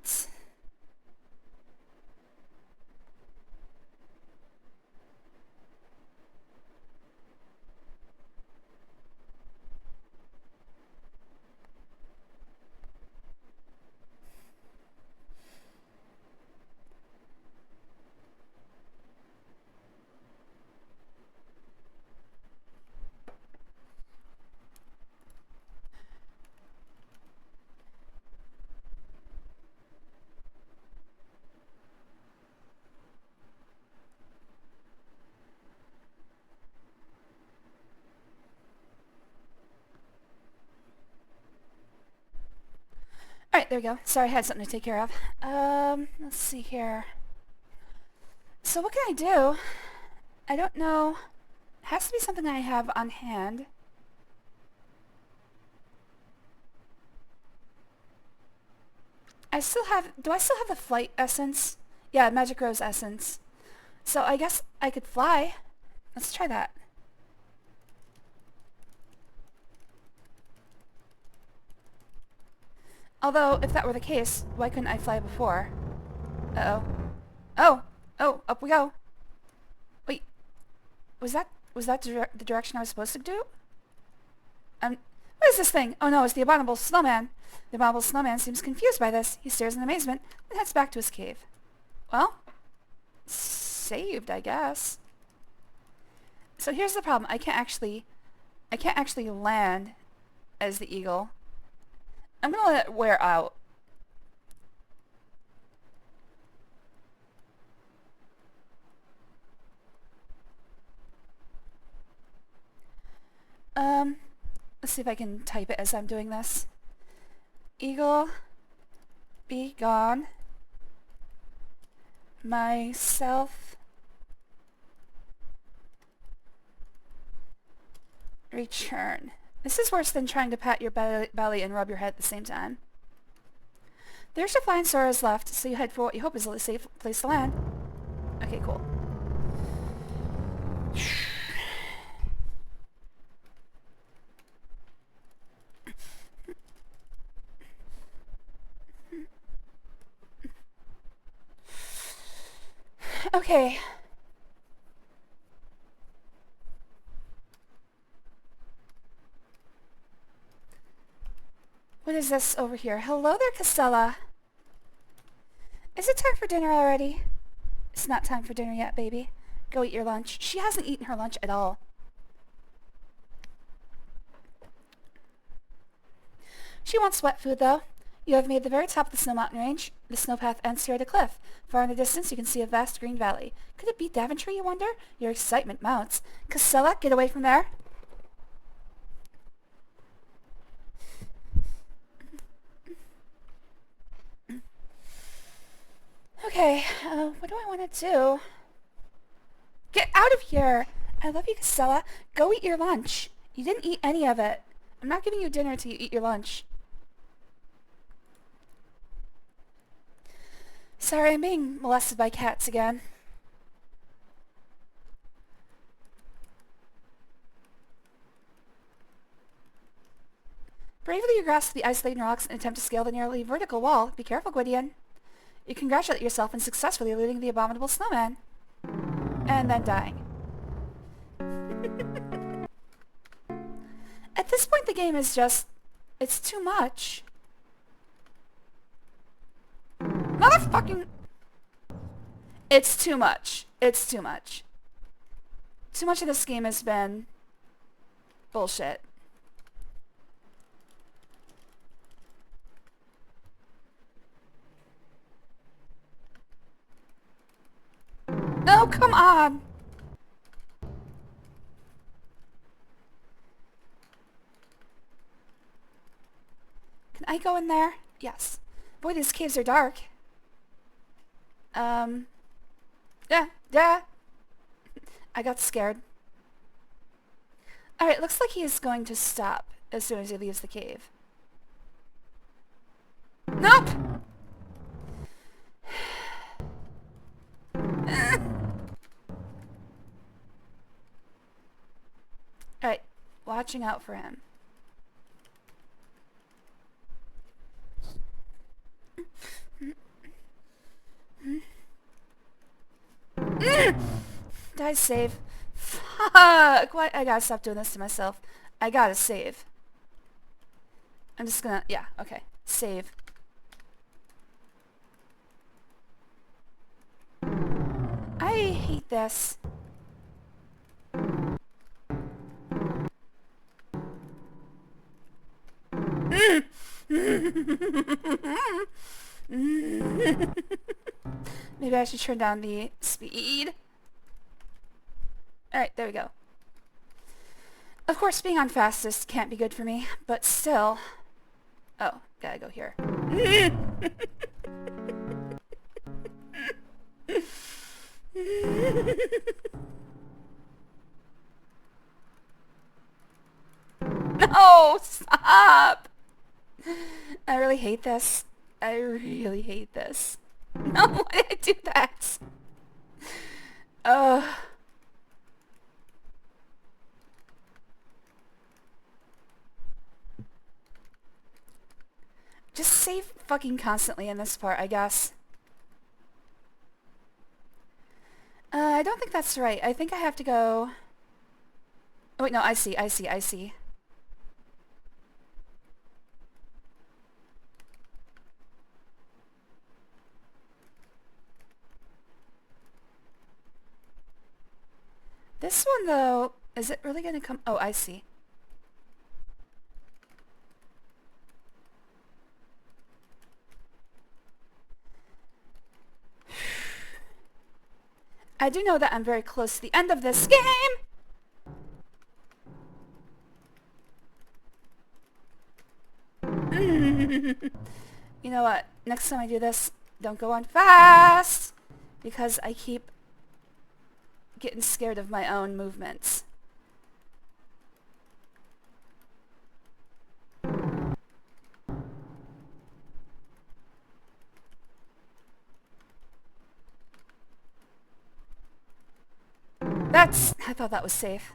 Alright, there we go. Sorry, I had something to take care of. Let's see here. So what can I do? I don't know. It has to be something I have on hand. Do I still have the flight essence? Yeah, magic rose essence. So I guess I could fly. Let's try that. Although, if that were the case, why couldn't I fly before? Uh-oh. Oh! Oh, up we go. Wait. Was that the direction I was supposed to do? What is this thing? Oh no, it's the abominable snowman. The abominable snowman seems confused by this. He stares in amazement and heads back to his cave. Well, saved, I guess. So here's the problem. I can't actually land as the eagle. I'm gonna let it wear out. Let's see if I can type it as I'm doing this. Eagle, be gone. Myself, return. This is worse than trying to pat your belly and rub your head at the same time. There's your flying Sora's left, so you head for what you hope is a safe place to land. Okay, cool. Okay. What is this over here? Hello there, Casella. Is it time for dinner already? It's not time for dinner yet, baby. Go eat your lunch. She hasn't eaten her lunch at all. She wants wet food, though. You have made the very top of the snow mountain range. The snowpath ends here at a cliff. Far in the distance, you can see a vast green valley. Could it be Daventry, you wonder? Your excitement mounts. Casella, get away from there. Okay, what do I want to do? Get out of here! I love you, Casella. Go eat your lunch. You didn't eat any of it. I'm not giving you dinner till you eat your lunch. Sorry, I'm being molested by cats again. Bravely you grasp the ice-laden rocks and attempt to scale the nearly vertical wall. Be careful, Gwydion. You congratulate yourself in successfully eluding the abominable snowman. And then dying. At this point the game is just... it's too much. Motherfucking... it's too much. It's too much. Too much of this game has been... bullshit. No, come on! Can I go in there? Yes. Boy, these caves are dark. Yeah. I got scared. Alright, looks like he is going to stop as soon as he leaves the cave. Nope! Alright, watching out for him. Did I save? Fuck! Why? I gotta stop doing this to myself. I gotta save. I'm just gonna... yeah, okay. Save. I hate this. Maybe I should turn down the speed. Alright, there we go. Of course, being on fastest can't be good for me, but still... oh, gotta go here. No! Stop! I really hate this. I really hate this. No, why did I do that? Just save fucking constantly in this part, I guess. I don't think that's right. I think I have to go... oh wait, no, I see. This one, though, is it really gonna come... oh, I see. I do know that I'm very close to the end of this game! You know what? Next time I do this, don't go on fast! Because I keep getting scared of my own movements. I thought that was safe.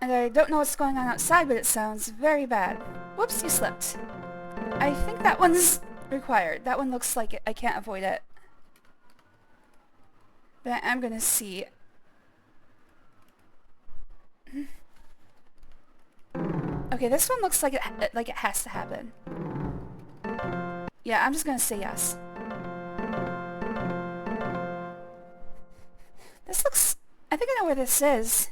And I don't know what's going on outside, but it sounds very bad. Whoops, you slipped. I think that one's required. That one looks like it. I can't avoid it. But I'm gonna see. Okay, this one looks like it has to happen. Yeah, I'm just gonna say yes. This looks... I think I know where this is.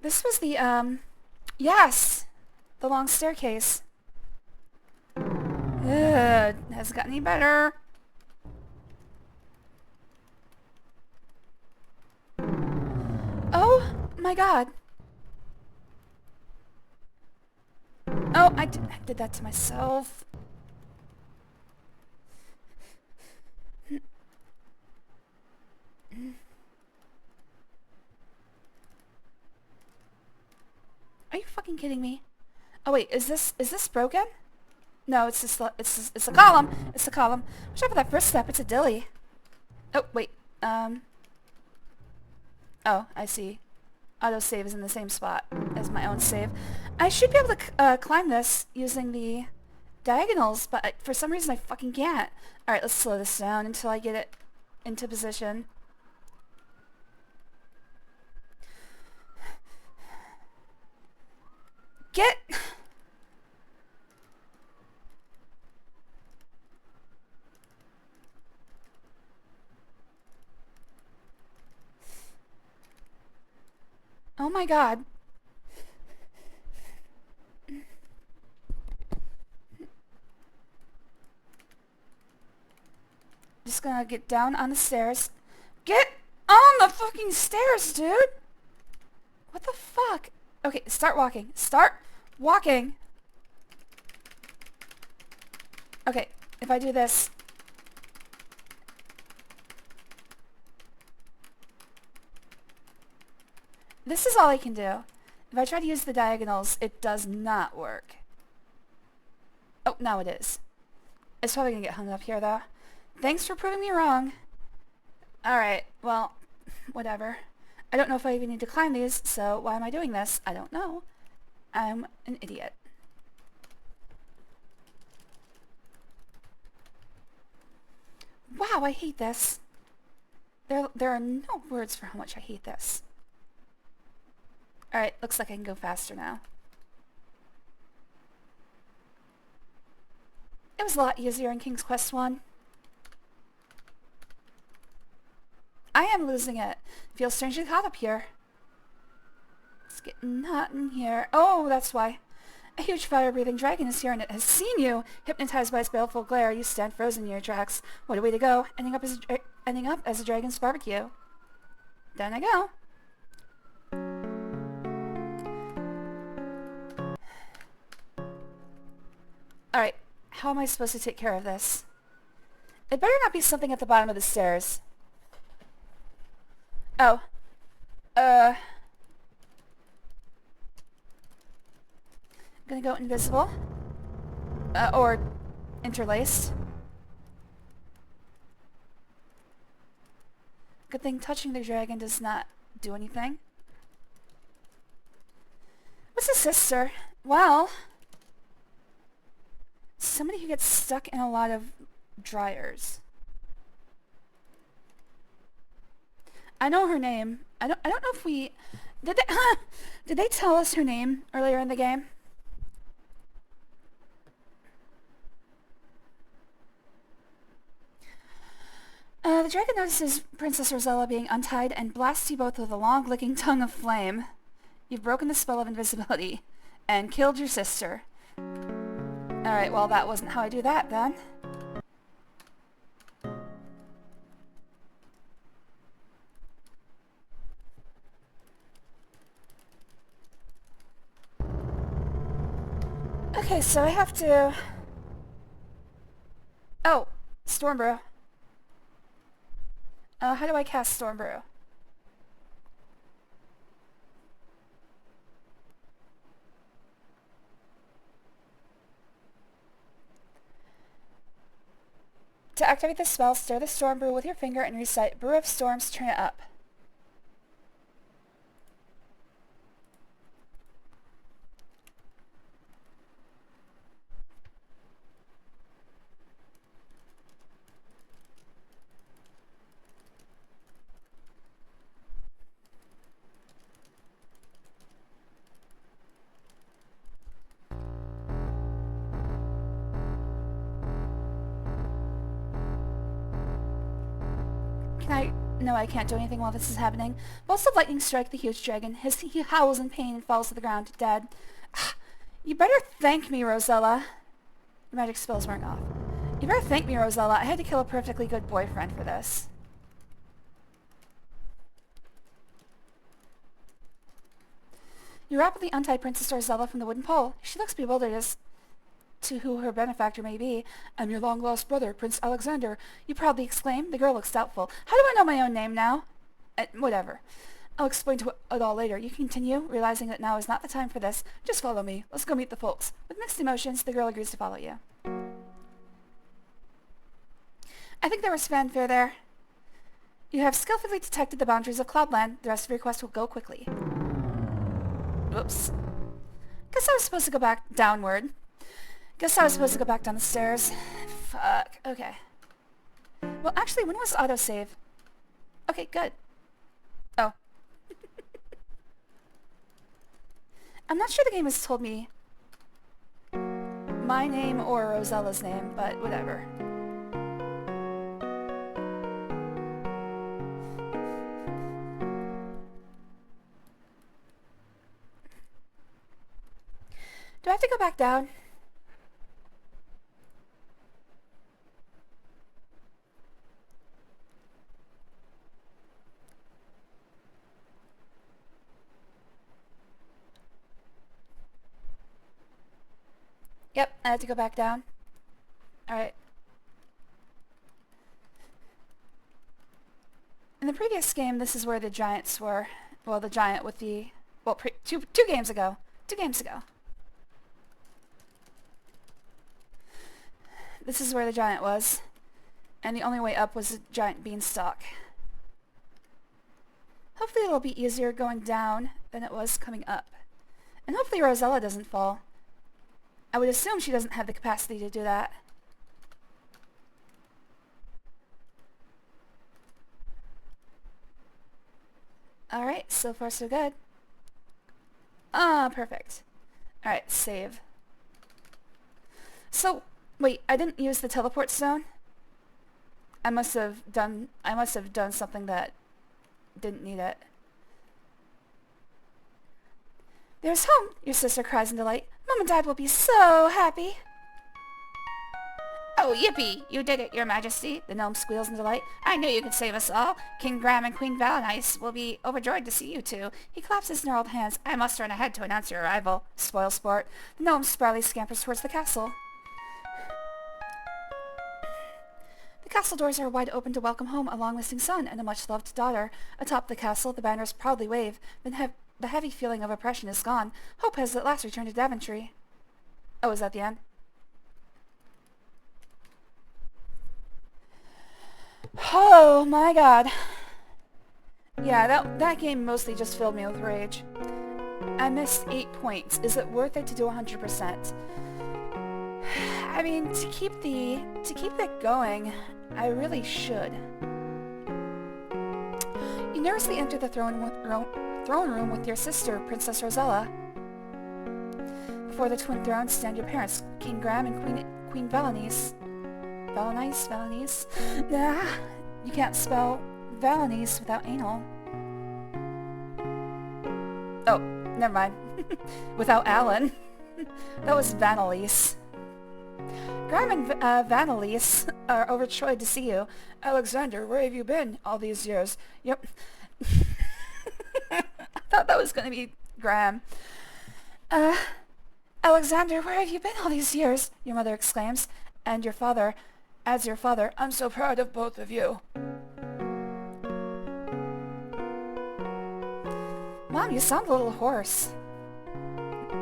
This was the, yes! The long staircase. Ugh, hasn't gotten any better. Oh my god. Oh, I did that to myself. Are you fucking kidding me? Oh wait, is this broken? No, it's just it's a column. It's a column. Watch out for that first step. It's a dilly. Oh wait. Oh, I see. Autosave is in the same spot as my own save. I should be able to climb this using the diagonals, but for some reason I fucking can't. Alright, let's slow this down until I get it into position. Get... Oh my god. Just gonna get down on the stairs. Get on the fucking stairs, dude! What the fuck? Okay, start walking. Start walking! Okay, if I do this... This is all I can do. If I try to use the diagonals, it does not work. Oh, now it is. It's probably gonna get hung up here, though. Thanks for proving me wrong. Alright, well, whatever. I don't know if I even need to climb these, so why am I doing this? I don't know. I'm an idiot. Wow, I hate this. There are no words for how much I hate this. Alright, looks like I can go faster now. It was a lot easier in King's Quest 1. I am losing it. Feels strangely hot up here. It's getting hot in here. Oh, that's why. A huge fire-breathing dragon is here and it has seen you. Hypnotized by its baleful glare, you stand frozen in your tracks. What a way to go, ending up as a dragon's barbecue. Down I go. Alright, how am I supposed to take care of this? It better not be something at the bottom of the stairs. Oh. I'm gonna go invisible. Or interlaced. Good thing touching the dragon does not do anything. What's a sister? Well... somebody who gets stuck in a lot of dryers. I know her name. I don't know if we... Did they tell us her name earlier in the game? The dragon notices Princess Rosella being untied and blasts you both with a long licking tongue of flame. You've broken the spell of invisibility and killed your sister. Alright, well that wasn't how I do that then. Okay, so I have to... Oh, Storm Brew. How do I cast Storm Brew? To activate the spell, stir the Storm Brew with your finger and recite Brew of Storms, turn it up. No, I can't do anything while this is happening. Bolts of lightning strike the huge dragon. He howls in pain and falls to the ground, dead. You better thank me, Rosella. Your magic spells weren't off. You better thank me, Rosella. I had to kill a perfectly good boyfriend for this. You rapidly untied Princess Rosella from the wooden pole. She looks bewildered as to who her benefactor may be. I'm your long-lost brother, Prince Alexander. You proudly exclaim. The girl looks doubtful. How do I know my own name now? Whatever. I'll explain it all later. You continue, realizing that now is not the time for this. Just follow me. Let's go meet the folks. With mixed emotions, the girl agrees to follow you. I think there was fanfare there. You have skillfully detected the boundaries of Cloudland. The rest of your quest will go quickly. Whoops. Guess I was supposed to go back downward. Guess I was supposed to go back down the stairs. Fuck. Okay. Well, actually, when was autosave? Okay, good. Oh. I'm not sure the game has told me my name or Rosella's name, but whatever. Do I have to go back down? Yep, I have to go back down. Alright. In the previous game, this is where the giants were. Well, the giant with the... Well, two games ago. 2 games ago. This is where the giant was. And the only way up was a giant beanstalk. Hopefully it'll be easier going down than it was coming up. And hopefully Rosella doesn't fall. I would assume she doesn't have the capacity to do that. Alright, so far so good. Ah, perfect. Alright, save. So, wait, I didn't use the teleport stone? I must have done something that didn't need it. There's home, your sister cries in delight. Mom and Dad will be so happy. Oh, yippee! You did it, Your Majesty, the gnome squeals in delight. I knew you could save us all. King Graham and Queen Valenice will be overjoyed to see you two. He claps his gnarled hands. I must run ahead to announce your arrival. Spoil sport. The gnome spryly scampers towards the castle. The castle doors are wide open to welcome home a long-missing son and a much-loved daughter. Atop the castle, the banners proudly wave. The heavy feeling of oppression is gone. Hope has at last returned to Daventry. Oh, is that the end? Oh my god. Yeah, that game mostly just filled me with rage. I missed 8 points. Is it worth it to do 100%? I mean, to keep it going, I really should. You nervously enter the throne room with your sister, Princess Rosella. Before the twin throne stand your parents, King Graham and Queen Valenice. Valenice? Nah, you can't spell Valenice without anal. Oh, never mind. Without Alan. That was Vanelise. Graham and Vanelise are overjoyed to see you. Alexander, where have you been all these years? Yep. I thought that was going to be Graham. Alexander, where have you been all these years? Your mother exclaims. And your father, as your father, I'm so proud of both of you. Mom, you sound a little hoarse.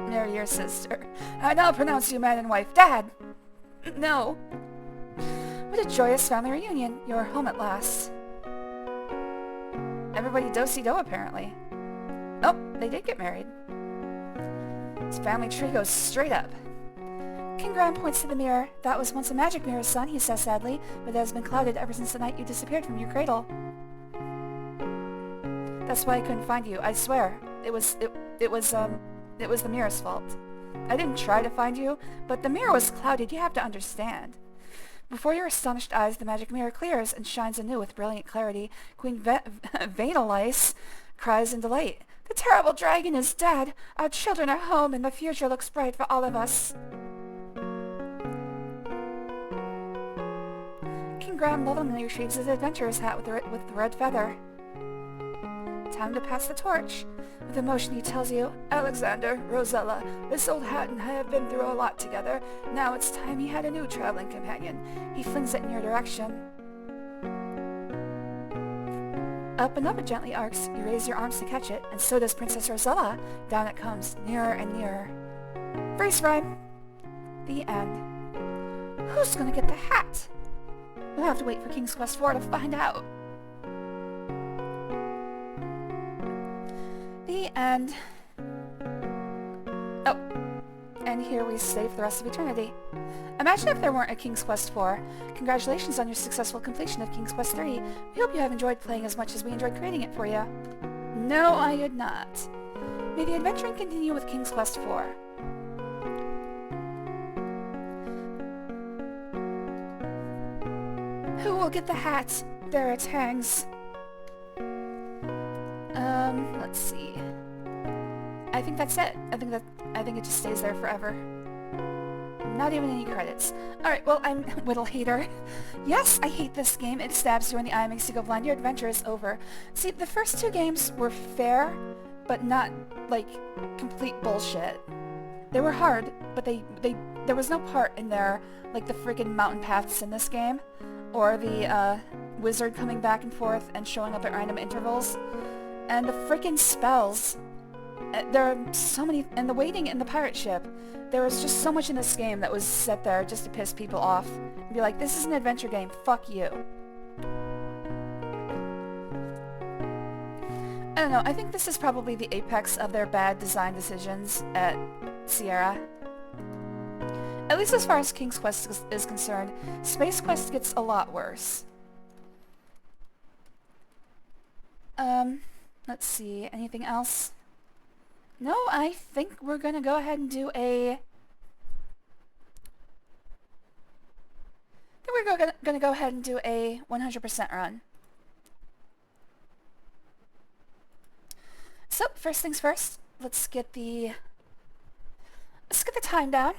Marry your sister. I now pronounce you man and wife. Dad! No. What a joyous family reunion. You're home at last. Everybody do-si-do, apparently. Oh, they did get married. This family tree goes straight up. King Graham points to the mirror. That was once a magic mirror, son, he says sadly, but it has been clouded ever since the night you disappeared from your cradle. That's why I couldn't find you, I swear. It was the mirror's fault. I didn't try to find you, but the mirror was clouded, you have to understand. Before your astonished eyes, the magic mirror clears and shines anew with brilliant clarity. Queen Vanelice cries in delight. The terrible dragon is dead. Our children are home, and the future looks bright for all of us. King Graham lovingly retrieves his adventurer's hat with the red feather. Time to pass the torch. With emotion he tells you, Alexander, Rosella, this old hat and I have been through a lot together. Now it's time he had a new traveling companion. He flings it in your direction. Up and up it gently arcs. You raise your arms to catch it, and so does Princess Rosella. Down it comes, nearer and nearer. Freeze frame. The end. Who's gonna get the hat? We'll have to wait for King's Quest IV to find out. The end. Oh, and here we stay for the rest of eternity. Imagine if there weren't a King's Quest IV. Congratulations on your successful completion of King's Quest III. We hope you have enjoyed playing as much as we enjoyed creating it for you. No, I did not. May the adventuring continue with King's Quest IV. Who will get the hat? There it hangs. Let's see. I think that's it. I think it just stays there forever. Not even any credits. Alright, well, I'm Whittle Hater. Yes, I hate this game. It stabs you in the eye and makes you go blind. Your adventure is over. See, the first two games were fair, but not, like, complete bullshit. They were hard, but there was no part in there, like the friggin' mountain paths in this game, or the, wizard coming back and forth and showing up at random intervals. And the frickin' spells. There are so many... And the waiting in the pirate ship. There was just so much in this game that was set there just to piss people off. And be like, this is an adventure game. Fuck you. I don't know. I think this is probably the apex of their bad design decisions at Sierra. At least as far as King's Quest is concerned. Space Quest gets a lot worse. Let's see. Anything else? No, I think we're gonna go ahead and do a... I think we're gonna go ahead and do a 100% run. So, first things first, let's get the time down.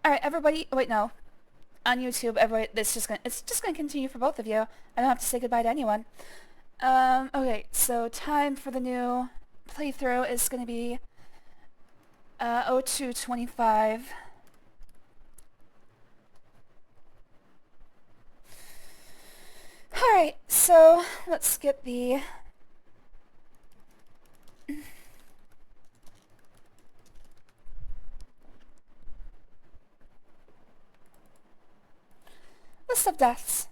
Alright, everybody, wait, no. On YouTube, everybody, it's just gonna continue for both of you. I don't have to say goodbye to anyone. Okay, so time for the new playthrough is gonna be 02:25. Alright, so let's get the list of deaths.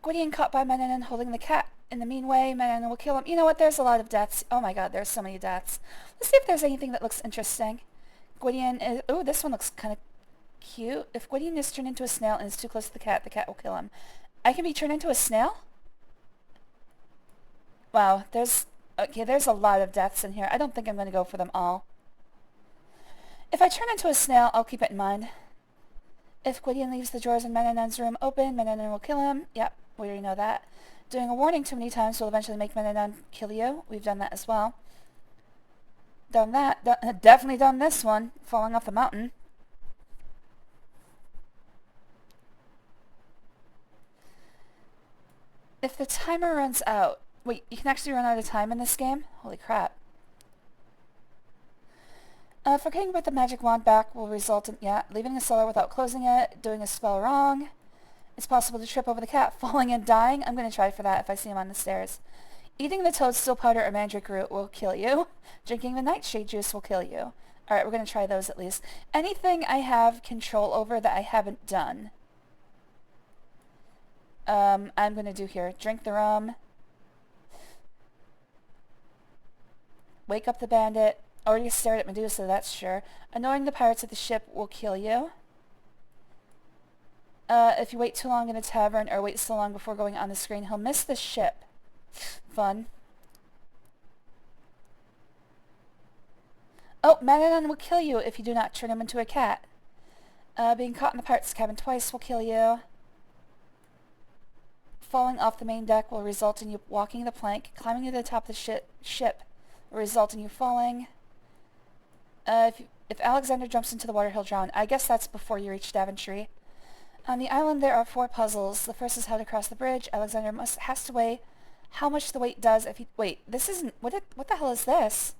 Gwydion caught by Manannan holding the cat. In the mean way, Manannan will kill him. You know what? There's a lot of deaths. Oh my god, there's so many deaths. Let's see if there's anything that looks interesting. Gwydion is... Oh, this one looks kind of cute. If Gwydion is turned into a snail and is too close to the cat will kill him. I can be turned into a snail? Wow, there's... Okay, there's a lot of deaths in here. I don't think I'm going to go for them all. If I turn into a snail, I'll keep it in mind. If Gwydion leaves the drawers in Manannan's room open, Manannan will kill him. Yep, we already know that. Doing a warning too many times will eventually make Manannan kill you. We've done that as well. Done that. Definitely done this one. Falling off the mountain. If the timer runs out... Wait, you can actually run out of time in this game? Holy crap. Forgetting about the magic wand back will result in... Yeah, leaving the cellar without closing it, doing a spell wrong. It's possible to trip over the cat, falling and dying. I'm going to try for that if I see him on the stairs. Eating the toadstool powder or mandrake root will kill you. Drinking the nightshade juice will kill you. Alright, we're going to try those at least. Anything I have control over that I haven't done. I'm going to do here. Drink the rum. Wake up the bandit. Already stared at Medusa, that's sure. Annoying the pirates at the ship will kill you. If you wait too long in a tavern or wait so long before going on the screen, he'll miss the ship. Fun. Oh, Manannan will kill you if you do not turn him into a cat. Being caught in the pirate's cabin twice will kill you. Falling off the main deck will result in you walking the plank. Climbing to the top of the ship will result in you falling. If Alexander jumps into the water, he'll drown. I guess that's before you reach Daventry. On the island, there are 4 puzzles. The first is how to cross the bridge. Alexander has to weigh how much the weight does if he... Wait, this isn't... What the hell is this?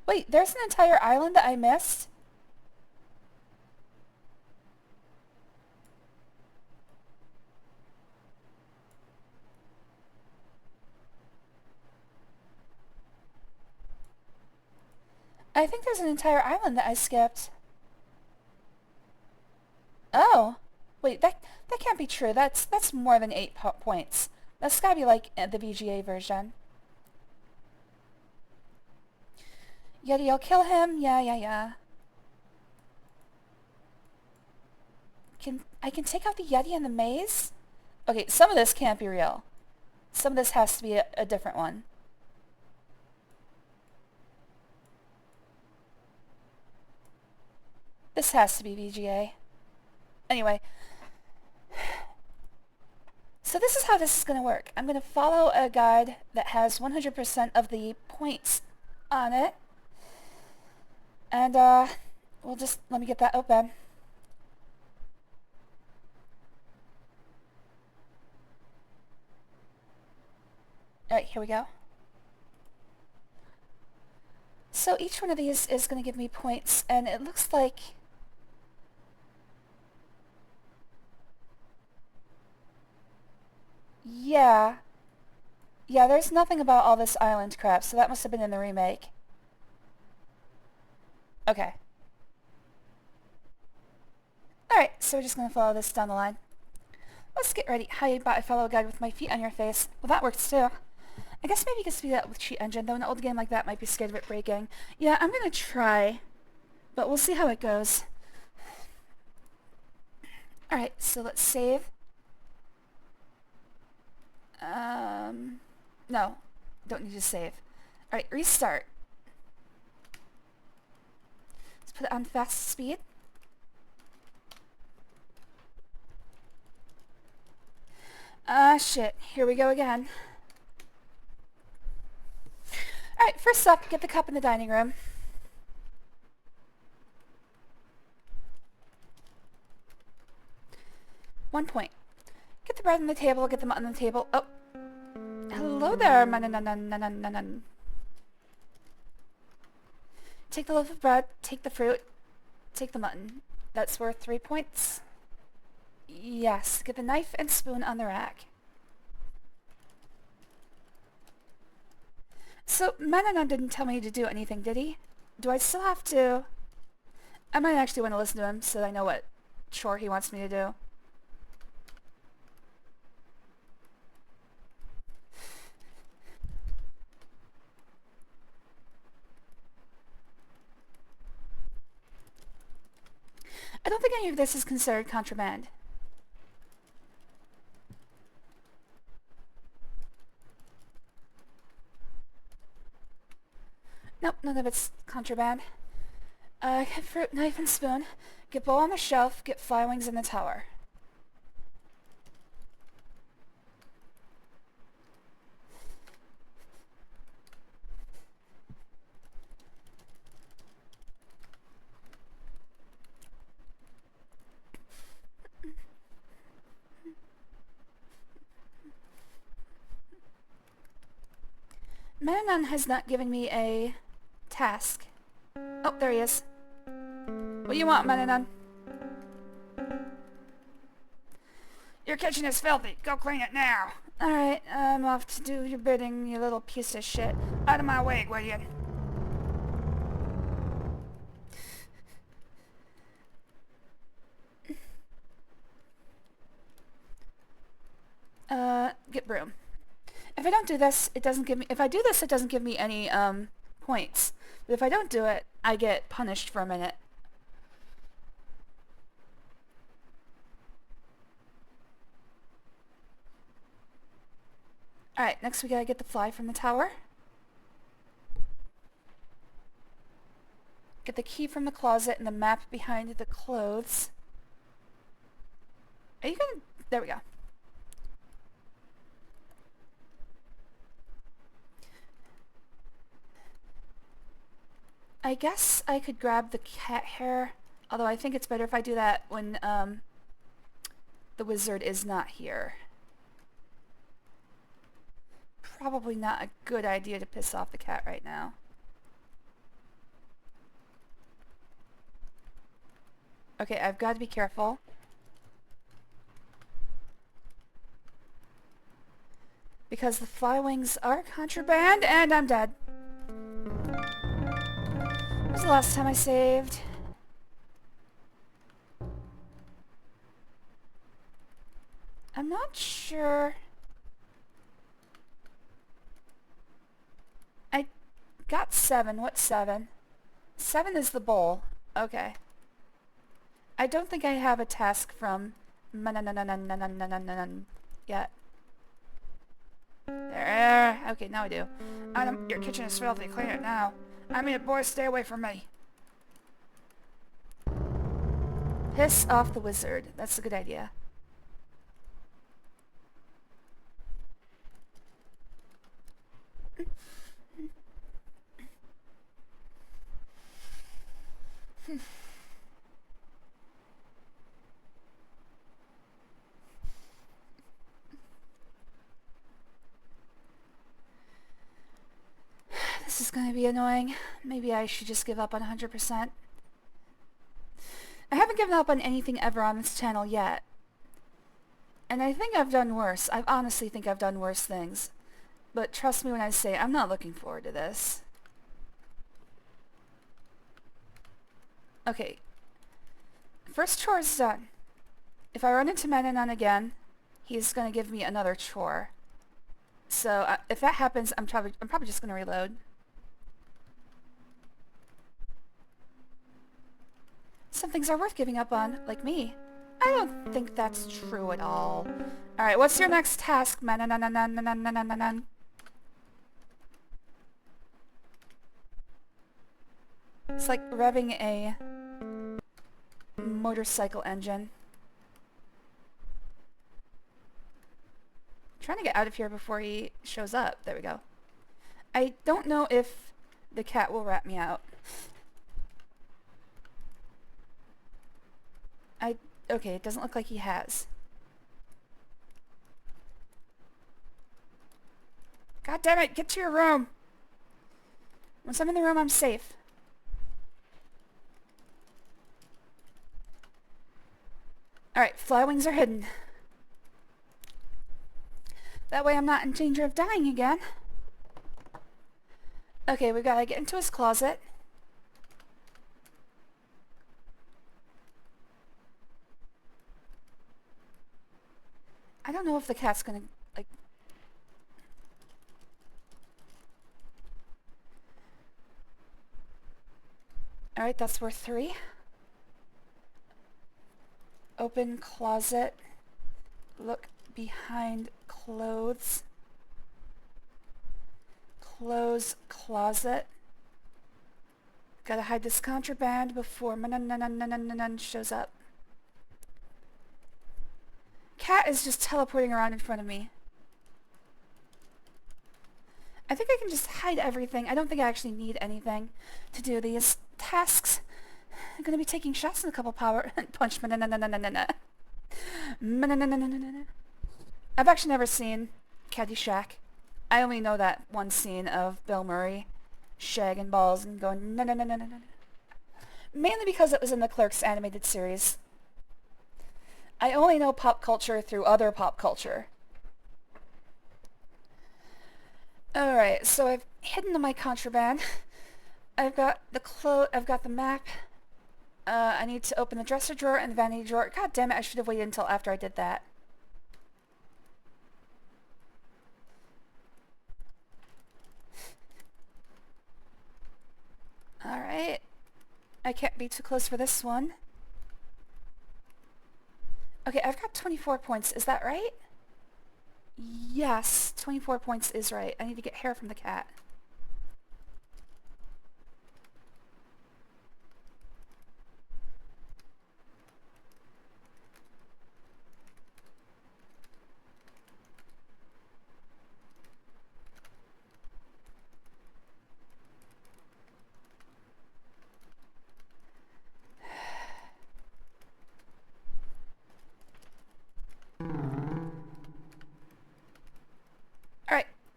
Wait, there's an entire island that I missed? I think there's an entire island that I skipped. Oh. Wait, that can't be true. That's more than 8 points. That's gotta be like the VGA version. Yeti, I'll kill him. Yeah. I can take out the Yeti in the maze? Okay, some of this can't be real. Some of this has to be a different one. This has to be VGA. Anyway. So this is how this is going to work. I'm going to follow a guide that has 100% of the points on it. And, we'll just... Let me get that open. Alright, here we go. So each one of these is going to give me points, and it looks like... Yeah. Yeah, there's nothing about all this island crap, so that must have been in the remake. Okay. Alright, so we're just going to follow this down the line. Let's get ready. Hi, but I follow a guide with my feet on your face. Well, that works too. I guess maybe you could speed that with Cheat Engine, though an old game like that might be scared of it breaking. Yeah, I'm going to try, but we'll see how it goes. Alright, so let's save. No, don't need to save. Alright, restart. Let's put it on fast speed. Shit. Here we go again. Alright, first up, get the cup in the dining room. One point. Get the bread on the table, get the mutton on the table. Oh. Hello there, Manannanananana. Take the loaf of bread, take the fruit, take the mutton. That's worth 3 points. Yes, get the knife and spoon on the rack. So, Manannan didn't tell me to do anything, did he? Do I still have to... I might actually want to listen to him so that I know what chore he wants me to do. I don't think any of this is considered contraband. Nope, none of it's contraband. Get fruit, knife, and spoon. Get bowl on the shelf. Get fly wings in the tower. Manannan has not given me a task. Oh, there he is. What do you want, Manannan? Your kitchen is filthy. Go clean it now. Alright, I'm off to do your bidding, you little piece of shit. Out of my way, will you? Get broom. If I don't do this, it doesn't give me... If I do this, it doesn't give me any, points. But if I don't do it, I get punished for a minute. Alright, next we gotta get the fly from the tower. Get the key from the closet and the map behind the clothes. Are you gonna... There we go. I guess I could grab the cat hair, although I think it's better if I do that when the wizard is not here. Probably not a good idea to piss off the cat right now. Okay, I've got to be careful. Because the fly wings are contraband, and I'm dead. When was the last time I saved? I'm not sure. I got 7. What's 7? 7 is the bowl. Okay. I don't think I have a task from Manannanananana yet. There. Okay, now I do. Your kitchen is filthy. Clean it now. I mean, boys, stay away from me. Piss off the wizard. That's a good idea. This is going to be annoying. Maybe I should just give up on 100%. I haven't given up on anything ever on this channel yet. And I think I've done worse. I honestly think I've done worse things. But trust me when I say I'm not looking forward to this. Okay. First chore is done. If I run into Manannananana again, he's going to give me another chore. So if that happens, I'm probably just going to reload. Some things are worth giving up on, like me. I don't think that's true at all. Alright, what's your next task, Manannanananana? It's like revving a motorcycle engine. I'm trying to get out of here before he shows up. There we go. I don't know if the cat will rat me out. Okay, it doesn't look like he has. God damn it, get to your room! Once I'm in the room, I'm safe. Alright, fly wings are hidden. That way I'm not in danger of dying again. Okay, we gotta get into his closet. I don't know if the cat's gonna, like... Alright, that's worth 3. Open closet. Look behind clothes. Close closet. Gotta hide this contraband before Manannanananana shows up. Cat is just teleporting around in front of me. I think I can just hide everything. I don't think I actually need anything to do these tasks. I'm gonna be taking shots in a couple power punch. I've actually never seen Caddyshack. I only know that one scene of Bill Murray shagging balls and going no. Mainly because it was in the Clerks animated series. I only know pop culture through other pop culture. Alright, so I've hidden my contraband. I've got the map. I need to open the dresser drawer and the vanity drawer. God damn it, I should have waited until after I did that. Alright. I can't be too close for this one. Okay, I've got 24 points. Is that right? Yes, 24 points is right. I need to get hair from the cat.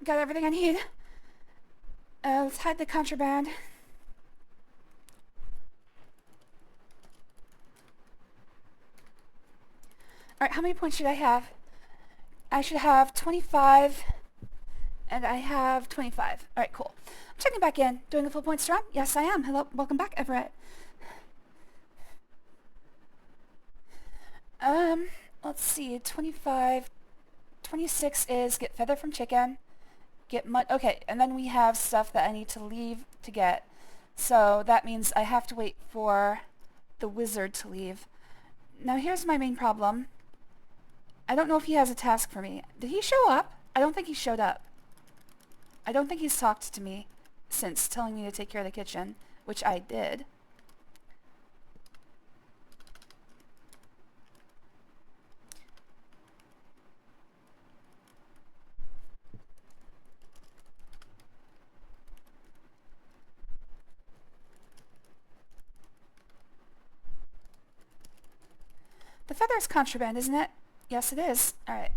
got everything I need. Let's hide the contraband. Alright, how many points should I have? I should have 25, and I have 25. Alright, cool. I'm checking back in. Doing a full points run? Yes, I am. Hello, welcome back, Everett. Let's see, 25, 26 is get feather from chicken, get mud, okay, and then we have stuff that I need to leave to get. So that means I have to wait for the wizard to leave. Now here's my main problem. I don't know if he has a task for me. Did he show up? I don't think he showed up. I don't think he's talked to me since telling me to take care of the kitchen, which I did. The feather is contraband, isn't it? Yes, it is. Alright.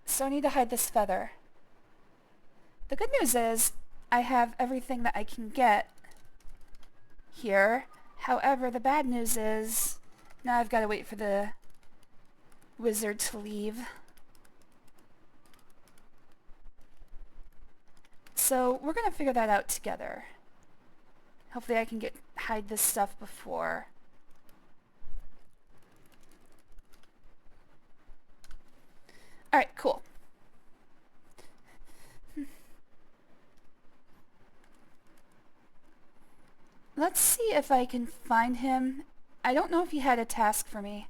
So I need to hide this feather. The good news is I have everything that I can get here. However, the bad news is now I've got to wait for the wizard to leave. So we're going to figure that out together. Hopefully I can hide this stuff before. Alright, cool. Let's see if I can find him. I don't know if he had a task for me.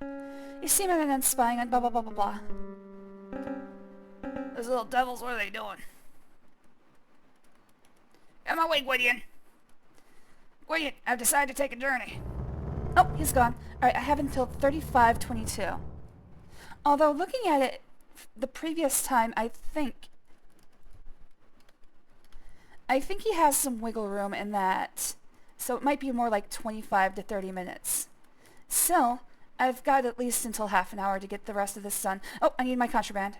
You see Manannananana spying on blah blah blah blah blah. Those little devils, what are they doing? Get my way, Gwydion. Gwydion, I've decided to take a journey. Oh, he's gone. Alright, I have until 35:22. Although, looking at it the previous time, I think he has some wiggle room in that. So it might be more like 25 to 30 minutes. Still, I've got at least until half an hour to get the rest of this done. Oh, I need my contraband.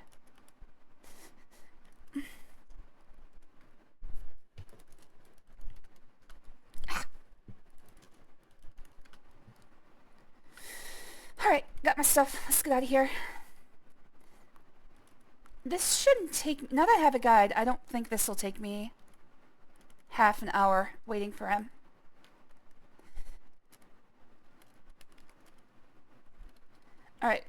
Alright, got my stuff. Let's get out of here. This shouldn't take... Now that I have a guide, I don't think this will take me half an hour waiting for him. Alright.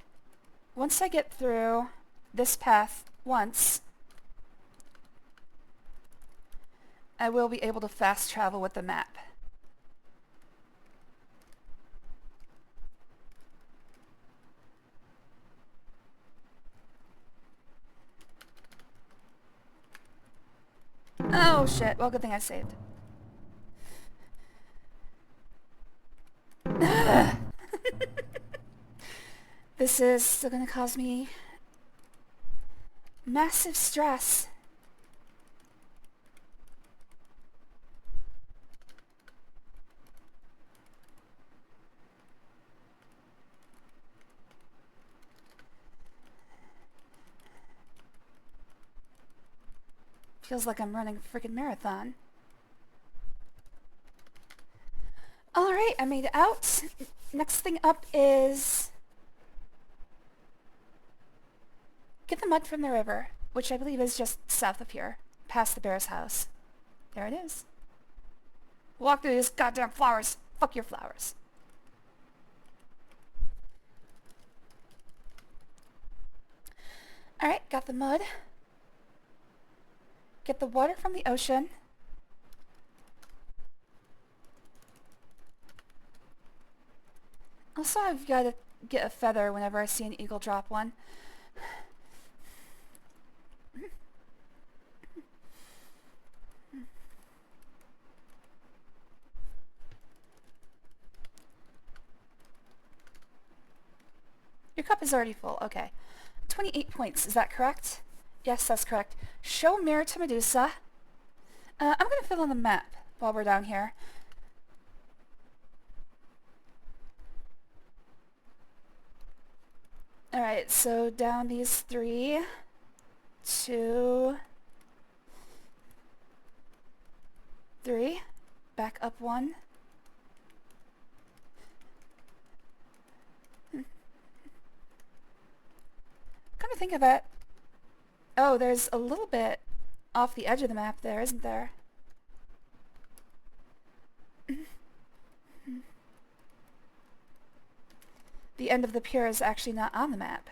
Once I get through this path once, I will be able to fast travel with the map. Oh shit, well, good thing I saved. This is still gonna cause me massive stress. Feels like I'm running a freaking marathon. Alright, I made it out. Next thing up is get the mud from the river, which I believe is just south of here, past the bear's house. There it is. Walk through these goddamn flowers. Fuck your flowers. Alright, got the mud. Get the water from the ocean. Also, I've got to get a feather whenever I see an eagle drop one. Your cup is already full. Okay. 28 points. Is that correct? Yes, that's correct. Show mirror to Medusa. I'm going to fill in the map while we're down here. Alright, so down these 3, 2, 3, back up 1. Come to think of it, oh, there's a little bit off the edge of the map there, isn't there? The end of the pier is actually not on the map.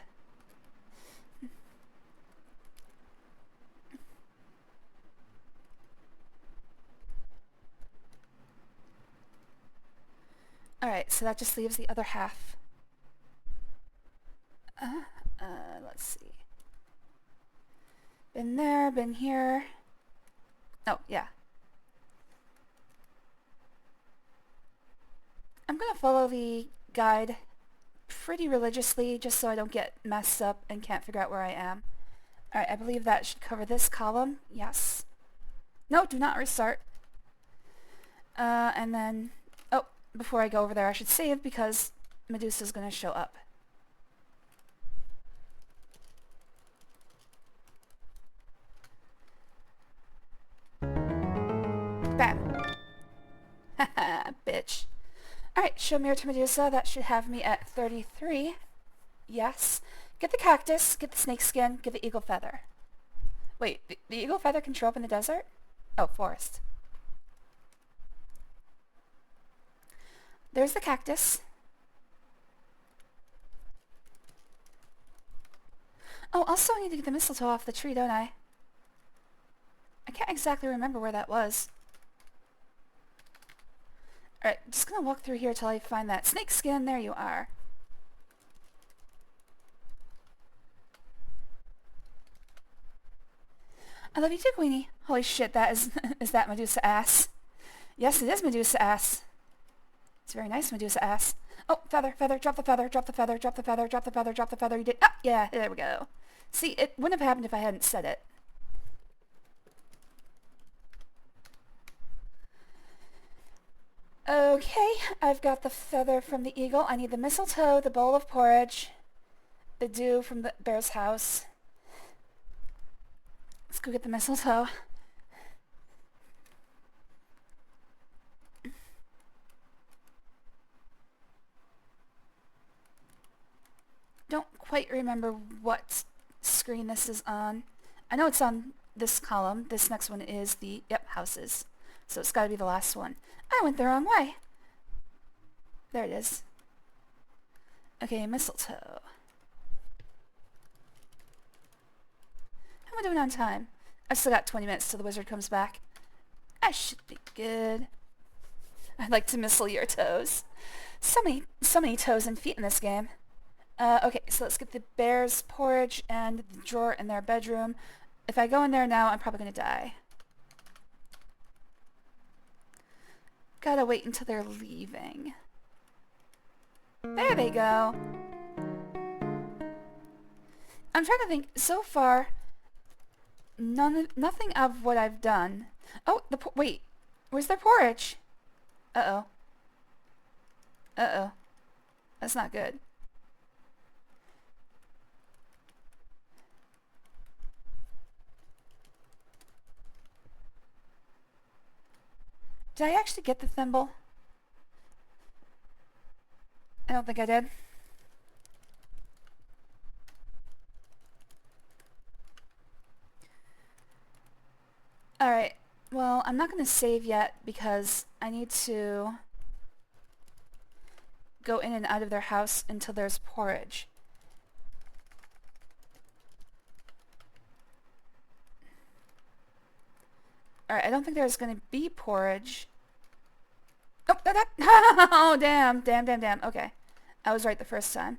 Alright, so that just leaves the other half. Let's see. Been there, been here. Oh, yeah. I'm gonna follow the guide pretty religiously just so I don't get messed up and can't figure out where I am. Alright, I believe that should cover this column. Yes. No, do not restart. And then... Oh, before I go over there I should save because Medusa's gonna show up. Bam. Haha, bitch. Alright, show mirror to Medusa. That should have me at 33. Yes. Get the cactus, get the snake skin, get the eagle feather. Wait, the eagle feather can show up in the desert? Oh, forest. There's the cactus. Oh, also I need to get the mistletoe off the tree, don't I? I can't exactly remember where that was. Alright, just gonna walk through here till I find that snake skin. There you are. I love you too, Queenie. Holy shit, that is is that Medusa ass. Yes, it is Medusa ass. It's very nice Medusa ass. Oh, feather, feather, drop the feather, drop the feather, drop the feather, drop the feather, drop the feather. You did. Ah, yeah, there we go. See, it wouldn't have happened if I hadn't said it. Okay, I've got the feather from the eagle. I need the mistletoe, the bowl of porridge, the dew from the bear's house. Let's go get the mistletoe. Don't quite remember what screen this is on. I know it's on this column. This next one is the, yep, houses. So it's got to be the last one. I went the wrong way. There it is. Okay, mistletoe. How am I doing on time? I've still got 20 minutes till the wizard comes back. I should be good. I'd like to mistle your toes. So many toes and feet in this game. Okay, so let's get the bear's porridge and the drawer in their bedroom. If I go in there now, I'm probably gonna die. Gotta wait until they're leaving. There they go. I'm trying to think. So far, nothing of what I've done. Oh, wait. Where's their porridge? Uh-oh. Uh-oh. That's not good. Did I actually get the thimble? I don't think I did. Alright, well, I'm not going to save yet because I need to go in and out of their house until there's porridge. Alright, I don't think there's going to be porridge. Oh, oh, damn. Okay. I was right the first time.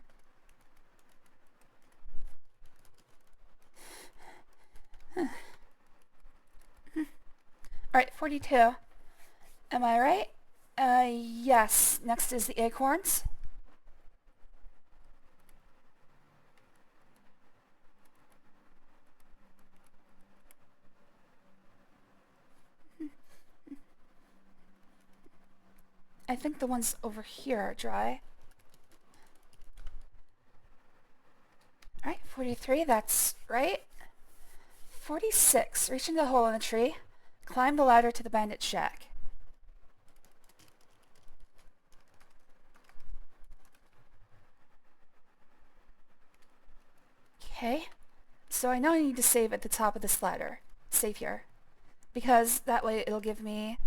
Alright, 42. Am I right? Yes. Next is the acorns. I think the ones over here are dry. 43, that's right. 46, reach into the hole in the tree. Climb the ladder to the bandit shack. Okay. So I know I need to save at the top of this ladder. Save here. Because that way it'll give me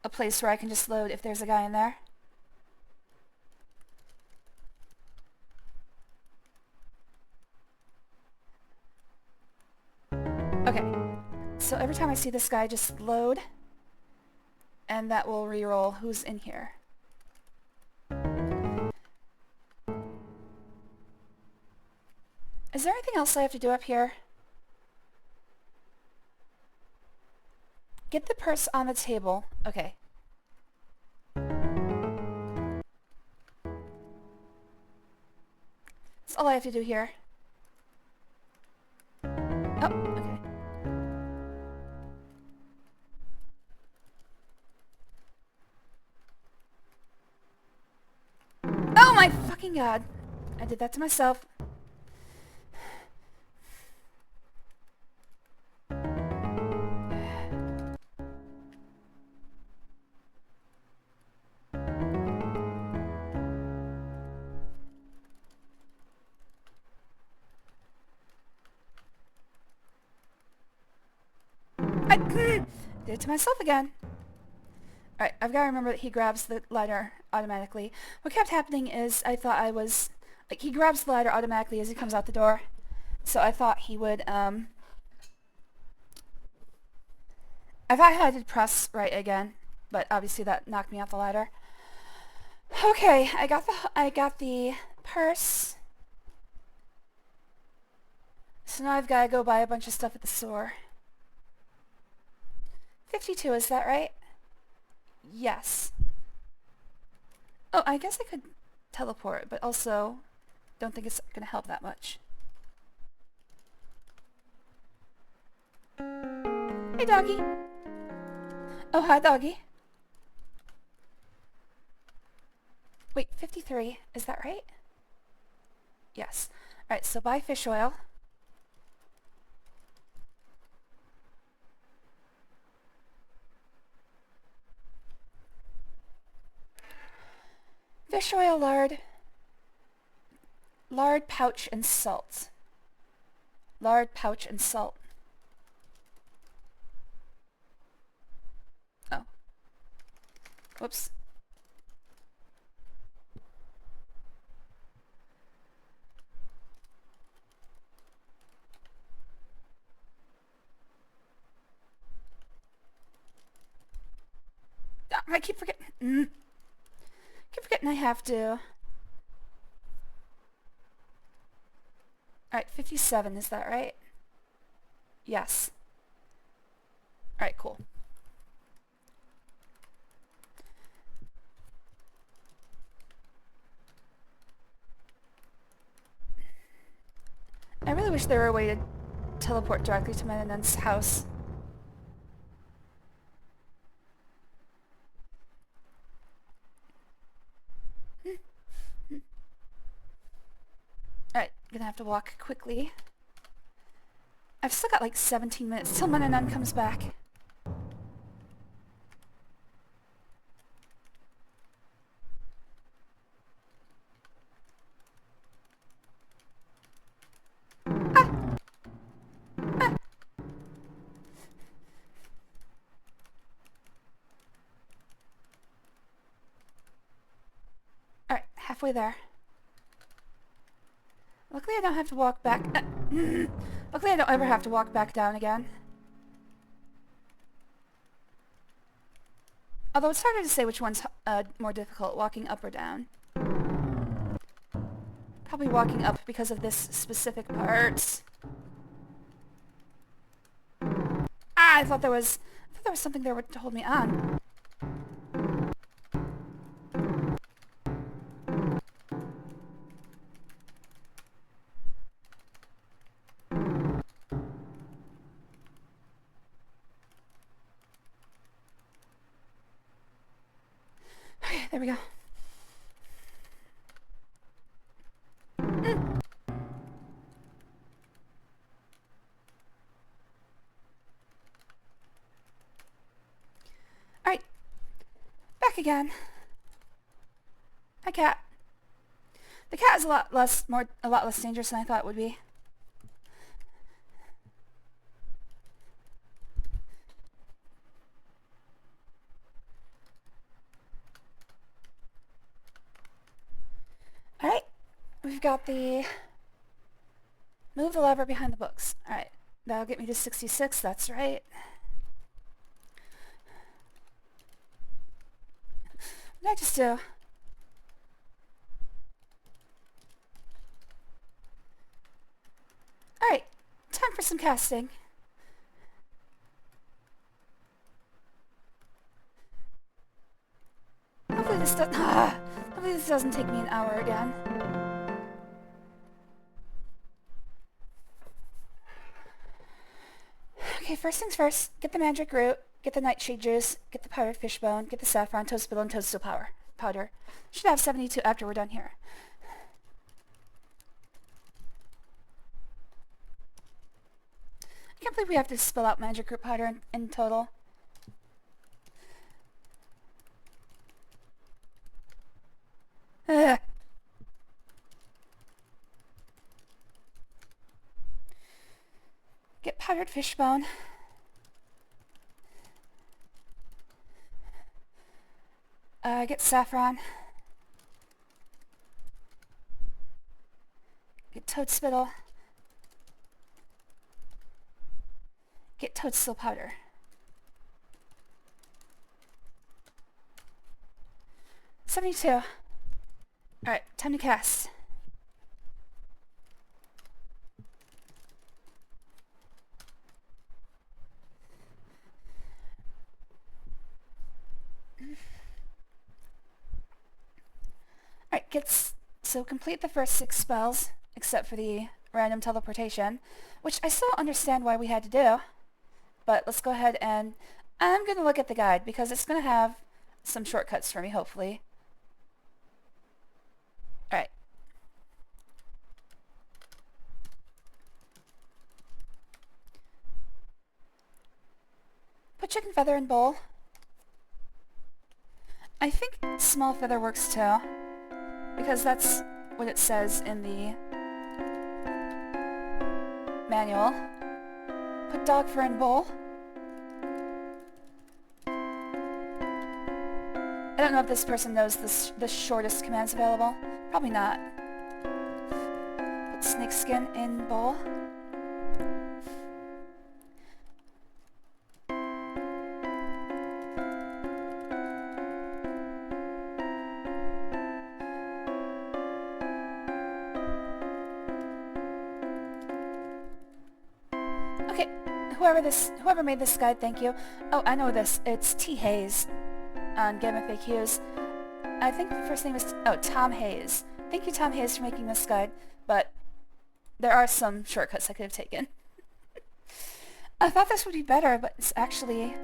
a place where I can just load if there's a guy in there. Okay. So every time I see this guy, just load. And that will re-roll who's in here. Is there anything else I have to do up here? Get the purse on the table. Okay. That's all I have to do here. Oh, okay. Oh my fucking god! I did that to myself. I did it to myself again. Alright, I've got to remember that he grabs the ladder automatically. What kept happening is I thought I was... Like, he grabs the ladder automatically as he comes out the door. So I thought he would, I thought I had to press right again. But obviously that knocked me off the ladder. Okay, I got the purse. So now I've got to go buy a bunch of stuff at the store. 52, is that right? Yes. Oh, I guess I could teleport, but also don't think it's going to help that much. Hey, doggy. Oh, hi, doggy. Wait, 53, is that right? Yes. Alright, so buy fish oil. Fish oil, lard, pouch, and salt. Lard, pouch, and salt. Oh. Whoops. I keep forgetting. Keep forgetting I have to. Alright, 57, is that right? Yes. Alright, cool. I really wish there were a way to teleport directly to Manannanananana's house. Alright, gonna have to walk quickly. I've still got like 17 minutes till Manannan comes back. Ah! Ah! Alright, halfway there. Luckily I don't have to walk back... Luckily I don't ever have to walk back down again. Although it's harder to say which one's more difficult, walking up or down. Probably walking up because of this specific part. Ah, I thought there was something there to hold me on. Okay, there we go. again. Hi, cat. The cat is a lot less dangerous than I thought it would be. Alright, we've got the move the lever behind the books. Alright, that'll get me to 66, that's right. What did I just do? Alright, time for some casting. Hopefully this doesn't take me an hour again. Okay, first things first, get the mandrake root, get the nightshade juice, get the powdered fishbone, get the saffron, toad spittle, and toadstool powder. Should have 72 after we're done here. I can't believe we have to spill out mandrake root powder in total. Ugh. Get powdered fishbone. Get saffron. Get toad spittle. Get toadstool powder. $72. Alright, time to cast. Alright, so complete the first 6 spells, except for the random teleportation, which I still don't understand why we had to do. But let's go ahead and I'm going to look at the guide because it's going to have some shortcuts for me, hopefully. Alright. Put chicken feather in bowl. I think small feather works too, because that's what it says in the manual. Put dog fur in bowl. I don't know if this person knows the shortest commands available. Probably not. Put snake skin in bowl. Okay, whoever made this guide, thank you. Oh, I know this. It's T. Hayes on Game of FAQs. I think the first name is Tom Hayes. Thank you, Tom Hayes, for making this guide, but there are some shortcuts I could have taken. I thought this would be better, but it's actually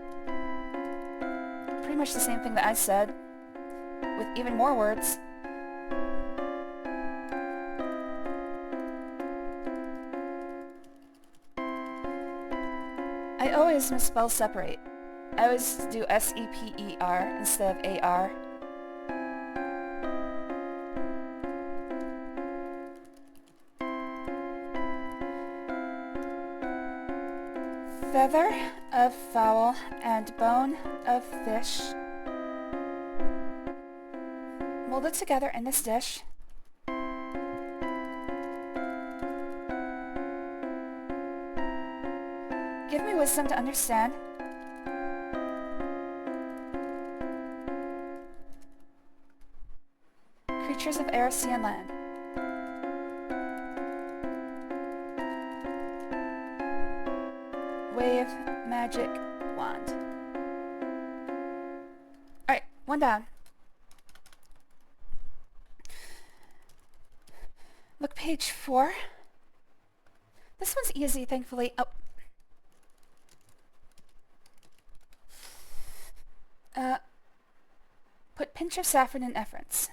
pretty much the same thing that I said, with even more words. I always misspell separate. I always do S-E-P-E-R instead of A-R. Feather of fowl and bone of fish. Mold it together in this dish. Give me wisdom to understand. Creatures of air, sea, and land. Wave, magic, wand. Alright, one down. Look, page 4. This one's easy, thankfully. Oh. Put pinch of saffron in essence.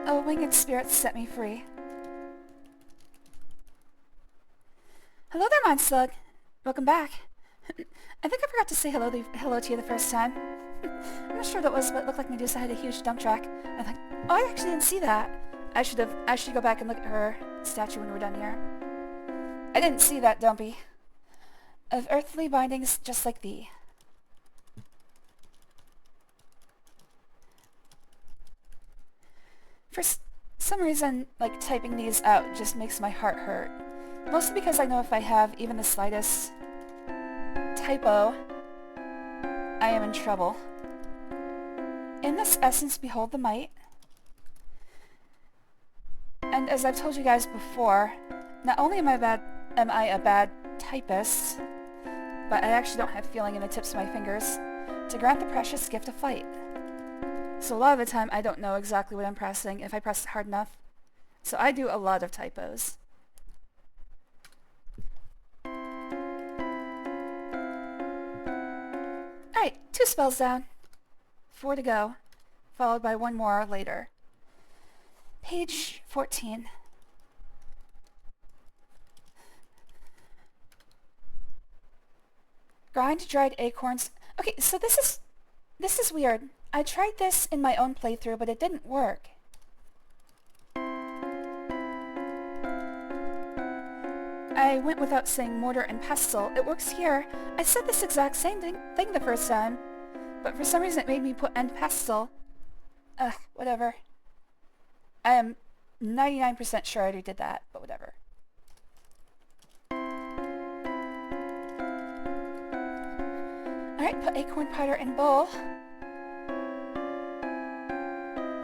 Oh, winged spirits set me free. Hello there, Monslug. Welcome back. I think I forgot to say hello to you the first time. I'm not sure that was what looked like Medusa had a huge dump truck. I thought, oh, I actually didn't see that. I should go back and look at her statue when we're done here. I didn't see that, Dumpy. Of earthly bindings just like thee. For some reason, like, typing these out just makes my heart hurt. Mostly because I know if I have even the slightest typo, I am in trouble. In this essence, behold the might. And as I've told you guys before, not only am I a bad typist, but I actually don't have feeling in the tips of my fingers to grant the precious gift of flight. So a lot of the time I don't know exactly what I'm pressing if I press it hard enough. So I do a lot of typos. Alright, 2 spells down. 4 to go, followed by 1 more later. Page 14. Grind dried acorns. Okay, so this is weird. I tried this in my own playthrough, but it didn't work. I went without saying mortar and pestle. It works here. I said this exact same thing the first time, but for some reason it made me put and pestle. Ugh, whatever. I am 99% sure I already did that, but whatever. Alright, put acorn powder in bowl.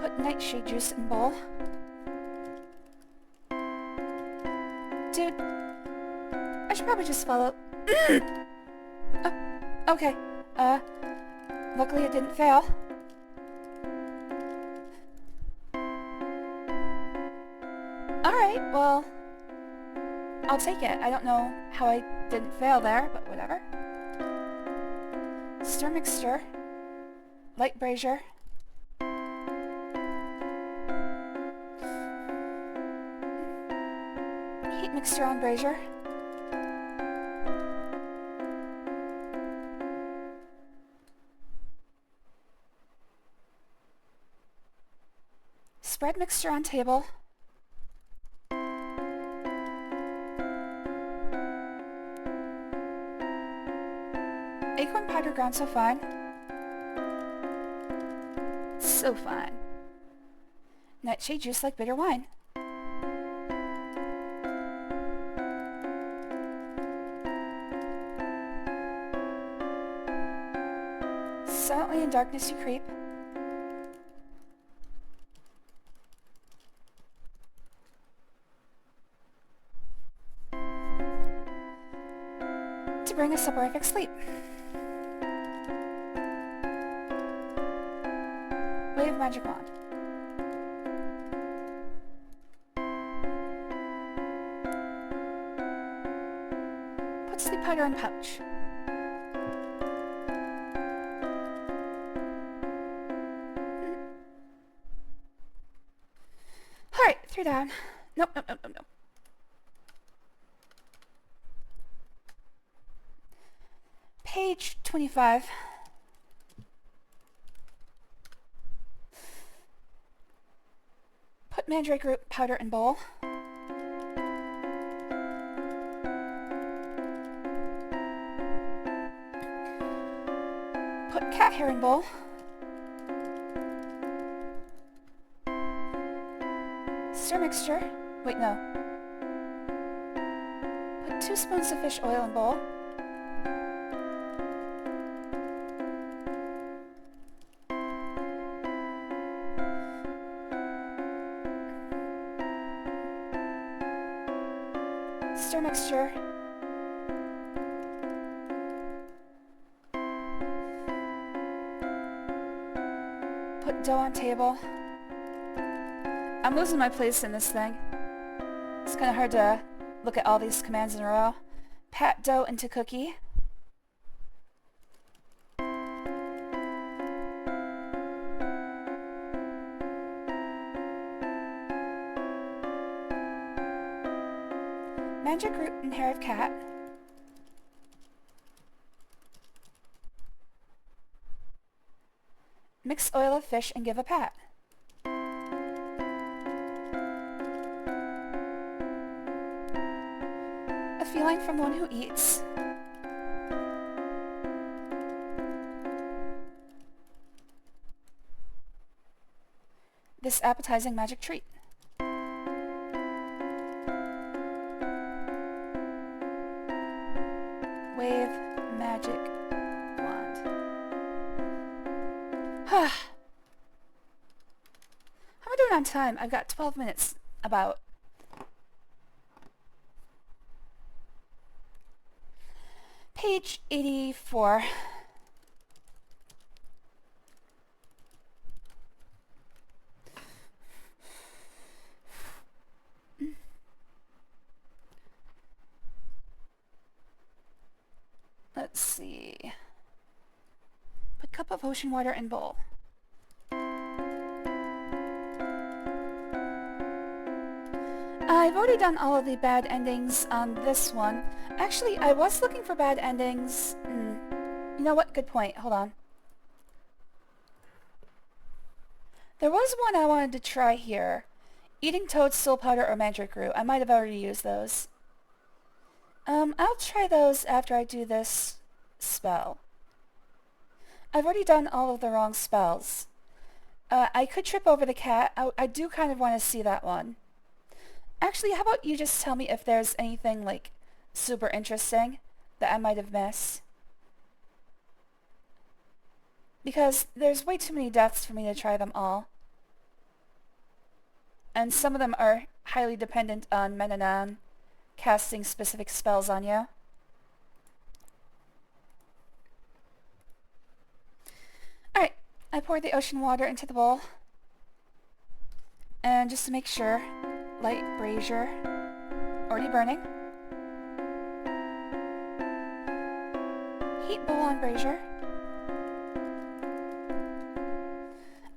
Put nightshade juice in bowl. Dude, I should probably just follow... Oh, okay. Luckily it didn't fail. Alright, well, I'll take it. I don't know how I didn't fail there, but whatever. Stir mixture. Light brazier. Heat mixture on brazier. Spread mixture on table. Acorn powder ground so fine. So fine. Nightshade juice like bitter wine. Silently in darkness you creep. To bring a soporific sleep. Wave magic wand. Put sleep powder in pouch. Alright, 3 down. Nope. Page 25. Put mandrake root powder in bowl. Put cat hair in bowl. Stir mixture. Wait, no. Put 2 spoons of fish oil in bowl. Stir mixture. Put dough on table. I'm losing my place in this thing. It's kind of hard to look at all these commands in a row. Pat dough into cookie. Magic root and hair of cat. Mix oil of fish and give a pat. A feline from one who eats. This appetizing magic treat. Wave magic wand. How am I doing on time? I've got 12 minutes about. Page 84. Let's see. Put cup of ocean water in bowl. I've already done all of the bad endings on this one. Actually, I was looking for bad endings. You know what? Good point. Hold on. There was one I wanted to try here. Eating toad, soul powder, or magic root. I might have already used those. I'll try those after I do this spell. I've already done all of the wrong spells. I could trip over the cat. I do kind of want to see that one. Actually, how about you just tell me if there's anything, like, super interesting that I might have missed? Because there's way too many deaths for me to try them all. And some of them are highly dependent on Manannananana casting specific spells on you. Alright, I poured the ocean water into the bowl. And just to make sure, light brazier, already burning. Heat bowl on brazier.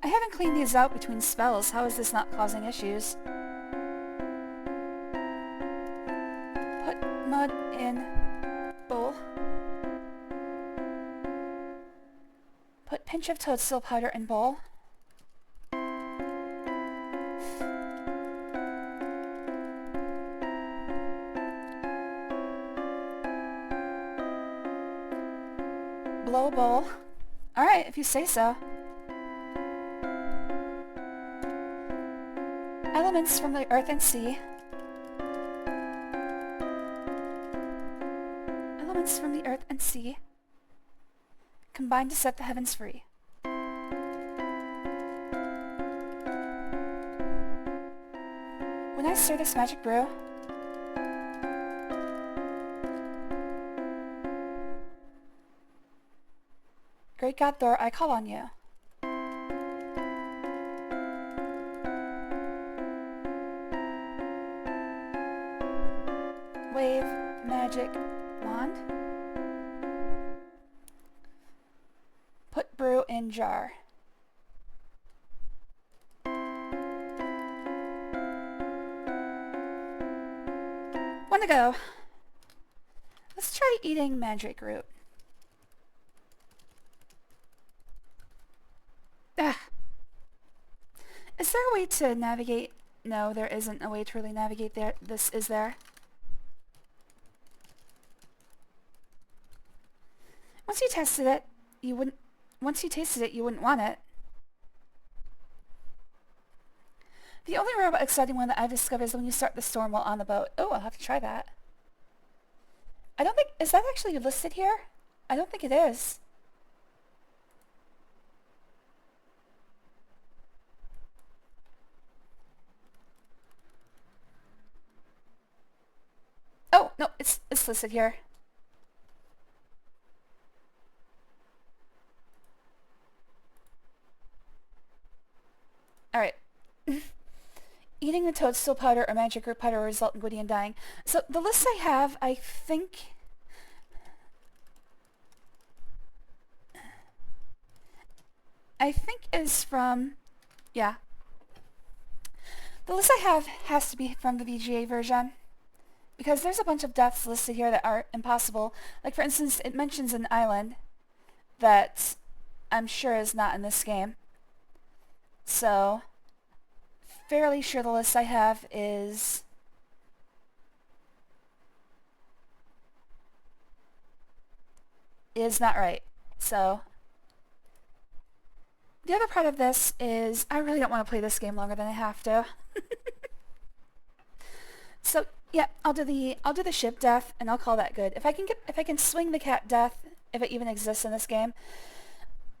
I haven't cleaned these out between spells. How is this not causing issues? Put mud in bowl. Put pinch of toadstool powder in bowl. Blow bowl. Alright, if you say so. Elements from the earth and sea. Elements from the earth and sea. Combine to set the heavens free. When I stir this magic brew, Great God Thor, I call on you. Wave magic wand. Put brew in jar. One to go. Let's try eating magic root. Is there a way to navigate? No, there isn't a way to really navigate there. This is there. Once you tasted it, you wouldn't want it. The only real exciting one that I've discovered is when you start the storm while on the boat. Oh, I'll have to try that. I don't think... Is that actually listed here? I don't think it is. Oh, no, it's listed here. Alright. Eating the toadstool powder or magic root powder will result in Gwydion dying. So the list I have, I think is from, yeah. The list I have has to be from the VGA version. Because there's a bunch of deaths listed here that are impossible. Like, for instance, it mentions an island that I'm sure is not in this game. So, fairly sure the list I have is not right. So, the other part of this is I really don't want to play this game longer than I have to. So, yeah, I'll do the ship death and I'll call that good. If I can swing the cat death, if it even exists in this game,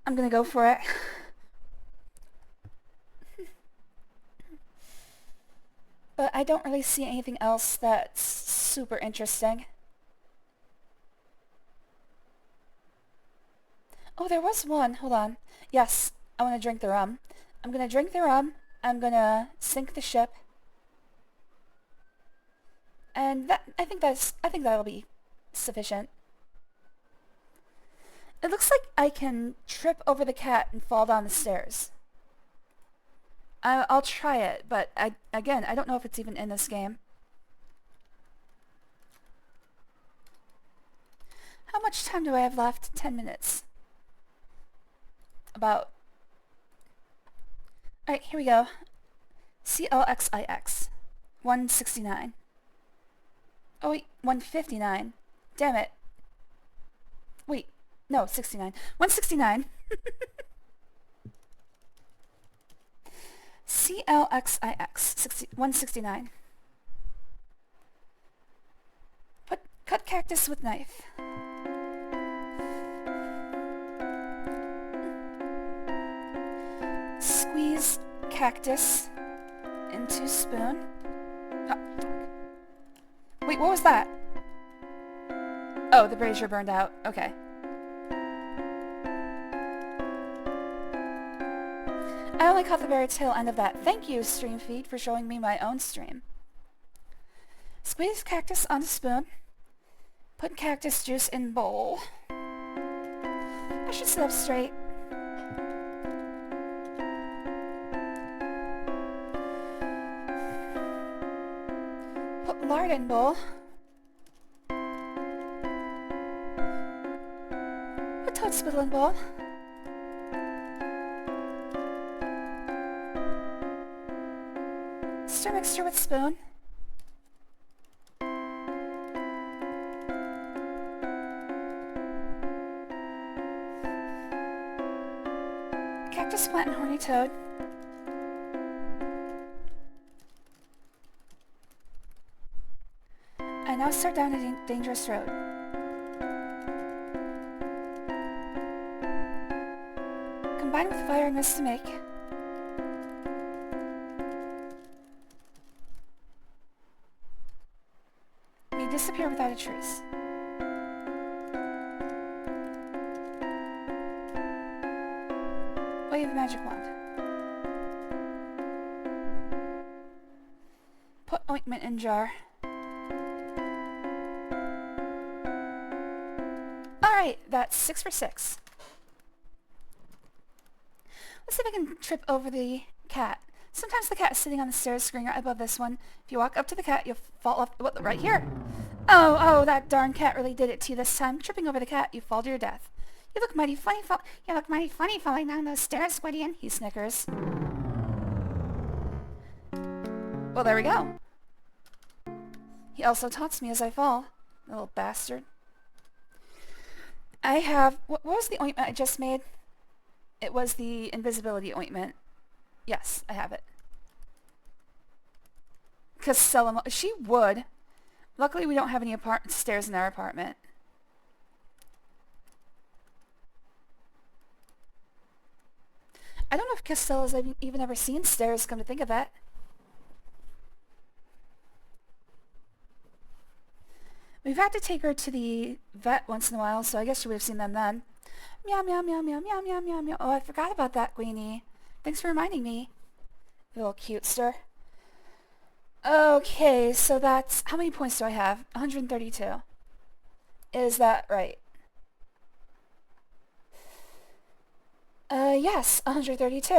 I'm gonna go for it. But I don't really see anything else that's super interesting. Oh, there was one. Hold on. Yes, I want to drink the rum. I'm gonna drink the rum. I'm gonna sink the ship. And I think that'll be sufficient. It looks like I can trip over the cat and fall down the stairs. I'll try it, but again, I don't know if it's even in this game. How much time do I have left? 10 minutes. About. Alright, here we go. CLXIX. 169. Oh wait, 159. Damn it. Wait, no, 69. 169. CLXIX. 169. Cut cactus with knife. Squeeze cactus into spoon. Oh, fuck. Wait, what was that? Oh, the brazier burned out. Okay. I only caught the very tail end of that. Thank you, stream feed, for showing me my own stream. Squeeze cactus on a spoon. Put cactus juice in bowl. I should sit up straight. Put lard in bowl. Put toad spittle in bowl. Stir mixture with spoon. Cactus plant and horny toad. I now start down a dangerous road. Combine with fire and mist to make. We disappear without a trace. Wave the magic wand. Put ointment in jar. Alright, that's 6 for 6. Let's see if I can trip over the cat. Sometimes the cat is sitting on the stairs screen right above this one. If you walk up to the cat, you'll fall off right here. Oh, that darn cat really did it to you this time. Tripping over the cat, you fall to your death. You look mighty funny falling down those stairs, Squidian, he snickers. Well, there we go. He also taunts me as I fall. Little bastard. I have... What was the ointment I just made? It was the invisibility ointment. Yes, I have it. Casella... She would. Luckily, we don't have any stairs in our apartment. I don't know if Castella's even ever seen stairs, come to think of that. We've had to take her to the vet once in a while, so I guess she would have seen them then. Meow, meow, meow, meow, meow, meow, meow, meow. Oh, I forgot about that, Queenie. Thanks for reminding me. You little cutester. Okay, so that's... How many points do I have? 132. Is that right? Yes, 132.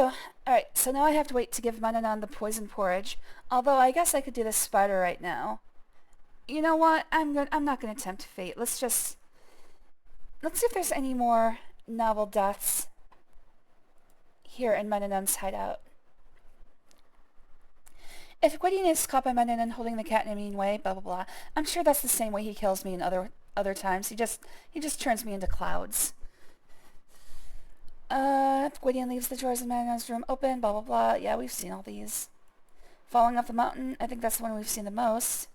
Alright, so now I have to wait to give Manannananana the poison porridge. Although I guess I could do the spider right now. You know what? I'm not gonna tempt fate. Let's see if there's any more novel deaths here in Manannan's hideout. If Gwydion is caught by Manannan holding the cat in a mean way, blah blah blah. I'm sure that's the same way he kills me in other times. He just turns me into clouds. If Gwydion leaves the drawers in Manannan's room open, blah blah blah. Yeah, we've seen all these. Falling off the mountain, I think that's the one we've seen the most.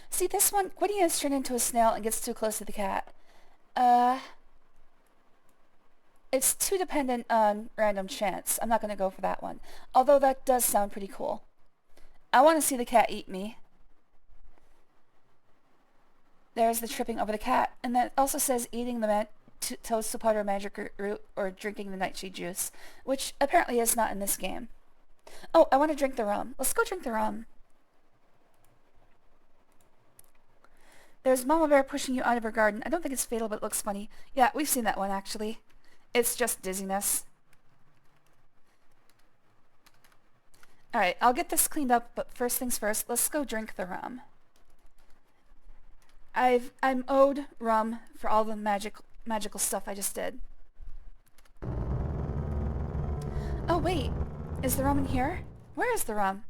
See, this one, Gwydion is turned into a snail and gets too close to the cat. It's too dependent on random chance. I'm not going to go for that one. Although that does sound pretty cool. I want to see the cat eat me. There's the tripping over the cat. And that also says eating the toast to powder magic root or drinking the nightshade juice, which apparently is not in this game. Oh, I want to drink the rum. Let's go drink the rum. There's Mama Bear pushing you out of her garden. I don't think it's fatal, but it looks funny. Yeah, we've seen that one, actually. It's just dizziness. Alright, I'll get this cleaned up, but first things first, let's go drink the rum. I'm owed rum for all the magical stuff I just did. Oh, wait. Is the rum in here? Where is the rum?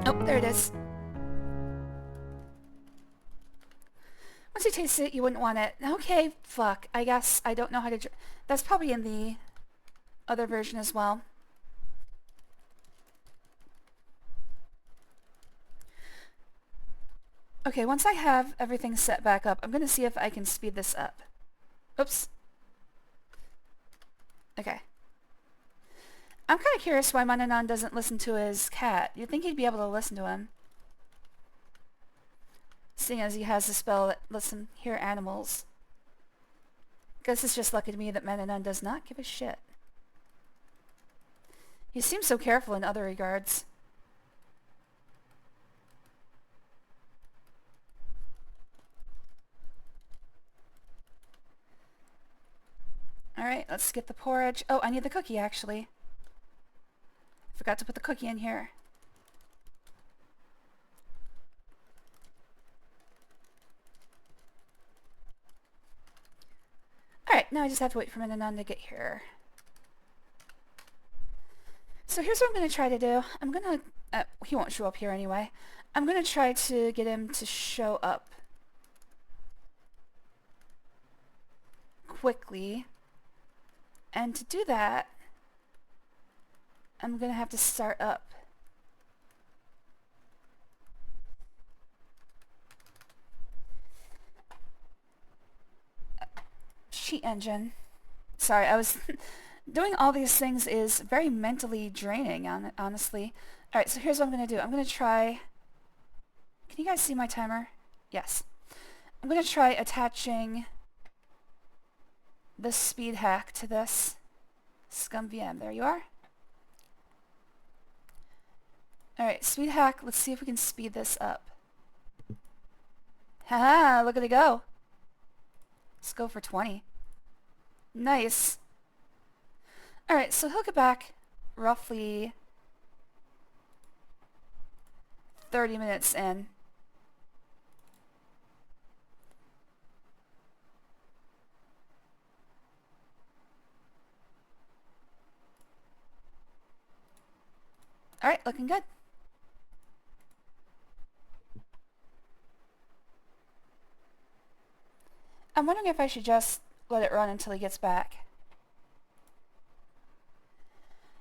Oh, there it is. Once you taste it, you wouldn't want it. Okay, fuck. I guess I don't know how to drink. That's probably in the other version as well. Okay, once I have everything set back up, I'm going to see if I can speed this up. Oops. Okay. I'm kind of curious why Manannan doesn't listen to his cat. You'd think he'd be able to listen to him. Seeing as he has a spell that lets him hear animals. Guess it's just lucky to me that Manannan does not give a shit. He seems so careful in other regards. Alright, let's get the porridge. Oh, I need the cookie, actually. Forgot to put the cookie in here. Alright, now I just have to wait for Manannan to get here. So here's what I'm going to try to do. I'm going to... he won't show up here anyway. I'm going to try to get him to show up quickly. And to do that, I'm going to have to start up. Cheat engine. Sorry, I was... doing all these things is very mentally draining, honestly. Alright, so here's what I'm going to do. I'm going to try... Can you guys see my timer? Yes. I'm going to try attaching the speed hack to this. Scum VM. There you are. Alright, speed hack. Let's see if we can speed this up. Haha, look at it go. Let's go for 20. Nice. Alright, so he'll get back roughly 30 minutes in. Alright, looking good. I'm wondering if I should just let it run until he gets back.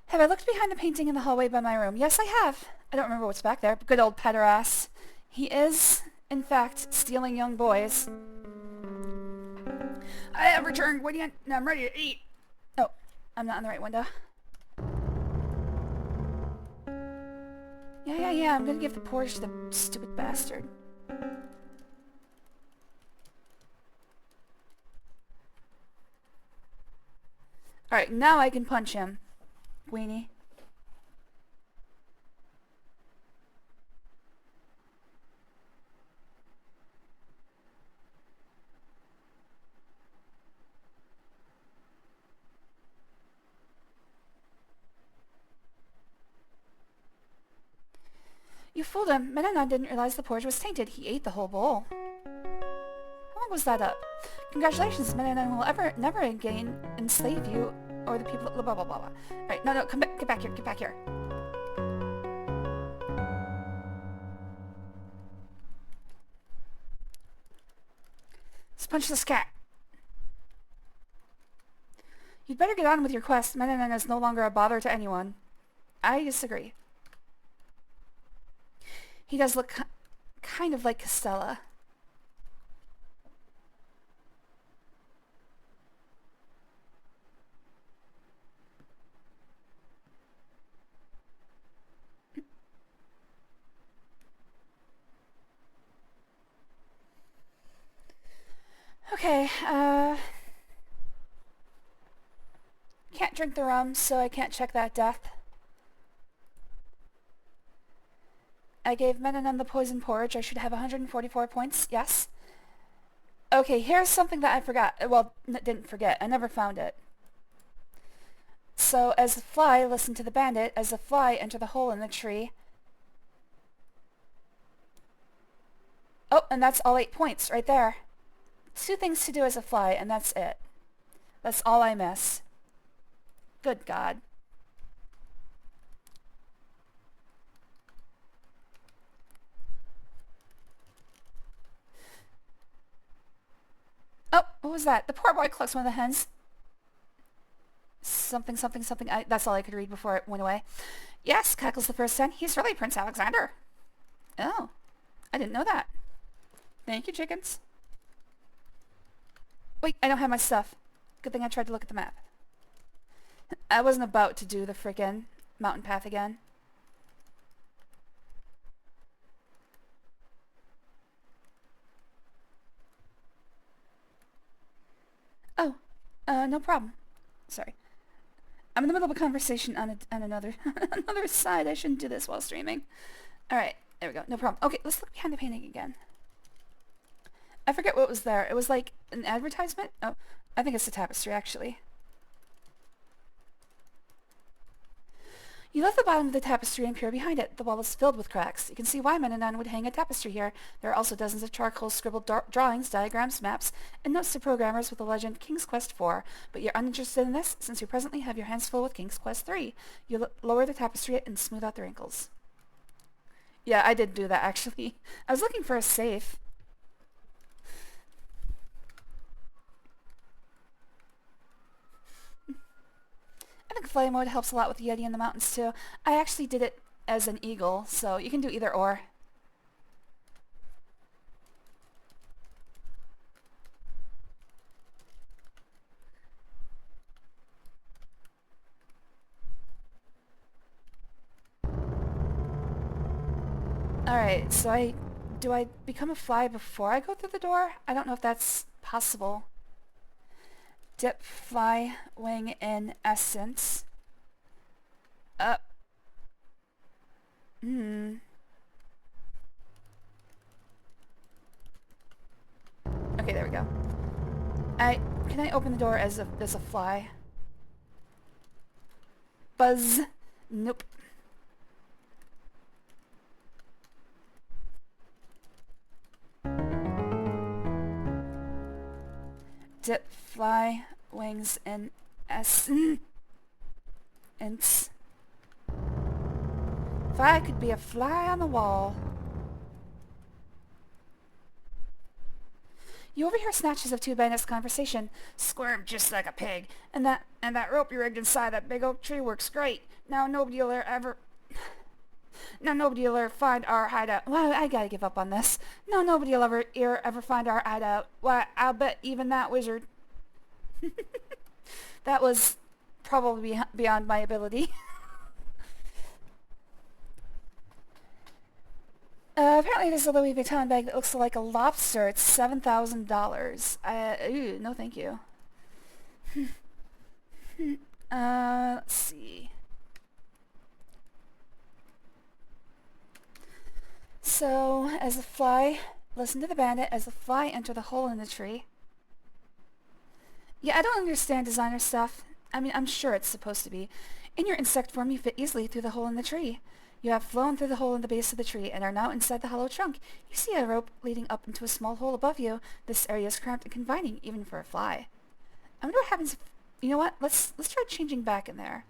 Have I looked behind the painting in the hallway by my room? Yes, I have. I don't remember what's back there. Good old pederass. He is, in fact, stealing young boys. I have returned, Gwydion, and I'm ready to eat. Oh, I'm not in the right window. Yeah, I'm gonna give the porridge to the stupid bastard. Alright, now I can punch him. Weenie. You fooled him. Manannan didn't realize the porridge was tainted. He ate the whole bowl. How long was that up? Congratulations, Manannan will never again enslave you or the people... Blah, blah, blah, blah. Alright, no, come back, get back here, get back here. Let's punch this cat. You'd better get on with your quest. Manannan is no longer a bother to anyone. I disagree. He does look kind of like Castella. Okay, can't drink the rum, so I can't check that death. I gave Manannan the poison porridge. I should have 144 points, yes. Okay, here's something that I forgot. Well, didn't forget. I never found it. So, as the fly, listen to the bandit. As the fly, enter the hole in the tree. Oh, and that's all 8 points, right there. 2 things to do as a fly, and that's it. That's all I miss. Good God. Oh, what was that? The poor boy collects one of the hens. Something, something, something. That's all I could read before it went away. Yes, cackles the first hen. He's really Prince Alexander. Oh, I didn't know that. Thank you, chickens. Wait, I don't have my stuff. Good thing I tried to look at the map. I wasn't about to do the frickin' mountain path again. Oh, no problem. Sorry. I'm in the middle of a conversation on another another side. I shouldn't do this while streaming. Alright, there we go. No problem. Okay, let's look behind the painting again. I forget what was there. It was like an advertisement? Oh, I think it's a tapestry, actually. You left the bottom of the tapestry and peer behind it. The wall is filled with cracks. You can see why Manannan would hang a tapestry here. There are also dozens of charcoal scribbled drawings, diagrams, maps, and notes to programmers with the legend King's Quest IV. But you're uninterested in this, since you presently have your hands full with King's Quest III. You lower the tapestry and smooth out the wrinkles. Yeah, I did do that, actually. I was looking for a safe. I think fly mode helps a lot with the Yeti in the mountains too. I actually did it as an eagle, so you can do either or. Alright, so do I become a fly before I go through the door? I don't know if that's possible. Dip fly wing in essence. Up. Okay, there we go. Can I open the door as a fly? Buzz. Nope. Dip fly wings in essence. If I could be a fly on the wall. You overhear snatches of 2 bandits' conversation. Squirm just like a pig. And that rope you rigged inside that big oak tree works great. Now nobody'll ever find our hideout. Well, I gotta give up on this. No, nobody'll ever find our hideout. Why, I'll bet even that wizard. That was probably beyond my ability. Apparently there's a Louis Vuitton bag that looks like a lobster. It's $7,000. Ooh, no thank you. Let's see. So, as a fly, listen to the bandit. As the fly, enter the hole in the tree. Yeah, I don't understand designer stuff. I mean, I'm sure it's supposed to be. In your insect form, you fit easily through the hole in the tree. You have flown through the hole in the base of the tree and are now inside the hollow trunk. You see a rope leading up into a small hole above you. This area is cramped and confining, even for a fly. I wonder what happens if... You know what? Let's try changing back in there.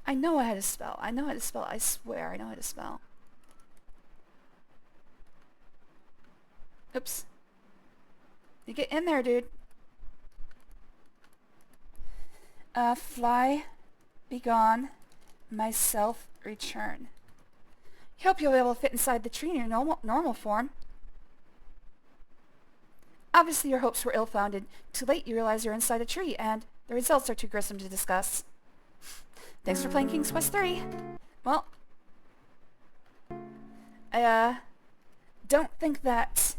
I know how to spell. I know how to spell. I swear I know how to spell. Oops. You get in there, dude. Fly, be gone, myself, return. You hope you'll be able to fit inside the tree in your normal form. Obviously your hopes were ill-founded. Too late you realize you're inside a tree, and the results are too gruesome to discuss. Thanks for playing King's Quest 3. Well, I, don't think that...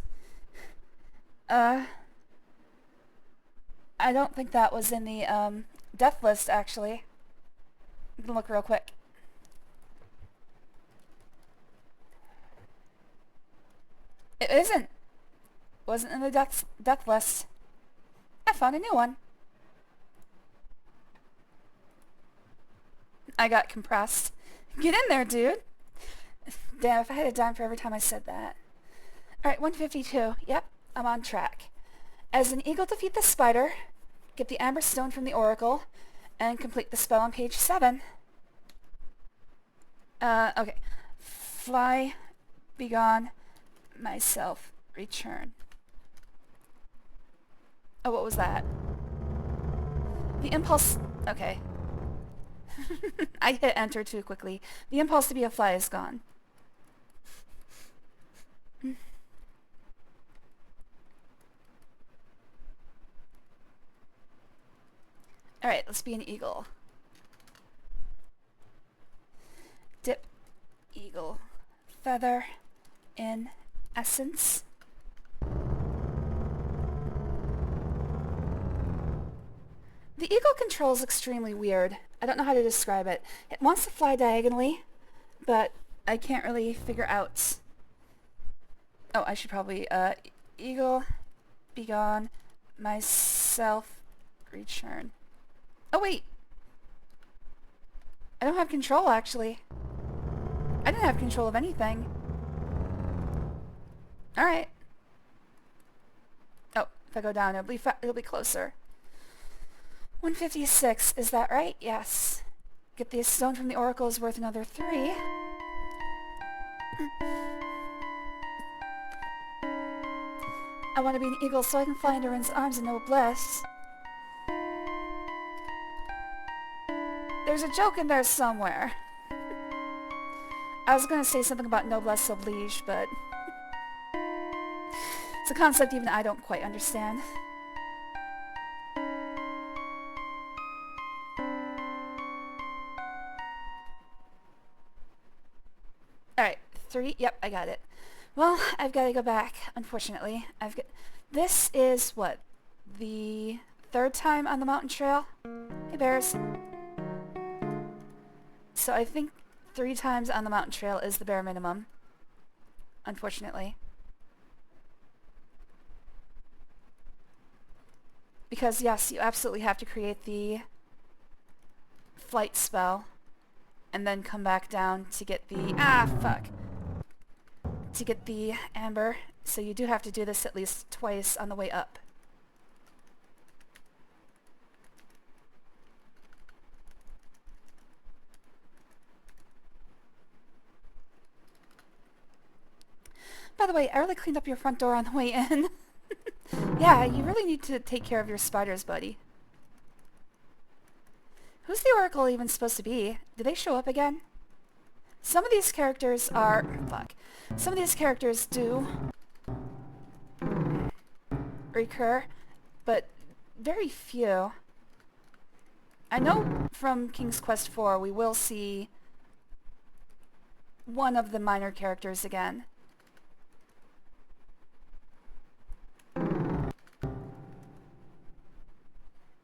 I don't think that was in the, death list, actually. I'm gonna look real quick. It isn't. Wasn't in the death list. I found a new one. I got compressed. Get in there, dude. Damn, if I had a dime for every time I said that. Alright, 152. Yep, I'm on track. As an eagle defeat the spider, get the amber stone from the oracle, and complete the spell on page 7. Okay. Fly, be gone, myself, return. Oh, what was that? The impulse... Okay. I hit enter too quickly. The impulse to be a fly is gone. Alright, let's be an eagle. Dip, eagle, feather, in essence. The eagle control is extremely weird. I don't know how to describe it. It wants to fly diagonally, but I can't really figure out... Oh, I should probably, eagle, be gone, myself, return. Oh, wait! I don't have control, actually. I didn't have control of anything. Alright. Oh, if I go down, it'll be closer. 156, is that right? Yes. Get the stone from the oracle is worth another 3. I want to be an eagle so I can fly into Rin's arms and noblesse. There's a joke in there somewhere. I was gonna say something about noblesse oblige, but... it's a concept even I don't quite understand. Alright, 3, yep, I got it. Well, I've got to go back, unfortunately. This is, what, the 3rd time on the mountain trail? Hey, bears. So I think 3 times on the mountain trail is the bare minimum, unfortunately. Because, yes, you absolutely have to create the flight spell and then come back down to get the... Ah, fuck! To get the amber. So you do have to do this at least twice on the way up. By the way, I really cleaned up your front door on the way in. Yeah, you really need to take care of your spiders, buddy. Who's the oracle even supposed to be? Do they show up again? Some of these characters are... Fuck. Some of these characters do recur, but very few. I know from King's Quest 4 we will see one of the minor characters again.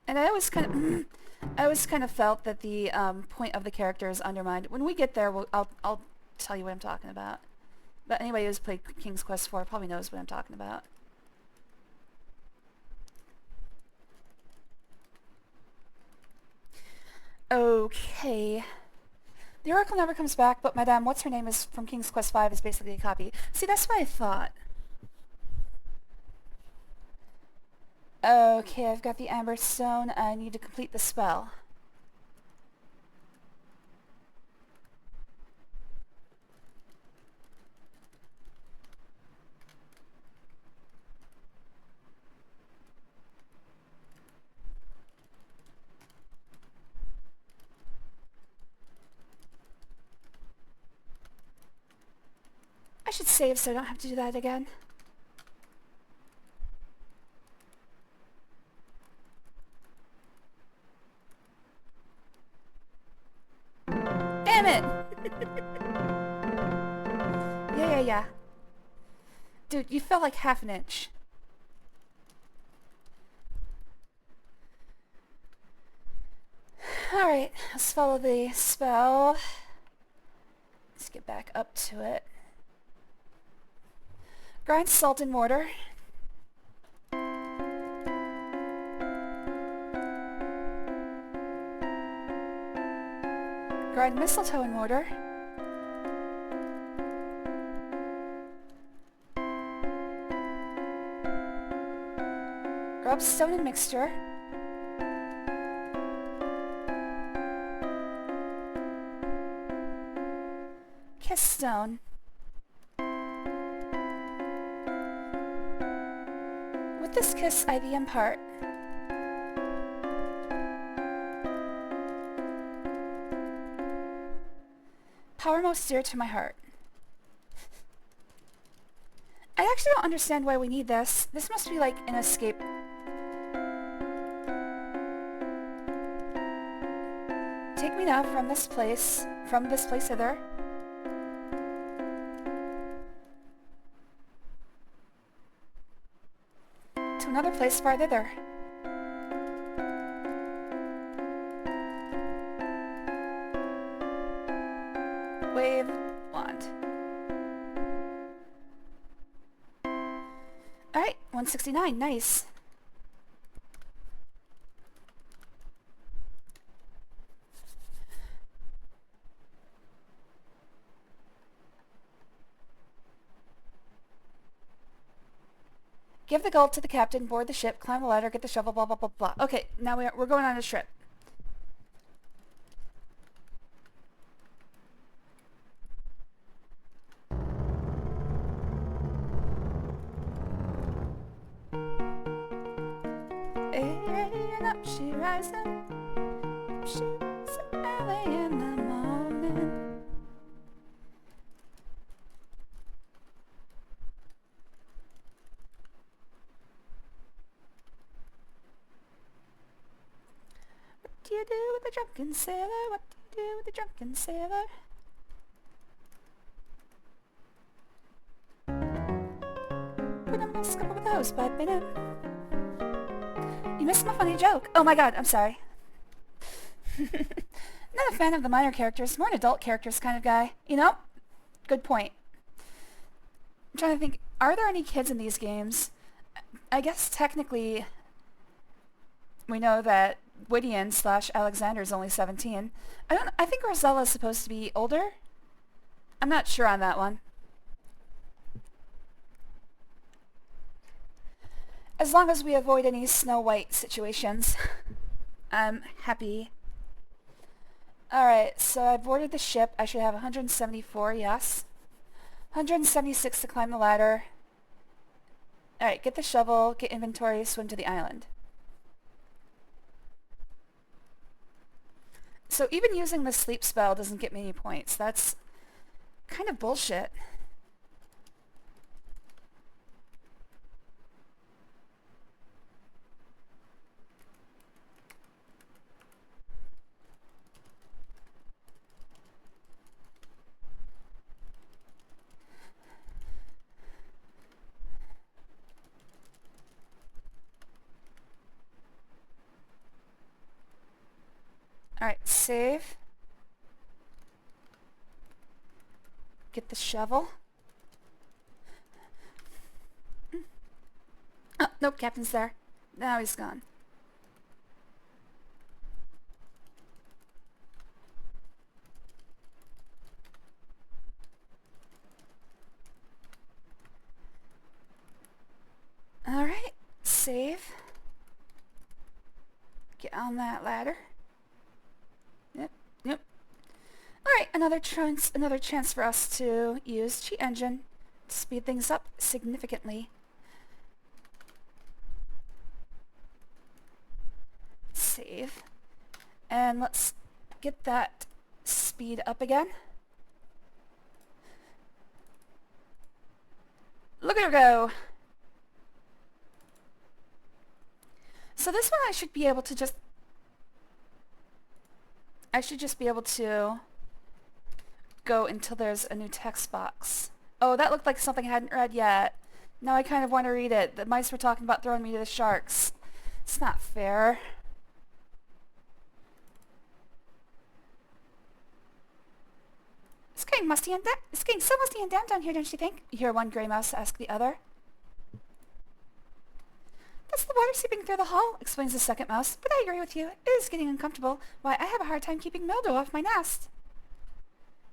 And I always kind of felt that the point of the character is undermined. When we get there, I'll tell you what I'm talking about. But anybody who's played King's Quest 4 probably knows what I'm talking about. Okay. The Oracle never comes back, but Madame What's-Her-Name is from King's Quest V is basically a copy. See, that's what I thought. Okay, I've got the Amber Stone. I need to complete the spell. I should save so I don't have to do that again. Damn it! Yeah. Dude, you fell like half an inch. Alright, let's follow the spell. Let's get back up to it. Grind salt and mortar. Grind mistletoe and mortar. Rub stone and mixture. Kiss stone. With this kiss I thee impart. Power most dear to my heart. I actually don't understand why we need this. This must be like an escape. Take me now from this place hither. To another place far thither. Wave, wand. Alright, 169, nice. Give the gold to the captain, board the ship, climb the ladder, get the shovel, blah, blah, blah, blah. Okay, now we're going on a trip. And up she rising, she's early in the morning. What do you do with the drunken sailor? What do you do with the drunken sailor? Put him in a scupper with a hosepipe in him. You missed my funny joke. Oh my god, I'm sorry. Not a fan of the minor characters, more an adult characters kind of guy. You know? Good point. I'm trying to think, are there any kids in these games? I guess technically we know that Whittian / Alexander is only 17. I think Rosella is supposed to be older. I'm not sure on that one. As long as we avoid any Snow White situations, I'm happy. Alright, so I boarded the ship. I should have 174, yes. 176 to climb the ladder. Alright, get the shovel, get inventory, swim to the island. So even using the sleep spell doesn't get me any points. That's kind of bullshit. Alright, save. Get the shovel. Oh, nope, Captain's there. Now he's gone. save. Get on that ladder. Yep, yep. Alright, another chance for us to use Cheat Engine to speed things up significantly. Save. And let's get that speed up again. Look at her go! So this one I should be able to just... I should just be able to go until there's a new text box. Oh, that looked like something I hadn't read yet. Now I kind of want to read it. The mice were talking about throwing me to the sharks. It's not fair. It's getting musty and it's getting so musty and damp down here, don't you think? You hear one gray mouse ask the other. That's the water seeping through the hall, explains the second mouse. But I agree with you. It is getting uncomfortable. Why, I have a hard time keeping mildew off my nest.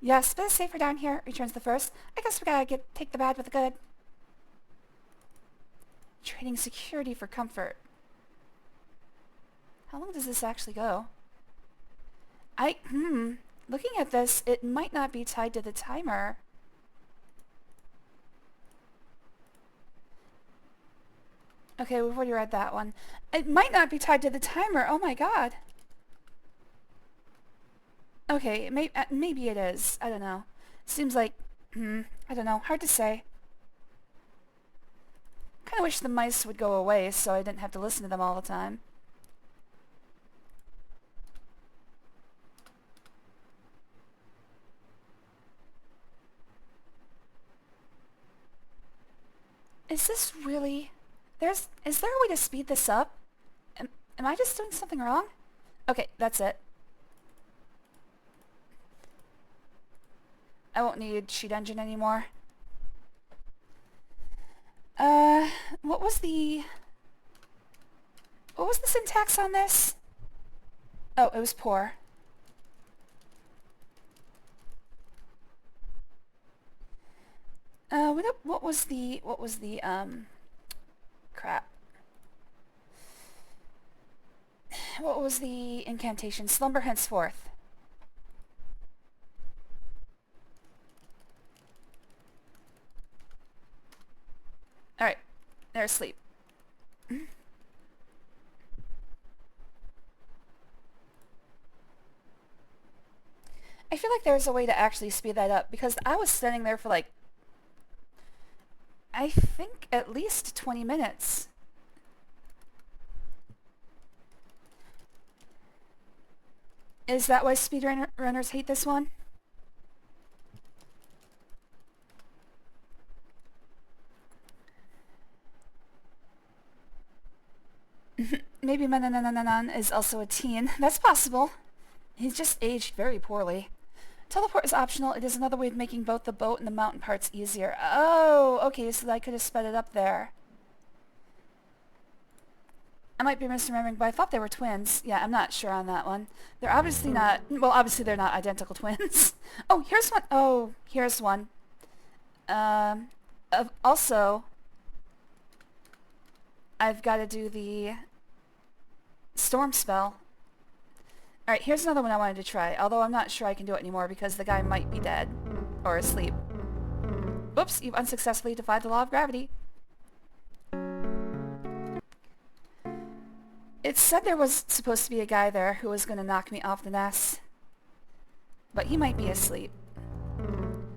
Yes, but it's safer down here, returns the first. I guess we gotta take the bad with the good. Trading security for comfort. How long does this actually go? Looking at this, it might not be tied to the timer. Okay, we've already read that one. It might not be tied to the timer. Oh my god. Okay, maybe it is. I don't know. Seems like, I don't know. Hard to say. Kind of wish the mice would go away so I didn't have to listen to them all the time. Is this really... Is there a way to speed this up? Am I just doing something wrong? Okay, that's it. I won't need Cheat Engine anymore. What was the syntax on this? Oh, it was poor. What was the crap. What was the incantation? Slumber henceforth. Alright, they're asleep. I feel like there's a way to actually speed that up, because I was standing there for like, I think at least 20 minutes. Is that why speedrunners hate this one? Maybe Manannanananana is also a teen. That's possible. He's just aged very poorly. Teleport is optional. It is another way of making both the boat and the mountain parts easier. Oh, okay, so I could have sped it up there. I might be misremembering, but I thought they were twins. Yeah, I'm not sure on that one. They're obviously not... Well, obviously they're not identical twins. Oh, here's one. Oh, here's one. Also, I've got to do the storm spell. Alright, here's another one I wanted to try, although I'm not sure I can do it anymore because the guy might be dead. Or asleep. Whoops, you've unsuccessfully defied the law of gravity. It said there was supposed to be a guy there who was going to knock me off the nest. But he might be asleep.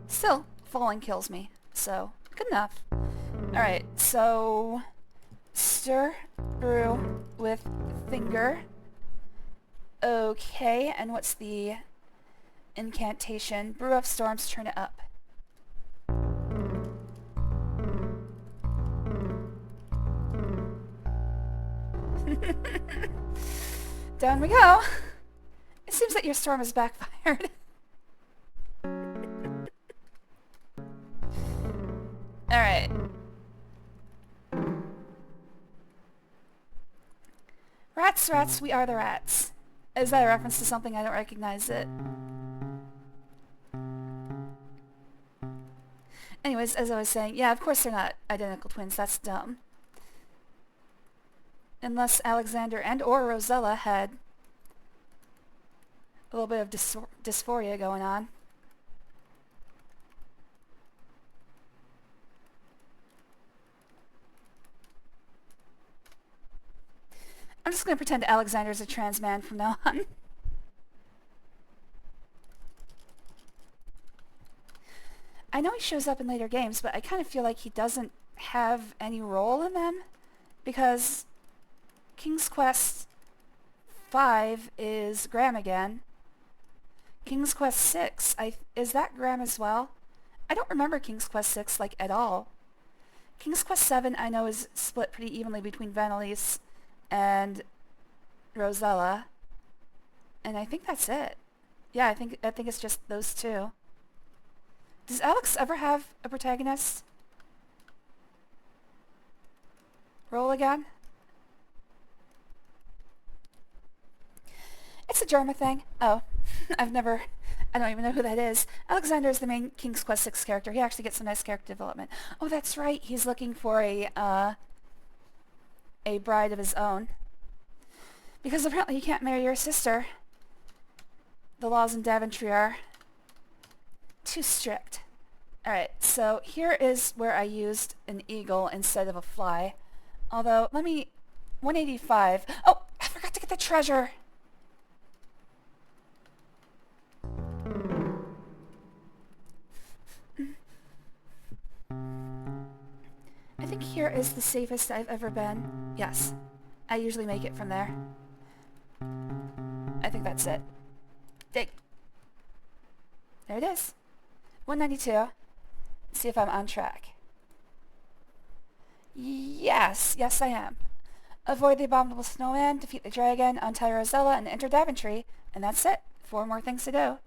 Still, falling kills me, so good enough. Alright, so... Stir, brew with finger. Okay, and what's the incantation? Brew up storms, turn it up. Down we go. It seems that your storm has backfired. Alright. Rats, rats, we are the rats. Is that a reference to something? I don't recognize it. Anyways, as I was saying, yeah, of course they're not identical twins. That's dumb. Unless Alexander and or Rosella had a little bit of dysphoria going on. I'm just going to pretend Alexander's a trans man from now on. I know he shows up in later games, but I kind of feel like he doesn't have any role in them, because King's Quest V is Graham again. King's Quest 6, is that Graham as well? I don't remember King's Quest 6, like, at all. King's Quest 7 I know is split pretty evenly between Vanelise and Rosella. And I think that's it. Yeah, I think it's just those two. Does Alex ever have a protagonist role again? It's a Germa thing. Oh, I don't even know who that is. Alexander is the main King's Quest 6 character. He actually gets some nice character development. Oh, that's right. He's looking for a bride of his own. Because apparently you can't marry your sister. The laws in Daventry are too strict. Alright, so here is where I used an eagle instead of a fly. Although, 185. Oh, I forgot to get the treasure! I think here is the safest I've ever been. Yes. I usually make it from there. I think that's it. Dig. There it is. 192. Let's see if I'm on track. Yes. Yes, I am. Avoid the abominable snowman, defeat the dragon, untie Rosella, and enter Daventry. And that's it. 4 more things to do.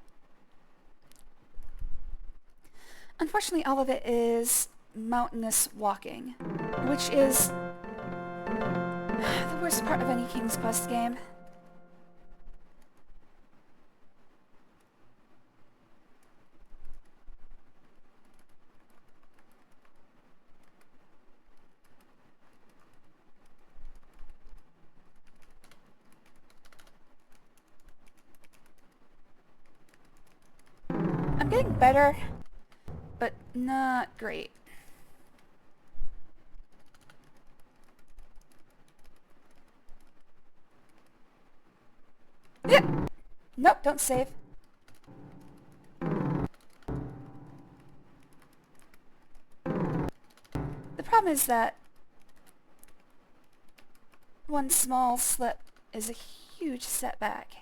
Unfortunately, all of it is mountainous walking, which is the worst part of any King's Quest game. I'm getting better, but not great. Yeah. Nope, don't save. The problem is that one small slip is a huge setback.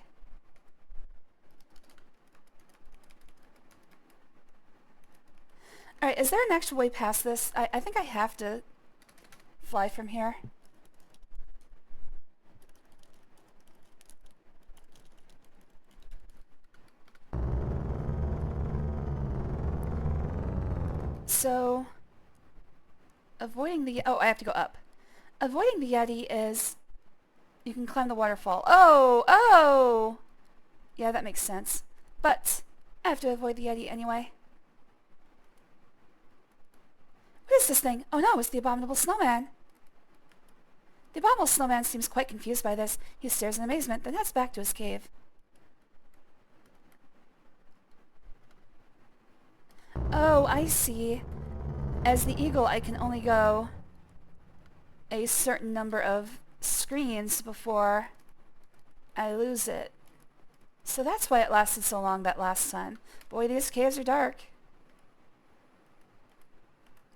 Alright, is there an actual way past this? I think I have to fly from here. So, avoiding the... Oh, I have to go up. Avoiding the Yeti is... You can climb the waterfall. Oh! Oh! Yeah, that makes sense. But, I have to avoid the Yeti anyway. What is this thing? Oh no, it's the abominable snowman. The abominable snowman seems quite confused by this. He stares in amazement, then heads back to his cave. Oh, I see. As the eagle, I can only go a certain number of screens before I lose it. So that's why it lasted so long that last time. Boy, these caves are dark.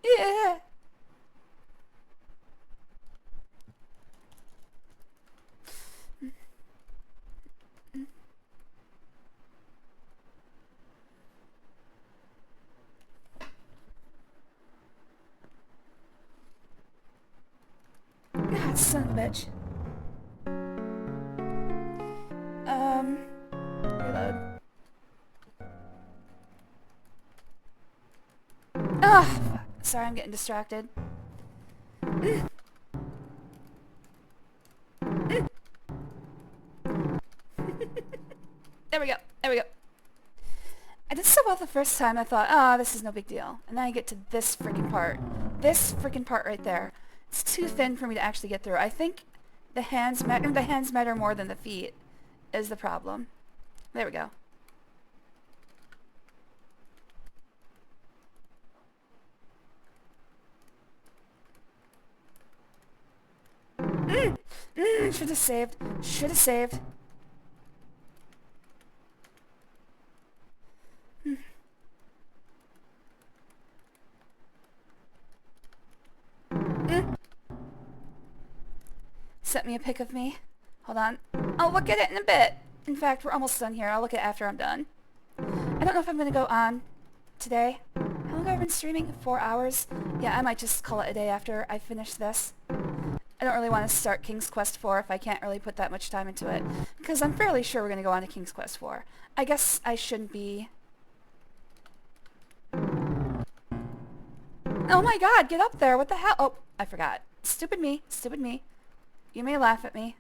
Yeah. God, son of a bitch. Reload. Ah, fuck. Sorry, I'm getting distracted. There we go. There we go. I did so well the first time, I thought, ah, this is no big deal. And then I get to this freaking part. This freaking part right there. It's too thin for me to actually get through. I think The hands matter more than the feet is the problem. There we go. Should have saved. Should have saved. Sent me a pic of me. Hold on. I'll look at it in a bit. In fact, we're almost done here. I'll look at it after I'm done. I don't know if I'm going to go on today. How long have I been streaming? 4 hours? Yeah, I might just call it a day after I finish this. I don't really want to start King's Quest 4 if I can't really put that much time into it. Because I'm fairly sure we're going to go on to King's Quest 4. I guess I shouldn't be... Oh my god, get up there! What the hell? Oh, I forgot. Stupid me. Stupid me. You may laugh at me.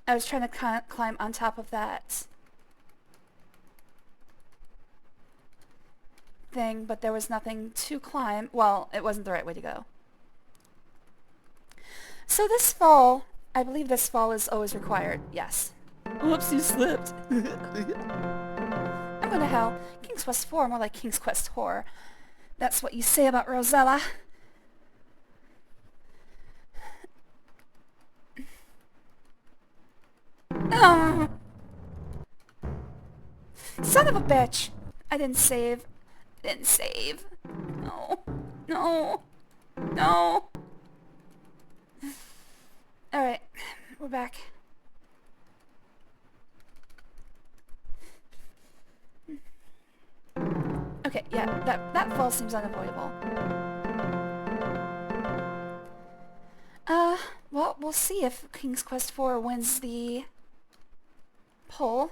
I was trying to climb on top of that thing, but there was nothing to climb. Well, it wasn't the right way to go. So this fall, I believe this fall is always required. Yes. Whoops, you slipped. I'm going to hell. King's Quest 4, more like King's Quest Horror. That's what you say about Rosella. Oh. Son of a bitch! I didn't save. Didn't save. No. No. No. Alright. We're back. Okay, yeah, that fall seems unavoidable. Well, we'll see if King's Quest 4 wins the poll.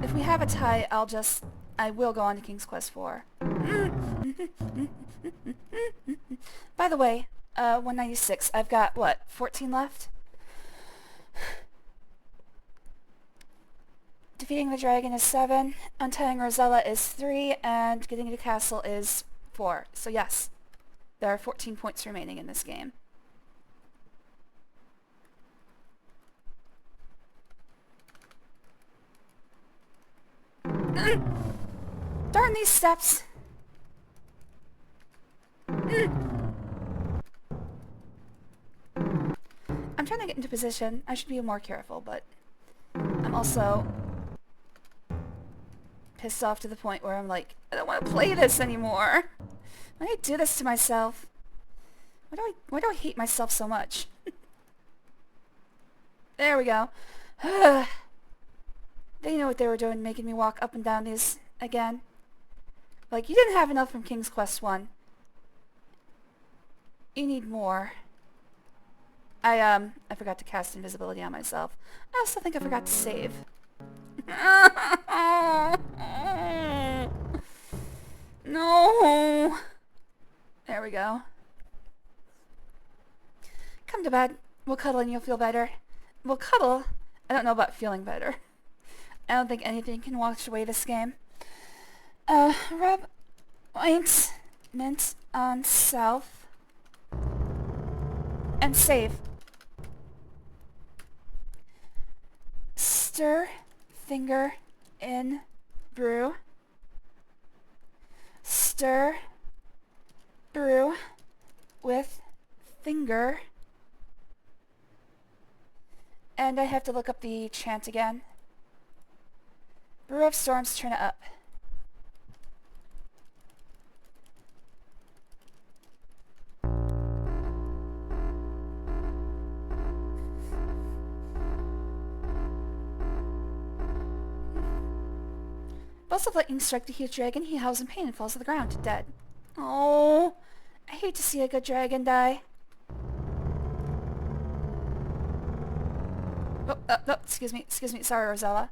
If we have a tie, I will go on to King's Quest 4. By the way, 196. I've got, what, 14 left? Defeating the dragon is 7, untying Rosella is 3, and getting to the castle is 4. So yes, there are 14 points remaining in this game. Darn these steps! I'm trying to get into position. I should be more careful, but I'm also pissed off to the point where I'm like, I don't want to play this anymore. Why do I do this to myself? Why do I hate myself so much? There we go. They know what they were doing, making me walk up and down these again. Like, you didn't have enough from King's Quest 1. You need more. I forgot to cast invisibility on myself. I also think I forgot to save. No! There we go. Come to bed. We'll cuddle and you'll feel better. We'll cuddle. I don't know about feeling better. I don't think anything can wash away this game. Rub ointment on self. And save. Stir finger in brew. Stir brew with finger. And I have to look up the chant again. Brew of storms, turn it up. Bolts of lightning strike the huge dragon. He howls in pain and falls to the ground, dead. Oh, I hate to see a good dragon die. Oh, no, excuse me, sorry, Rosella.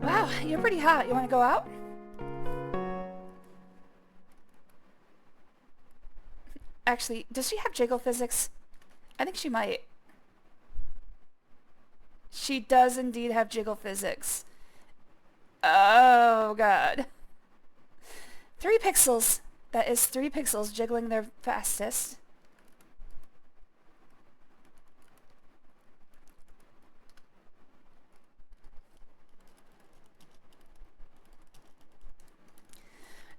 Wow, you're pretty hot. You want to go out? Actually, does she have jiggle physics? I think she might. She does indeed have jiggle physics. Oh, God. 3 pixels. That is 3 pixels jiggling their fastest.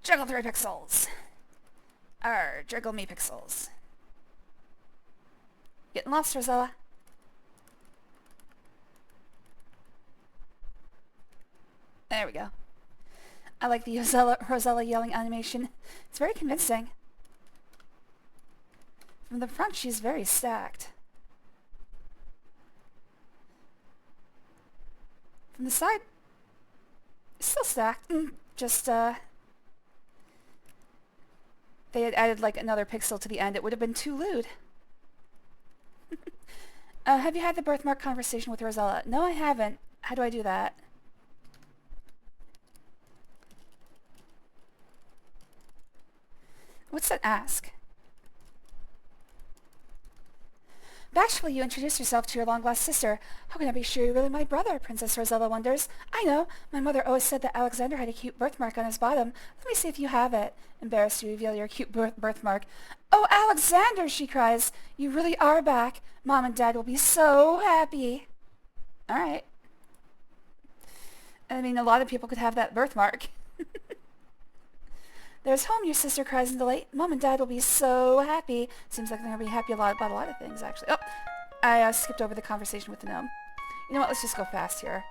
Jiggle 3 pixels. Jiggle me pixels. Getting lost, Rosella. There we go. I like the Rosella yelling animation. It's very convincing. From the front, she's very stacked. From the side, still stacked. Just, they had added like another pixel to the end. It would have been too lewd. Have you had the birthmark conversation with Rosella? No, I haven't. How do I do that? What's that ask? Bashfully, you introduce yourself to your long-lost sister. How can I be sure you're really my brother? Princess Rosella wonders. I know. My mother always said that Alexander had a cute birthmark on his bottom. Let me see if you have it. Embarrassed to reveal your cute birthmark. Oh, Alexander, she cries. You really are back. Mom and Dad will be so happy. All right. I mean, a lot of people could have that birthmark. There's home, your sister cries in delight. Mom and Dad will be so happy. Seems like they're going to be happy about a lot of things, actually. Oh, I skipped over the conversation with the gnome. You know what, let's just go fast here.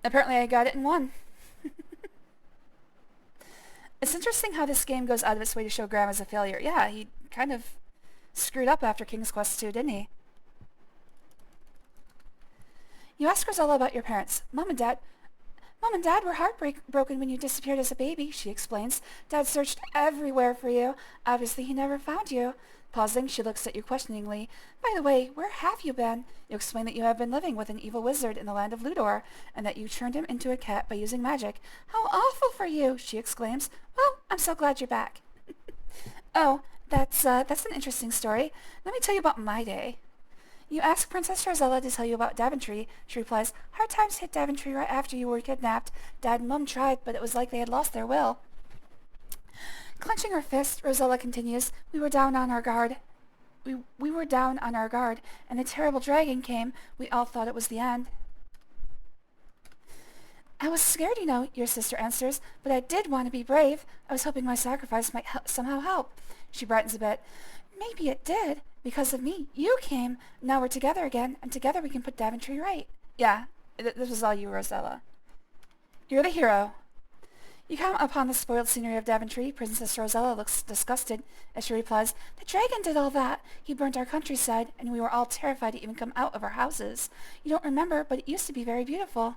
Apparently I got it in one. It's interesting how this game goes out of its way to show Graham as a failure. Yeah, he kind of screwed up after King's Quest II, didn't he? You ask Rosella about your parents. Mom and Dad were heartbroken when you disappeared as a baby, she explains. Dad searched everywhere for you. Obviously, he never found you. Pausing, she looks at you questioningly. By the way, where have you been? You explain that you have been living with an evil wizard in the land of Ludor, and that you turned him into a cat by using magic. How awful for you, she exclaims. Well, I'm so glad you're back. Oh, that's an interesting story. Let me tell you about my day. You ask Princess Rosella to tell you about Daventry. She replies, hard times hit Daventry right after you were kidnapped. Dad and Mum tried, but it was like they had lost their will. Clenching her fist, Rosella continues, we were down on our guard. We were down on our guard, and the terrible dragon came. We all thought it was the end. I was scared, you know, your sister answers, but I did want to be brave. I was hoping my sacrifice might somehow help. She brightens a bit. Maybe it did. Because of me, you came. Now we're together again, and together we can put Daventry right. Yeah, this was all you, Rosella. You're the hero. You come upon the spoiled scenery of Daventry. Princess Rosella looks disgusted as she replies, the dragon did all that. He burnt our countryside, and we were all terrified to even come out of our houses. You don't remember, but it used to be very beautiful.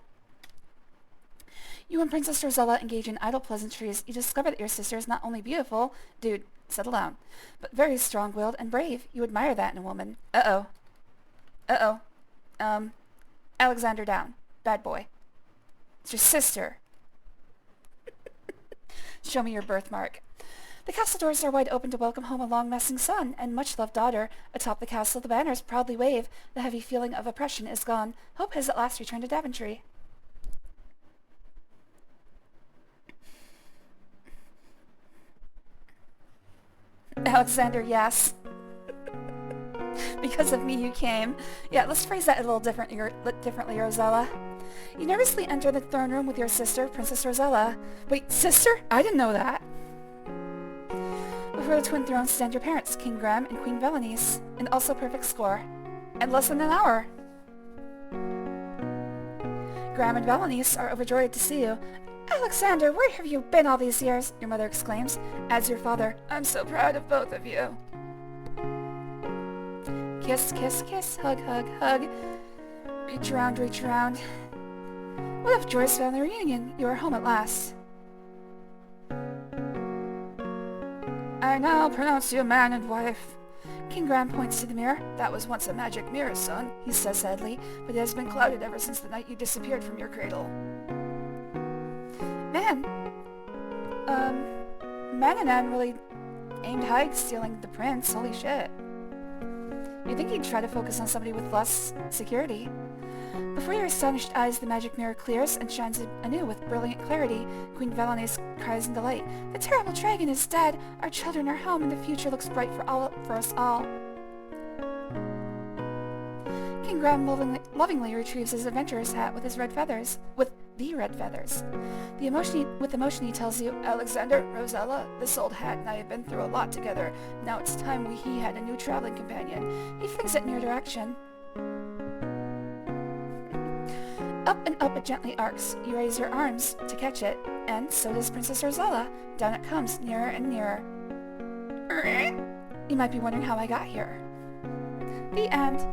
You and Princess Rosella engage in idle pleasantries. You discover that your sister is not only beautiful, dude, settle down, but very strong-willed and brave. You admire that in a woman. Uh-oh. Alexander down. Bad boy. It's your sister. Show me your birthmark. The castle doors are wide open to welcome home a long-messing son and much-loved daughter. Atop the castle, the banners proudly wave. The heavy feeling of oppression is gone. Hope has at last returned to Daventry. Alexander, yes. Because of me you came. Yeah, let's phrase that a little differently, Rosella. You nervously enter the throne room with your sister, Princess Rosella. Wait, sister? I didn't know that. Before the twin thrones stand your parents, King Graham and Queen Valenice, and also perfect score. And less than an hour. Graham and Valenice are overjoyed to see you. Alexander, where have you been all these years? Your mother exclaims. As your father, I'm so proud of both of you. Kiss, kiss, kiss, hug, hug, hug. Reach around, reach around. What a joyous family reunion. You are home at last. I now pronounce you man and wife. King Graham points to the mirror. That was once a magic mirror, son, he says sadly, but it has been clouded ever since the night you disappeared from your cradle. Man, Manannan really aimed high stealing the prince. Holy shit. You'd think he'd try to focus on somebody with less security. Before your astonished eyes, the magic mirror clears and shines anew with brilliant clarity. Queen Valanace cries in delight. The terrible dragon is dead. Our children are home, and the future looks bright for us all. King Graham lovingly retrieves his adventurer's hat with the red feathers. With emotion he tells you, Alexander, Rosella, this old hat and I have been through a lot together. Now it's time he had a new traveling companion. He flings it in your direction. Up and up it gently arcs. You raise your arms to catch it, and so does Princess Rosella. Down it comes, nearer and nearer. You might be wondering how I got here. The end.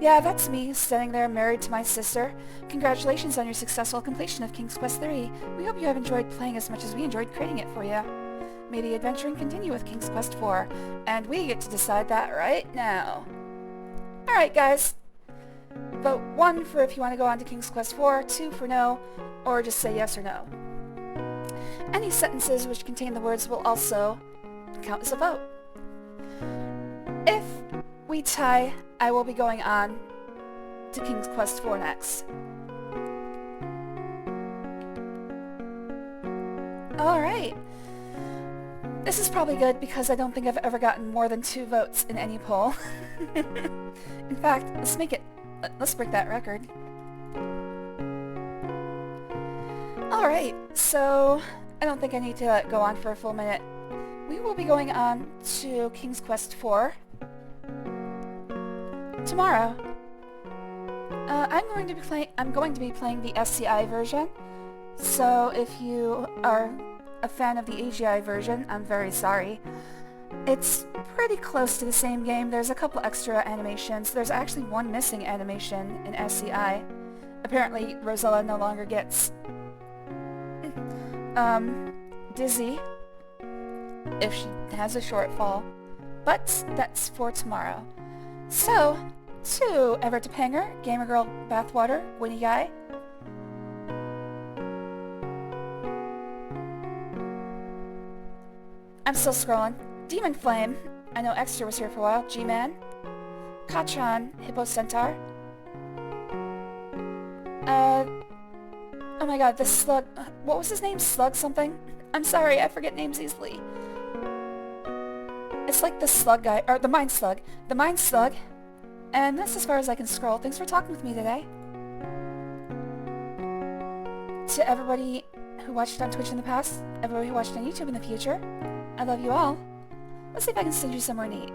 Yeah, that's me, standing there married to my sister. Congratulations on your successful completion of King's Quest III. We hope you have enjoyed playing as much as we enjoyed creating it for you. May the adventuring continue with King's Quest IV, and we get to decide that right now. Alright guys, vote 1 for if you want to go on to King's Quest IV, 2 for no, or just say yes or no. Any sentences which contain the words will also count as a vote. If we tie, I will be going on to King's Quest IV next. Alright. This is probably good because I don't think I've ever gotten more than 2 votes in any poll. In fact, let's break that record. Alright, so I don't think I need to go on for a full minute. We will be going on to King's Quest IV tomorrow. I'm going to be playing the SCI version, so if you are a fan of the AGI version, I'm very sorry. It's pretty close to the same game. There's a couple extra animations. There's actually one missing animation in SCI. Apparently, Rosella no longer gets dizzy if she has a shortfall, but that's for tomorrow. So, to Ever Topanger, Gamer Girl Bathwater, Winnie Guy. I'm still scrolling. Demon Flame, I know Extra was here for a while. G-Man. Kachan, Hippo Centaur. Oh my god, this slug... What was his name? Slug something? I'm sorry, I forget names easily. It's like the slug guy, or the Mind Slug. The Mind Slug. And that's as far as I can scroll. Thanks for talking with me today. To everybody who watched on Twitch in the past, everybody who watched on YouTube in the future, I love you all. Let's see if I can send you somewhere neat.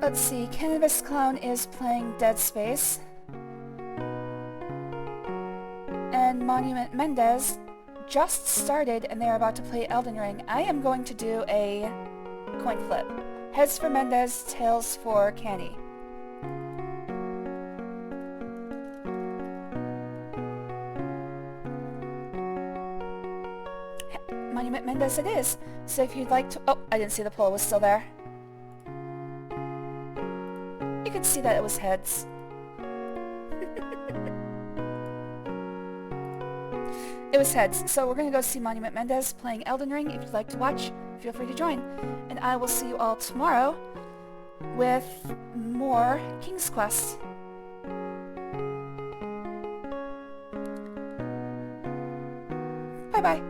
Let's see, Cannabis Clown is playing Dead Space. And Monument Mendez just started and they're about to play Elden Ring. I am going to do a coin flip. Heads for Mendez, tails for Canny. Monument Mendez it is. So if you'd like to... Oh, I didn't see the poll was still there. You could see that it was heads. It was heads. So we're going to go see Monument Mendez playing Elden Ring. If you'd like to watch, feel free to join. And I will see you all tomorrow with more King's Quest. Bye-bye.